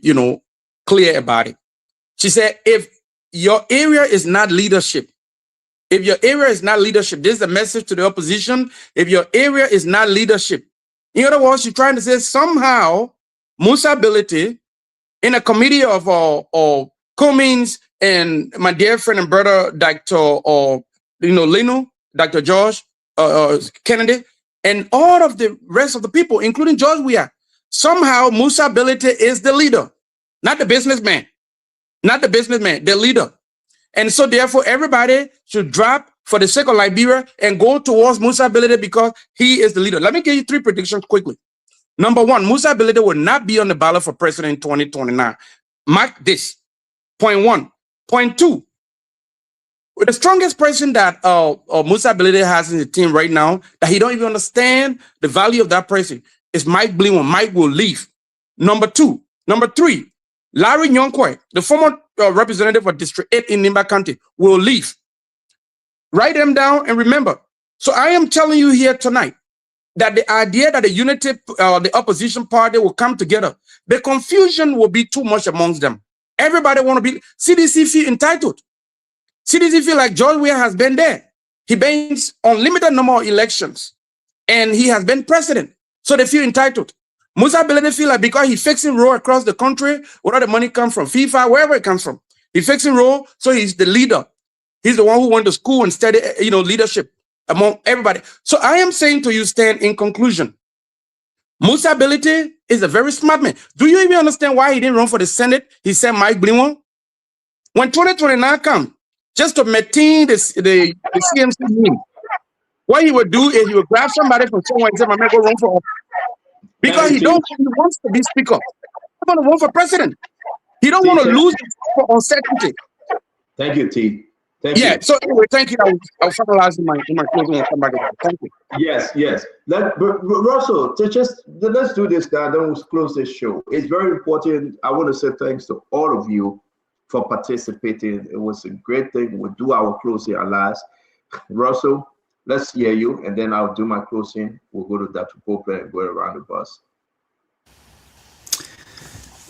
clear about it. She said, if your area is not leadership, this is a message to the opposition. If your area is not leadership, in other words, you're trying to say somehow Musa Ability in a committee of Cummings and my dear friend and brother, Dr. Lino, Dr. George Kennedy, and all of the rest of the people, including George Weah, somehow Musa Ability is the leader, not the businessman, the leader. And so therefore, everybody should drop for the sake of Liberia and go towards Musa Ability because he is the leader. Let me give you 3 predictions quickly. Number 1, Musa Ability will not be on the ballot for president in 2029. Mark this. Point 1. Point 2. The strongest person that Musa Ability has in the team right now, that he don't even understand the value of that person, is Mike Blinwen. Mike will leave. Number 2. Number 3, Larry Nyonkwe, the former representative of District 8 in Nimba County, will leave. Write them down and remember. So I am telling you here tonight that the idea that the opposition party will come together, the confusion will be too much amongst them. Everybody want to be, CDC feel entitled. CDC feel like George Weah has been there. He bans unlimited number of elections and he has been president. So they feel entitled. Musa Ability feel like because he's fixing road across the country, where the money comes from, FIFA, wherever it comes from, he's fixing road, so he's the leader. He's the one who went to school and studied, leadership among everybody. So I am saying to you, Stan, in conclusion, Musa Ability is a very smart man. Do you even understand why he didn't run for the Senate? He said Mike Blinwen. When 2029 comes, just to maintain the CMC name, what he would do is he would grab somebody from somewhere and say, "My man, go run for office." Because he wants to be speaker. He don't want to run for president. He don't want to lose for uncertainty. Thank you, T. Thank you. So anyway, thank you. I'll finalize in my closing and come back again. Thank you. Yes. Russell, let's do this now. Then we'll close this show. It's very important. I want to say thanks to all of you for participating. It was a great thing. We'll do our closing at last. Russell, let's hear you, and then I'll do my closing. We'll go to Dr. Pope and go around the bus.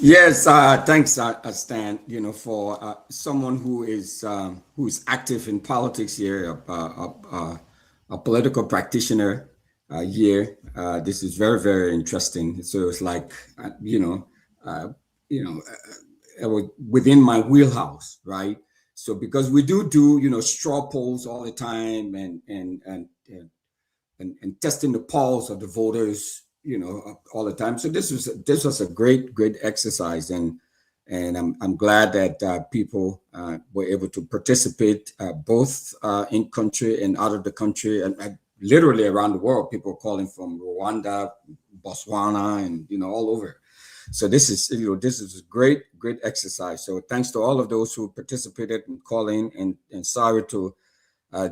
Yes, thanks, Stan. For someone who is active in politics here, a political practitioner here. This is very, very interesting. So it's like, within my wheelhouse, right? So because we do straw polls all the time and testing the pulse of the voters, all the time. So this was a great exercise, and I'm glad that people were able to participate both in country and out of the country, and literally around the world. People calling from Rwanda, Botswana, and all over. So this is a great exercise. So thanks to all of those who participated in calling, and sorry to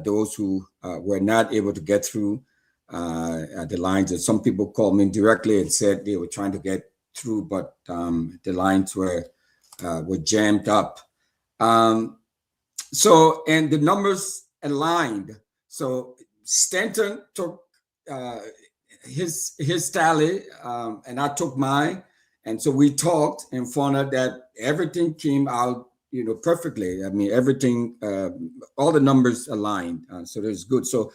those who were not able to get through. at the lines. And some people called me directly and said they were trying to get through, but the lines were jammed up. So, and the numbers aligned. So Stanton took his tally, and I took mine. And so we talked and found out that everything came out, you know, perfectly. I mean, everything, all the numbers aligned. So that's good. So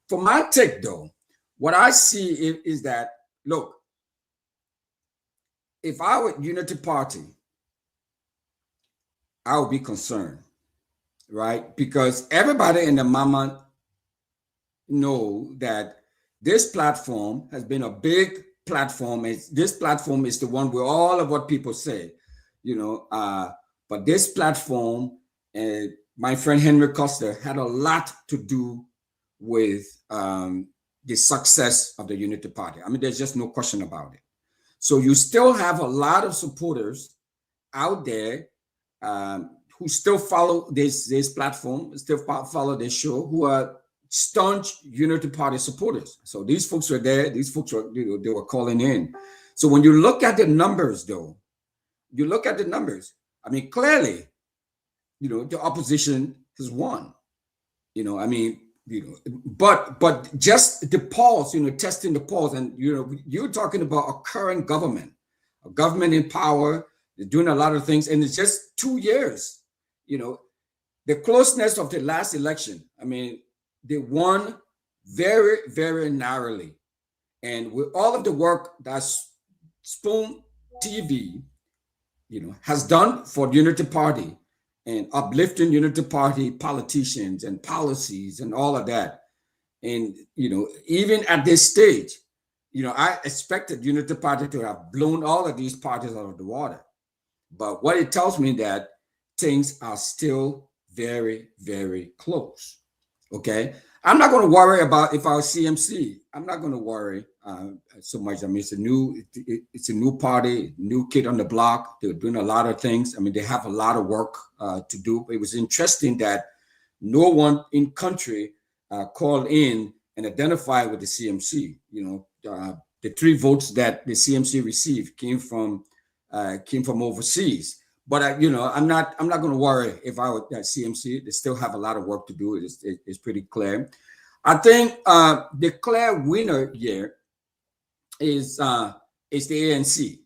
for my take, though, what I see is that, look, if I were Unity Party, I would be concerned, right? Because everybody in the Mama know that this platform has been a big platform. This platform is the one where all of what people say, you know, but this platform, my friend Henry Costa had a lot to do with the success of the Unity Party. I mean, there's just no question about it. So you still have a lot of supporters out there who still follow this platform, still follow this show, who are staunch Unity Party supporters. So these folks were there. These folks were, you know, they were calling in. So when you look at the numbers, though, you look at the numbers. I mean, clearly, you know, the opposition has won. You know, I mean, you know, but just the polls, you know, testing the polls, and you know, you're talking about a current government, a government in power. They're doing a lot of things, and it's just 2 years. You know, the closeness of the last election. I mean, they won very, very narrowly, and with all of the work that Spoon TV, you know, has done for the Unity Party and uplifting Unity Party politicians and policies and all of that. And, you know, even at this stage, you know, I expected Unity Party to have blown all of these parties out of the water. But what it tells me that things are still very, very close. Okay. I'm not going to worry about if I was CMC. I'm not going to worry so much. I mean, it's a new party, new kid on the block. They're doing a lot of things. I mean, they have a lot of work to do. It was interesting that no one in country called in and identified with the CMC. You know, the 3 votes that the CMC received came from overseas. But you know, I'm not going to worry if I were at CMC. They still have a lot of work to do. It's pretty clear. I think the clear winner here is the ANC.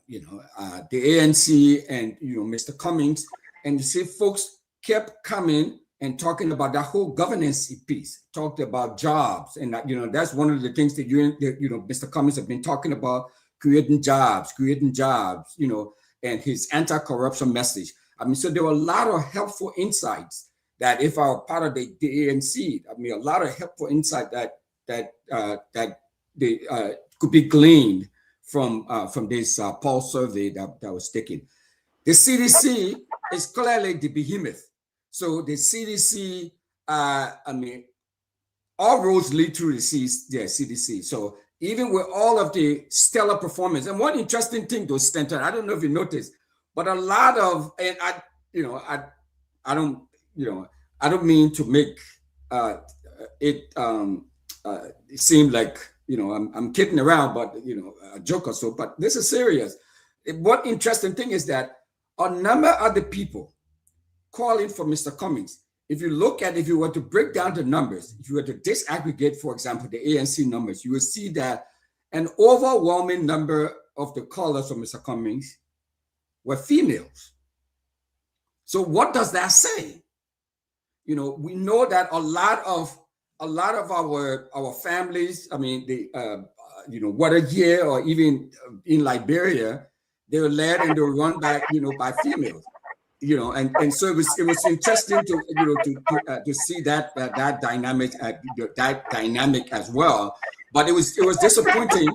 You know, the ANC and, you know, Mr. Cummings, and you see folks kept coming and talking about that whole governance piece. Talked about jobs, and you know, that's one of the things that you know, Mr. Cummings have been talking about, creating jobs. You know, and his anti-corruption message. I mean, so there were a lot of helpful insights that if I were part of the ANC, I mean, a lot of helpful insight that they could be gleaned from this poll survey that was taken. The CDC is clearly the behemoth. So the CDC, I mean, all roads lead through the CDC. So even with all of the stellar performance, and one interesting thing, though, Stanton, I don't know if you noticed, but a lot of, and I don't mean to make it seem like, you know, I'm kidding around, but, you know, a joke or so, but this is serious. What interesting thing is that a number of the people calling for Mr. Cummings, if you were to break down the numbers, if you were to disaggregate, for example, the ANC numbers, you will see that an overwhelming number of the callers for Mr. Cummings were females. So what does that say? You know, we know that a lot of our families, I mean, you know, whether here or even in Liberia, they were led and they were run by, you know, by females. You know, and so it was interesting to, you know, to see that dynamic as well. But it was disappointing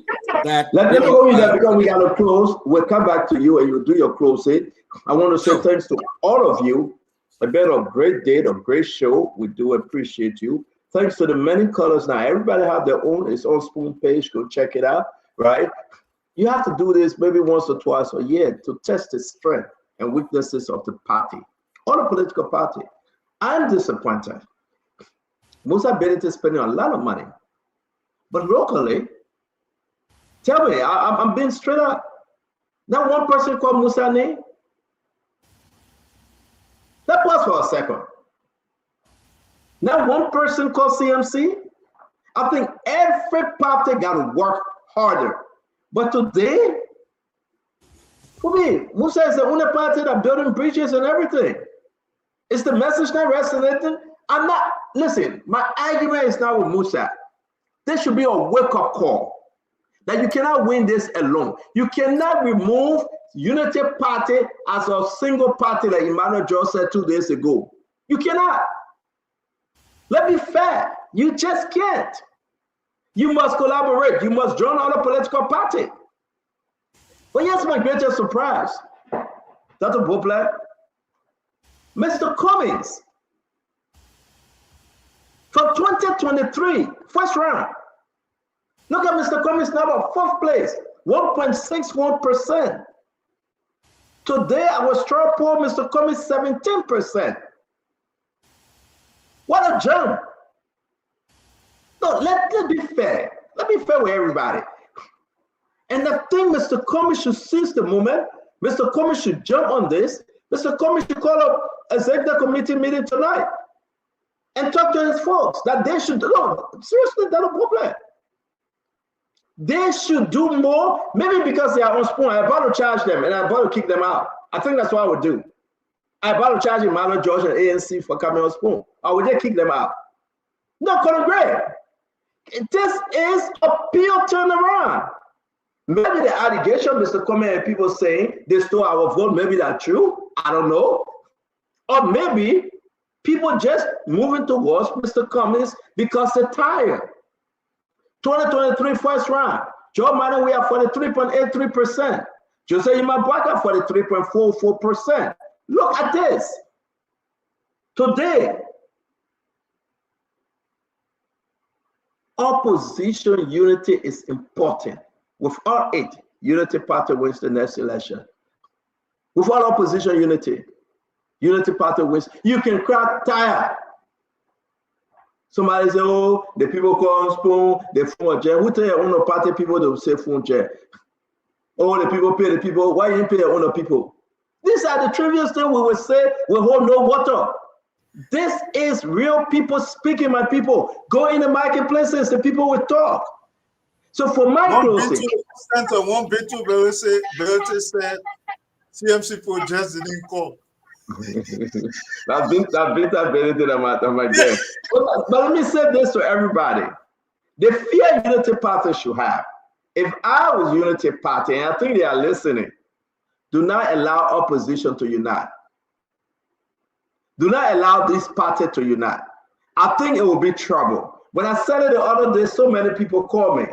that. Let me go in there because we got to close. We'll come back to you and you'll do your closing. I want to say thanks to all of you. A bit of great day, a great show. We do appreciate you. Thanks to the many colors. Now everybody have their own. It's on Spoon page. Go check it out. Right? You have to do this maybe once or twice a year to test the strength and weaknesses of the party or the political party. I'm disappointed. Musa Bennett is spending a lot of money But locally, tell me, I'm being straight up. Not one person called Musa name. Let's pause for a second. Not one person called CMC. I think every party got to work harder. But today, for me, Musa is the only party that building bridges and everything. It's the message not resonating. I'm not, listen, my argument is not with Musa. There should be a wake-up call that you cannot win this alone. You cannot remove Unity Party as a single party like Emmanuel George said 2 days ago. You cannot. Let me fair. You just can't. You must collaborate. You must join other political party. But here's my greatest surprise. Dr. Bopler, Mr. Cummings, from 2023, first round. Look at Mr. Cummings now, 4th place, 1.61%. Today, our straw poll, Mr. Cummings, 17%. What a jump. No, let's be fair. Let me be fair with everybody. And I think Mr. Cummings should seize the moment. Mr. Cummings should jump on this. Mr. Cummings should call up executive committee meeting tonight and talk to his folks that they should, no, seriously, that's a problem. They should do more, maybe because they are on spoon. I'm about to charge them and I'm about to kick them out. I think that's what I would do. I'm about to charge Emmanuel George and ANC for coming on spoon. I would just kick them out. No, Colin Gray. This is a pure turnaround. Maybe the allegation, Mr. Cummings and people saying they stole our vote, maybe that's true. I don't know. Or maybe people just moving towards Mr. Cummings because they're tired. 2023 first round. Joe Biden, we are 43.83%. Jose Imabwaka, 43.44%. Look at this. Today, opposition unity is important. Without it, Unity Party wins the next election. Without opposition unity, Unity Party wins. You can crack tire. Somebody say, oh, the people call spoon, they phone jail. Who tell your own party people to say phone jail? Oh, the people pay the people. Why you pay your own people? These are the trivial things we will say, we hold no water. This is real people speaking, my people. Go in the marketplaces, the people will talk. So for my closing, one bit too, Belete said CMC for just didn't call. I've been on my desk. But let me say this to everybody. The fear Unity Party should have. If I was Unity Party, and I think they are listening, do not allow opposition to unite. Do not allow this party to unite. I think it will be trouble. When I said it the other day, so many people call me.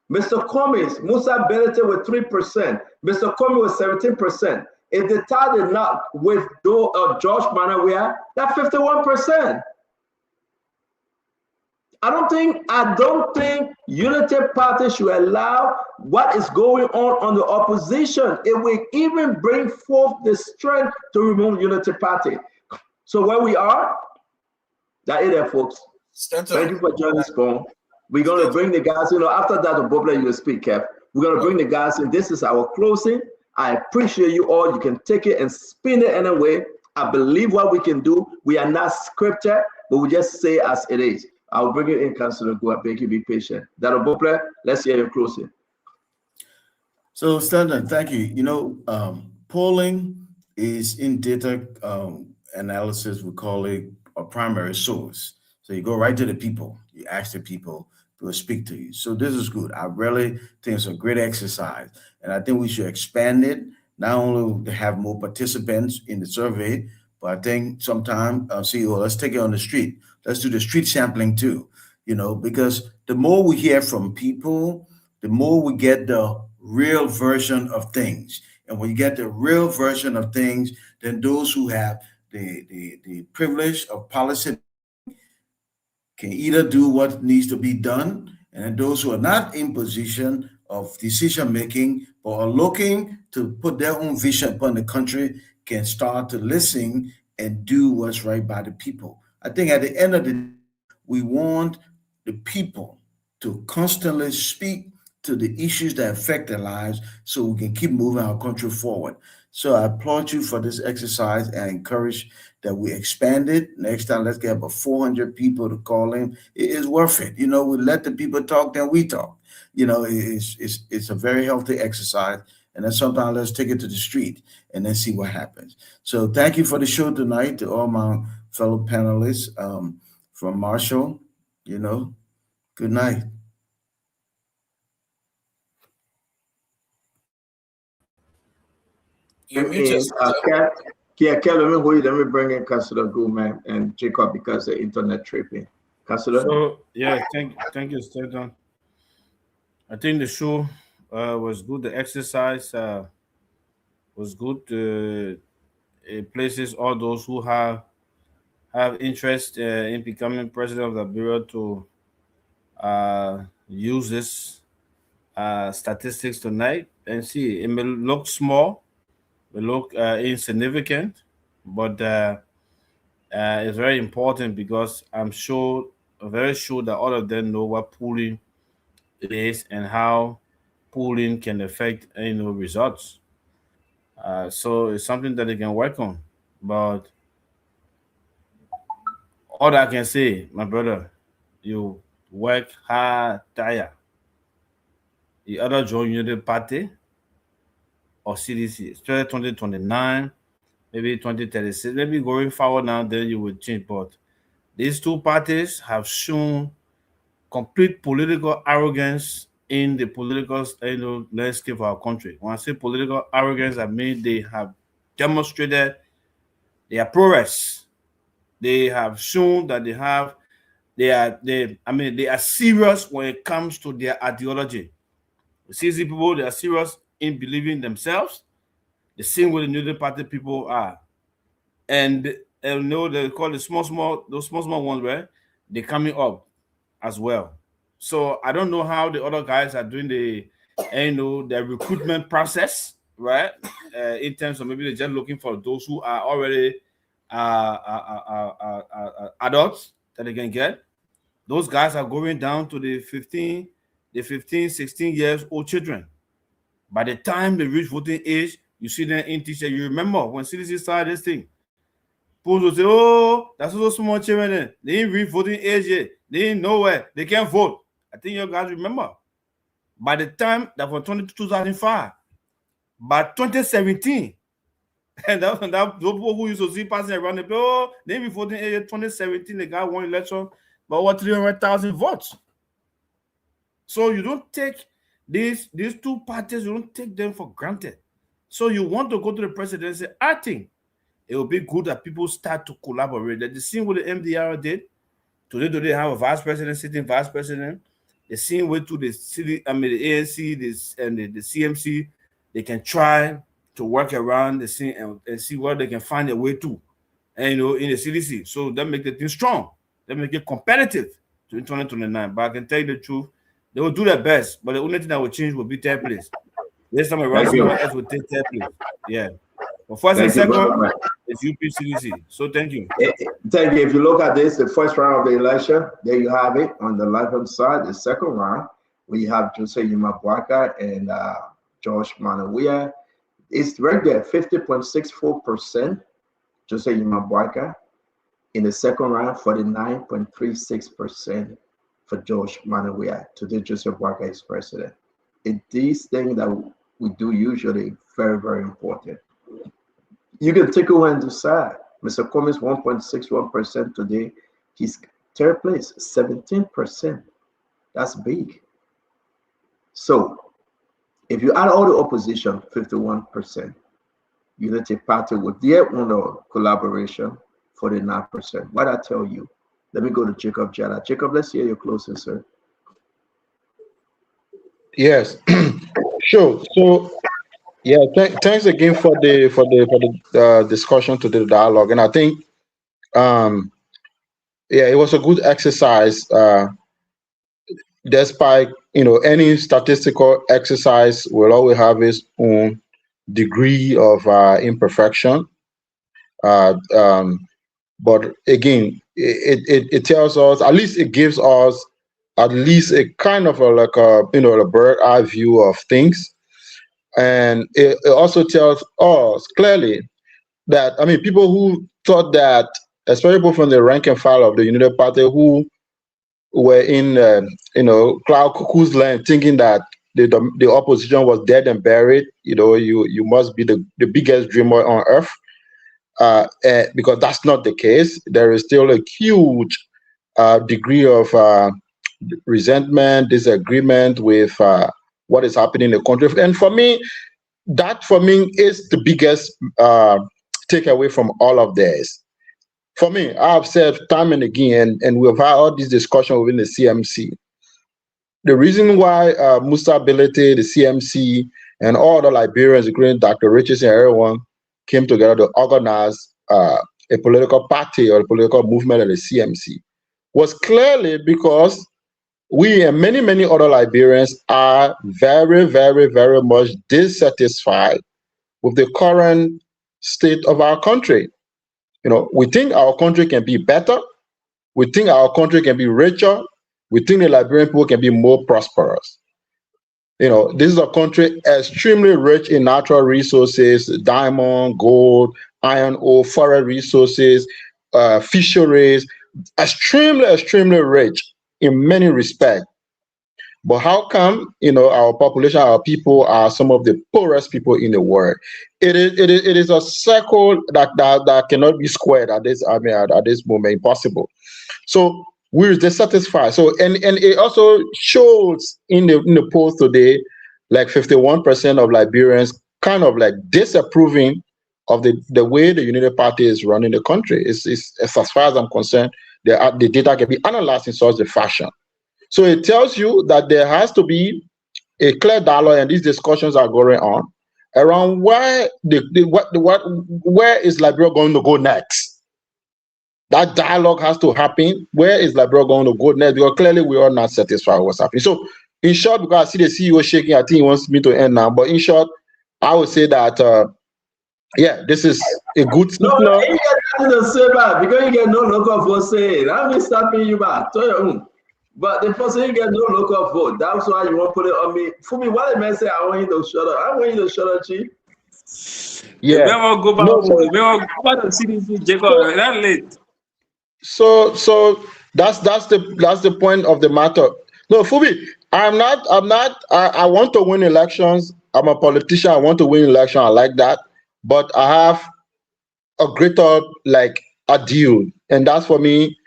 Mr. Cummings, Musa Belete with 3%, Mr. Cummings with 17%. If the tie did not with George Manawia, that's 51%. I don't think Unity Party should allow what is going on the opposition. It will even bring forth the strength to remove Unity Party. So where we are, that is there, folks. Thank you for joining this phone. We're going to bring the guys, after that, the Bobler, you will speak, Kev. We're going to bring the guys in. This is our closing. I appreciate you all. You can take it and spin it anyway. I believe what we can do. We are not scripted, but we just say as it is. I'll bring it in, Councilor. Go and beg you, be patient. Dr. Bopler, let's hear your closing. So, Stanton, thank you. Polling is in data analysis, we call it a primary source. So you go right to the people. You ask the people to speak to you. So this is good. I really think it's a great exercise. And I think we should expand it, not only to have more participants in the survey, but I think sometime, CEO, let's take it on the street. Let's do the street sampling too, because the more we hear from people, the more we get the real version of things. And when you get the real version of things, then those who have the privilege of policy can either do what needs to be done, and those who are not in position of decision making but are looking to put their own vision upon the country can start to listen and do what's right by the people. I think at the end of the day, we want the people to constantly speak to the issues that affect their lives so we can keep moving our country forward. So I applaud you for this exercise and encourage that we expand it. Next time, let's get about 400 people to call in. It is worth it. You know, we let the people talk, then we talk. You know, it's a very healthy exercise. And then sometimes let's take it to the street and then see what happens. So thank you for the show tonight to all my fellow panelists. From Marshall, you know, good night. Kel, let me bring in Councilor Goodman and Jacob because the internet tripping. Councilor? So, yeah, thank you, Stanton. I think the show was good. The exercise was good. It places all those who have interest in becoming president of the Bureau to use this statistics tonight and see. It may look small, it look insignificant, but it's very important because I'm very sure that all of them know what pooling is and how pooling can affect results. So it's something that they can work on. But all that I can say, my brother, you work hard, tire. You either join Unity Party or CDC, especially 2029, maybe 2036, maybe going forward now, then you will change. But these two parties have shown complete political arrogance in the political landscape of our country. When I say political arrogance, I mean they have demonstrated their prowess. They have shown that they are serious when it comes to their ideology. The CC people, they are serious in believing themselves, the same way the Unity Party people are. And they call the small ones, right? They're coming up as well. So I don't know how the other guys are doing the recruitment process, right? In terms of maybe they're just looking for those who are already adults that they can get. Those guys are going down to the 15, 16 years old children. By the time they reach voting age, you see them in teacher. You remember when CDC started this thing? People will say, "Oh, that's so small children. They didn't reach voting age yet. They didn't know where they can't vote." I think you guys remember. By the time that was 2005, by 2017, and that those people who used to see passing around the place, oh, they didn't reach voting age. 2017, they got one election by over 300,000 votes. So you don't take these two parties, you don't take them for granted. So you want to go to the presidency. I think it will be good that people start to collaborate. That the same way the MDR did. Today they have a vice president, sitting vice president. The same way to the city, the ANC, and the CMC, they can try to work around the scene and see where they can find a way to, and in the CDC. So that make the thing strong. That make it competitive to 2029. But I can tell you the truth, they will do their best, but the only thing that will change will be third place. This time around, someone else will take third place. Yeah. But first and second, it's UPCDC. So thank you. Thank you. If you look at this, the first round of the election, there you have it on the left-hand side. The second round, we have Jose Yimabwaka and Josh Manawia. It's right there, 50.64%, Jose Yimabwaka. In the second round, 49.36% for Josh Manawia. Today, Joseph Boakai is president. These things that we do usually very, very important. You can take away and decide. Mr. Cummings 1.61% today. He's third place, 17%. That's big. So if you add all the opposition, 51%, Unity Party with their own collaboration, 49%. What I tell you? Let me go to Jacob Jada. Jacob, let's hear your closing, sir. Yes, sure. So, yeah, thanks again for the discussion, to the dialogue, and I think, yeah, it was a good exercise. Despite any statistical exercise will always have its own degree of imperfection, but again, it tells us, at least it gives us at least a kind of a bird eye view of things. And it also tells us clearly that, I mean, people who thought that, especially people from the rank and file of the United Party who were in, Cloud Cuckoo's land, thinking that the opposition was dead and buried. You must be the biggest dreamer on earth, because that's not the case. There is still a huge degree of resentment, disagreement with what is happening in the country. And for me is the biggest takeaway from all of this. For me, I've said time and again, and we've had all these discussions within the CMC. The reason why Musa Ability, the CMC, and all the Liberians, including Dr. Richardson and everyone, came together to organize a political party or a political movement at the CMC was clearly because we and many, many other Liberians are very, very, very much dissatisfied with the current state of our country. We think our country can be better. We think our country can be richer. We think the Liberian people can be more prosperous. This is a country extremely rich in natural resources, diamond, gold, iron ore, forest resources, fisheries, extremely, extremely rich in many respects. But how come, our population, our people are some of the poorest people in the world? It is a circle that cannot be squared at this moment, impossible. So we're dissatisfied. So and it also shows in the polls today, like 51% of Liberians kind of like disapproving of the way the United Party is running the country. It's as far as I'm concerned, the data can be analyzed in such a fashion. So it tells you that there has to be a clear dialogue, and these discussions are going on around where is Liberia going to go next. That dialogue has to happen. Where is Liberia going to go next? Because clearly we are not satisfied with what's happening. So in short, because I see the CEO shaking, I think he wants me to end now. But in short, I would say that this is a good signal. No, you get nothing to say back because you get no local vote saying. I'm not stopping you back. Tell your own. But the person you get no local vote. That's why you want to put it on me. For me, what the man say, I want you to shut up. I want you to shut up, Chief. Yeah. Never go back. Never go back to CDC, Jacob. That late. So that's the point of the matter. No, Fubi, I want to win elections. I'm a politician. I want to win election. I like that. But I have a greater ideal. And that's for me.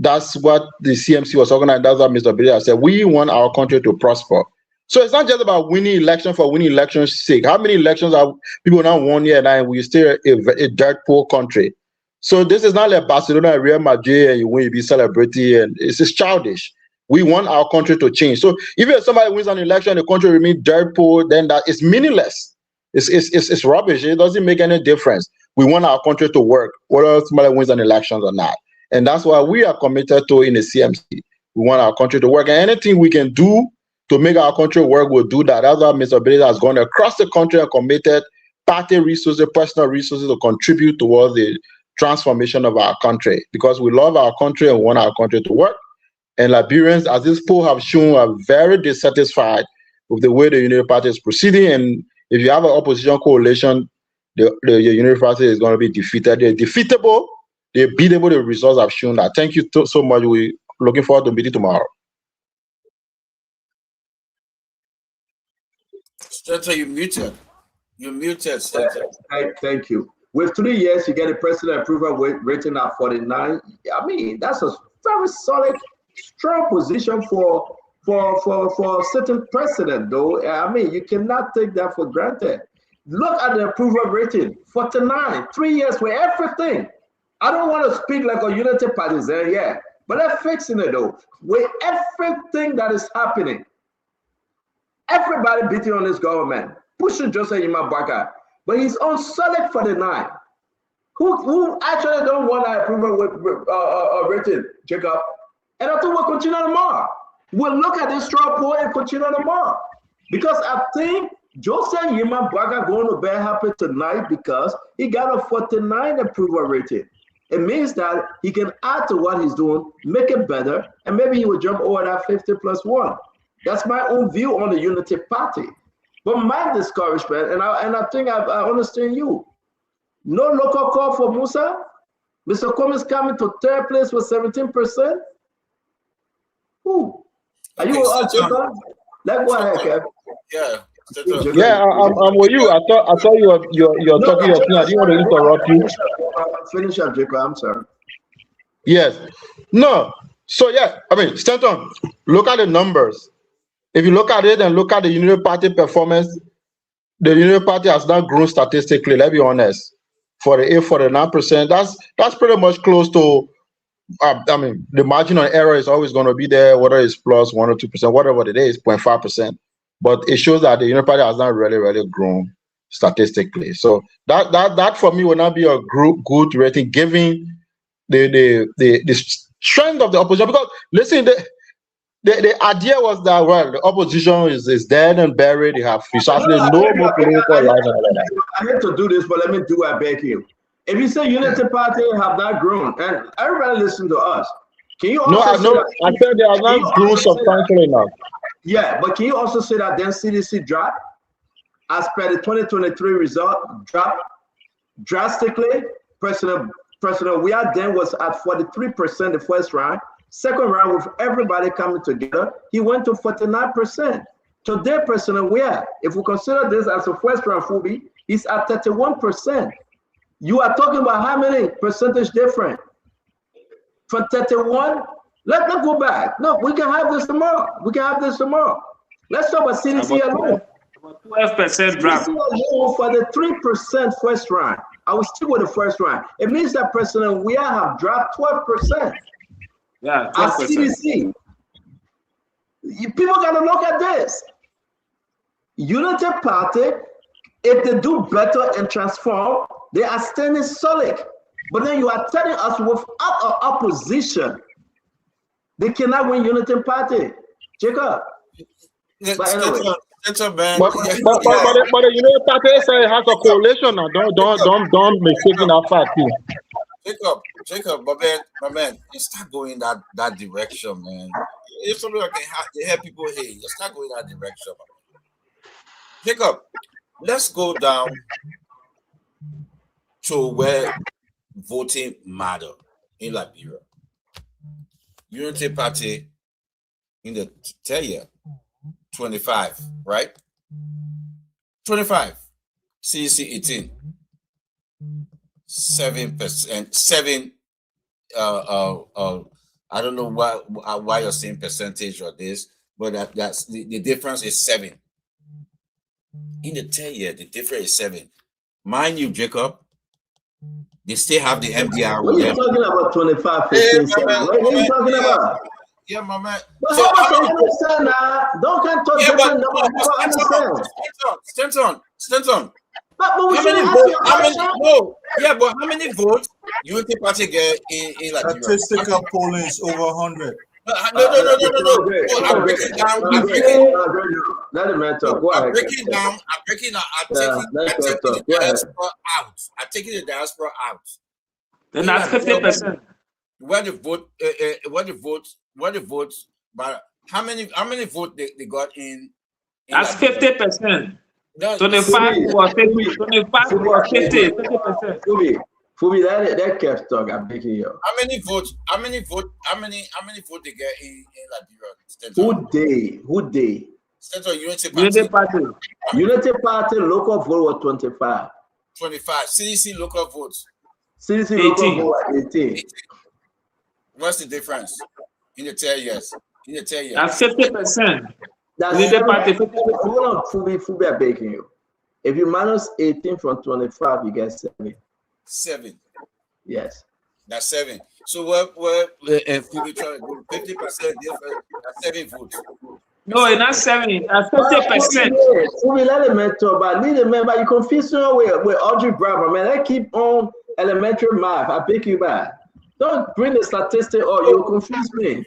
That's what the CMC was organizing. That's what Mr. Bilia said. We want our country to prosper. So it's not just about winning election for winning election's sake. How many elections have people now won here and we still a dirt poor country? So this is not like Barcelona and Real Madrid and you win, you be celebrity, and it's just childish. We want our country to change. So even if somebody wins an election, the country remains dirt poor, then that is meaningless. It's rubbish. It doesn't make any difference. We want our country to work, whether somebody wins an election or not. And that's why we are committed to in the CMC. We want our country to work. And anything we can do to make our country work, we'll do that. That's why Mr. Bilia has gone across the country and committed party resources, personal resources to contribute towards the transformation of our country. Because we love our country and want our country to work. And Liberians, as this poll have shown, are very dissatisfied with the way the United Party is proceeding. And if you have an opposition coalition, the United Party is going to be defeated. They're defeatable. They're beatable. The results have shown that. Thank you so much. We're looking forward to meeting tomorrow. Stanton, you're muted. You're muted, Stanton. Thank you. With 3 years, you get a president approval rating at 49. I mean, that's a very solid, strong position for certain president, though. I mean, you cannot take that for granted. Look at the approval rating, 49, 3 years for everything. I don't want to speak like a unity partisan, but they're fixing it though. With everything that is happening, everybody beating on this government, pushing Joseph Imabaka, but he's on solid 49. Who actually don't want that approval with rating, Jacob? And I think we'll continue tomorrow. We'll look at this straw poll and continue tomorrow. Because I think Joseph Imabaka going to be happy tonight because he got a 49 approval rating. it means that he can add to what he's doing, make it better, and maybe he will jump over that 50+1. That's my own view on the Unity Party. But my discouragement, and I think I understand you. No local call for Musa. Mr. Cummings coming to third place with 17%. Who? Are you with us, Let's go ahead, Kev. Yeah. Yeah, I'm with you. I thought you're talking your thing. I didn't want to interrupt you. Finish up, Jacob. I'm sorry. Yes. No. So yeah, I mean, Stanton, look at the numbers. If you look at it and look at the Unity Party performance, the Unity Party has not grown statistically. Let's be honest. For the 9%, that's pretty much close to. I mean, the margin of error is always going to be there, whether it's plus 1 or 2%, whatever it is, 0.5%. But it shows that the Unity Party has not really grown statistically. So that for me will not be a good rating, given the strength of the opposition. Because listen, the idea was that, well, the opposition is dead and buried. They have precisely no more political life. I hate to do this, but let me do I beg you. If you say Unity Party have not grown, and everybody listen to us, can you also I said they have not grown substantially enough. Yeah, but can you also say that then CDC dropped as per the 2023 result, dropped drastically? President Weah then was at 43% the first round. Second round, with everybody coming together, he went to 49%. Today, President Weah, if we consider this as a first round Phoebe, he's at 31%. You are talking about how many percentage different? From 31, let's go back. No, we can have this tomorrow. Let's talk about CDC alone. 12% drop. For the 3% first round, I will stick with the first round. It means that President Weah have dropped 12%. Yeah, 12%. At CDC. People got to look at this. Unity Party, if they do better and transform, they are standing solid. But then you are telling us without an opposition, they cannot win Unity Party. Jacob. But anyway. But the Unity Party has a coalition now. Don't mistake that fact too. Jacob, my man, you start going that direction, man. If somebody can help people here, you start going that direction. Jacob, let's go down to where voting matter in Liberia. Unity Party in the 10 year, 25, right? 25. CEC 18. 7%. 7. I don't know why you're saying percentage or this, but that's the difference is 7. In the 10 year, the difference is 7. Mind you, Jacob, they still have the MDR. What are you talking about 25, 15, 7? What are you talking about? Yeah, my man. But so, how much understand now? Don't come talk different numbers. Stanton. But we how many votes Unity Party get in Liberia? Statistical polling is over 100. No. I'm breaking down. Let him talk. Go ahead. I'm breaking down. I'm taking the diaspora out. I'm taking the diaspora out. Then that's 50%. Where the votes, but how many votes they got in that's 50%. 25 was 50, 25 was 50, 50%. Fubi, that kept talk. I'm making you. How many votes they get in Liberia? Who they? Unity Party. Unity Party local vote was 25. 25. CDC local votes. CDC local vote was 18. What's the difference in the 10 years? That's 50%. Unity Party. Hold on, Fubi, I'm begging you. If you minus 18 from 25, you get 7. 7. Yes. That's 7. So if we try to go 50% different, that's 7 votes. No, it's not 7. That's 50%. We let them talk, but lead them, but you confuse me with Audrey Bravo, man. I keep on elementary math. I pick you back. Don't bring the statistic or you'll confuse me.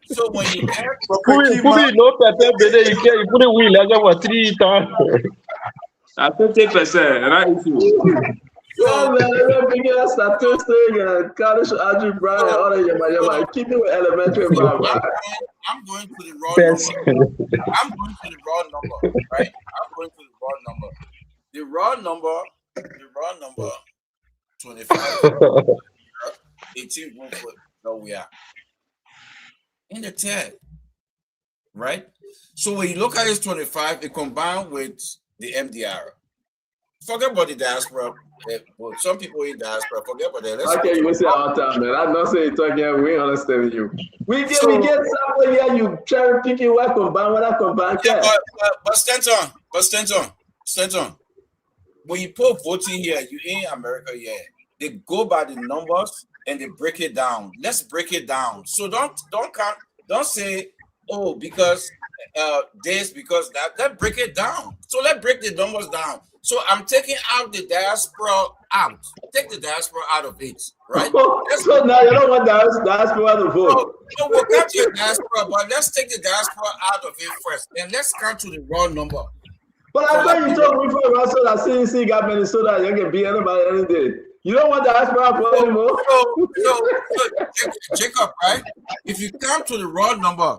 So when you put it no better, you put it wheel like 3 times. That's 50%, right? Yeah, man, they're bringing us statistics and college algebra and all that. Yama. Keep it with elementary math. I'm going to the raw number. I'm going to the raw number, right? I'm going to the raw number. The raw number, 25, 18 room foot. No, we are in the TED, right? So when you look at this 25, it combined with the MDR. Forget about the diaspora. Well, some people in diaspora, forget about that. Okay, you say all the time, man. I'm not saying talking. We understand you. We get something here. You cherry picking what combine, what I combine. Yeah, but Stanton. When you put voting here, you in America here. They go by the numbers and they break it down. Let's break it down. So don't say, oh, because this, because that. Let's break it down. So let's break the numbers down. So I'm taking out the diaspora out. Take the diaspora out of it, right? So now you don't want diaspora to vote. No, we'll count your diaspora, but let's take the diaspora out of it first. And let's count to the raw number. But I thought you told me for Russell that CDC got Minnesota, you can beat anybody any day. You don't want diaspora vote anymore? So, Jacob, right? If you count to the raw number,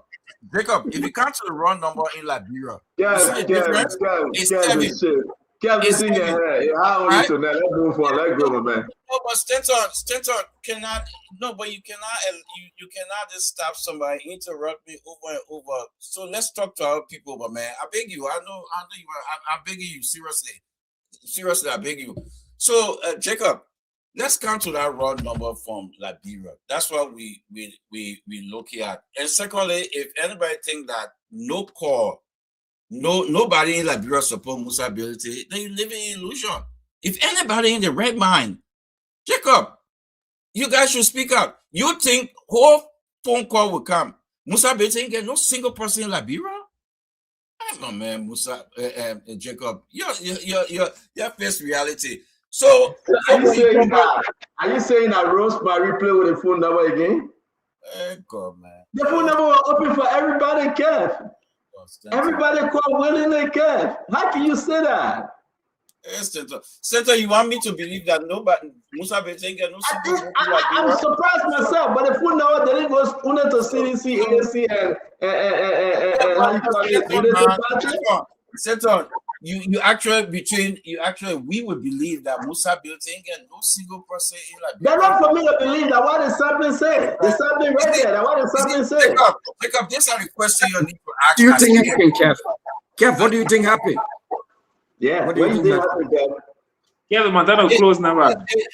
Jacob, if you count to the raw number in Liberia, you see the difference? It's 7. Kevin, sing your hair. How old is it now? Let's move on. Let's go, man. No, but Stanton cannot. No, but you cannot. You cannot just stop somebody, interrupt me over and over. So let's talk to our people, but man, I beg you. I know you are. I'm begging you seriously. I beg you. So, Jacob, let's come to that raw number from Liberia. That's what we look at. And secondly, if anybody think that nobody in Liberia support Musa Ability, then you live in illusion. If anybody in the right mind, Jacob, you guys should speak up. You think whole phone call will come? Musa Ability ain't get no single person in Liberia? Come on, man, Musa, Jacob, you face reality. So are you saying that Rosemary play with the phone number again? God, man. The phone number was open for everybody, Kev. Everybody call willingly, Kev. How can you say that? Senator, you want me to believe that nobody, Musa Ability get no single? I'm surprised myself, but the phone number didn't go to CDC, ANC, and how you call it? Senator, you actually we would believe that Musa Ability ain't get no single person in Liberia. They're not for me to believe that what is something say. There's something right there. That what is something say. Jacob, these are the questions you need to ask. Do you think happened, Kev? Kev, what do you think happened? Yeah, what do you think happened? Kevin, Montana close now.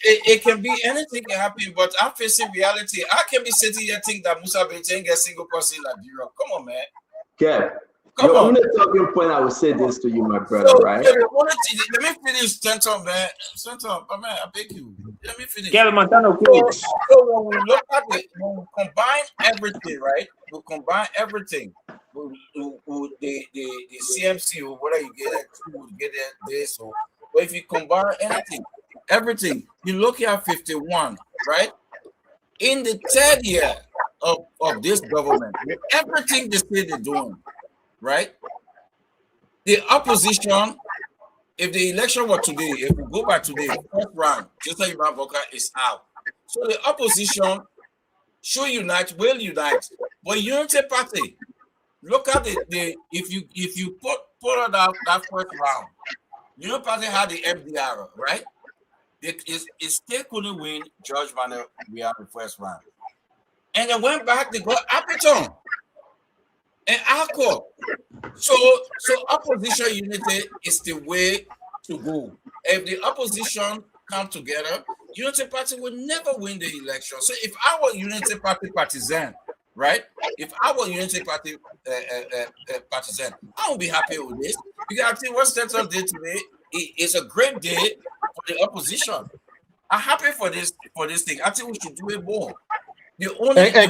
It can be anything can happen, but I'm facing reality. I can be sitting here thinking that Musa Ability ain't get single person in Liberia. Come on, man. Kev. Your only talking point, I will say this to you, my brother, right? Let me finish, Stanton, man. Stanton, man, I beg you. Let me finish. Kevin Montana close. So when we look at it, when we combine everything, right? We combine everything. The CMC or whatever you get this. But if you combine everything, you look at 51, right? In the third year of this government, everything they say they're doing, right? The opposition, if the election were today, if we go by today, first round, just like Ivan Voka is out. So the opposition should unite, will unite. But Unity Party, look at if you put out that first round, Unity Party had the FDR, right? It still couldn't win George Manuel Weah the first round. And they went back, they got Appleton and Alco. So opposition unity is the way to go. If the opposition come together, Unity Party will never win the election. So if our Unity Party partisan, right? If our Unity Party partisan, I won't be happy with this. Because I think what Stanton did today is a great day for the opposition. I'm happy for this thing. I think we should do it more. The only Kev,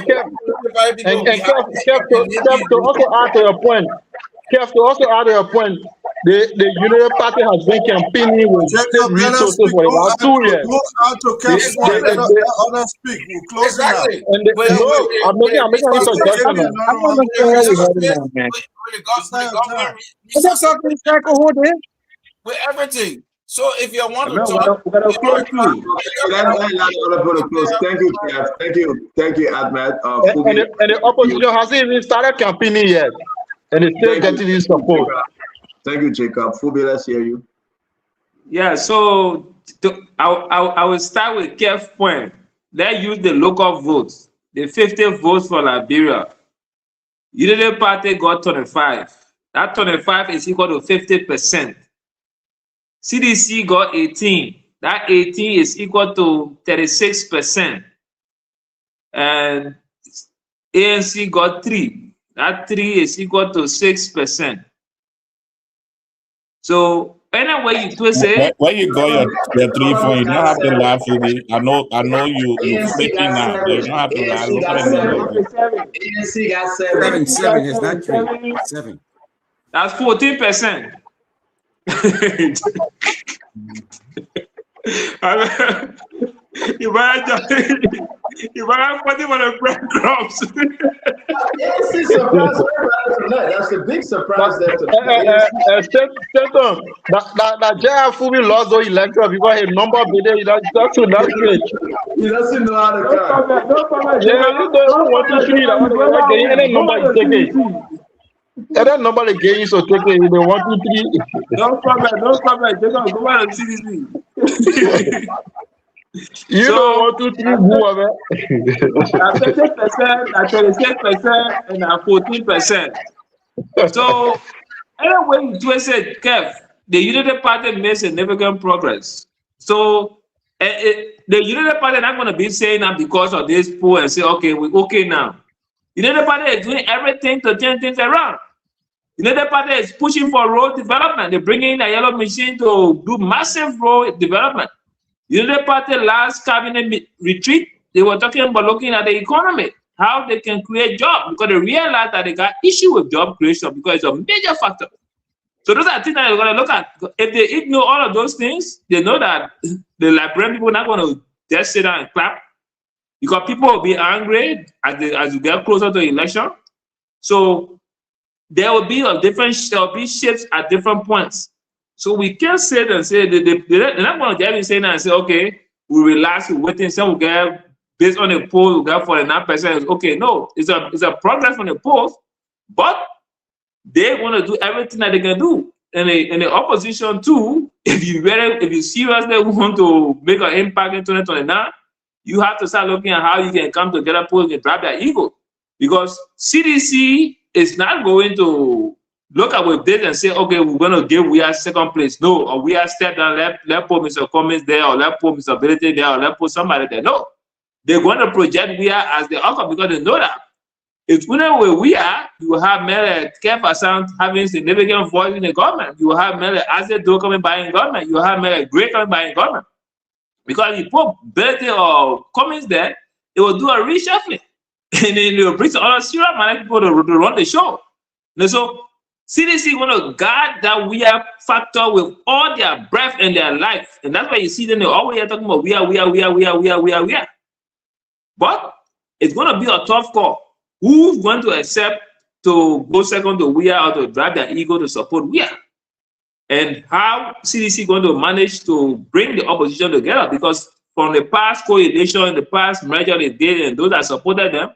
to also add to your point, the Unity Party has been campaigning with state resources for about 2 years. Exactly. I'm making a suggestion. With everything. So if you want to Let talk, Let other close. Thank you, Kev. Thank you, Ahmed. And the opposition hasn't even started campaigning yet, and it's still getting his support. Thank you, Jacob. Fubi, let's hear you. Yeah, so I will start with Kev's point. Let's use the local votes, the 50 votes for Liberia. Unity Party got 25. That 25 is equal to 50%. CDC got 18. That 18 is equal to 36%. And ANC got 3. That 3 is equal to 6%. So anyway you twist it. Where you got your 3 from, you don't have to laugh, Fubi. I know you're faking now, but you don't have to laugh. Look at the number. ANC got 7. 7 is not 3. 7. That's 14%. You better put him on the breadcrumbs. ANC surprised everybody tonight. That's the big surprise there tonight. That J.R. Fubi lost the election because his number be there. That's not great. He doesn't know how to count. Yeah, you don't want to see that. Any number you take it. And that number again, so take it. They 1, 2, 3. No problem. Just go back and CDC. You So, know 1, 2, 3, whoever. 30%, 36%, and 14%. So anyway, you twist it, Kev, the Unity Party made significant progress. So the Unity Party not going to be saying that because of this poll and say, okay, we're okay now. Unity Party is doing everything to turn things around. Unity Party is pushing for road development. They're bringing a yellow machine to do massive road development. Unity Party last cabinet retreat, they were talking about looking at the economy, how they can create jobs, because they realized that they got issue with job creation because it's a major factor. So those are things that they're going to look at. If they ignore all of those things, they know that the Liberian people are not going to just sit down and clap, because people will be angry as you get closer to the election. So there will be shifts at different points. So we can't sit and say they're not going to just say that and say, okay, we relax, we wait and say we get based on the poll, we got 49%. Okay, no, it's a progress from the polls, but they want to do everything that they can do. And the opposition too, if you seriously want to make an impact in 2029, you have to start looking at how you can come together, pull and drop their ego. Because CDC is not going to look at with this and say, okay, we're going to give we are second place. No, or we are step down, let put Mr. Cummings there, or let put Mr. Ability there, or let put somebody there. No, they're going to project we are as the outcome, because they know that if we know where we are, you will have men like Kev Asante having significant voice in the government. You will have men like Azedo coming by in government. You will have men like Gray coming by in government. Because if you put Ability or Cummings there, it will do a reshuffling. And then it will bring some other serious people to run the show. And so CDC want to guard that we are factor with all their breath and their life. And that's why you see them, they always are talking about we are. But it's going to be a tough call. Who's going to accept to go second to we are, or to drive their ego to support we are? And how CDC going to manage to bring the opposition together? Because from the past coalition, the past merger they did, and those that supported them,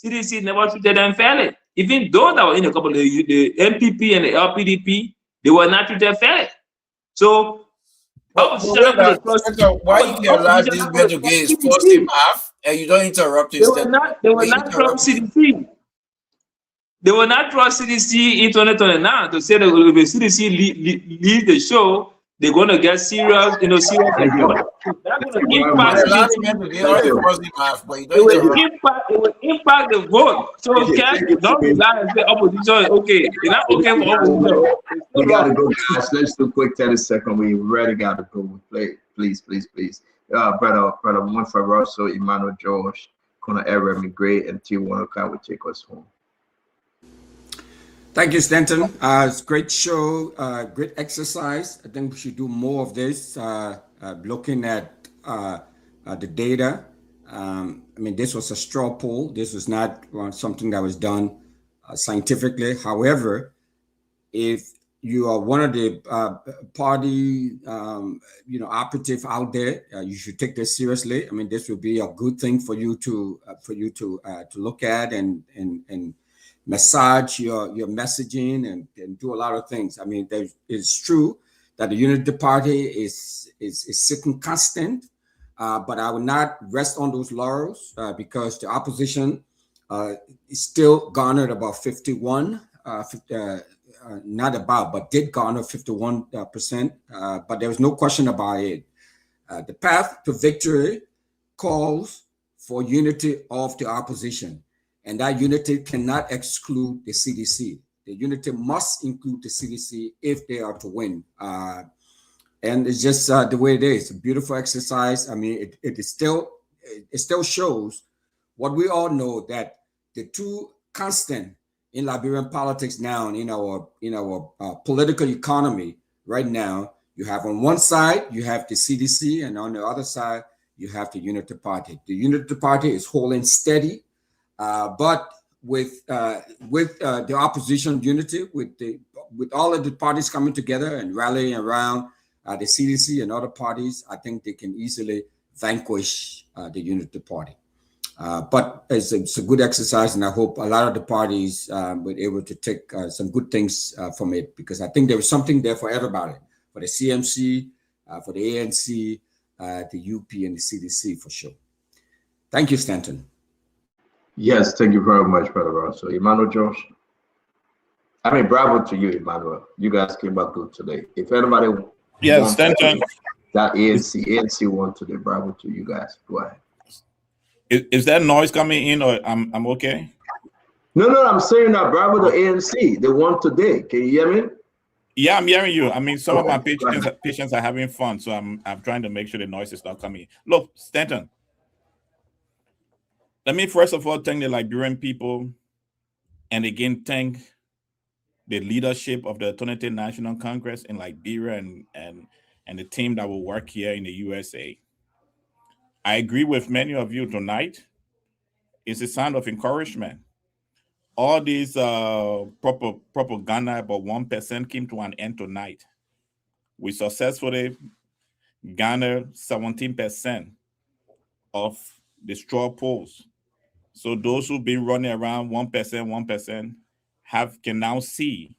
CDC never treated them fairly. Even those that were in a couple of the MPP and the LPDP, they were not treated fairly. So, why you allow this man to get his first team half and you don't interrupt his They will not trust CDC. They will not trust CDC in 2029 to say that if the CDC lead the show, they're going to get serious, serious. It will impact the vote. So don't rely and say opposition is okay. It's not okay for opposition. We gotta go, guys. Let's do a quick 30-second. We really gotta go. Please. Brother one for Russell, Emmanuel George, Connor Aaron, Gray, and T1 will take us home. Thank you, Stanton. It's a great show, great exercise. I think we should do more of this, looking at the data. I mean, this was a straw poll. This was not something that was done scientifically. However, if you are one of the party, operative out there. You should take this seriously. I mean, this will be a good thing for you to look at and massage your messaging and do a lot of things. I mean, it's true that the Unity Party is sitting constant, but I will not rest on those laurels because the opposition is still garnered about 51. Not about, but did garner 51%. But there was no question about it. The path to victory calls for unity of the opposition, and that unity cannot exclude the CDC. The unity must include the CDC if they are to win. And it's just the way it is. A beautiful exercise. I mean, it still shows what we all know, that the two constant in Liberian politics now, in our political economy right now, you have on one side, you have the CDC, and on the other side, you have the Unity Party. The Unity Party is holding steady, but with the opposition unity, with all of the parties coming together and rallying around the CDC and other parties, I think they can easily vanquish the Unity Party. But it's a good exercise, and I hope a lot of the parties were able to take some good things from it, because I think there was something there for everybody, for the CMC, for the ANC, the UP, and the CDC for sure. Thank you, Stanton. Yes, thank you very much, Brother Russell. Emmanuel Josh. I mean, bravo to you, Emmanuel. You guys came out good today. If anybody wants Stanton, that ANC won today, bravo to you guys. Go ahead. Is that noise coming in, or I'm okay? No, I'm saying that bravo to ANC. They won today. Can you hear me? Yeah, I'm hearing you. I mean, some of my patients are having fun, so I'm trying to make sure the noise is not coming. Look, Stanton, let me first of all thank the Liberian people, and again thank the leadership of the Alternative National Congress in Liberia and the team that will work here in the USA. I agree with many of you tonight. It's a sign of encouragement. All these propaganda about 1% came to an end tonight. We successfully garnered 17% of the straw polls. So those who've been running around 1% can now see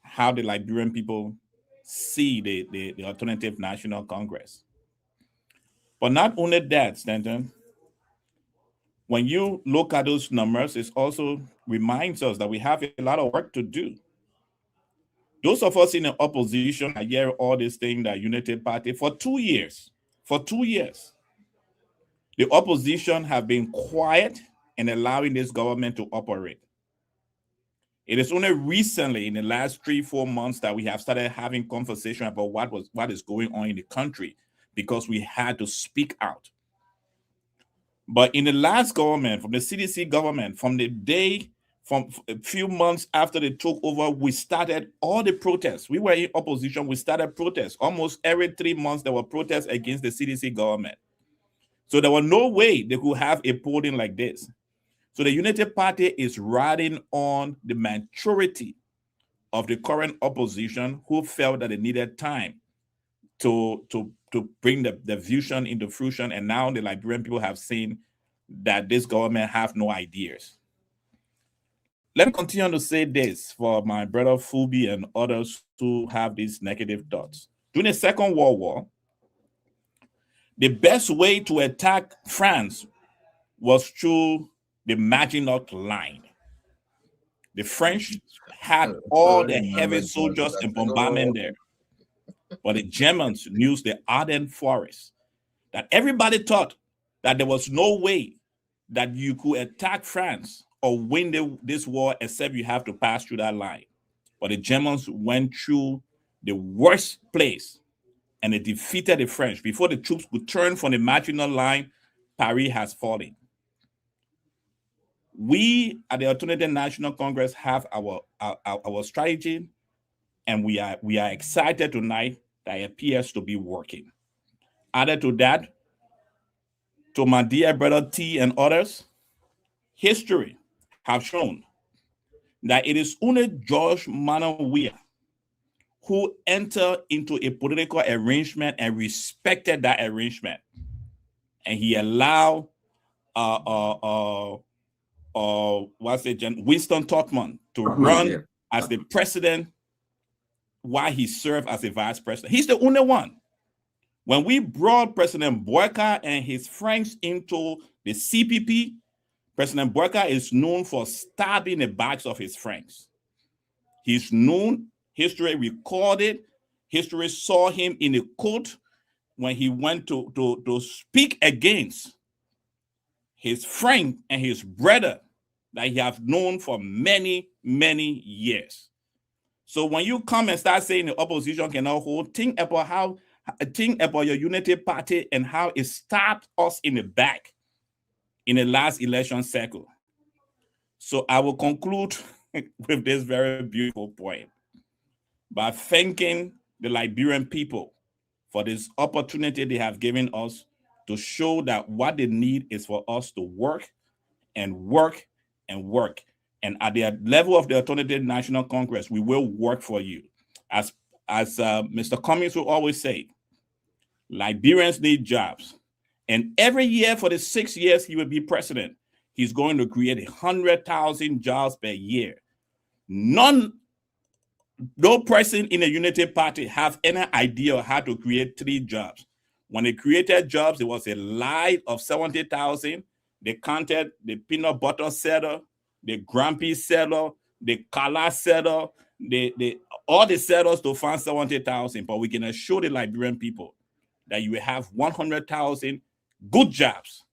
how the Liberian people see the Alternative National Congress. But not only that, Stanton, when you look at those numbers, it also reminds us that we have a lot of work to do. Those of us in the opposition, I hear all this thing, that Unity Party, for 2 years, the opposition have been quiet and allowing this government to operate. It is only recently, in the last 3-4 months, that we have started having conversation about what is going on in the country, because we had to speak out. But in the last government, from the CDC government, from a few months after they took over, we started all the protests. We were in opposition. We started protests. Almost every 3 months, there were protests against the CDC government. So there was no way they could have a polling like this. So the Unity Party is riding on the maturity of the current opposition, who felt that they needed time to bring the vision into fruition. And now the Liberian people have seen that this government have no ideas. Let me continue to say this for my brother Fubi and others who have these negative thoughts. During the Second World War, the best way to attack France was through the Maginot Line. The French had all the heavy soldiers and bombardment there. But the Germans used the Ardennes Forest. That everybody thought that there was no way that you could attack France or win this war except you have to pass through that line. But the Germans went through the worst place and they defeated the French. Before the troops could turn from the Maginot Line, Paris has fallen. We at the Alternative National Congress have our strategy, and we are excited tonight that it appears to be working. Added to that, to my dear brother T and others, history have shown that it is only George Manuel Weah who entered into a political arrangement and respected that arrangement. And he allowed Winston Tubman to run as the president while he served as a vice president. He's the only one. When we brought President Boyka and his friends into the CPP, President Boyka is known for stabbing the backs of his friends. He's known, history recorded, history saw him in a court when he went to speak against his friend and his brother that he have known for many, many years. So when you come and start saying the opposition cannot hold, think about your unity party and how it stabbed us in the back in the last election cycle. So I will conclude with this very beautiful point by thanking the Liberian people for this opportunity they have given us to show that what they need is for us to work and work and work. And at the level of the Alternative National Congress, we will work for you. As Mr. Cummings will always say, Liberians need jobs. And every year for the 6 years he will be president, he's going to create 100,000 jobs per year. No person in the Unity Party have any idea of how to create 3 jobs. When they created jobs, it was a lie of 70,000. They counted the peanut butter seller, the grumpy seller, the color seller, all the sellers to find 70,000. But we can assure the Liberian people that you will have 100,000 good jobs.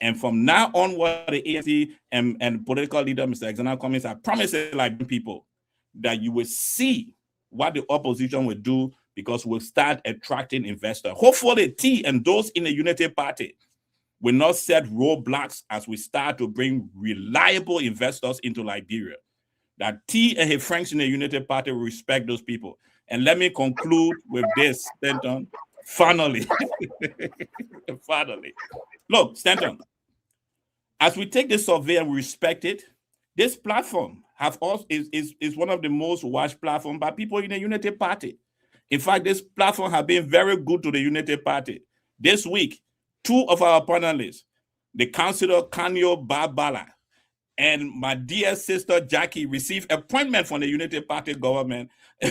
And from now onward, the ANC and political leader, Mr. Alexander Cummings, I promise the Liberian people that you will see what the opposition will do, because we'll start attracting investors. Hopefully, T and those in the Unity Party will not set roadblocks as we start to bring reliable investors into Liberia. That T and his friends in the Unity Party will respect those people. And let me conclude with this, Stanton. Finally, finally. Look, Stanton, as we take this survey and we respect it, this platform is one of the most watched platforms by people in the Unity Party. In fact, this platform has been very good to the Unity Party. This week, 2 of our panelists, the Councillor Kanyo Barbala and my dear sister Jackie, received appointment from the Unity Party government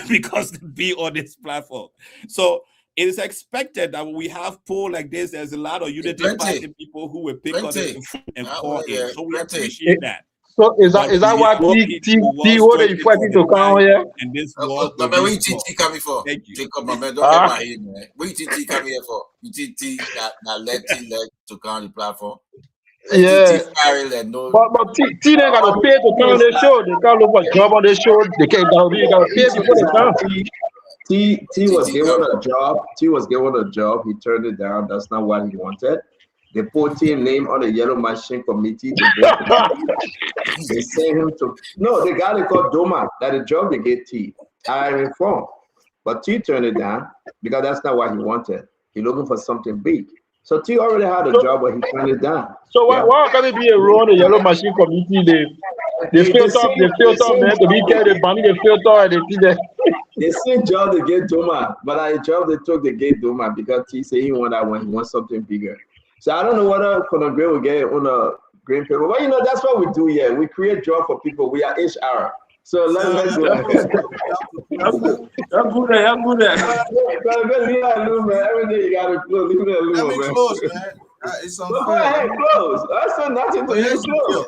because they be on this platform. So it is expected that when we have poll like this, there's a lot of Unity Party people who will pick on this and call in. So we appreciate that. So is that why T what are you fighting to come here? And this but where you TT coming for? Thank you. Jacob, my man, don't get my head, man. Where you TT coming here for? You TT that let to come on the platform. Yeah. But T they gotta pay to come on the show. They can't look for a job on the show. They can't gotta pay before they come. T was given a job. T was given a job. He turned it down. That's not what he wanted. They put his name on the Yellow Machine Committee. They sent him to the guy they called Doma. That the job they gave T. I am informed, but T turned it down because that's not what he wanted. He looking for something big. So T already had a job, but he turned it down. So why can it be a role on the Yellow Machine Committee? They filter, man. To be carried, they ban the filter, and they see that. They sent job to get Doma, but I job they took the get Doma because T said he want that one. He wants something bigger. So I don't know whether Conor Gray will get on a green paper. But that's what we do here. We create job for people. We are HR. So let's go. I'm good. Every day you gotta close. Leave me alone, Let me man. close, man. It's unfair. Go ahead, close. I said nothing to Here's you. the Close. deal.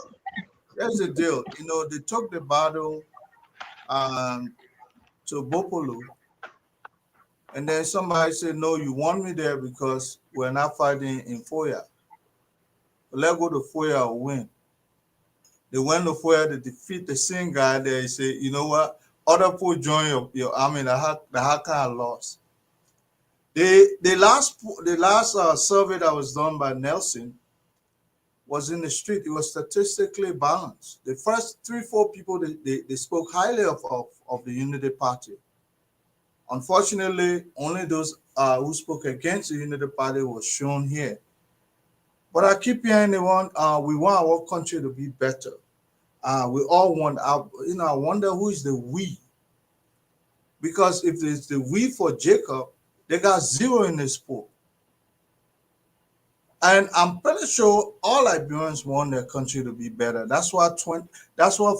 Here's the deal. They took the battle to Bopolo. And then somebody said, no, you want me there because we're not fighting in Foya. Let's go to Foya or win. They went to Foya to defeat the same guy there. He said, you know what? Other people join your army. The Haka lost. The last survey that was done by Nelson was in the street. It was statistically balanced. The first 3-4 people, they spoke highly of the Unity Party. Unfortunately, only those who spoke against the Unity Party was shown here. But I keep hearing we want our country to be better. We all want I wonder who is the we. Because if it's the we for Jacob, they got 0 in this poll. And I'm pretty sure all Liberians want their country to be better. That's why 50%. So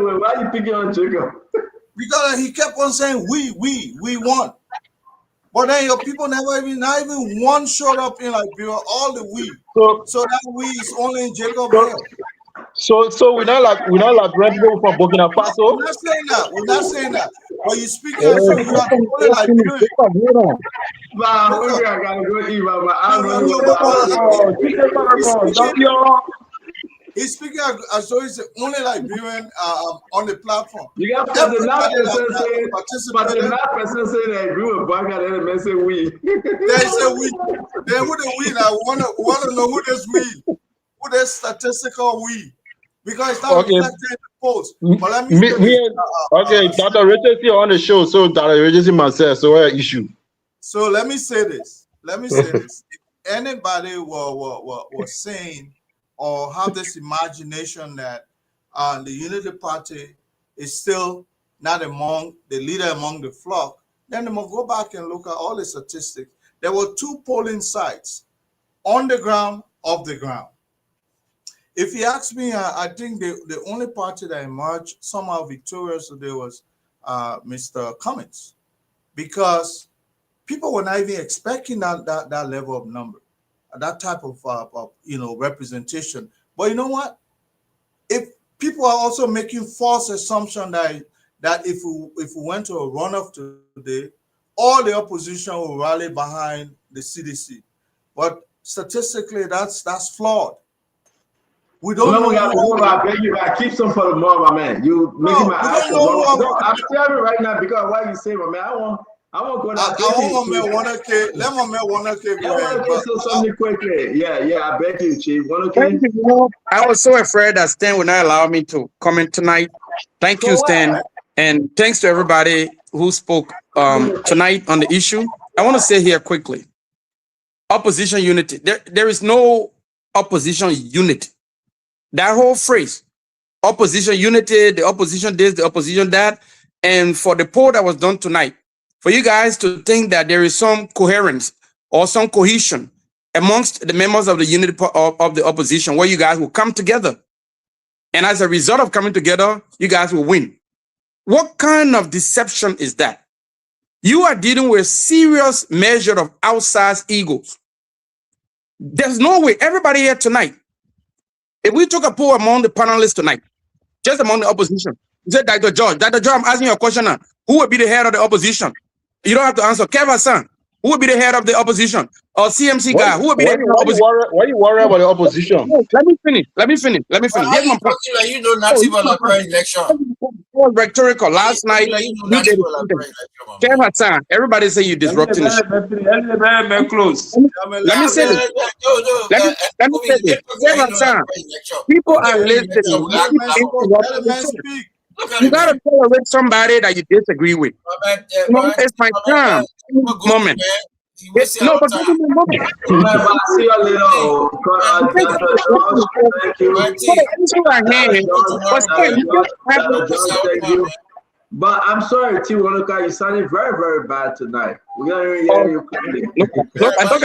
wait, why are you picking on Jacob? Because he kept on saying we want. But then your people not even one showed up in Liberia, all the we. So that we is only in Jacob Hill. So we're not like red people from Burkina Faso. We're not saying that. But you're speaking as if you are only Liberian. I gotta go eat, He's speaking as though he's the only Liberian on the platform. You got the not person saying that agree with Banga, then they say we. They say we. Then who the we? I want to know who this we. Who this statistical we? Because it's not reflected in the polls. But let me Dr. Richardson on the show, so Dr. Richardson myself, so what issue? So let me say this. If anybody was saying or have this imagination that the Unity Party is still not among the leader among the flock, then they must go back and look at all the statistics. There were 2 polling sites, on the ground, off the ground. If you ask me, I think the only party that emerged somehow victorious today was Mr. Cummins, because people were not even expecting that level of number, that type of representation. But you know what? If people are also making false assumption that if we went to a runoff today, all the opposition will rally behind the CDC. But statistically, that's flawed. We don't know. I beg you, I keep some for the more, my man. You making my ass. I'm telling you right now because why you say, my man, I won't go down. I want my 100K. Let my man 100K. So something quickly. Yeah, I beg you, Chief. 100K. I was so afraid that Stan would not allow me to comment tonight. Thank you, Stan. And thanks to everybody who spoke tonight on the issue. I want to say here quickly, opposition unity. There is no opposition unity. That whole phrase, opposition unity, the opposition this, the opposition that, and for the poll that was done tonight, for you guys to think that there is some coherence or some cohesion amongst the members of the unity of the opposition, where you guys will come together. And as a result of coming together, you guys will win. What kind of deception is that? You are dealing with a serious measure of outsized egos. There's no way, everybody here tonight, if we took a poll among the panelists tonight, just among the opposition, you said, Dr. George, I'm asking you a question now. Who would be the head of the opposition? You don't have to answer. Kev Hassan, who would be the head of the opposition? Or CMC guy, who would be the head of the opposition? Why you worry about the opposition? Let me finish. Here's my point. You know nothing about the election. It was rhetorical. Last night, Kev Hassan, everybody say you disrupting the show. Let me say this. Let me say this. Kev Hassan, people are listening. You gotta tolerate somebody that you disagree with. It's my time. Moment. No, but give me a moment. See you later. But I'm sorry, T1, you sounded very, very bad tonight. We're gonna hear you clearly. Look, I thought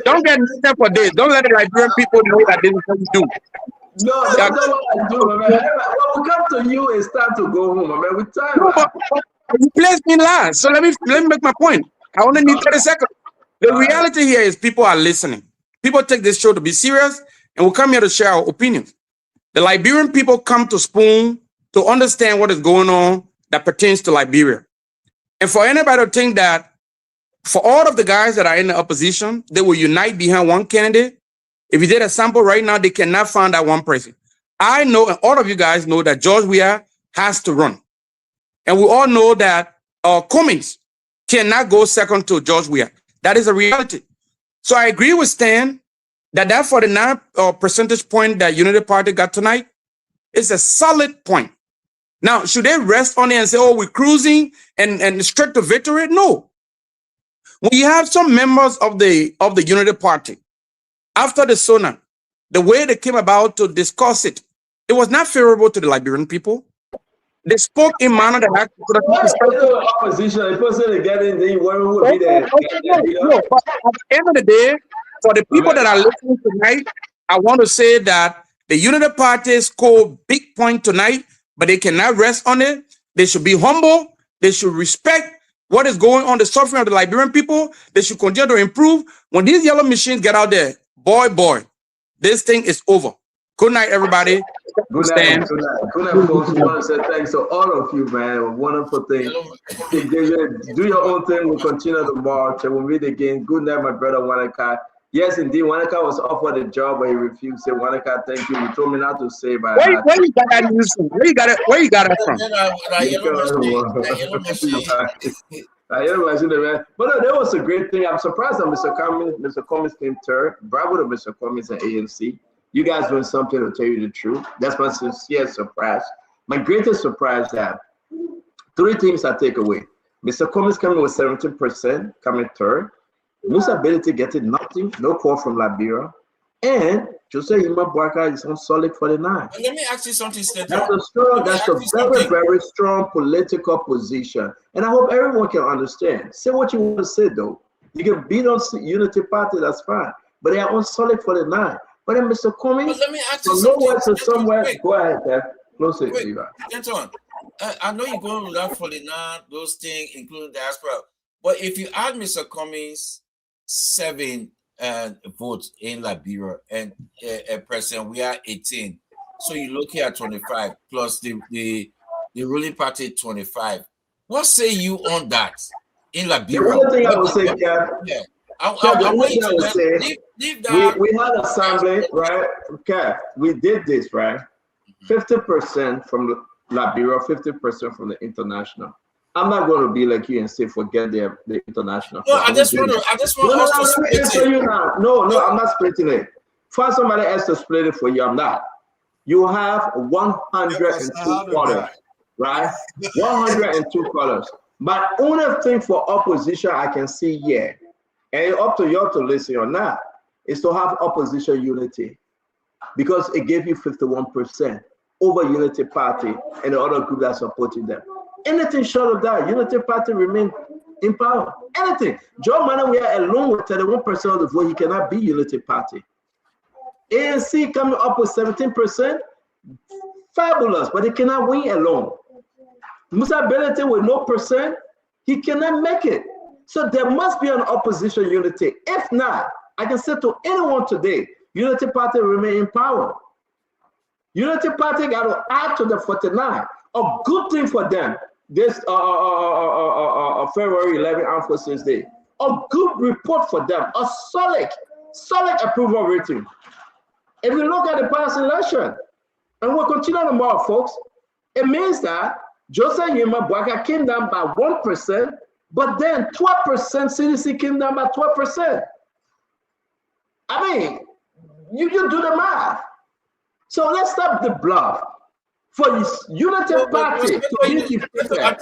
don't get mixed for this. Don't let the Liberian people know that this is what you do. No, that's not what I do, man. When we come to you, it's time to go home, man. We're tired. You placed me last, so let me make my point. I only need 30 seconds. The reality here is people are listening. People take this show to be serious, and we come here to share our opinions. The Liberian people come to Spoon to understand what is going on that pertains to Liberia. And for anybody to think that for all of the guys that are in the opposition, they will unite behind one candidate. If you did a sample right now, they cannot find that one person. I know, and all of you guys know, that George Weah has to run. And we all know that Cummings cannot go second to George Weah. That is a reality. So I agree with Stan that 49 percentage point that Unity Party got tonight is a solid point. Now, should they rest on it and say, oh, we're cruising and straight to victory? No. When you have some members of the Unity Party, after the SONA, the way they came about to discuss it it was not favorable to the Liberian people. They spoke in manner that opposition. The person that get in, then you would be there. No, but at the end of the day, for the people that are listening tonight, I want to say that the Unity Party scored big point tonight, but they cannot rest on it. They should be humble. They should respect what is going on, the suffering of the Liberian people. They should continue to improve. When these yellow machines get out there, boy, this thing is over. Good night, everybody. Good night, folks. I want to say thanks to all of you, man. Wonderful thing. Do your own thing. We'll continue to march and we'll meet again. Good night, my brother Wanaka. Yes, indeed. Wanaka was offered a job, but he refused. Say, Wanaka, thank you. You told me not to say, but where you got that news from? Where you got it from? But no, that was a great thing. I'm surprised that Mr. Cummings came third. Bravo to Mr. Cummings and ANC. You guys doing something to tell you the truth. That's my sincere surprise. My greatest surprise that 3 things I take away. Mr. Cummings coming with 17%, coming third. Musa Ability getting nothing, no call from Liberia. And Jose Yima Bwaka is on solid 49. Let me ask you something, Stanton. That's a very, very strong political position. And I hope everyone can understand. Say what you want to say, though. You can beat on Unity Party, that's fine. But they are on solid 49. But then Mr. Cummings, let me ask you from nowhere to something. somewhere, Wait. go ahead, Dad. Close it, Wait, Levi. Stanton, I know you're going with that 49, those things, including diaspora. But if you add Mr. Cummings 7 votes in Liberia and President, we are 18. So you're looking at 25 plus the ruling party 25. What say you on that in Liberia? The only thing I would say, Kev, we had assembly, right? Kev, we did this, right? 50% from Liberia, 50% from the international. I'm not going to be like you and say forget the international. No, I just want us to split it. You now. No, I'm not splitting it. Find somebody else to split it for you. I'm not. You have 102 colors, right? 102 colors. But only thing for opposition I can see here, and it's up to you to listen or not, is to have opposition unity, because it gave you 51% over Unity Party and the other group that's supporting them. Anything short of that, Unity Party remain in power. Anything. Joe Manuel, we are alone with 31% of the vote. He cannot be Unity Party. ANC coming up with 17%, fabulous, but he cannot win alone. Musa Ability with no percent, he cannot make it. So there must be an opposition unity. If not, I can say to anyone today, Unity Party remain in power. Unity Party got to add to the 49. A good thing for them this February 11 Armed Forces Day. A good report for them. A solid approval rating. If we look at the past election, and we'll continue tomorrow, folks, it means that Joseph Yema Bwaka came down by 1%, but then 12% CDC came down by 12%. I mean, you do the math. So let's stop the bluff. For Unity Party to be defeated. I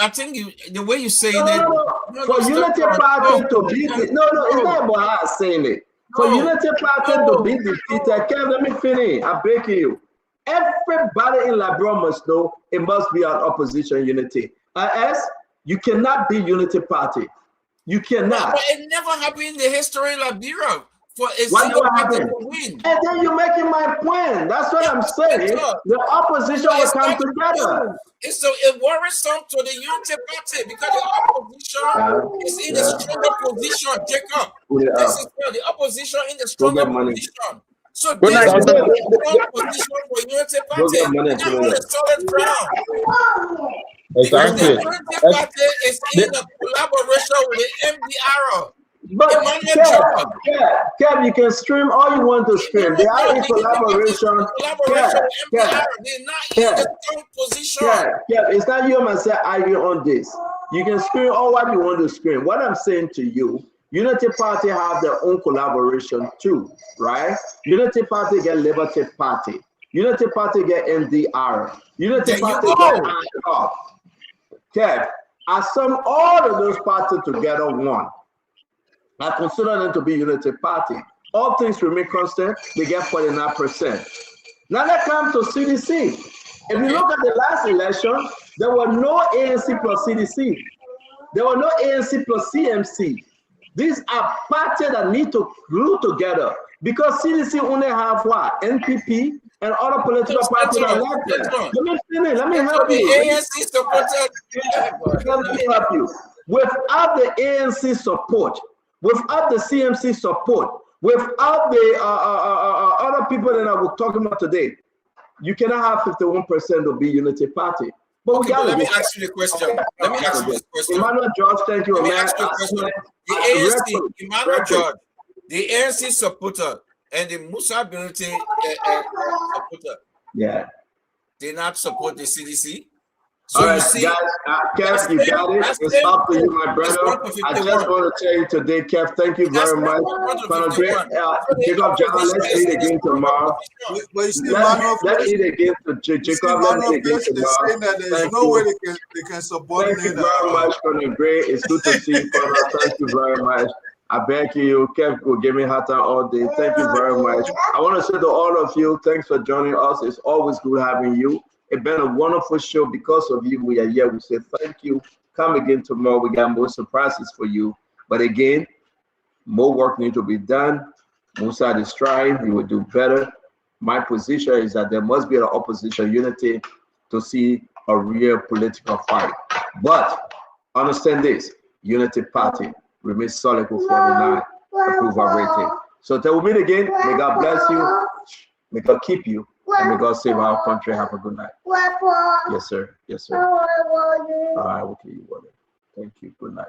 think you the way you say it. For Unity Party to be it's not about how I'm saying it. For Unity Party to be defeated, let me finish. I'm breaking you. Everybody in Liberia must know it must be an opposition unity. As you cannot be Unity Party. You cannot. But it never happened in the history of Liberia. For a Why single do I party happen? to win. And then you're making my point. That's what I'm saying. The opposition will come together. It's so it worrisome to the Unity Party because the opposition is in a stronger position, Jacob. This is where the opposition in the stronger position. So this is a strong position for Unity Party. They're on a solid ground. Because the Unity Party is in a collaboration with the MDR. But Kev, you can stream all you want to stream. They are in collaboration. Kev, it's not you and myself arguing on this. You can stream all what you want to stream. What I'm saying to you, Unity Party have their own collaboration too, right? Unity Party get Liberty Party. Unity Party get NDR. Unity Party get ICOP. Kev, I sum all of those parties together one. I consider them to be Unity Party. All things remain constant, they get 49%. Now let's come to CDC. If you look at the last election, there were no ANC plus CDC. There were no ANC plus CMC. These are parties that need to glue together because CDC only have what? NPP and other political parties are elected. Let me finish. Let me help you. ANC supported. Let me help you. Without the ANC support, without the CMC support, without the other people that I was talking about today, you cannot have 51% to be Unity Party. But Okay, but let me ask you the question. Let me ask you this question. Emmanuel George, thank you. Let me ask you a question. The ANC, Emmanuel George, the ANC supporter and the Musa Ability supporter, yeah, they not support the CDC. So all right, guys, Kev, you got it. It's up to you, my brother. I just want to tell you today, Kev, thank you very much. Jacob John, let's eat again tomorrow. Let's eat again to Jacob. Let's eat again tomorrow. There's no way they can support. Thank you very much, Colonel Gray. It's good to see you, Colonel. Thank you very much. I beg you, Kev will give me hot time all day. Thank you very much. I want to say to all of you, thanks for joining us. It's always good having you. It's been a wonderful show. Because of you, we are here. We say thank you. Come again tomorrow. We got more surprises for you. But again, more work needs to be done. Musa is trying. He will do better. My position is that there must be an opposition unity to see a real political fight. But understand this, Unity Party remains solid for 49 approval rating. So till we meet again, may God bless you. May God keep you. And may God save our country. Have a good night. Yes, sir. Yes, sir. All right, okay, you want it. Thank you. Good night.